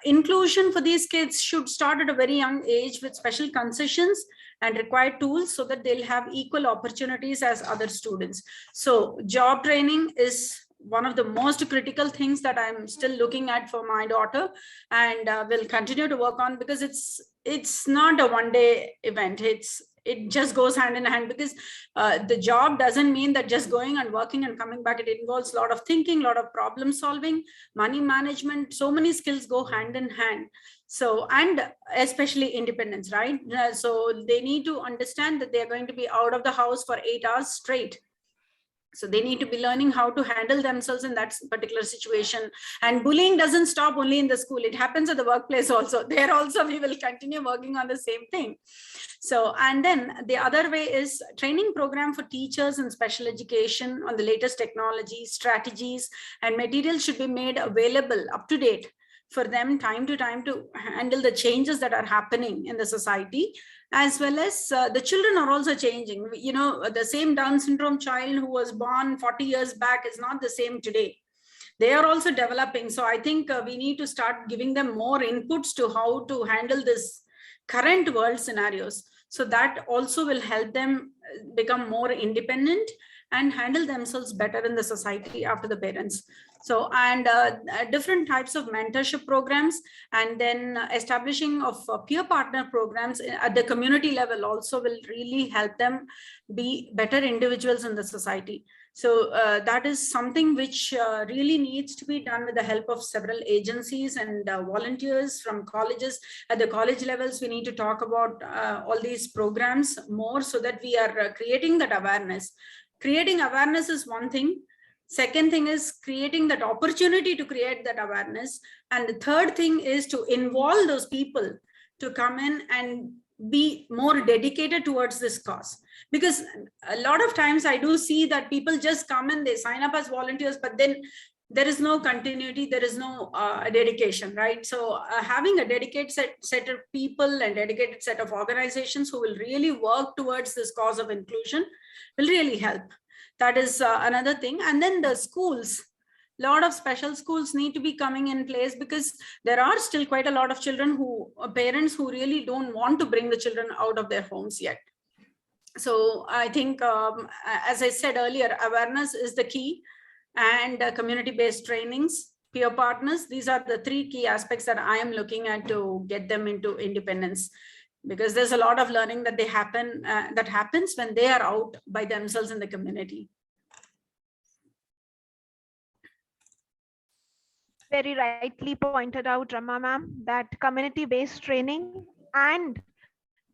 Inclusion for these kids should start at a very young age with special concessions and required tools so that they'll have equal opportunities as other students. So job training is one of the most critical things that I'm still looking at for my daughter, and will continue to work on, because it's not a one-day event. It just goes hand in hand, because the job doesn't mean that just going and working and coming back. It involves a lot of thinking, a lot of problem solving, money management. So many skills go hand in hand. So, and especially independence, right? So they need to understand that they're going to be out of the house for 8 hours straight. So they need to be learning how to handle themselves in that particular situation. And bullying doesn't stop only in the school. It happens at the workplace also. There also we will continue working on the same thing. So, and then the other way is training program for teachers in special education on the latest technologies, strategies, and materials should be made available up to date for them time to time to handle the changes that are happening in the society, as well as the children are also changing. You know, the same Down syndrome child who was born 40 years back is not the same today. They are also developing. So I think we need to start giving them more inputs to how to handle this current world scenarios. So that also will help them become more independent and handle themselves better in the society after the parents. So, and different types of mentorship programs, and then establishing of peer partner programs at the community level also will really help them be better individuals in the society. So that is something which really needs to be done with the help of several agencies and volunteers from colleges. At the college levels, we need to talk about all these programs more, so that we are creating that awareness. Creating awareness is one thing. Second thing is creating that opportunity to create that awareness. And the third thing is to involve those people to come in and be more dedicated towards this cause. Because a lot of times I do see that people just come and they sign up as volunteers, but then there is no continuity, there is no dedication, right? So having a dedicated set of people and dedicated set of organizations who will really work towards this cause of inclusion will really help. That is another thing. And then the schools, a lot of special schools need to be coming in place, because there are still quite a lot of children who, parents who really don't want to bring the children out of their homes yet. So I think, as I said earlier, awareness is the key, and community-based trainings, peer partners. These are the three key aspects that I am looking at to get them into independence. Because there's a lot of learning that that happens when they are out by themselves in the community. Very rightly pointed out, Rama ma'am, that community-based training and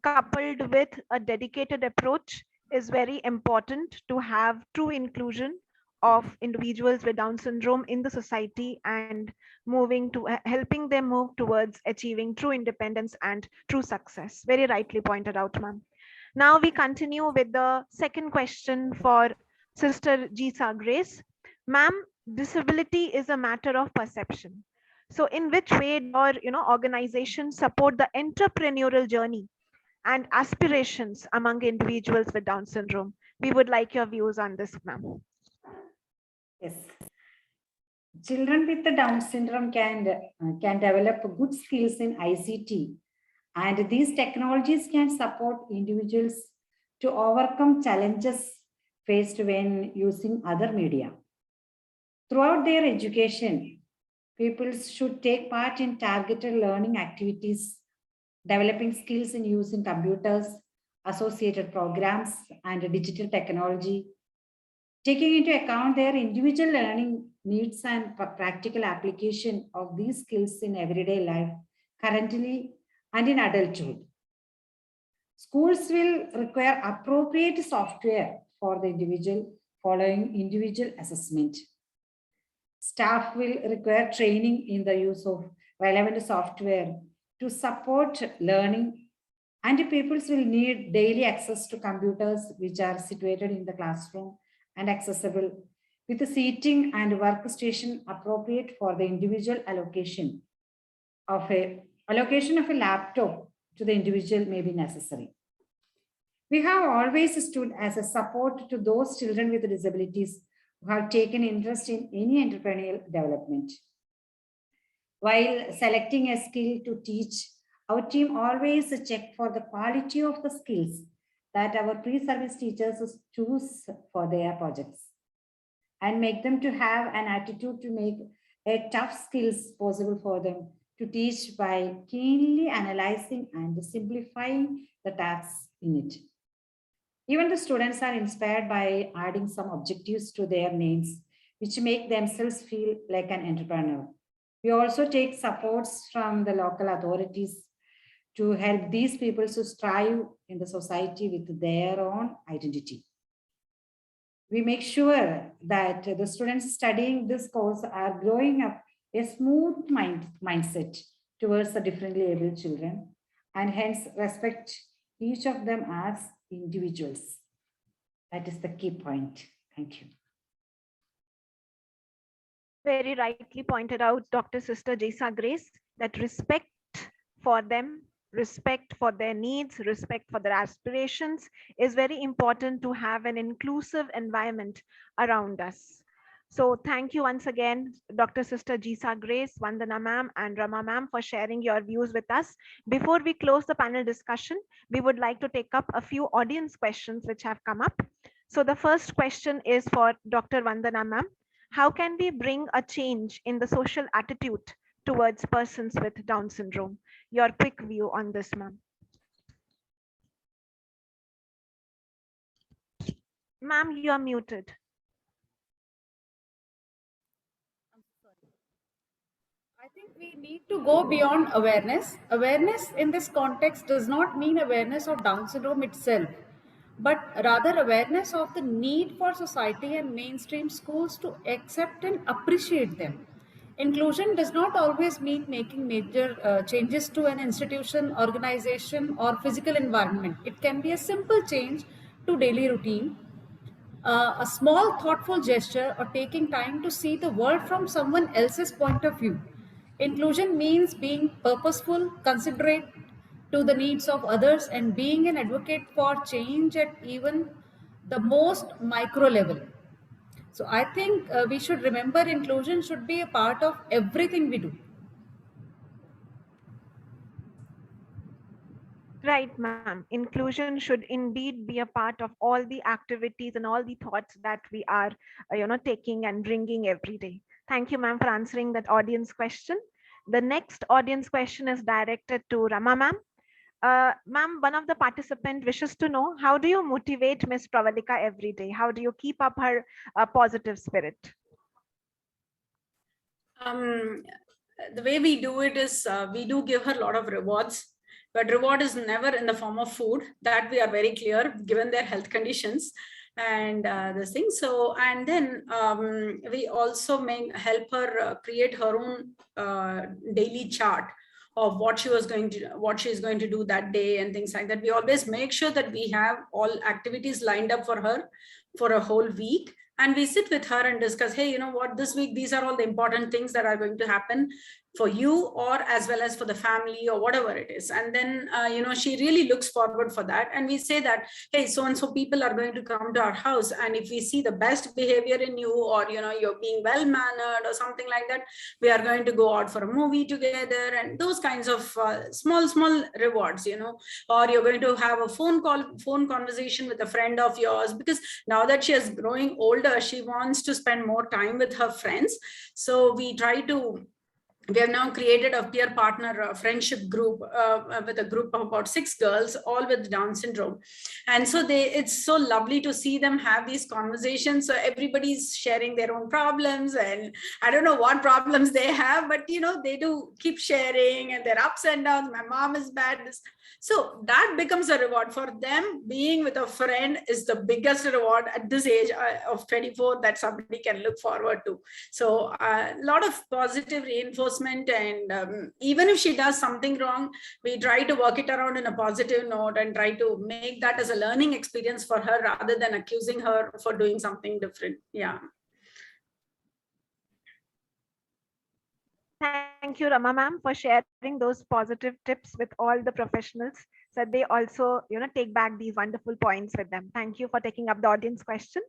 coupled with a dedicated approach is very important to have true inclusion of individuals with Down syndrome in the society, and moving to helping them move towards achieving true independence and true success. Very rightly pointed out, ma'am. Now we continue with the second question for Sister Jisa Grace. Ma'am, disability is a matter of perception. So in which way do organizations support the entrepreneurial journey and aspirations among individuals with Down syndrome? We would like your views on this, ma'am. Yes. Children with the Down syndrome can develop good skills in ICT, and these technologies can support individuals to overcome challenges faced when using other media. Throughout their education, people should take part in targeted learning activities, developing skills in using computers, associated programs, and digital technology, taking into account their individual learning needs and practical application of these skills in everyday life, currently and in adulthood. Schools will require appropriate software for the individual following individual assessment. Staff will require training in the use of relevant software to support learning, and pupils will need daily access to computers which are situated in the classroom and accessible with the seating and workstation appropriate for the individual allocation of a laptop to the individual may be necessary. We have always stood as a support to those children with disabilities who have taken interest in any entrepreneurial development. While selecting a skill to teach, our team always check for the quality of the skills that our pre-service teachers choose for their projects and make them to have an attitude to make a tough skills possible for them to teach by keenly analyzing and simplifying the tasks in it. Even the students are inspired by adding some objectives to their names, which make themselves feel like an entrepreneur. We also take supports from the local authorities to help these people to strive in the society with their own identity. We make sure that the students studying this course are growing up a smooth mindset towards the differently able children and hence respect each of them as individuals. That is the key point. Thank you. Very rightly pointed out, Dr. Sister Jesa Grace, that respect for them, respect for their needs, respect for their aspirations is very important to have an inclusive environment around us. So thank you once again, Dr. Sister Jesa Grace, Vandana ma'am and Rama ma'am for sharing your views with us. Before we close the panel discussion, we would like to take up a few audience questions which have come up. So the first question is for Dr. Vandana ma'am. How can we bring a change in the social attitude towards persons with Down syndrome? Your quick view on this, ma'am. Ma'am, you are muted. I think we need to go beyond awareness. Awareness in this context does not mean awareness of Down syndrome itself, but rather awareness of the need for society and mainstream schools to accept and appreciate them. Inclusion does not always mean making major changes to an institution, organization, or physical environment. It can be a simple change to daily routine, a small thoughtful gesture, or taking time to see the world from someone else's point of view. Inclusion means being purposeful, considerate to the needs of others, and being an advocate for change at even the most micro level. So I think we should remember inclusion should be a part of everything we do. Right, ma'am. Inclusion should indeed be a part of all the activities and all the thoughts that we are, taking and bringing every day. Thank you, ma'am, for answering that audience question. The next audience question is directed to Rama, ma'am. Ma'am, one of the participants wishes to know, how do you motivate Miss Pravalika every day? How do you keep up her positive spirit? The way we do it is we do give her a lot of rewards, but reward is never in the form of food. That we are very clear, given their health conditions and this thing. So, and then we also help her create her own daily chart of what she is going to do that day and things like that. We always make sure that we have all activities lined up for her for a whole week. And we sit with her and discuss, hey, you know what, this week, these are all the important things that are going to happen for you, or as well as for the family, or whatever it is. And then, she really looks forward for that. And we say that, hey, so-and-so people are going to come to our house. And if we see the best behavior in you, or, you're being well-mannered or something like that, we are going to go out for a movie together, and those kinds of small rewards, or you're going to have a phone conversation with a friend of yours, because now that she is growing older, she wants to spend more time with her friends. So we try to we have now created a peer partner friendship group with a group of about 6 girls, all with Down syndrome. And so it's so lovely to see them have these conversations. So everybody's sharing their own problems, and I don't know what problems they have, but they do keep sharing and their ups and downs. My mom is bad. So that becomes a reward for them. Being with a friend is the biggest reward at this age of 24 that somebody can look forward to. So a lot of positive reinforcement, and even if she does something wrong, we try to work it around in a positive note and try to make that as a learning experience for her rather than accusing her for doing something different. Yeah. Thank you, Rama ma'am, for sharing those positive tips with all the professionals, so that they also, take back these wonderful points with them. Thank you for taking up the audience question.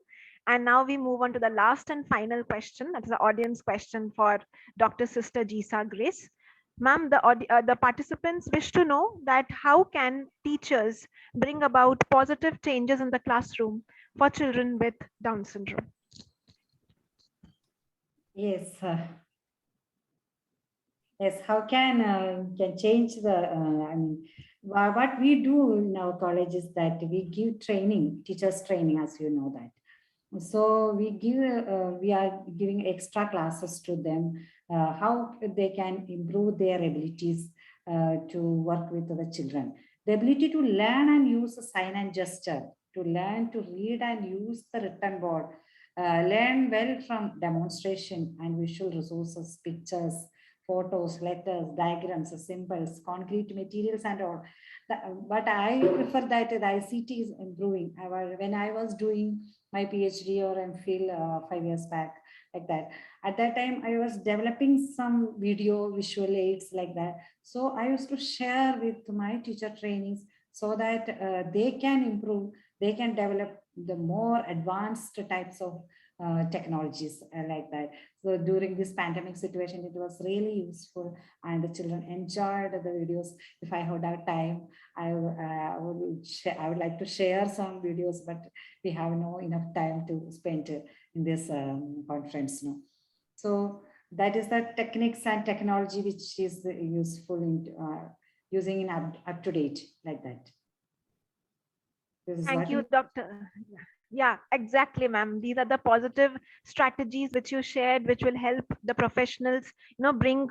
And now we move on to the last and final question. That is the audience question for Dr. Sister Jisa Grace. Ma'am, the participants wish to know that how can teachers bring about positive changes in the classroom for children with Down syndrome? Yes. Yes, how can change the, what we do in our college is that we give training, teachers training, as you know that. So we are giving extra classes to them, how they can improve their abilities to work with the children. The ability to learn and use sign and gesture, to learn to read and use the written board, learn well from demonstration and visual resources, pictures, photos, letters, diagrams, symbols, concrete materials and all. But I prefer that the ICT is improving. When I was doing my PhD or MPhil 5 years back, like that, at that time I was developing some video visual aids like that. So I used to share with my teacher trainings so that they can improve, they can develop the more advanced types of technologies like that. So during this pandemic situation, it was really useful and the children enjoyed the videos. If I had time, I would like to share some videos, but we have no enough time to spend in this conference. No? So that is the techniques and technology which is useful in using in up to date like that. Thank you, Doctor. Yeah, exactly, ma'am. These are the positive strategies which you shared, which will help the professionals, bring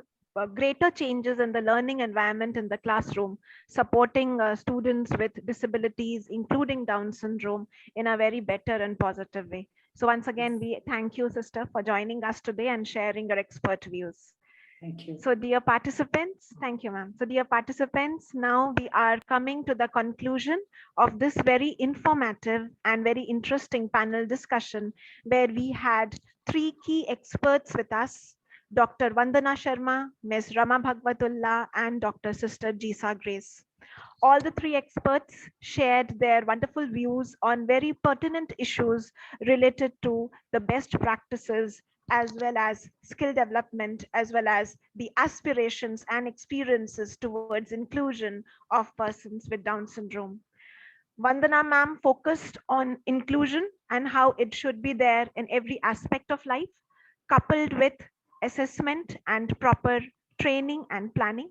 greater changes in the learning environment in the classroom, supporting students with disabilities, including Down syndrome, in a very better and positive way. So once again, we thank you, sister, for joining us today and sharing your expert views. Thank you. So dear participants, thank you, ma'am. So dear participants, now we are coming to the conclusion of this very informative and very interesting panel discussion, where we had 3 key experts with us, Dr. Vandana Sharma, Ms. Rama Bhagwatullah, and Dr. Sister Jisa Grace. All the 3 experts shared their wonderful views on very pertinent issues related to the best practices, as well as skill development, as well as the aspirations and experiences towards inclusion of persons with Down syndrome. Vandana ma'am focused on inclusion and how it should be there in every aspect of life, coupled with assessment and proper training and planning.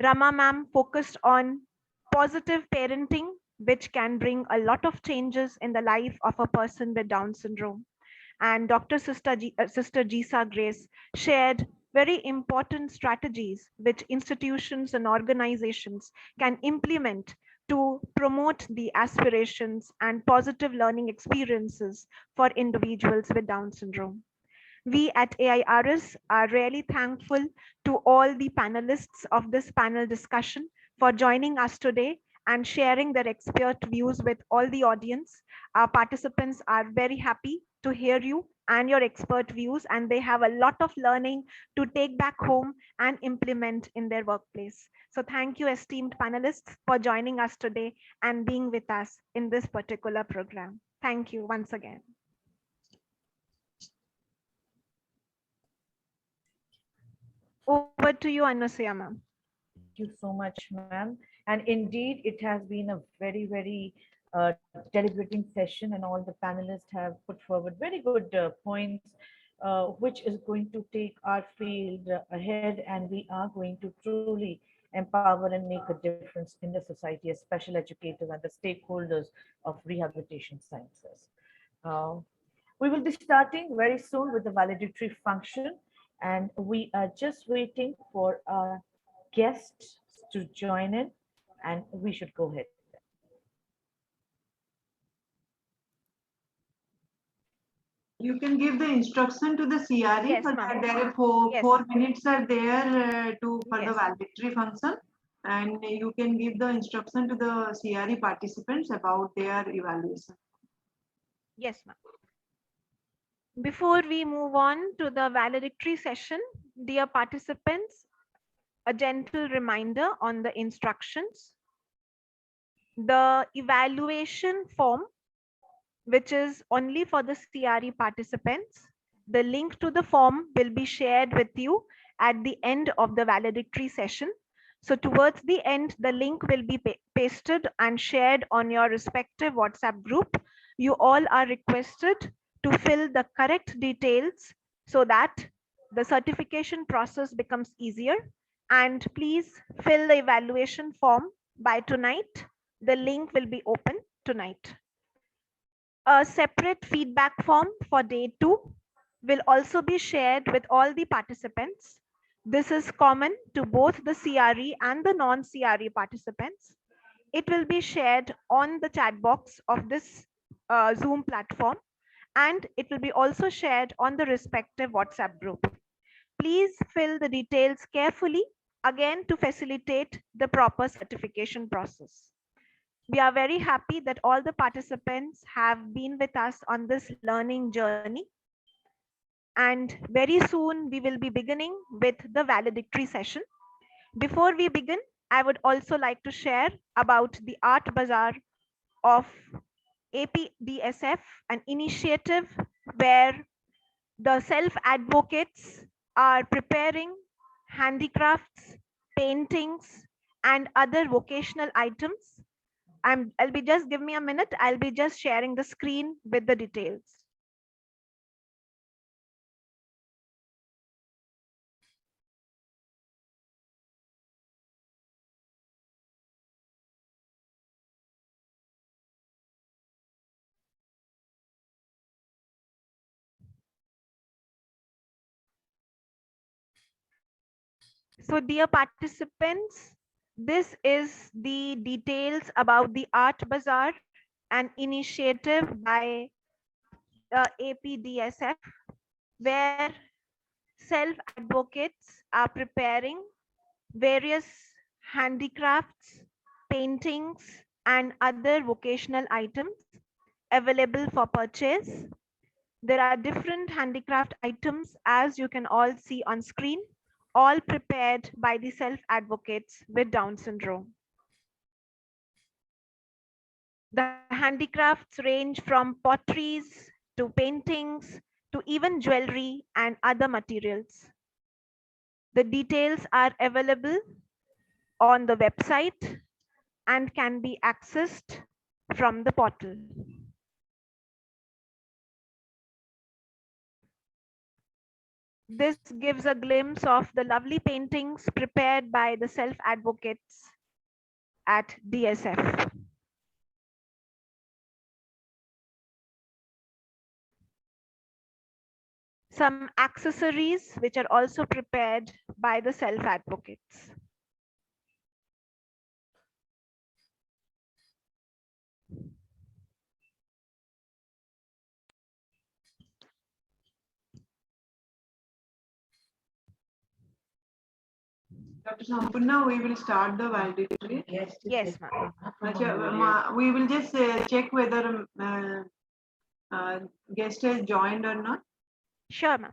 Rama ma'am focused on positive parenting, which can bring a lot of changes in the life of a person with Down syndrome. And Dr. Sister Jisa Grace shared very important strategies which institutions and organizations can implement to promote the aspirations and positive learning experiences for individuals with Down syndrome. We at AIRS are really thankful to all the panelists of this panel discussion for joining us today and sharing their expert views with all the audience. Our participants are very happy to hear you and your expert views, and they have a lot of learning to take back home and implement in their workplace. So thank you, esteemed panelists, for joining us today and being with us in this particular program. Thank you once again. Over to you, Anusaya ma'am. Thank you so much, ma'am. And indeed, it has been a very, very deliberating session, and all the panelists have put forward very good points which is going to take our field ahead, and we are going to truly empower and make a difference in the society as special educators and the stakeholders of rehabilitation sciences. We will be starting very soon with the valedictory function, and we are just waiting for our guests to join in, and we should go ahead. You can give the instruction to the CRE, Yes, but ma'am. there are Yes. 4 minutes are there for the Yes. valedictory function, and you can give the instruction to the CRE participants about their evaluation. Yes, ma'am. Before we move on to the valedictory session, dear participants, a gentle reminder on the instructions. The evaluation form, which is only for the CRE participants, the link to the form will be shared with you at the end of the valedictory session. So towards the end, the link will be pasted and shared on your respective WhatsApp group. You all are requested to fill the correct details so that the certification process becomes easier. And please fill the evaluation form by tonight. The link will be open tonight. A separate feedback form for day 2 will also be shared with all the participants. This is common to both the CRE and the non-CRE participants. It will be shared on the chat box of this Zoom platform, and it will be also shared on the respective WhatsApp group. Please fill the details carefully, again to facilitate the proper certification process. We are very happy that all the participants have been with us on this learning journey. And very soon we will be beginning with the valedictory session. Before we begin, I would also like to share about the Art Bazaar of APDSF, an initiative where the self-advocates are preparing handicrafts, paintings, and other vocational items. I'll be just, give me a minute. I'll be just sharing the screen with the details. So dear participants, this is the details about the Art Bazaar, an initiative by APDSF, where self-advocates are preparing various handicrafts, paintings, and other vocational items available for purchase. There are different handicraft items, as you can all see on screen, all prepared by the self-advocates with Down syndrome. The handicrafts range from potteries to paintings to even jewelry and other materials. The details are available on the website and can be accessed from the portal. This gives a glimpse of the lovely paintings prepared by the self-advocates at DSF. Some accessories which are also prepared by the self-advocates. Dr. Sampurna, we will start the valedictory. Yes, ma'am. We will just check whether guest has joined or not. Sure, ma'am.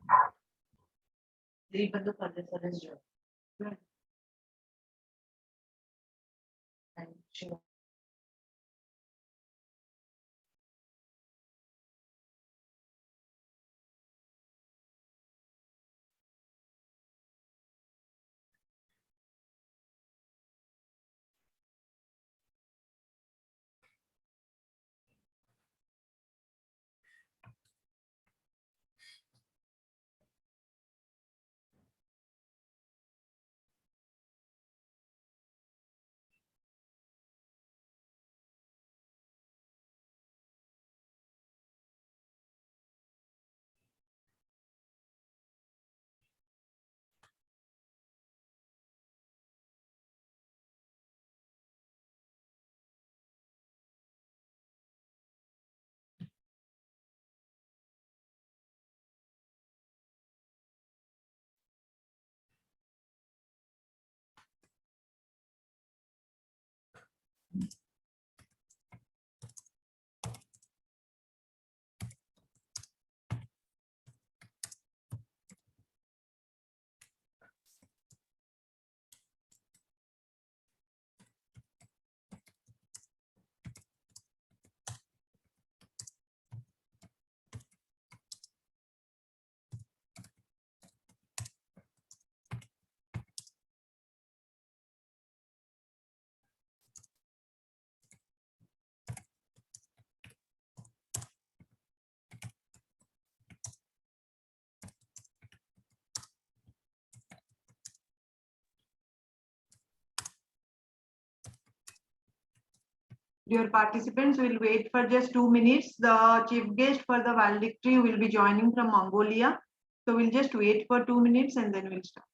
Dear participants, we'll wait for just 2 minutes. The chief guest for the valedictory will be joining from Mongolia. So we'll just wait for 2 minutes and then we'll start.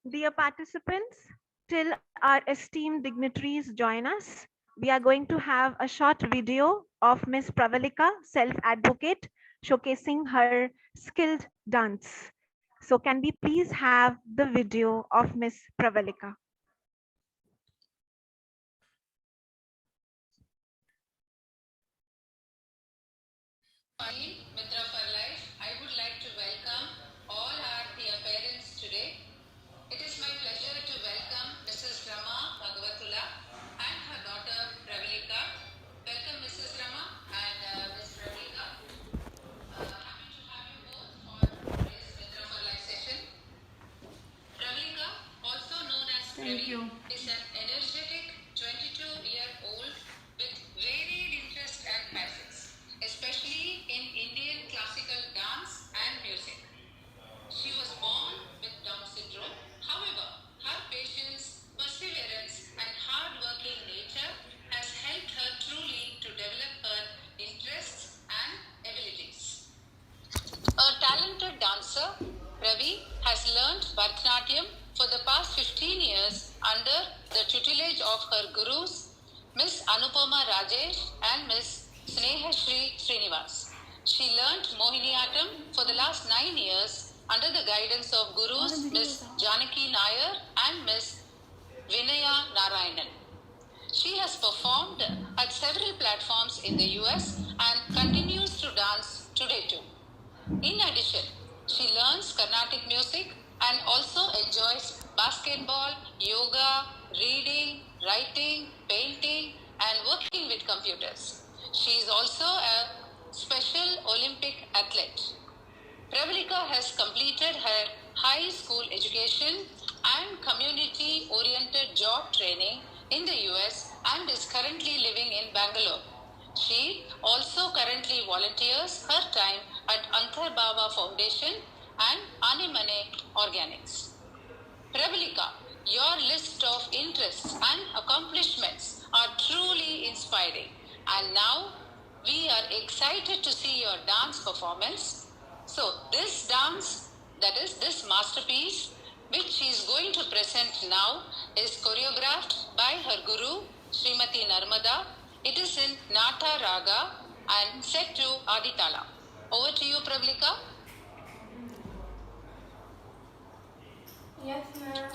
Dear participants, till our esteemed dignitaries join us, we are going to have a short video of Miss Pravalika, self-advocate, showcasing her skilled dance. So can we please have the video of Miss Pravalika? Mitra for Life, I would like to welcome all our dear parents today. It is my pleasure to welcome Mrs. Rama Bhagavatula and her daughter Pravalika. Welcome Mrs. Rama and Ms. Pravalika. Happy to have you both for today's Mitra for Life session. Pravalika, also known as Pravi, is an energetic 22-year-old with varied interests and passions, especially in Indian classical dance and music. She was born with Down syndrome. However, her patience, perseverance, and hard-working nature has helped her truly to develop her interests and abilities. A talented dancer, Ravi has learned Bharatanatyam for the past 15 years under the tutelage of her gurus, Miss Anupama Rajesh and Miss Snehashri Srinivas. She learned Mohiniyattam for the last 9 years under the guidance of gurus Miss Janaki Nair and Miss Vinaya Narayanan. She has performed at several platforms in the US and continues to dance today too. In addition, she learns Carnatic music and also enjoys basketball, yoga, reading, writing, painting, and working with computers. She is also a Special Olympic athlete. Pravalika has completed her high school education and community-oriented job training in the US and is currently living in Bangalore. She also currently volunteers her time at Antarbhava Foundation and Animane Organics. Pravalika, your list of interests and accomplishments are truly inspiring, and now we are excited to see your dance performance. So this dance, that is this masterpiece, which she is going to present now, is choreographed by her guru, Srimati Narmada. It is in Nata Raga and set to Aditala. Over to you, Pravalika. Yes, ma'am.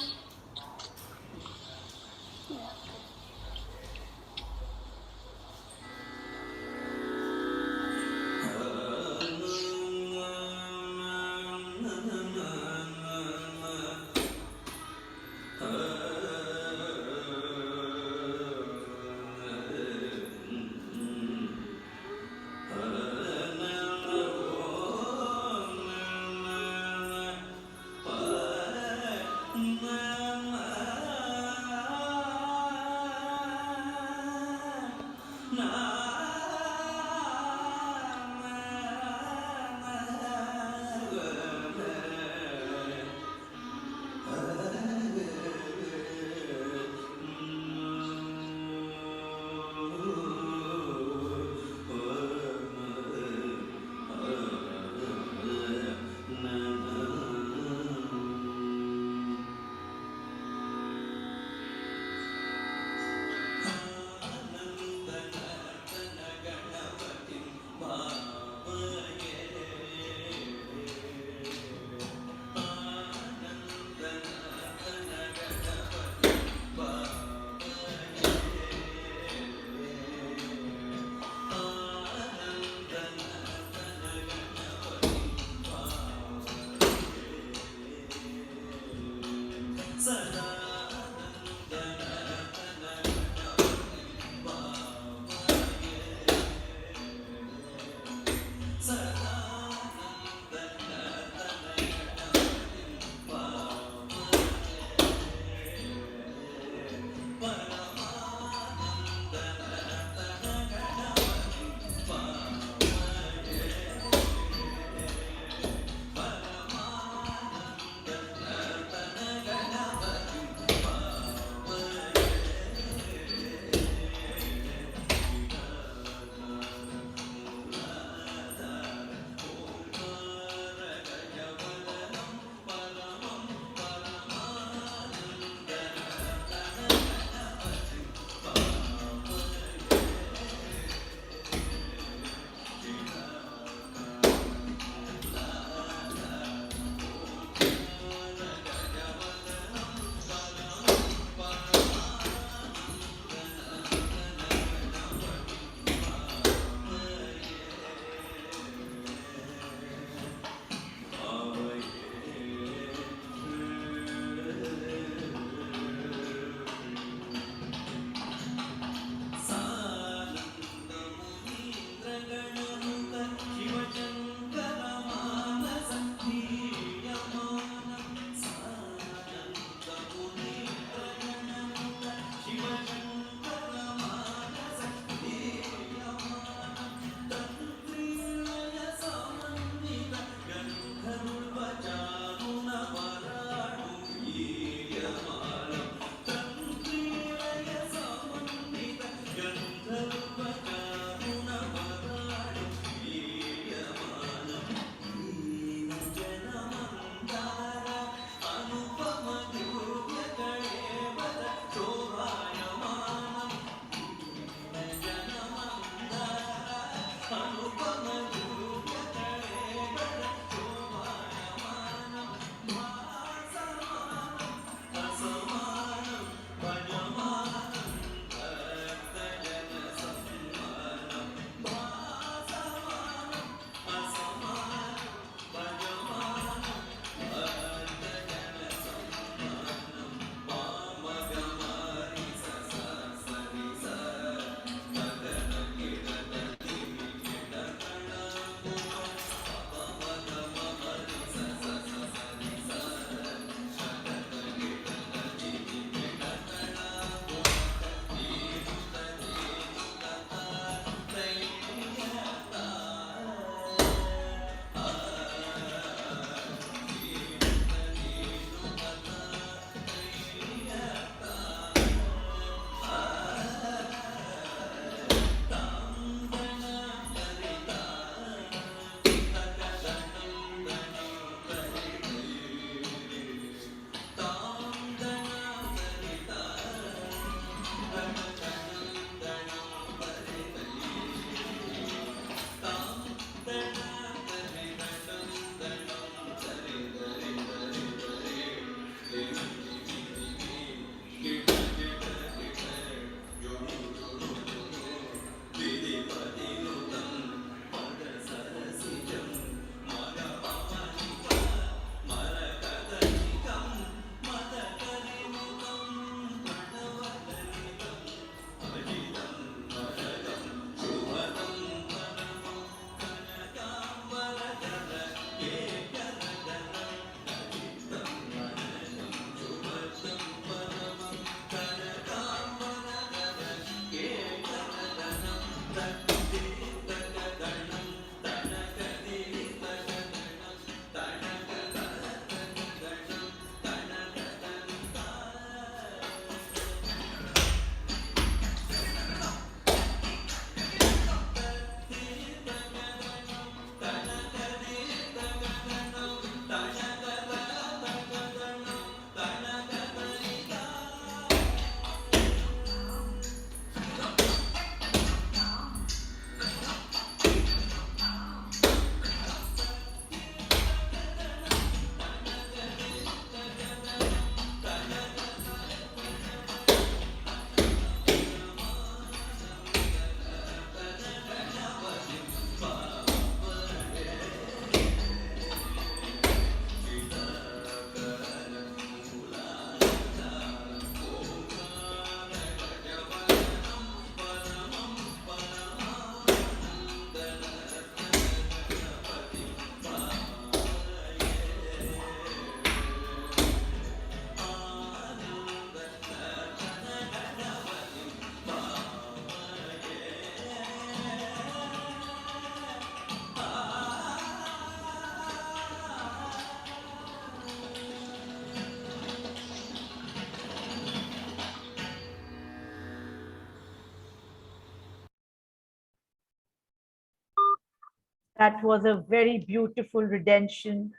That was a very beautiful redemption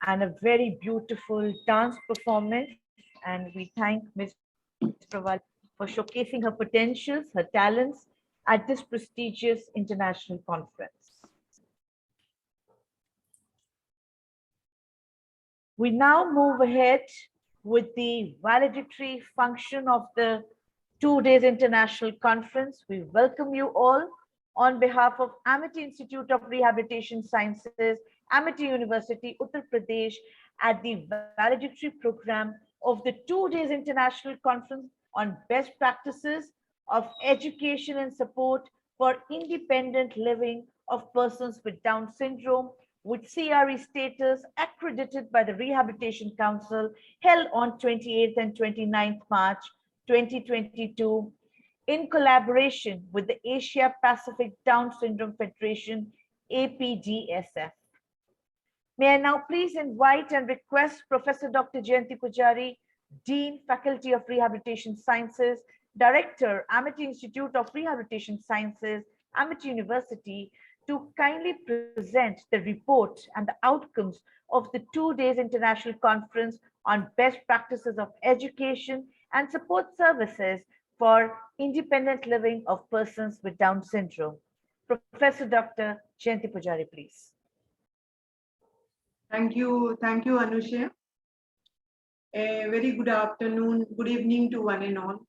and a very beautiful dance performance. And we thank Ms. Pravali for showcasing her potentials, her talents at this prestigious international conference. We now move ahead with the valedictory function of the 2 days international conference. We welcome you all on behalf of Amity Institute of Rehabilitation Sciences, Amity University, Uttar Pradesh, at the valedictory program of the 2 days international conference on best practices of education and support for independent living of persons with Down syndrome, with CRE status accredited by the Rehabilitation Council, held on 28th and 29th March 2022, in collaboration with the Asia Pacific Down Syndrome Federation, APDSF. May I now please invite and request Professor Dr. Jayanti Pujari, Dean, Faculty of Rehabilitation Sciences, Director, Amity Institute of Rehabilitation Sciences, Amity University, to kindly present the report and the outcomes of the 2 days international conference on best practices of education and support services for independent living of persons with Down syndrome. Professor Dr. Jayanti Pujari, please. Thank you, Anusha. A very good afternoon, good evening to one and all.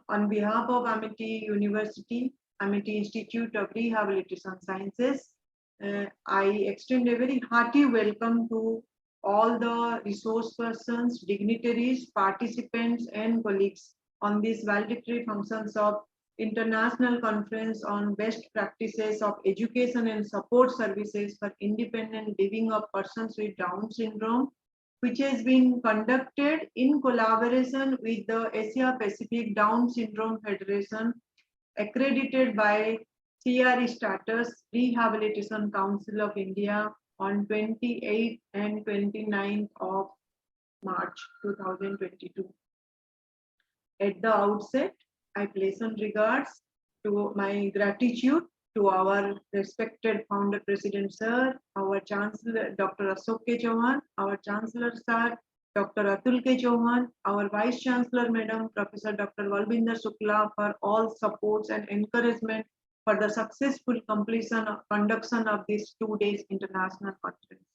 On behalf of Amity University, Amity Institute of Rehabilitation Sciences, I extend a very hearty welcome to all the resource persons, dignitaries, participants, and colleagues on these valedictory functions of International Conference on Best Practices of Education and Support Services for Independent Living of Persons with Down Syndrome, which has been conducted in collaboration with the Asia Pacific Down Syndrome Federation, accredited by CRE Status Rehabilitation Council of India on 28th and 29th of March 2022. At the outset, I place on regards to my gratitude to our respected founder president sir, our chancellor Dr. Ashok K. Chauhan, our chancellor sir Dr. Atul K. Chauhan, our vice chancellor madam Professor Dr. Valbinder Shukla, for all supports and encouragement for the successful conduction of this 2 days international conference.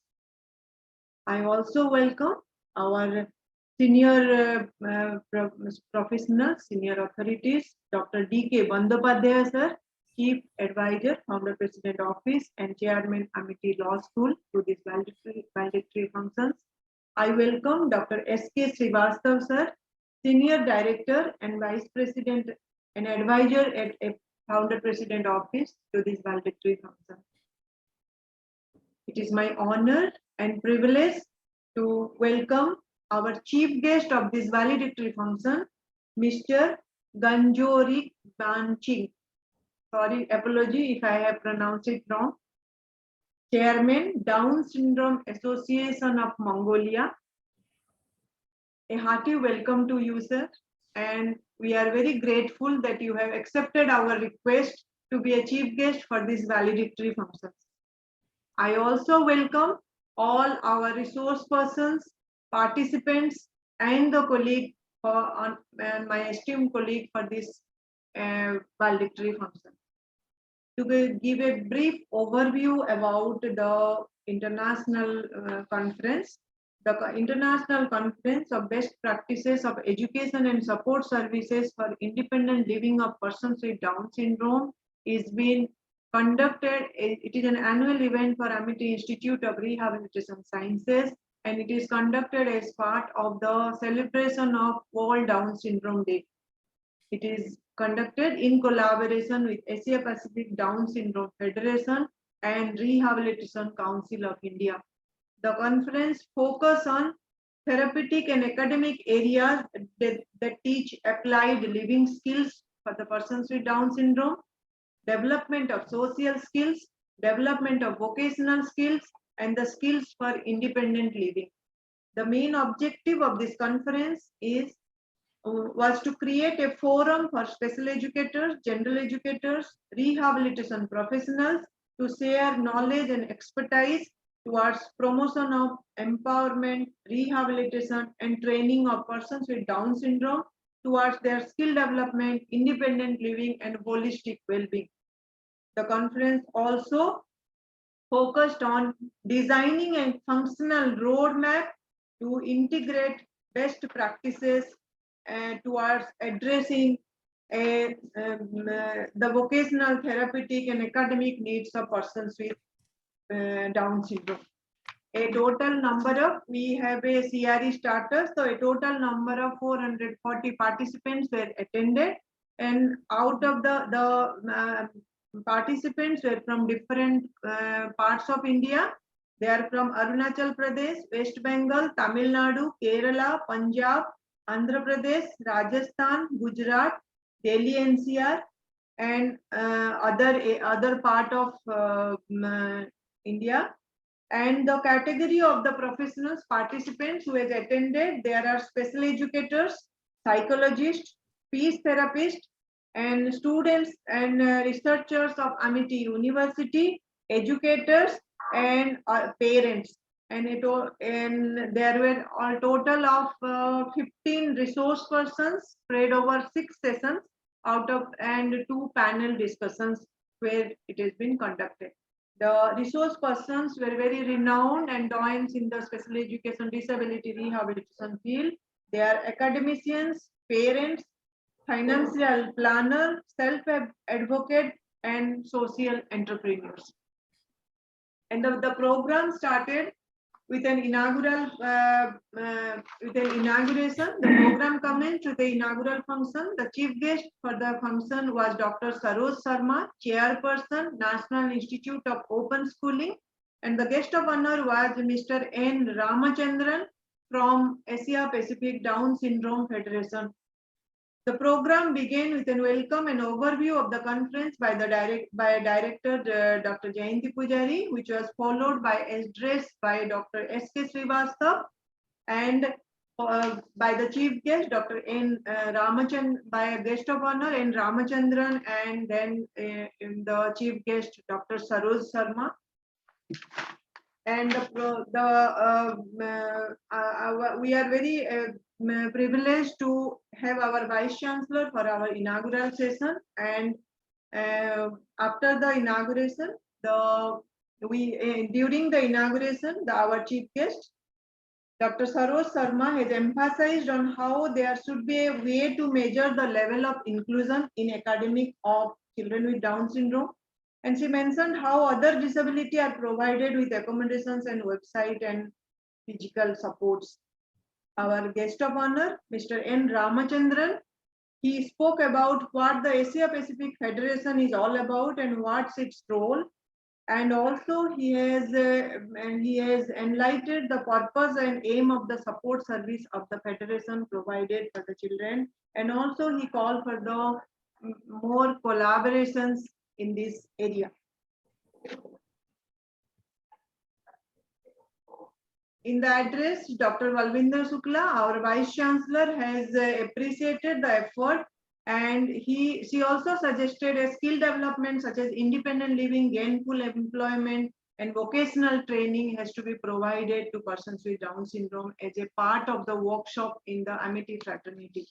I also welcome our senior professionals, senior authorities, Dr. D.K. Bandopadhyay sir, Chief Advisor, Founder President Office, and Chairman Amity Law School to this valedictory functions. I welcome Dr. S.K. Srivastav sir, Senior Director and Vice President and Advisor at Founder President Office to this valedictory function. It is my honor and privilege to welcome our chief guest of this valedictory function, Mr. Ganjorik Banching. Sorry, apology if I have pronounced it wrong. Chairman, Down Syndrome Association of Mongolia. A hearty welcome to you, sir. And we are very grateful that you have accepted our request to be a chief guest for this valedictory functions. I also welcome all our resource persons, participants, and the colleague my esteemed colleague for this valedictory function. To give a brief overview about the international conference, the International Conference of Best Practices of Education and Support Services for Independent Living of Persons with Down Syndrome is being conducted. It is an annual event for Amity Institute of Rehabilitation Sciences, and it is conducted as part of the celebration of World Down Syndrome Day. It is conducted in collaboration with Asia Pacific Down Syndrome Federation and Rehabilitation Council of India. The conference focuses on therapeutic and academic areas that teach applied living skills for the persons with Down syndrome, development of social skills, development of vocational skills, and the skills for independent living. The main objective of this conference was to create a forum for special educators, general educators, rehabilitation professionals to share knowledge and expertise towards promotion of empowerment, rehabilitation, and training of persons with Down syndrome towards their skill development, independent living, and holistic well-being. The conference also focused on designing a functional roadmap to integrate best practices towards addressing the vocational, therapeutic, and academic needs of persons with Down syndrome. A total number of, we have a CRE starter, so a total number of 440 participants were attended, and out of the participants were from different parts of India. They are from Arunachal Pradesh, West Bengal, Tamil Nadu, Kerala, Punjab, Andhra Pradesh, Rajasthan, Gujarat, Delhi NCR, and other part of India. And the category of the professionals participants who has attended, there are special educators, psychologists, speech therapists, and students and researchers of Amity University, educators, and parents. And there were a total of 15 resource persons spread over 6 sessions and 2 panel discussions where it has been conducted. The resource persons were very renowned and doyens in the special education disability rehabilitation field. They are academicians, parents, financial planner, self-advocate, and social entrepreneurs. And the program started with an inauguration. The program commenced with the inaugural function. The chief guest for the function was Dr. Saroj Sharma, Chairperson, National Institute of Open Schooling, and the guest of honor was Mr. N. Ramachandran from Asia Pacific Down Syndrome Federation. The program began with a welcome and overview of the conference by Director Dr. Jayanti Pujari, which was followed by address by Dr. S.K. Srivastava, and by the chief guest, Dr. N. Ramachandran, by a guest of honor, N. Ramachandran, and then the chief guest, Dr. Saroj Sharma. And we are very privileged to have our Vice Chancellor for our inaugural session. And after the inauguration, during the inauguration, our chief guest, Dr. Saroj Sharma, has emphasized on how there should be a way to measure the level of inclusion in academic of children with Down syndrome. And she mentioned how other disability are provided with accommodations and website and physical supports. Our guest of honor, Mr. N. Ramachandran, he spoke about what the Asia Pacific Federation is all about and what's its role. And also he has enlightened the purpose and aim of the support service of the Federation provided for the children. And also he called for the more collaborations in this area. In the address, Dr. Balvinder Shukla, our Vice Chancellor, has appreciated the effort, and she also suggested a skill development such as independent living, gainful employment, and vocational training has to be provided to persons with Down syndrome as a part of the workshop in the Amity fraternity.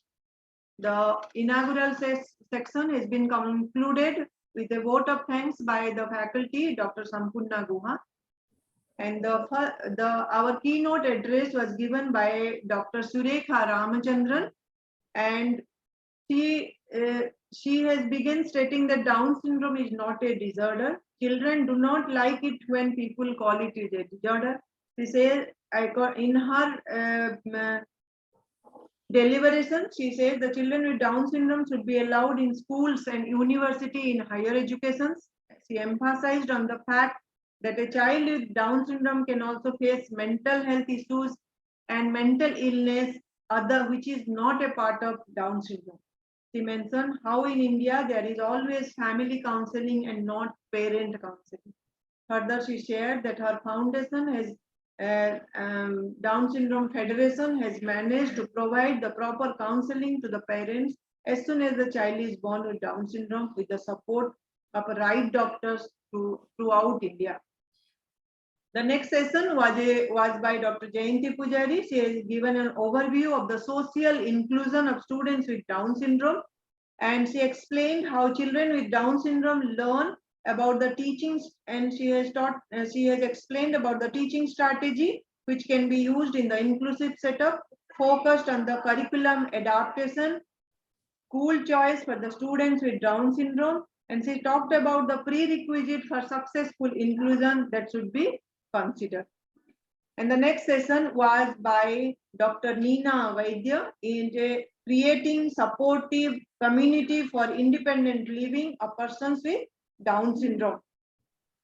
The inaugural section has been concluded with a vote of thanks by the faculty, Dr. Sampurna Guha. And our keynote address was given by Dr. Surekha Ramachandran, and she has begun stating that Down syndrome is not a disorder. Children do not like it when people call it a disorder. She says, in her deliberation, she says the children with Down syndrome should be allowed in schools and university in higher education. She emphasized on the fact that a child with Down syndrome can also face mental health issues and mental illness, which is not a part of Down syndrome. She mentioned how in India there is always family counseling and not parent counseling. Further, she shared that her foundation has Down Syndrome Federation has managed to provide the proper counseling to the parents as soon as the child is born with Down syndrome with the support of right doctors throughout India. The next session was by Dr. Jayanti Pujari. She has given an overview of the social inclusion of students with Down syndrome, and she explained how children with Down syndrome learn about the teachings, and she has explained about the teaching strategy which can be used in the inclusive setup, focused on the curriculum adaptation, school choice for the students with Down syndrome, and she talked about the prerequisite for successful inclusion that should be considered. And the next session was by Dr. Neena Vaidya in creating supportive community for independent living of persons with Down syndrome.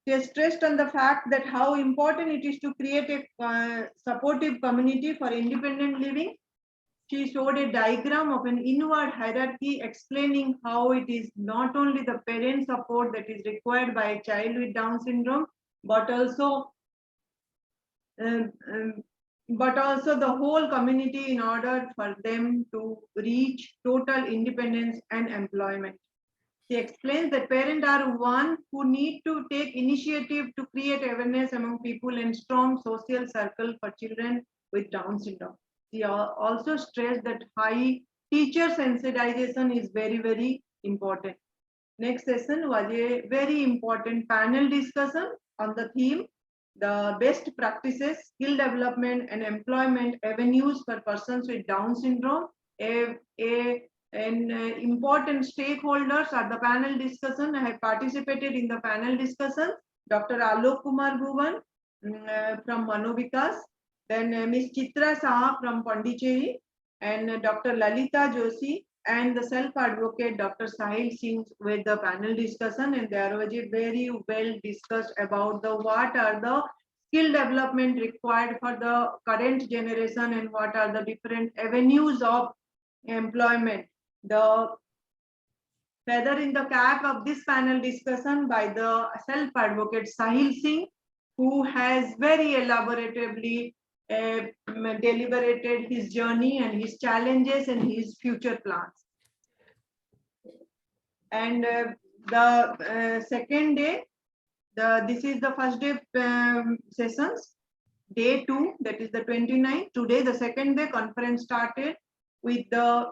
She has stressed on the fact that how important it is to create a supportive community for independent living. She showed a diagram of an inward hierarchy explaining how it is not only the parent support that is required by a child with Down syndrome, but also the whole community in order for them to reach total independence and employment. She explains that parents are one who need to take initiative to create awareness among people and strong social circle for children with Down syndrome. She also stressed that high teacher sensitization is very, very important. Next session was a very important panel discussion on the theme, the best practices, skill development and employment avenues for persons with Down syndrome. Important stakeholders at the panel discussion. I have participated in the panel discussion. Dr. Alok Kumar Bhuvan from Manovikas, then Ms. Chitra Saha from Pondicherry, and Dr. Lalita Joshi, and the self-advocate Dr. Sahil Singh with the panel discussion, and there was a very well discussed about the what are the skill development required for the current generation and what are the different avenues of employment. The feather in the cap of this panel discussion by the self-advocate Sahil Singh, who has very elaboratively deliberated his journey and his challenges and his future plans. And the second day, this is the first day sessions. Day 2, that is the 29th. Today, the second day conference started with the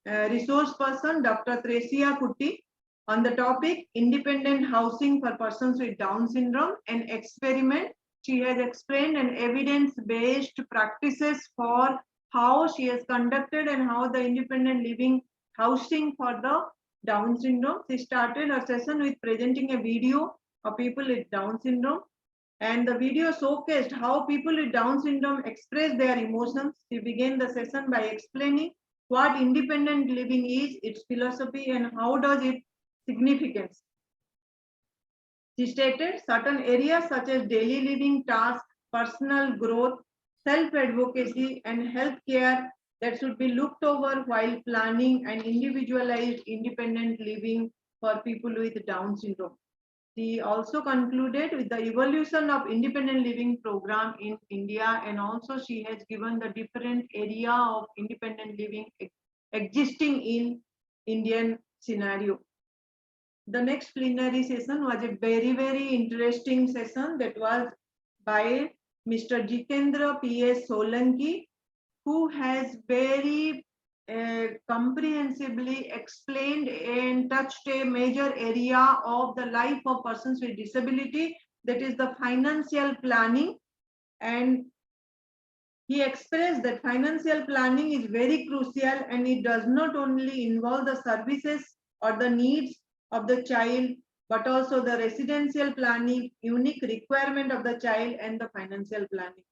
resource person, Dr. Tresia Kutti, on the topic independent housing for persons with Down syndrome, an experiment. She has explained an evidence-based practices for how she has conducted and how the independent living housing for the Down syndrome. She started her session with presenting a video of people with Down syndrome, and the video showcased how people with Down syndrome express their emotions. She began the session by explaining what independent living is, its philosophy, and how does it significance. She stated certain areas such as daily living tasks, personal growth, self-advocacy, and healthcare that should be looked over while planning an individualized independent living for people with Down syndrome. She also concluded with the evolution of independent living program in India, and also she has given the different area of independent living existing in Indian scenario. The next plenary session was a very, very interesting session that was by Mr. Jitendra P.S. Solanki, who has very comprehensively explained and touched a major area of the life of persons with disability, that is the financial planning. And he expressed that financial planning is very crucial, and it does not only involve the services or the needs of the child, but also the residential planning, unique requirement of the child, and the financial planning.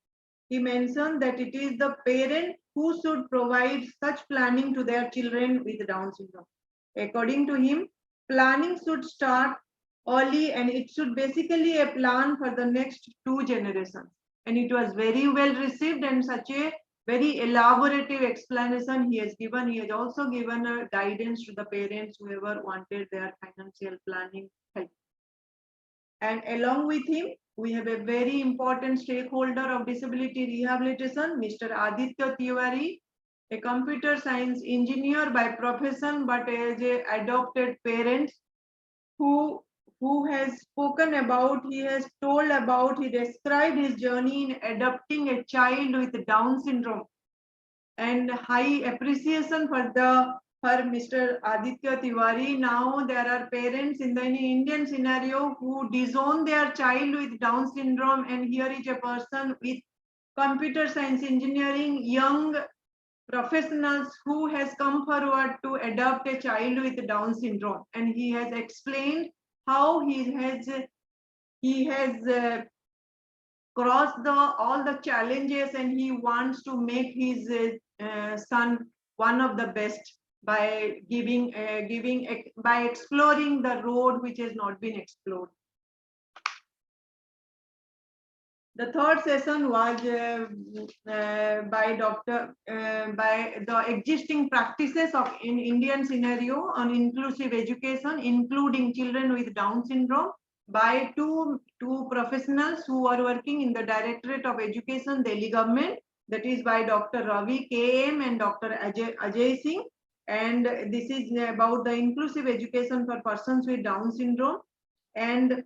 He mentioned that it is the parent who should provide such planning to their children with Down syndrome. According to him, planning should start early, and it should basically a plan for the next 2 generations. And it was very well received, and such a very elaborative explanation he has given. He has also given a guidance to the parents whoever wanted their financial planning help. And along with him, we have a very important stakeholder of disability rehabilitation, Mr. Aditya Tiwari, a computer science engineer by profession, but as a adopted parent who who has spoken about, he has told about, he described his journey in adopting a child with Down syndrome, and high appreciation for Mr. Aditya Tiwari. Now there are parents in the Indian scenario who disown their child with Down syndrome, and here is a person with computer science engineering, young professionals who has come forward to adopt a child with Down syndrome, and he has explained how he has crossed all the challenges, and he wants to make his son one of the best by by exploring the road which has not been explored. The third session was by the existing practices in Indian scenario on inclusive education, including children with Down syndrome, by two professionals who are working in the Directorate of Education, Delhi government. That is by Dr. Ravi KM and Dr. Ajay Singh. And this is about the inclusive education for persons with Down syndrome. And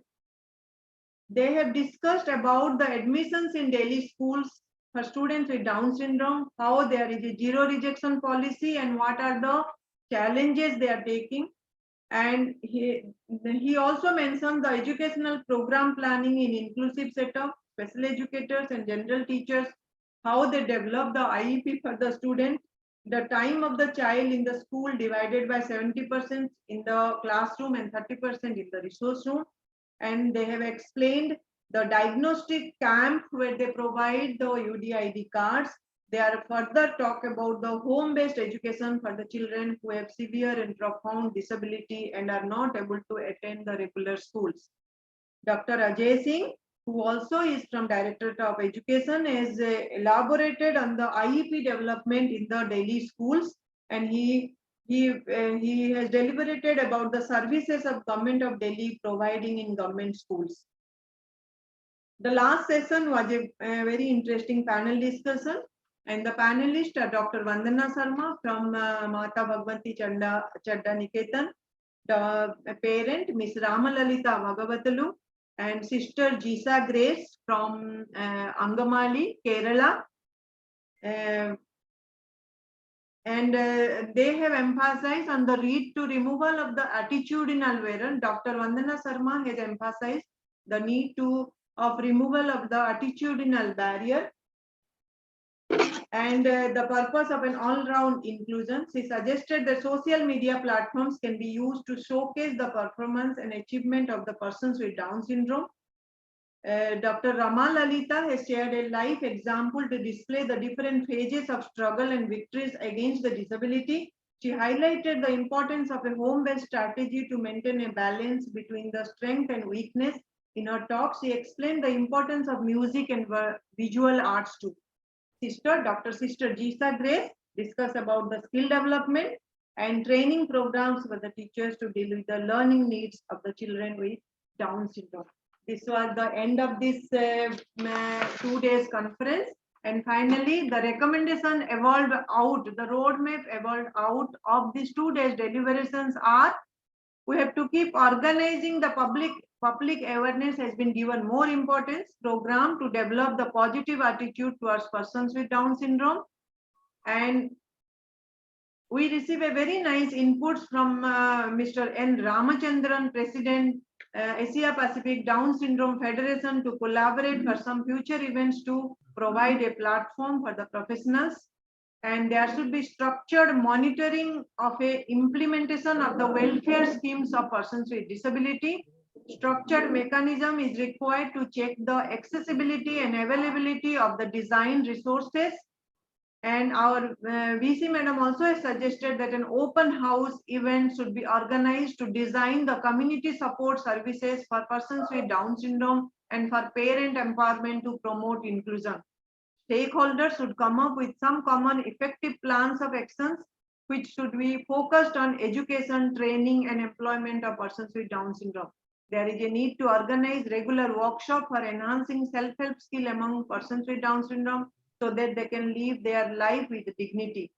they have discussed about the admissions in Delhi schools for students with Down syndrome, how there is a zero rejection policy and what are the challenges they are taking. And he also mentioned the educational program planning in inclusive setup, special educators and general teachers, how they develop the IEP for the student, the time of the child in the school divided by 70% in the classroom and 30% in the resource room. And they have explained the diagnostic camp where they provide the UDID cards. They are further talk about the home-based education for the children who have severe and profound disability and are not able to attend the regular schools. Dr. Ajay Singh, who also is from Directorate of Education, has elaborated on the IEP development in the Delhi schools, and he has deliberated about the services of Government of Delhi providing in government schools. The last session was a very interesting panel discussion, and the panelists are Dr. Vandana Sharma from Mata Bhagwanti Chadda Niketan, the parent Ms. Ramalalita Bhagavatalu, and Sister Jisa Grace from Angamali, Kerala. And they have emphasized on the need to removal of the attitudinal barrier. Dr. Vandana Sharma has emphasized the need of removal of the attitudinal barrier and the purpose of an all-round inclusion. She suggested that social media platforms can be used to showcase the performance and achievement of the persons with Down syndrome. Dr. Rama Lalita has shared a life example to display the different phases of struggle and victories against the disability. She highlighted the importance of a home-based strategy to maintain a balance between the strength and weakness. In her talk, she explained the importance of music and visual arts too. Dr. Sister Jisa Grace discussed about the skill development and training programs for the teachers to deal with the learning needs of the children with Down syndrome. This was the end of this 2 days conference. And finally, the recommendation evolved out, the roadmap evolved out of these 2 days deliberations are, we have to keep organizing the public awareness has been given more importance, program to develop the positive attitude towards persons with Down syndrome. And we receive a very nice inputs from Mr. N. Ramachandran, President, Asia Pacific Down Syndrome Federation, to collaborate for some future events to provide a platform for the professionals. And there should be structured monitoring of a implementation of the welfare schemes of persons with disability. Structured mechanism is required to check the accessibility and availability of the design resources. And our VC madam also has suggested that an open house event should be organized to design the community support services for persons with Down syndrome and for parent empowerment to promote inclusion. Stakeholders should come up with some common effective plans of actions which should be focused on education, training and employment of persons with Down syndrome. There is a need to organize regular workshops for enhancing self-help skill among persons with Down syndrome so that they can live their life with dignity.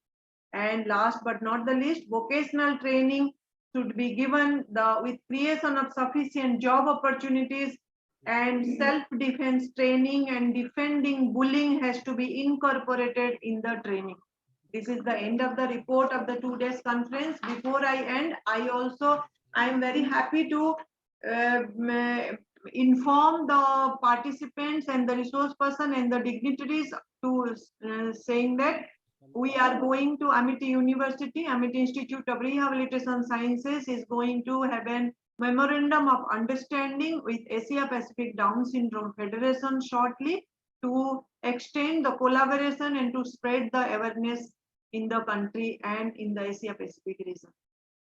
And last but not the least, vocational training should be given with creation of sufficient job opportunities, and self-defense training and defending bullying has to be incorporated in the training. This is the end of the report of the 2 days conference. Before I end, I am very happy to inform the participants and the resource person and the dignitaries to saying that we are going to Amity University. Amity Institute of Rehabilitation Sciences is going to have a memorandum of understanding with Asia Pacific Down Syndrome Federation shortly to extend the collaboration and to spread the awareness in the country and in the Asia Pacific region.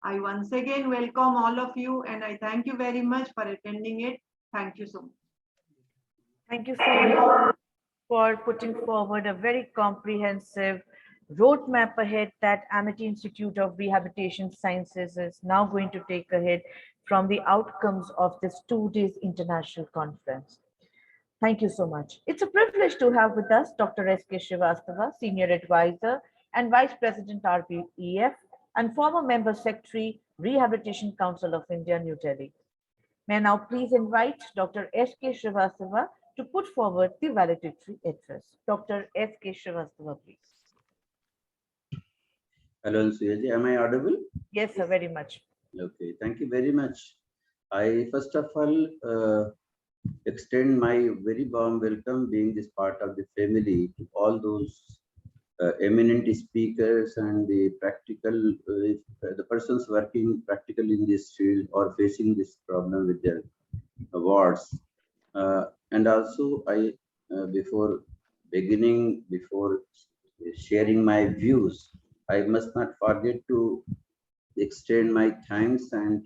I once again welcome all of you and I thank you very much for attending it. Thank you so much. Thank you so much for putting forward a very comprehensive roadmap ahead that Amity Institute of Rehabilitation Sciences is now going to take ahead from the outcomes of this 2 days international conference. Thank you so much. It's a privilege to have with us Dr. S.K. Srivastava, Senior Advisor and Vice President RBEF and former Member Secretary, Rehabilitation Council of India, New Delhi. May I now please invite Dr. S.K. Srivastava to put forward the valedictory address. Dr. S.K. Srivastava, please. Hello, Suyaji. Am I audible? Yes, sir, very much. Okay, thank you very much. I first of all extend my very warm welcome, being this part of the family, to all those eminent speakers and the practical, the persons working practically in this field or facing this problem with their awards. And also, before sharing my views, I must not forget to extend my thanks and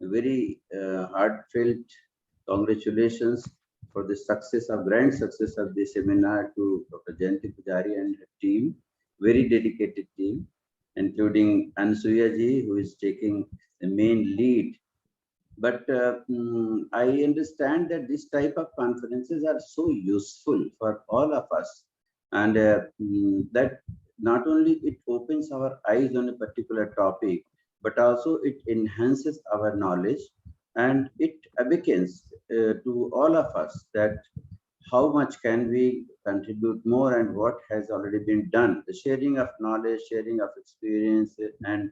very heartfelt congratulations for the grand success of this seminar to Dr. Jayanti Pujari and her team, very dedicated team, including Ansuya ji, who is taking the main lead. But I understand that this type of conferences are so useful for all of us, and that not only it opens our eyes on a particular topic, but also it enhances our knowledge, and it awakens to all of us that how much can we contribute more and what has already been done. The sharing of knowledge, sharing of experience, and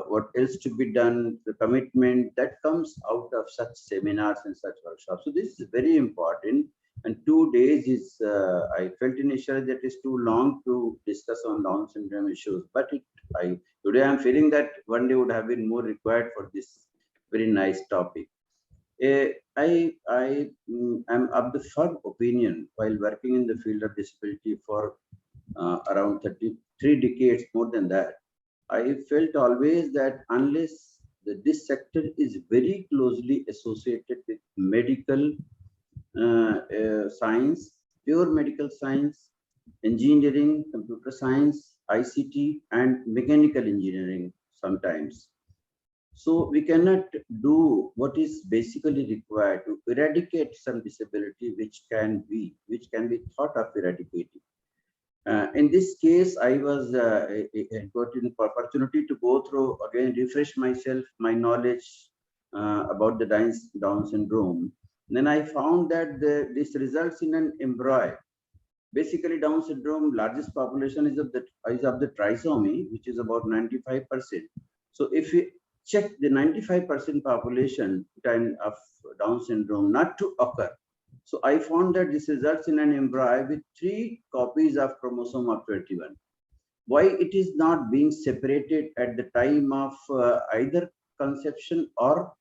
what else to be done, the commitment that comes out of such seminars and such workshops. So this is very important. And 2 days is, I felt initially that is too long to discuss on Down syndrome issues. But today I'm feeling that 1 day would have been more required for this very nice topic. I am of the firm opinion, while working in the field of disability for around 33 decades, more than that, I felt always that unless this sector is very closely associated with medical science, pure medical science, engineering, computer science, ICT, and mechanical engineering sometimes. So we cannot do what is basically required to eradicate some disability which can be thought of eradicating. In this case, I was got an opportunity to go through again, refresh myself, my knowledge about the Down syndrome. And then I found that this results in an embryo. Basically, Down syndrome largest population is of the trisomy, which is about 95%. So if we check the 95% population time of Down syndrome not to occur. So I found that this results in an embryo with 3 copies of chromosome of 21. Why it is not being separated at the time of either conception or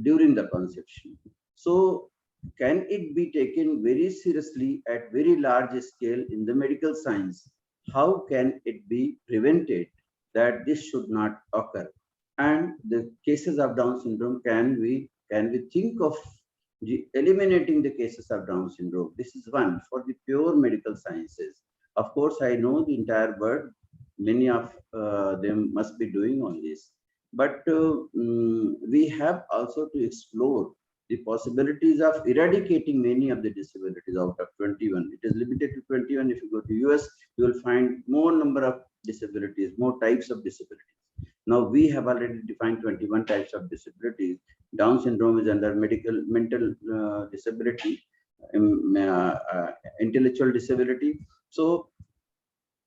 during the conception? So can it be taken very seriously at very large scale in the medical science? How can it be prevented that this should not occur? And the cases of Down syndrome, can we think of eliminating the cases of Down syndrome? This is one for the pure medical sciences. Of course, I know the entire world, many of them must be doing on this. But we have also to explore the possibilities of eradicating many of the disabilities out of 21. It is limited to 21. If you go to US, you will find more number of disabilities, more types of disabilities. Now we have already defined 21 types of disabilities. Down syndrome is under mental disability, intellectual disability. So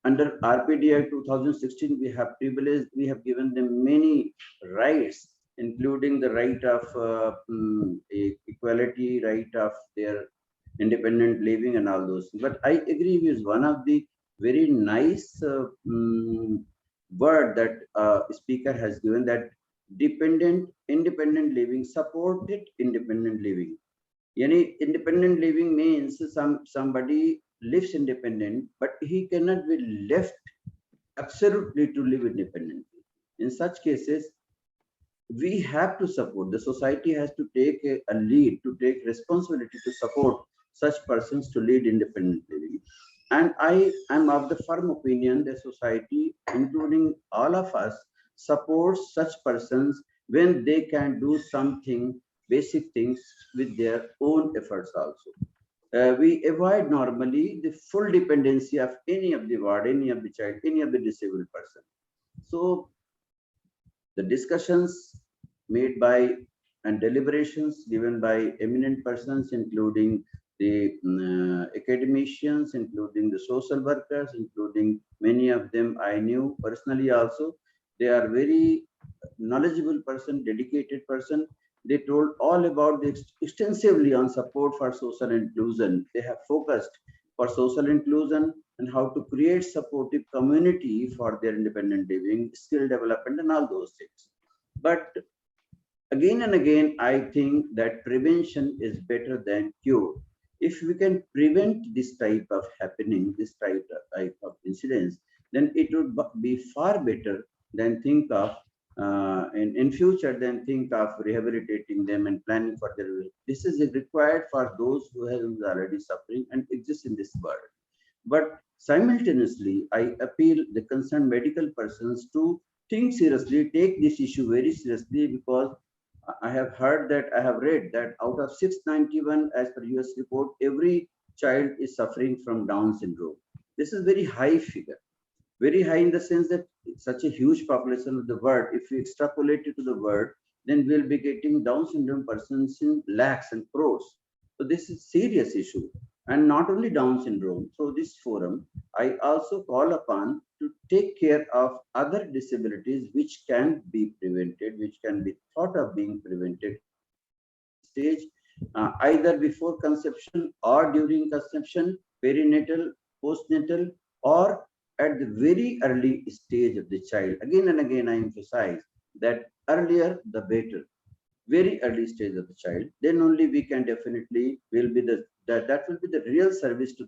under RPDI 2016, we have given them many rights, including the right of equality, right of their independent living and all those. But I agree with one of the very nice word that speaker has given, that independent living, supported independent living. Yani independent living means somebody lives independent, but he cannot be left absolutely to live independently. In such cases, we have to support. The society has to take a lead, to take responsibility to support such persons to lead independent living. And I am of the firm opinion that society, including all of us, supports such persons when they can do something, basic things with their own efforts also. We avoid normally the full dependency of any of the ward, any of the child, any of the disabled person. So the discussions made by and deliberations given by eminent persons, including the academicians, including the social workers, including many of them I knew personally also. They are very knowledgeable person, dedicated person. They told all about the extensively on support for social inclusion. They have focused for social inclusion and how to create supportive community for their independent living, skill development and all those things. But again and again, I think that prevention is better than cure. If we can prevent this type of happening, this type of incidents, then it would be far better than think of in future, then think of rehabilitating them and planning for their. This is required for those who have already suffering and exist in this world. But simultaneously, I appeal the concerned medical persons to think seriously, take this issue very seriously, because I have heard that, I have read that out of 691 as per US report, every child is suffering from Down syndrome. This is very high figure. Very high in the sense that such a huge population of the world, if we extrapolate it to the world, then we'll be getting Down syndrome persons in lakhs and crores. So this is a serious issue. And not only Down syndrome. So this forum, I also call upon to take care of other disabilities which can be prevented, which can be thought of being prevented stage, either before conception or during conception, perinatal, postnatal, or at the very early stage of the child. Again and again, I emphasize that earlier the better. Very early stage of the child, then only we can definitely will be that will be the real service to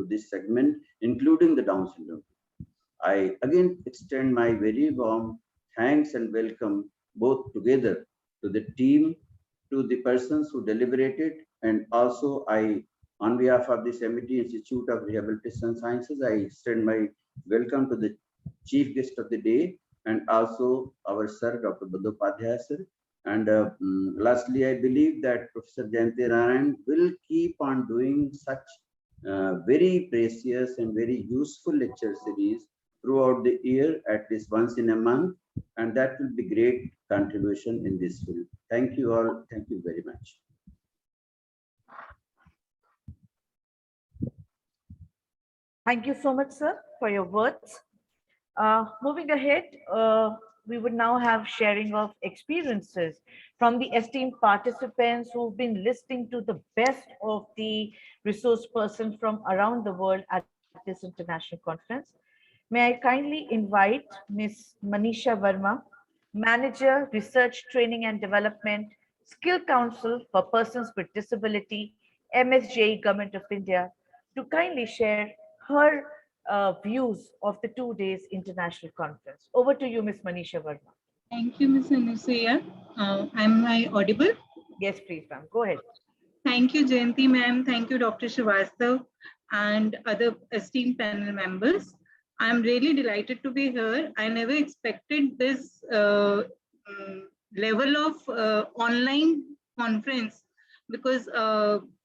this segment, including the Down syndrome. I again extend my very warm thanks and welcome both together to the team, to the persons who deliberated, and also I, on behalf of this Amity Institute of Rehabilitation Sciences, I extend my welcome to the chief guest of the day and also our sir, Dr. Bandyopadhyay sir. And lastly, I believe that Professor Jayanti Narayan will keep on doing such very precious and very useful lecture series throughout the year, at least once in a month, and that will be great contribution in this field. Thank you all. Thank you very much. Thank you so much, sir, for your words. Moving ahead, we would now have sharing of experiences from the esteemed participants who've been listening to the best of the resource persons from around the world at this international conference. May I kindly invite Ms. Manisha Verma, Manager, Research, Training and Development, Skill Council for Persons with Disability, MSJE, Government of India, to kindly share her views of the 2 days international conference. Over to you, Ms. Manisha Verma. Thank you, Ms. Anusuya. Am I audible? Yes, please, ma'am. Go ahead. Thank you, Jayanti ma'am. Thank you, Dr. Srivastav and other esteemed panel members. I'm really delighted to be here. I never expected this level of online conference, because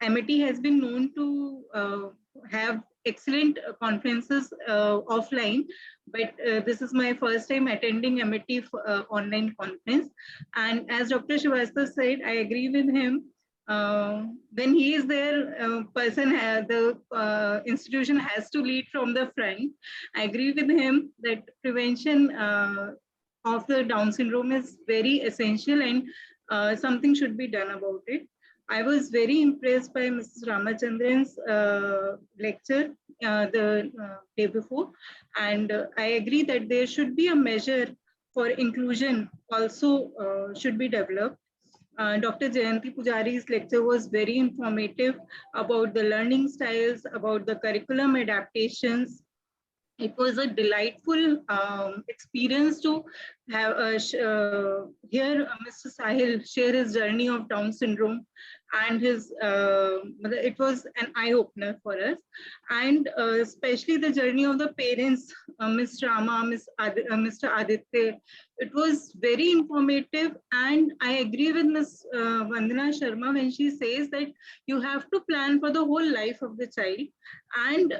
Amity has been known to have excellent conferences offline, but this is my first time attending MIT online conference. And as Dr. Srivastava said, I agree with him. When he is there, the institution has to lead from the front. I agree with him that prevention of the Down syndrome is very essential, and something should be done about it. I was very impressed by Mrs. Ramachandran's lecture the day before, and I agree that there should be a measure for inclusion also should be developed. Dr. Jayanti Pujari's lecture was very informative about the learning styles, about the curriculum adaptations. It was a delightful experience to have hear Mr. Sahil share his journey of Down syndrome, and his it was an eye-opener for us, and especially the journey of the parents, Ms. Rama, Mr. Aditya. It was very informative, and I agree with Ms. Vandana Sharma when she says that you have to plan for the whole life of the child and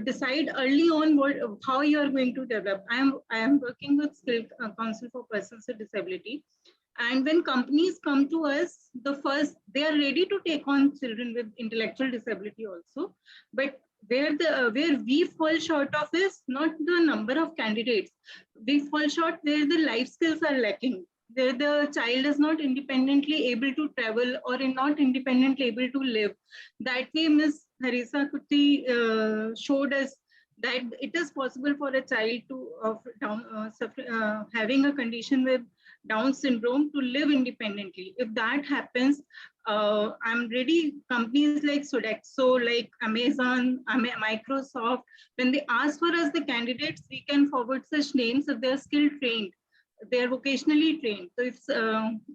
decide early on how you are going to develop. I am working with Skill Council for Persons with Disability, and when companies come to us, they are ready to take on children with intellectual disability also, but where we fall short of is not the number of candidates. We fall short where the life skills are lacking, where the child is not independently able to travel or not independently able to live. That way, Ms. Harisa Kutty showed us that it is possible for a child having a condition with Down syndrome to live independently. If that happens, I'm ready. Companies like Sodexo, like Amazon, Microsoft, when they ask for us the candidates, we can forward such names if they're skill trained, they're vocationally trained. So if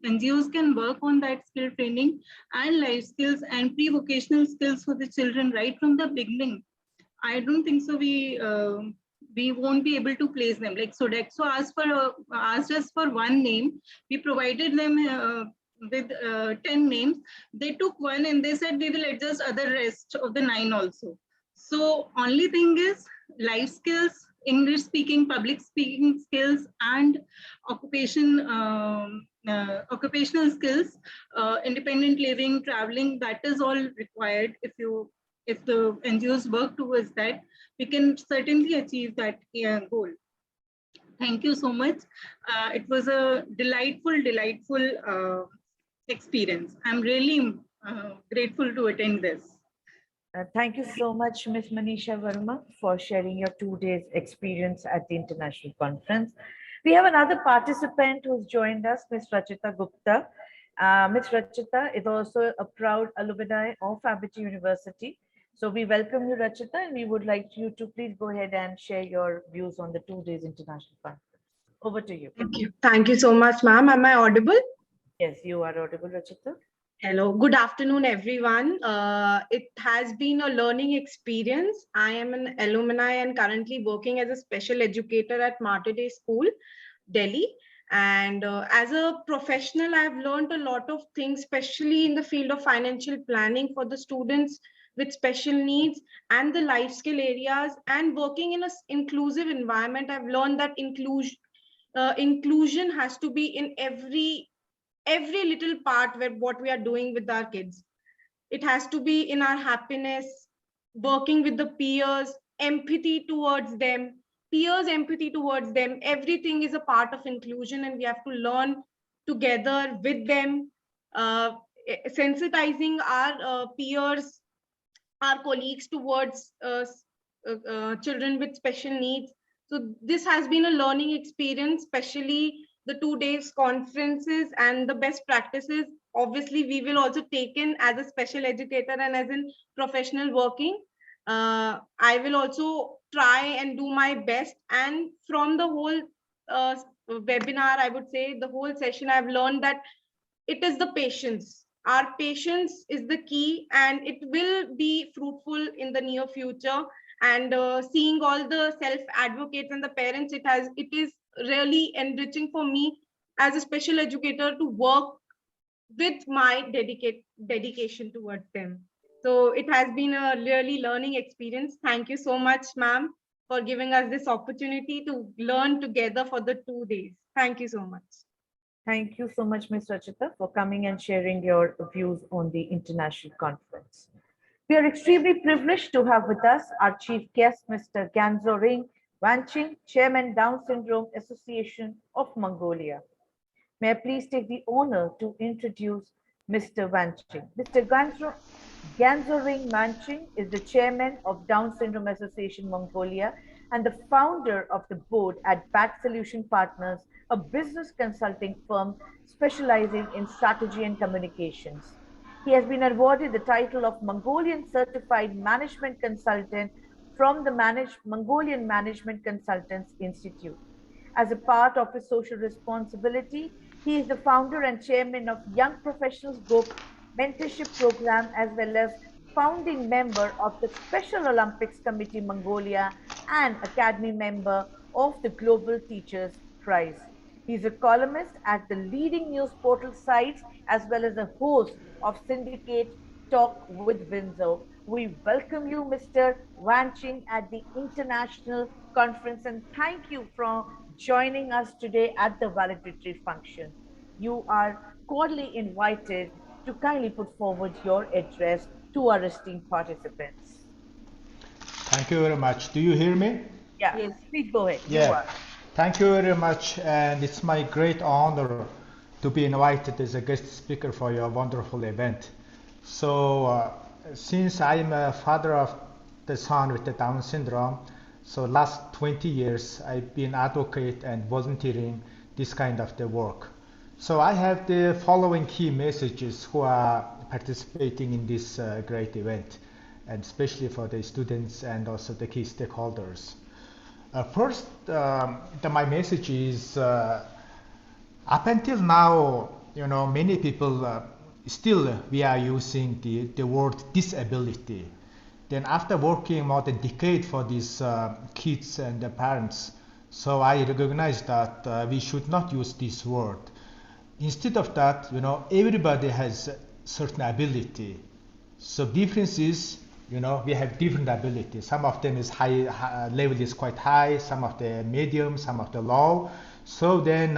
NGOs can work on that skill training and life skills and pre-vocational skills for the children right from the beginning, I don't think so we won't be able to place them. Like Sodexo asked us for one name. We provided them with 10 names. They took one and they said we will adjust other rest of the 9 also. So only thing is life skills, English speaking, public speaking skills, and occupational skills, independent living, traveling, that is all required. If the NGOs work towards that, we can certainly achieve that goal. Thank you so much. It was a delightful experience. I'm really grateful to attend this. Thank you so much, Ms. Manisha Verma, for sharing your 2 days experience at the international conference. We have another participant who's joined us, Ms. Rachita Gupta. Ms. Rachita is also a proud alumni of Amity University. So we welcome you, Rachita, and we would like you to please go ahead and share your views on the 2 days international conference. Over to you. Thank you. Thank you so much, ma'am. Am I audible? Yes, you are audible, Rachita. Hello, good afternoon, everyone. It has been a learning experience. I am an alumni and currently working as a special educator at Mater Dei School, Delhi. And as a professional, I've learned a lot of things, especially in the field of financial planning for the students with special needs and the life skill areas, and working in an inclusive environment. I've learned that inclusion has to be in every little part where what we are doing with our kids. It has to be in our happiness, working with the peers, empathy towards them, empathy towards them. Everything is a part of inclusion, and we have to learn together with them, sensitizing our peers, our colleagues towards children with special needs. So this has been a learning experience, especially the 2 days conferences and the best practices. Obviously, we will also take in as a special educator and as in professional working. I will also try and do my best. And from the whole webinar, I would say the whole session, I've learned that it is the patience. Our patience is the key, and it will be fruitful in the near future. And seeing all the self-advocates and the parents, it is really enriching for me as a special educator to work with my dedication towards them. So it has been a really learning experience. Thank you so much, ma'am, for giving us this opportunity to learn together for the 2 days. Thank you so much. Thank you so much, Ms. Rachita, for coming and sharing your views on the international conference. We are extremely privileged to have with us our chief guest, Mr. Ganzoring Wanching, Chairman, Down Syndrome Association of Mongolia. May I please take the honor to introduce Mr. Wanching. Mr. Ganzoring Wanching is the chairman of Down Syndrome Association Mongolia and the founder of the board at BAT Solution Partners, a business consulting firm specializing in strategy and communications. He has been awarded the title of Mongolian Certified Management Consultant from the Mongolian Management Consultants Institute. As a part of his social responsibility, he is the founder and chairman of Young Professionals Group Mentorship Program, as well as founding member of the Special Olympics Committee Mongolia and Academy member of the Global Teachers Prize. He's a columnist at the leading news portal sites, as well as a host of Syndicate Talk with Windsor. We welcome you, Mr. Wanching, at the International Conference, and thank you for joining us today at the valedictory function. You are cordially invited to kindly put forward your address to our esteemed participants. Thank you very much. Do you hear me? Yeah, yes. Please go ahead. Yeah. Thank you very much, and it's my great honor to be invited as a guest speaker for your wonderful event. So, since I'm a father of the son with the Down syndrome, so last 20 years I've been advocate and volunteering this kind of the work. So I have the following key messages who are participating in this great event, and especially for the students and also the key stakeholders. First, my message is, up until now, many people still we are using the word disability. Then after working more than a decade for these kids and the parents, so I recognize that we should not use this word. Instead of that, everybody has certain ability. So difference is, we have different abilities. Some of them is high level is quite high, some of the medium, some of the low. So then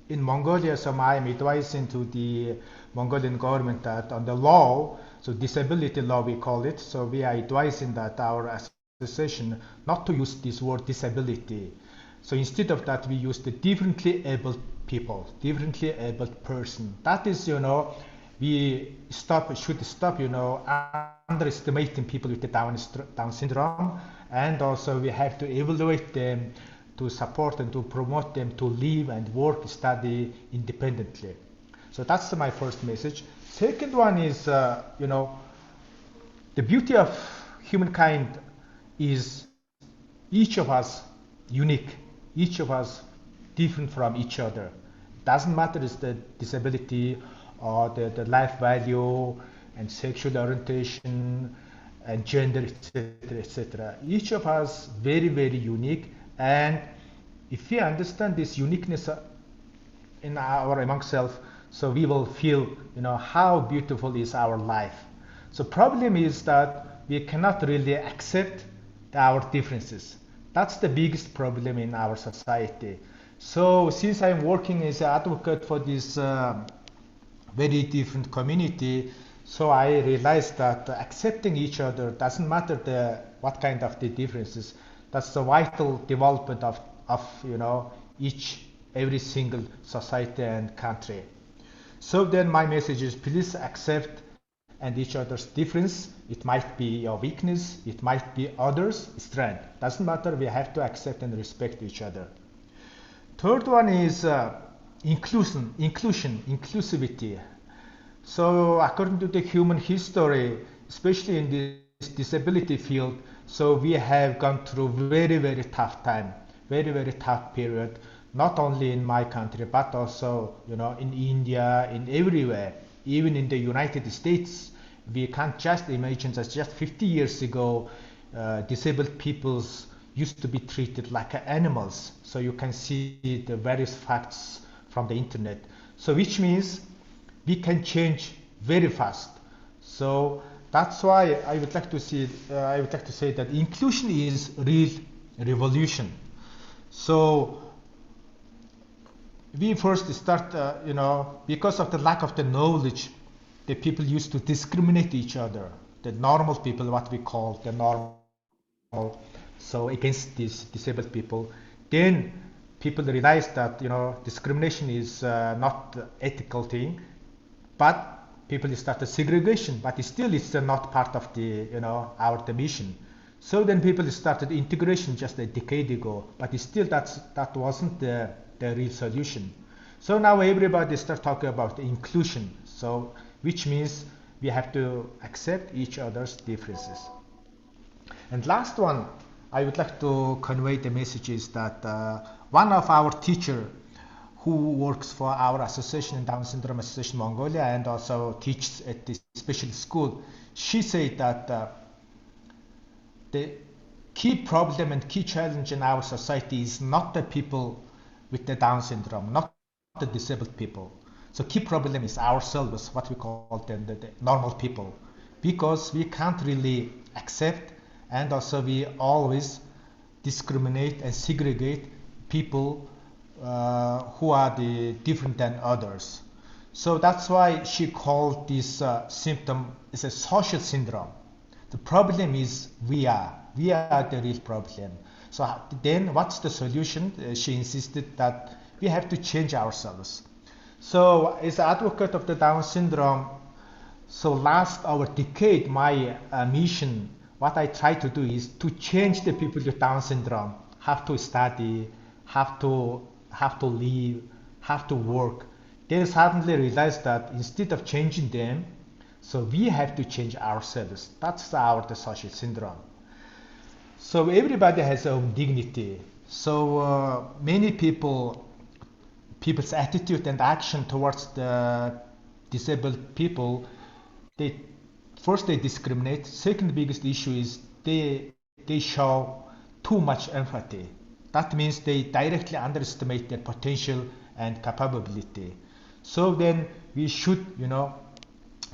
in Mongolia, so I am advising to the Mongolian government that on the law, so disability law we call it, so we are advising that our association not to use this word disability. So instead of that, we use the differently abled people, differently abled person. That is, we should stop, underestimating people with the Down syndrome, and also we have to evaluate them, to support and to promote them to live and work, study independently. So that's my first message. Second one is, the beauty of humankind is each of us unique, each of us different from each other. Doesn't matter is the disability or the life value and sexual orientation and gender, etc., etc. Each of us very, very unique, and if we understand this uniqueness in our among self, so we will feel, how beautiful is our life. So problem is that we cannot really accept our differences. That's the biggest problem in our society. So since I'm working as an advocate for this very different community, so I realized that accepting each other doesn't matter what kind of the differences. That's the vital development of every single society and country. So then my message is, please accept and each other's difference. It might be your weakness, it might be others' strength. Doesn't matter, we have to accept and respect each other. Third one is inclusivity. So according to the human history, especially in this disability field, so we have gone through very, very tough time, very, very tough period, not only in my country, but also, in India, in everywhere, even in the United States. We can't just imagine that just 50 years ago, disabled peoples used to be treated like animals. So you can see the various facts from the internet. So which means we can change very fast. So that's why I would like to see. I would like to say that inclusion is real revolution. So we first start, because of the lack of the knowledge, the people used to discriminate each other. The normal people, what we call the normal, so against these disabled people. Then people realized that discrimination is not the ethical thing, but people started segregation, but still it's not part of the our mission. So then people started integration just a decade ago, but still that wasn't the real solution. So now everybody start talking about inclusion. So which means we have to accept each other's differences. And last one, I would like to convey the message is that one of our teacher who works for our association, Down Syndrome Association Mongolia, and also teaches at the special school, she said that the key problem and key challenge in our society is not the people with the Down syndrome, not the disabled people. So key problem is ourselves, what we call the normal people, because we can't really accept, and also we always discriminate and segregate people who are different than others. So that's why she called this symptom is a social syndrome. The problem is we are the real problem. So then what's the solution? She insisted that we have to change ourselves. So as an advocate of the Down syndrome, so last our decade, my mission, what I try to do is to change the people with Down syndrome, have to study, have to live, have to work. They suddenly realized that instead of changing them, so we have to change ourselves. That's the social syndrome. So everybody has their own dignity. So many people's attitude and action towards the disabled people, they discriminate. Second biggest issue is they show too much empathy. That means they directly underestimate their potential and capability. So then we should,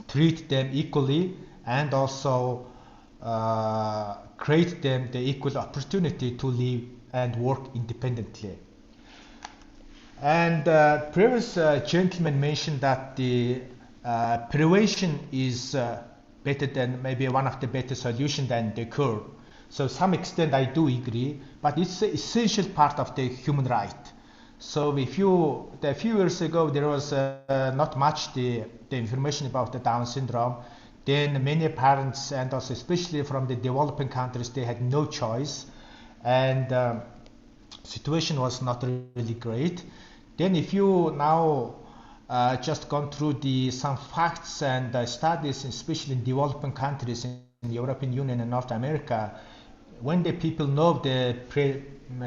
treat them equally and also create them the equal opportunity to live and work independently. And previous gentleman mentioned that the prevention is better than maybe one of the better solutions than the cure. So to some extent I do agree, but it's an essential part of the human right. So a few years ago there was not much the information about the Down syndrome. Then many parents, and also especially from the developing countries, they had no choice, and situation was not really great. Then if you now just gone through some facts and studies, especially in developing countries in the European Union and North America, when the people know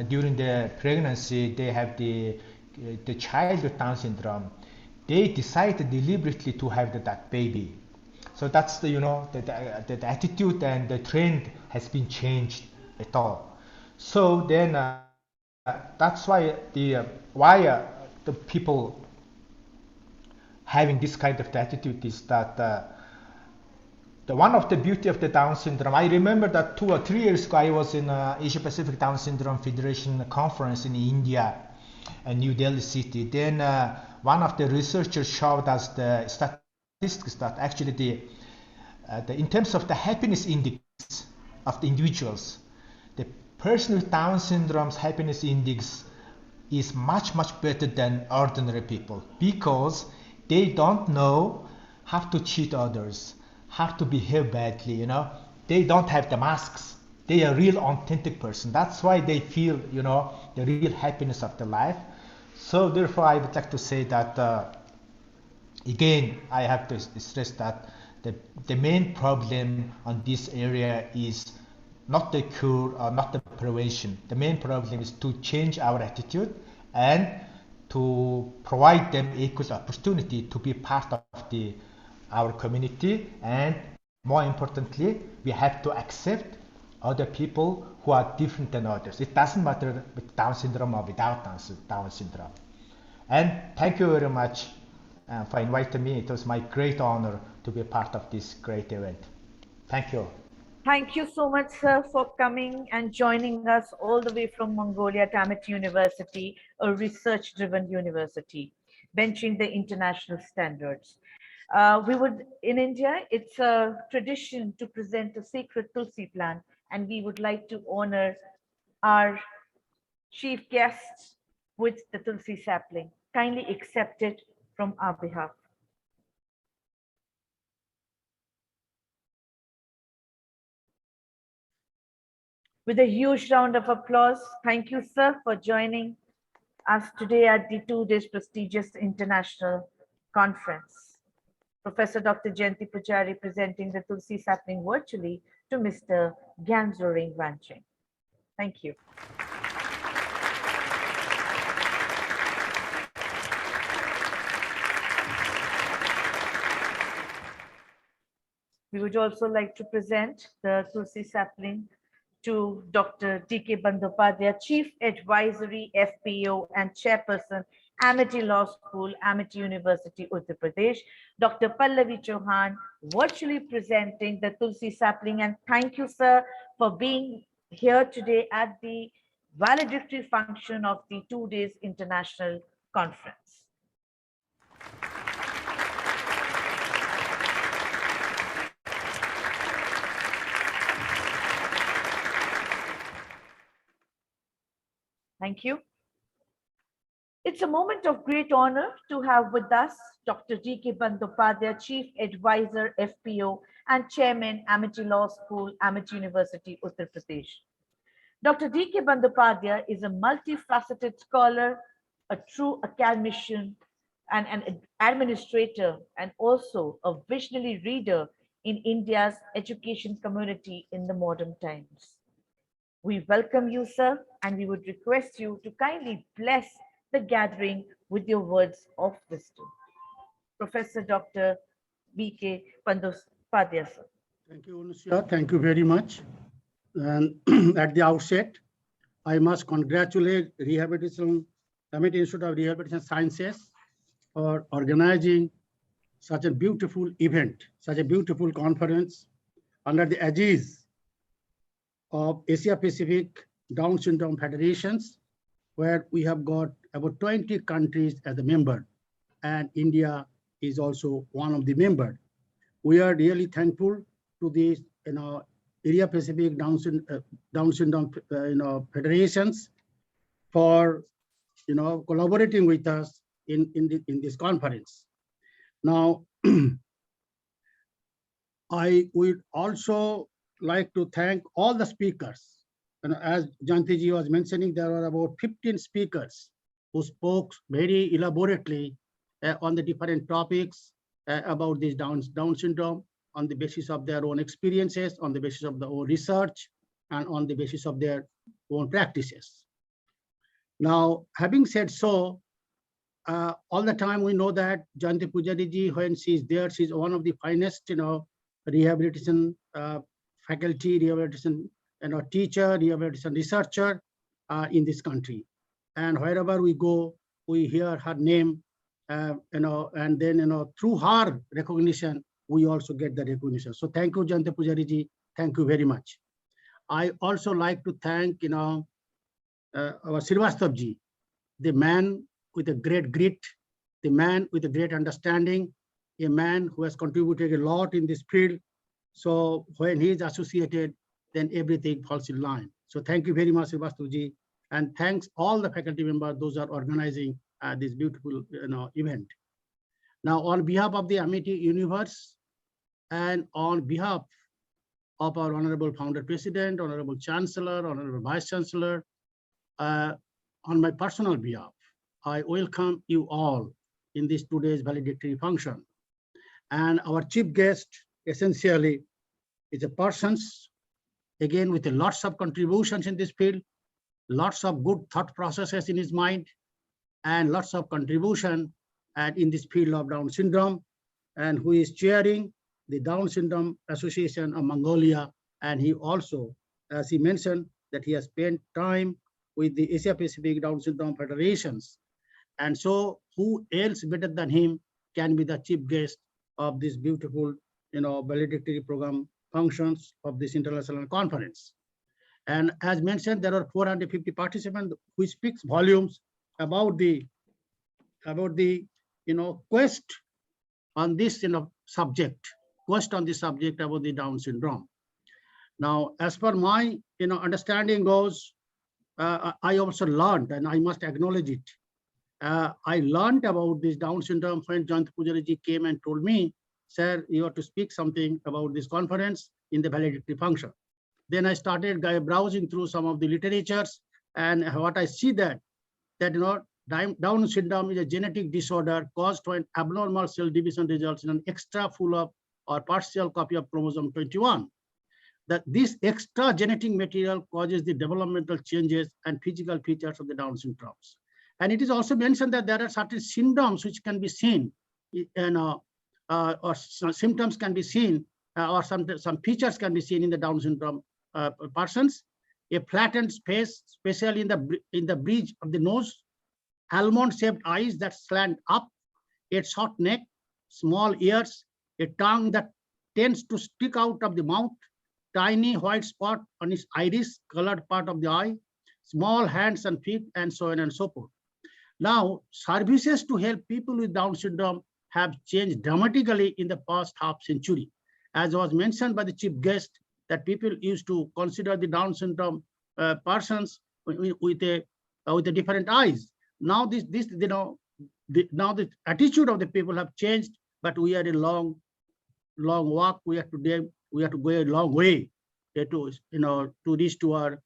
during the pregnancy they have the child with Down syndrome, they decided deliberately to have that baby. So that's the attitude and the trend has been changed at all. So then that's why the people having this kind of attitude is that the one of the beauty of the Down syndrome. I remember that 2 or 3 years ago I was in Asia Pacific Down Syndrome Federation conference in India and New Delhi city. Then one of the researchers showed us the statistics that actually in terms of the happiness index of the individuals, the person with Down syndrome's happiness index is much better than ordinary people, because they don't know how to cheat others, how to behave badly, they don't have the masks. They are real authentic person. That's why they feel, the real happiness of the life. So therefore I would like to say that again, I have to stress that the main problem on this area is not the cure or not the prevention. The main problem is to change our attitude and to provide them equal opportunity to be part of our community, and more importantly, we have to accept other people who are different than others. It doesn't matter with Down syndrome or without Down syndrome. And thank you very much for inviting me. It was my great honor to be a part of this great event. Thank you. Thank you so much, sir, for coming and joining us all the way from Mongolia at Amity University, a research-driven university, benching the international standards. In India, it's a tradition to present a sacred Tulsi plant, and we would like to honor our chief guests with the Tulsi sapling. Kindly accept it from our behalf. With a huge round of applause, thank you, sir, for joining us today at the 2 days prestigious international conference. Professor Dr. Jayanti Pujari presenting the Tulsi sapling virtually to Mr. Gyanzoring Wanching. Thank you. We would also like to present the Tulsi sapling to Dr. D.K. Bandyopadhyay, Chief Advisory FPO and Chairperson, Amity Law School, Amity University, Uttar Pradesh. Dr. Pallavi Chauhan virtually presenting the Tulsi sapling. And thank you, sir, for being here today at the valedictory function of the 2 days international conference. Thank you. It's a moment of great honor to have with us Dr. D.K. Bandyopadhyay, Chief Advisor, FPO, and Chairman, Amity Law School, Amity University, Uttar Pradesh. Dr. D.K. Bandyopadhyay is a multifaceted scholar, a true academician, and an administrator, and also a visionary leader in India's education community in the modern times. We welcome you, sir, and we would request you to kindly bless the gathering with your words of wisdom. Professor Dr. B.K. Bandyopadhyay, sir. Thank you, Anusha. Thank you very much. And at the outset, I must congratulate Amity Institute of Rehabilitation Sciences for organizing such a beautiful event, such a beautiful conference under the aegis of Asia Pacific Down Syndrome Federations, where we have got about 20 countries as a member, and India is also one of the members. We are really thankful to these, Asia Pacific Down Syndrome, federations for, collaborating with us in this conference. Now, I would also like to thank all the speakers. And as Jayanti ji was mentioning, there were about 15 speakers who spoke very elaborately on the different topics about this Down syndrome, on the basis of their own experiences, on the basis of their own research, and on the basis of their own practices. Now, having said so, all the time we know that Jayanti Pujari ji, when she is there, she's one of the finest, rehabilitation faculty, rehabilitation, teacher, rehabilitation researcher in this country. And wherever we go, we hear her name, and then, through her recognition, we also get the recognition. So thank you, Jayanti Pujari ji. Thank you very much. I also like to thank, our Srivastav ji, the man with a great grit, the man with a great understanding, a man who has contributed a lot in this field. So when he is associated, then everything falls in line. So thank you very much, Srivastav ji, and thanks all the faculty members, those are organizing this beautiful, event. Now, on behalf of the Amity Universe and on behalf of our Honorable Founder President, Honorable Chancellor, Honorable Vice Chancellor, on my personal behalf, I welcome you all in this today's valedictory function. And our chief guest, essentially, is a person, again, with lots of contributions in this field, lots of good thought processes in his mind, and lots of contribution in this field of Down syndrome, and who is chairing the Down Syndrome Association of Mongolia. And he also, as he mentioned, that he has spent time with the Asia Pacific Down Syndrome Federations. And so who else better than him can be the chief guest of this beautiful, valedictory program functions of this international conference. And as mentioned, there are 450 participants, which speaks volumes about the quest on this subject, quest on this subject about the Down syndrome. Now, as per my understanding goes, I also learned, and I must acknowledge it. I learned about this Down syndrome when Jayanti Pujari came and told me, sir, you have to speak something about this conference in the valedictory function. Then I started browsing through some of the literatures, and what I see that Down syndrome is a genetic disorder caused when abnormal cell division results in an extra full of or partial copy of chromosome 21. That this extra genetic material causes the developmental changes and physical features of the Down syndromes. And it is also mentioned that there are certain syndromes which can be seen, or some symptoms can be seen, or some features can be seen in the Down syndrome persons. A flattened face, especially in the bridge of the nose, almond-shaped eyes that slant up, a short neck, small ears, a tongue that tends to stick out of the mouth, tiny white spot on his iris, colored part of the eye, small hands and feet, and so on and so forth. Now, services to help people with Down syndrome have changed dramatically in the past half century. As was mentioned by the chief guest, that people used to consider the Down syndrome persons with a different eyes. Now now the attitude of the people have changed, but we are a long walk. We have to go a long way to reach to our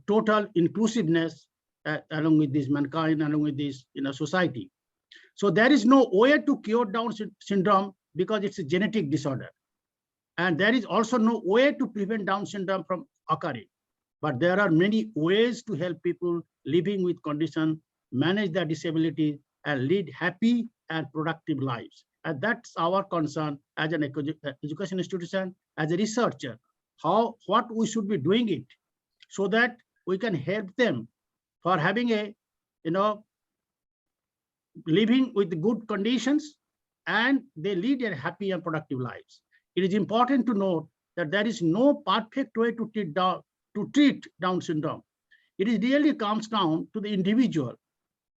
total inclusiveness along with this mankind, along with this society. So there is no way to cure Down syndrome because it's a genetic disorder. And there is also no way to prevent Down syndrome from occurring. But there are many ways to help people living with condition manage their disability and lead happy and productive lives. And that's our concern as an education institution, as a researcher, what we should be doing it so that we can help them for having a, living with good conditions, and they lead a happy and productive lives. It is important to note that there is no perfect way to treat Down syndrome. It really comes down to the individual,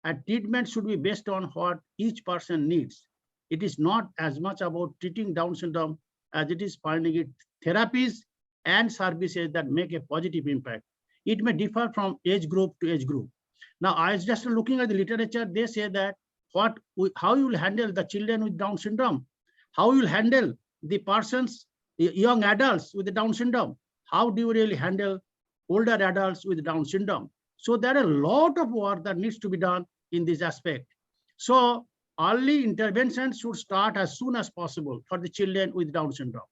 and treatment should be based on what each person needs. It is not as much about treating Down syndrome as it is finding it therapies and services that make a positive impact. It may differ from age group to age group. Now, I was just looking at the literature. They say that how you will handle the children with Down syndrome, how you will handle the persons, the young adults with the Down syndrome, how do you really handle older adults with Down syndrome. So there are a lot of work that needs to be done in this aspect. So early intervention should start as soon as possible for the children with Down syndrome.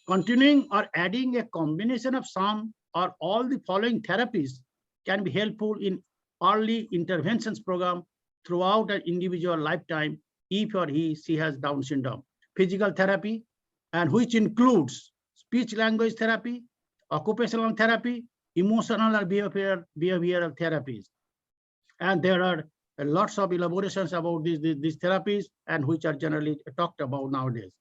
Continuing or adding a combination of some or all the following therapies can be helpful in early interventions program throughout an individual lifetime if or she has Down syndrome. Physical therapy, and which includes speech language therapy, occupational therapy, emotional or behavioral therapies. And there are lots of elaborations about these therapies, and which are generally talked about nowadays.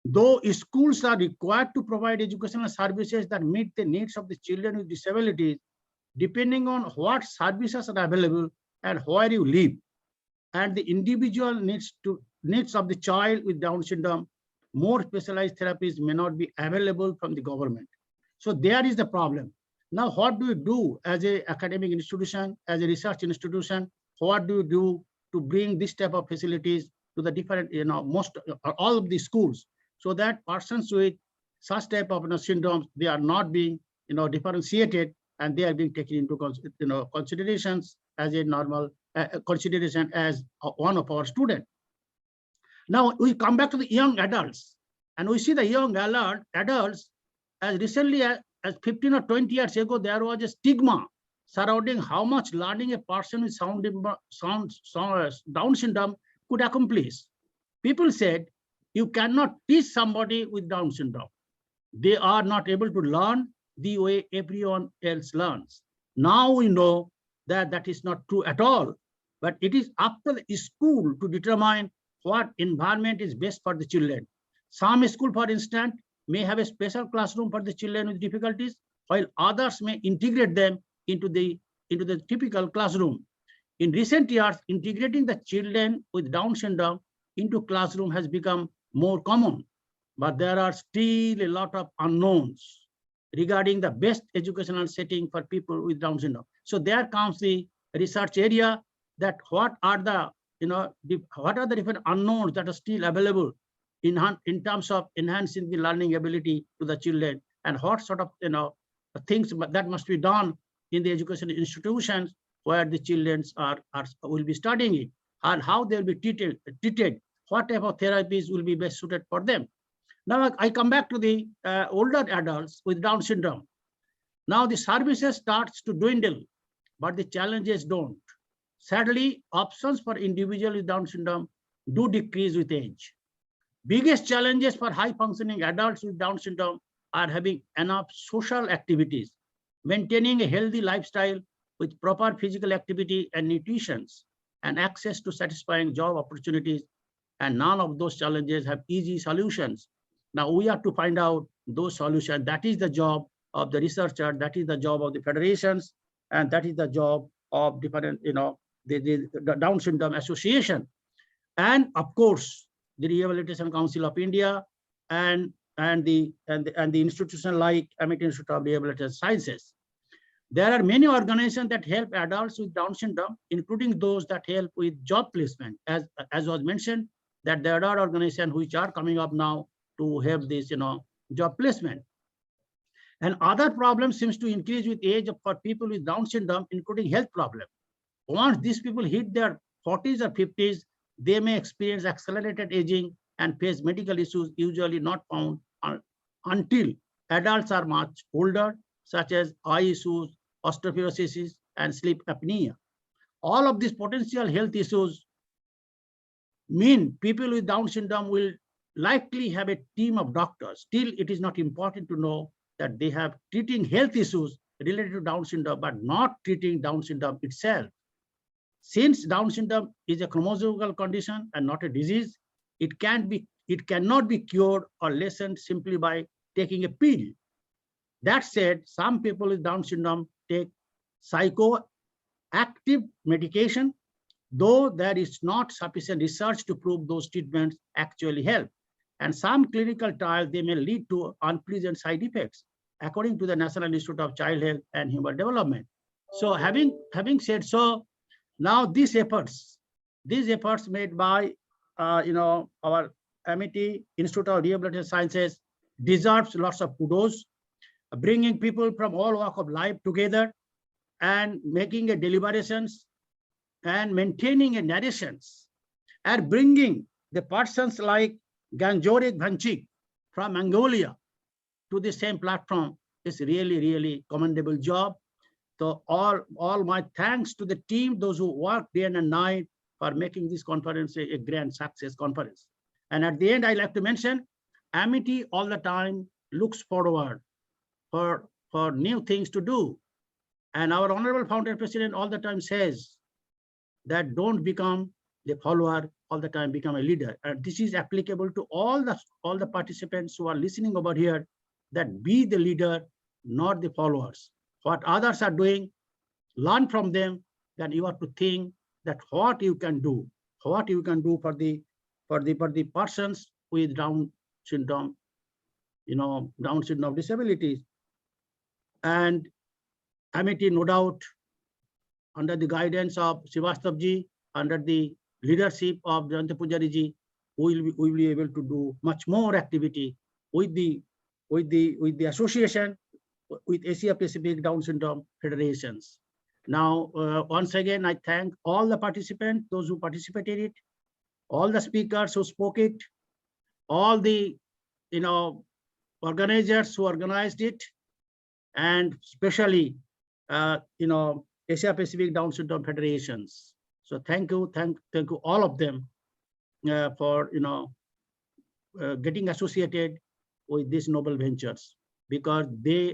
Though schools are required to provide educational services that meet the needs of the children with disabilities, depending on what services are available and where you live, and the individual needs of the child with Down syndrome, more specialized therapies may not be available from the government. So there is the problem. Now, what do you do as an academic institution, as a research institution? What do you do to bring this type of facilities to the different, all of the schools, so that persons with such type of syndromes, they are not being, differentiated, and they are being taken into considerations as a normal consideration as one of our students. Now we come back to the young adults, and we see the young adults as recently as 15 or 20 years ago, there was a stigma surrounding how much learning a person with Down syndrome could accomplish. People said, you cannot teach somebody with Down syndrome. They are not able to learn the way everyone else learns. Now we know that that is not true at all, but it is up to the school to determine what environment is best for the children. Some school, for instance, may have a special classroom for the children with difficulties, while others may integrate them into the typical classroom. In recent years, integrating the children with Down syndrome into classroom has become more common, but there are still a lot of unknowns regarding the best educational setting for people with Down syndrome. So there comes the research area, that what are the different unknowns that are still available in terms of enhancing the learning ability to the children, and what sort of things that must be done in the education institutions where the children will be studying it, and how they'll be treated, what type of therapies will be best suited for them. Now I come back to the older adults with Down syndrome. Now the services starts to dwindle, but the challenges don't. Sadly, options for individuals with Down syndrome do decrease with age. Biggest challenges for high functioning adults with Down syndrome are having enough social activities, maintaining a healthy lifestyle with proper physical activity and nutrition, and access to satisfying job opportunities. And none of those challenges have easy solutions. Now we have to find out those solutions. That is the job of the researcher, that is the job of the federations, and that is the job of different, the Down syndrome association, and of course the Rehabilitation Council of India and the institution like Amity Institute of Rehabilitation Sciences. There are many organizations that help adults with Down syndrome, including those that help with job placement. As was mentioned, that there are organizations which are coming up now to help this, job placement. And other problems seems to increase with age for people with Down syndrome, including health problems. Once these people hit their 40s or 50s, they may experience accelerated aging and face medical issues usually not found until adults are much older, such as eye issues, osteoporosis, and sleep apnea. All of these potential health issues mean people with Down syndrome will likely have a team of doctors. Still, it is not important to know that they have treating health issues related to Down syndrome, but not treating Down syndrome itself. Since Down syndrome is a chromosomal condition and not a disease, it cannot be cured or lessened simply by taking a pill. That said, some people with Down syndrome take psychoactive medication, though there is not sufficient research to prove those treatments actually help. And some clinical trials, they may lead to unpleasant side effects, according to the National Institute of Child Health and Human Development. So having said so, now these efforts made by our Amity Institute of Rehabilitation Sciences deserves lots of kudos, bringing people from all walks of life together and making a deliberations and maintaining a narrations, and bringing the persons like Ganjorik Bhanchik from Mongolia to the same platform is really, really commendable job. So all my thanks to the team, those who work day and night for making this conference a grand success conference. And at the end, I like to mention, Amity all the time looks forward for new things to do. And our honorable founder president all the time says that don't become the follower, all the time become a leader. And this is applicable to all the participants who are listening over here, that be the leader, not the followers. What others are doing, learn from them. Then you have to think that what you can do for the persons with Down syndrome, Down syndrome disabilities. And Amity, no doubt, under the guidance of Srivastava, under the leadership of Jayanta Pujari ji, we will be able to do much more activity with the association, with Asia Pacific Down Syndrome Federations. Now, once again, I thank all the participants, those who participated in it, all the speakers who spoke it, all the organizers who organized it, and especially Asia Pacific Down Syndrome Federations. So thank you all of them for getting associated with these noble ventures, because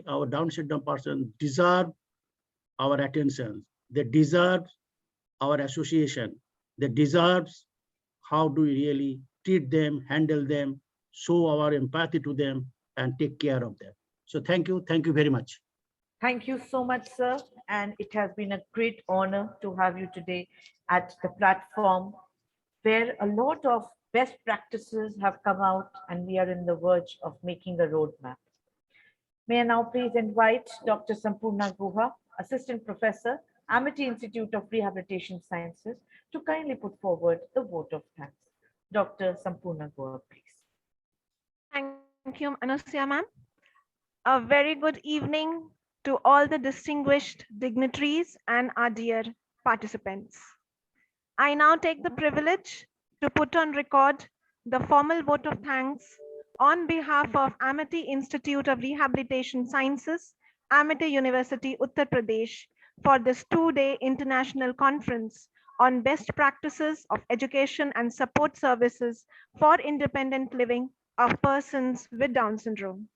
our Down syndrome persons deserve our attention. They deserve our association. They deserve how do we really treat them, handle them, show our empathy to them, and take care of them. So thank you very much. Thank you so much, sir. And it has been a great honor to have you today at the platform where a lot of best practices have come out and we are in the verge of making a roadmap. May I now please invite Dr. Sampurna Guha, Assistant Professor, Amity Institute of Rehabilitation Sciences, to kindly put forward the vote of thanks. Dr. Sampurna Guha, please. Thank you, Anusia ma'am. A very good evening to all the distinguished dignitaries and our dear participants. I now take the privilege to put on record the formal vote of thanks on behalf of Amity Institute of Rehabilitation Sciences, Amity University, Uttar Pradesh, for this two-day international conference on best practices of education and support services for independent living of persons with Down syndrome.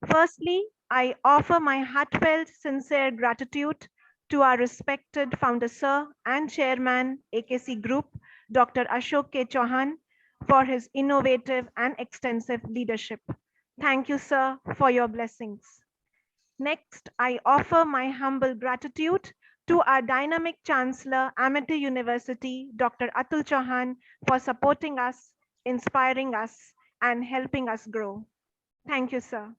Firstly, I offer my heartfelt, sincere gratitude to our respected founder, sir, and chairman, AKC Group, Dr. Ashok K. Chauhan, for his innovative and extensive leadership. Thank you, sir, for your blessings. Next, I offer my humble gratitude to our dynamic Chancellor, Amity University, Dr. Atul Chauhan, for supporting us, inspiring us, and helping us grow. Thank you, sir.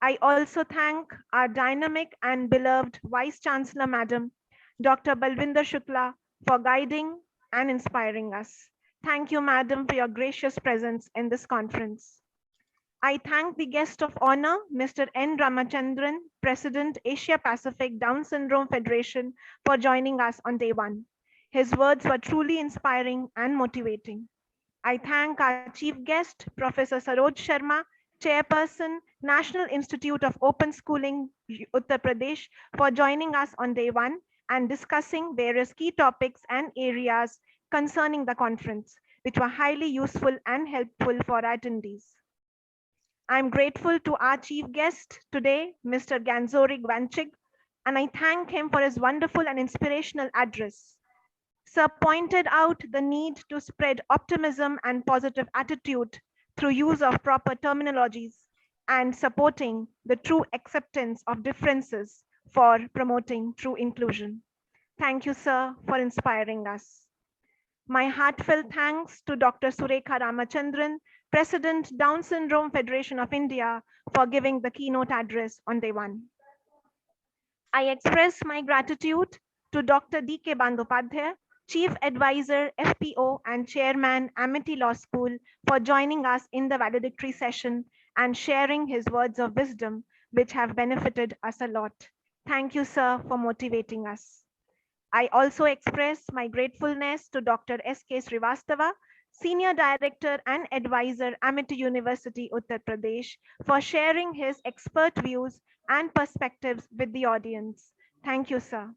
I also thank our dynamic and beloved Vice Chancellor, Madam, Dr. Balvinder Shukla, for guiding and inspiring us. Thank you, Madam, for your gracious presence in this conference. I thank the guest of honor, Mr. N. Ramachandran, President, Asia Pacific Down Syndrome Federation, for joining us on day one. His words were truly inspiring and motivating. I thank our chief guest, Professor Saroj Sharma, Chairperson, National Institute of Open Schooling, Uttar Pradesh, for joining us on day one and discussing various key topics and areas concerning the conference, which were highly useful and helpful for attendees. I'm grateful to our chief guest today, Mr. Ganzori Gwanchig, and I thank him for his wonderful and inspirational address. Sir pointed out the need to spread optimism and positive attitude through use of proper terminologies and supporting the true acceptance of differences for promoting true inclusion. Thank you, sir, for inspiring us. My heartfelt thanks to Dr. Surekha Ramachandran, President, Down Syndrome Federation of India, for giving the keynote address on day one. I express my gratitude to Dr. D.K. Bandyopadhyay, Chief Advisor, FPO, and Chairman, Amity Law School, for joining us in the valedictory session and sharing his words of wisdom, which have benefited us a lot. Thank you, sir, for motivating us. I also express my gratefulness to Dr. S.K. Srivastava, Senior Director and Advisor, Amity University, Uttar Pradesh, for sharing his expert views and perspectives with the audience. Thank you, sir.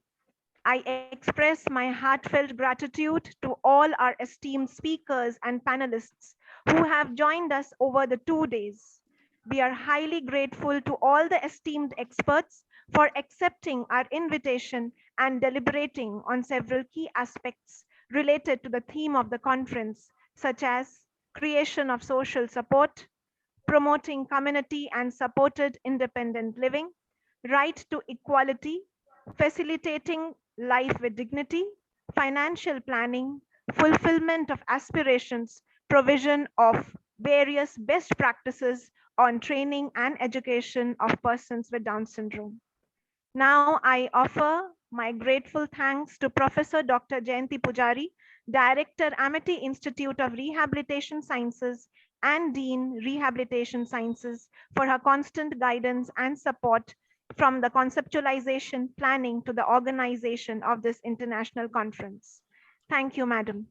I express my heartfelt gratitude to all our esteemed speakers and panelists who have joined us over the 2 days. We are highly grateful to all the esteemed experts for accepting our invitation and deliberating on several key aspects related to the theme of the conference, such as creation of social support, promoting community and supported independent living, right to equality, facilitating life with dignity, financial planning, fulfillment of aspirations, provision of various best practices on training and education of persons with Down syndrome. Now I offer my grateful thanks to Professor Dr. Jayanti Pujari, Director, Amity Institute of Rehabilitation Sciences and Dean, Rehabilitation Sciences, for her constant guidance and support from the conceptualization, planning to the organization of this international conference. Thank you, Madam.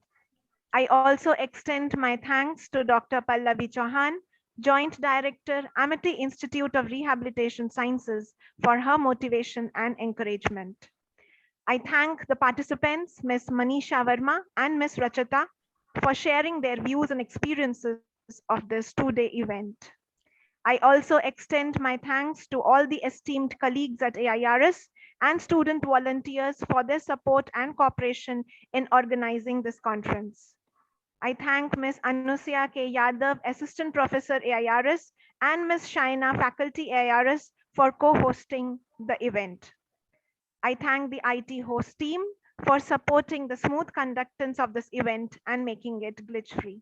I also extend my thanks to Dr. Pallavi Chauhan, Joint Director, Amity Institute of Rehabilitation Sciences, for her motivation and encouragement. I thank the participants, Ms. Manisha Verma and Ms. Rachita, for sharing their views and experiences of this two-day event. I also extend my thanks to all the esteemed colleagues at AIRS and student volunteers for their support and cooperation in organizing this conference. I thank Ms. Anusia K. Yadav, Assistant Professor AIRS, and Ms. Shaina, Faculty AIRS, for co-hosting the event. I thank the IT host team for supporting the smooth conductance of this event and making it glitch-free.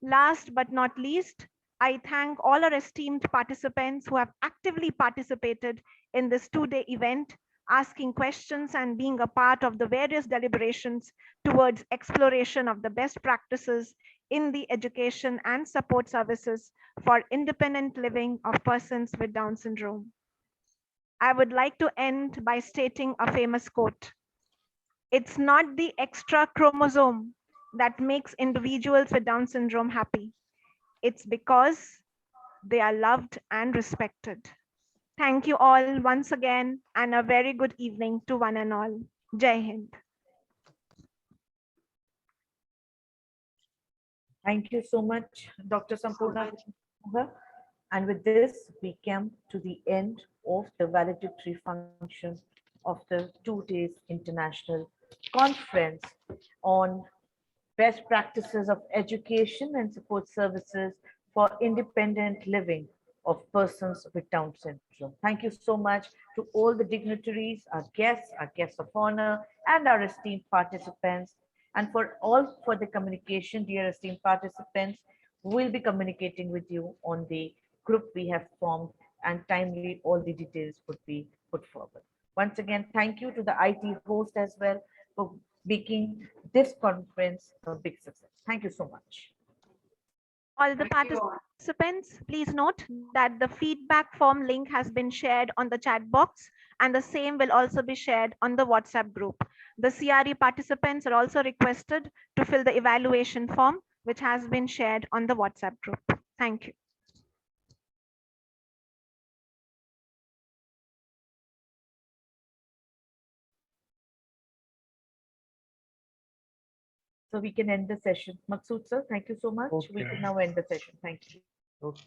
Last but not least, I thank all our esteemed participants who have actively participated in this two-day event, asking questions and being a part of the various deliberations towards exploration of the best practices in the education and support services for independent living of persons with Down syndrome. I would like to end by stating a famous quote. It's not the extra chromosome that makes individuals with Down syndrome happy. It's because they are loved and respected. Thank you all once again, and a very good evening to one and all. Jai Hind. Thank you so much, Dr. Sampurna. And with this, we come to the end of the valedictory function of the 2 days international conference on best practices of education and support services for independent living of persons with Down syndrome. Thank you so much to all the dignitaries, our guests of honor, and our esteemed participants. And for all further communication, dear esteemed participants, we'll be communicating with you on the group we have formed, and timely all the details would be put forward. Once again, thank you to the IT host as well for making this conference a big success. Thank you so much. All the participants, please note that the feedback form link has been shared on the chat box, and the same will also be shared on the WhatsApp group. The CRE participants are also requested to fill the evaluation form, which has been shared on the WhatsApp group. Thank you. So we can end the session. Maksud sir, thank you so much. We Okay. can now end the session. Thank you. Okay.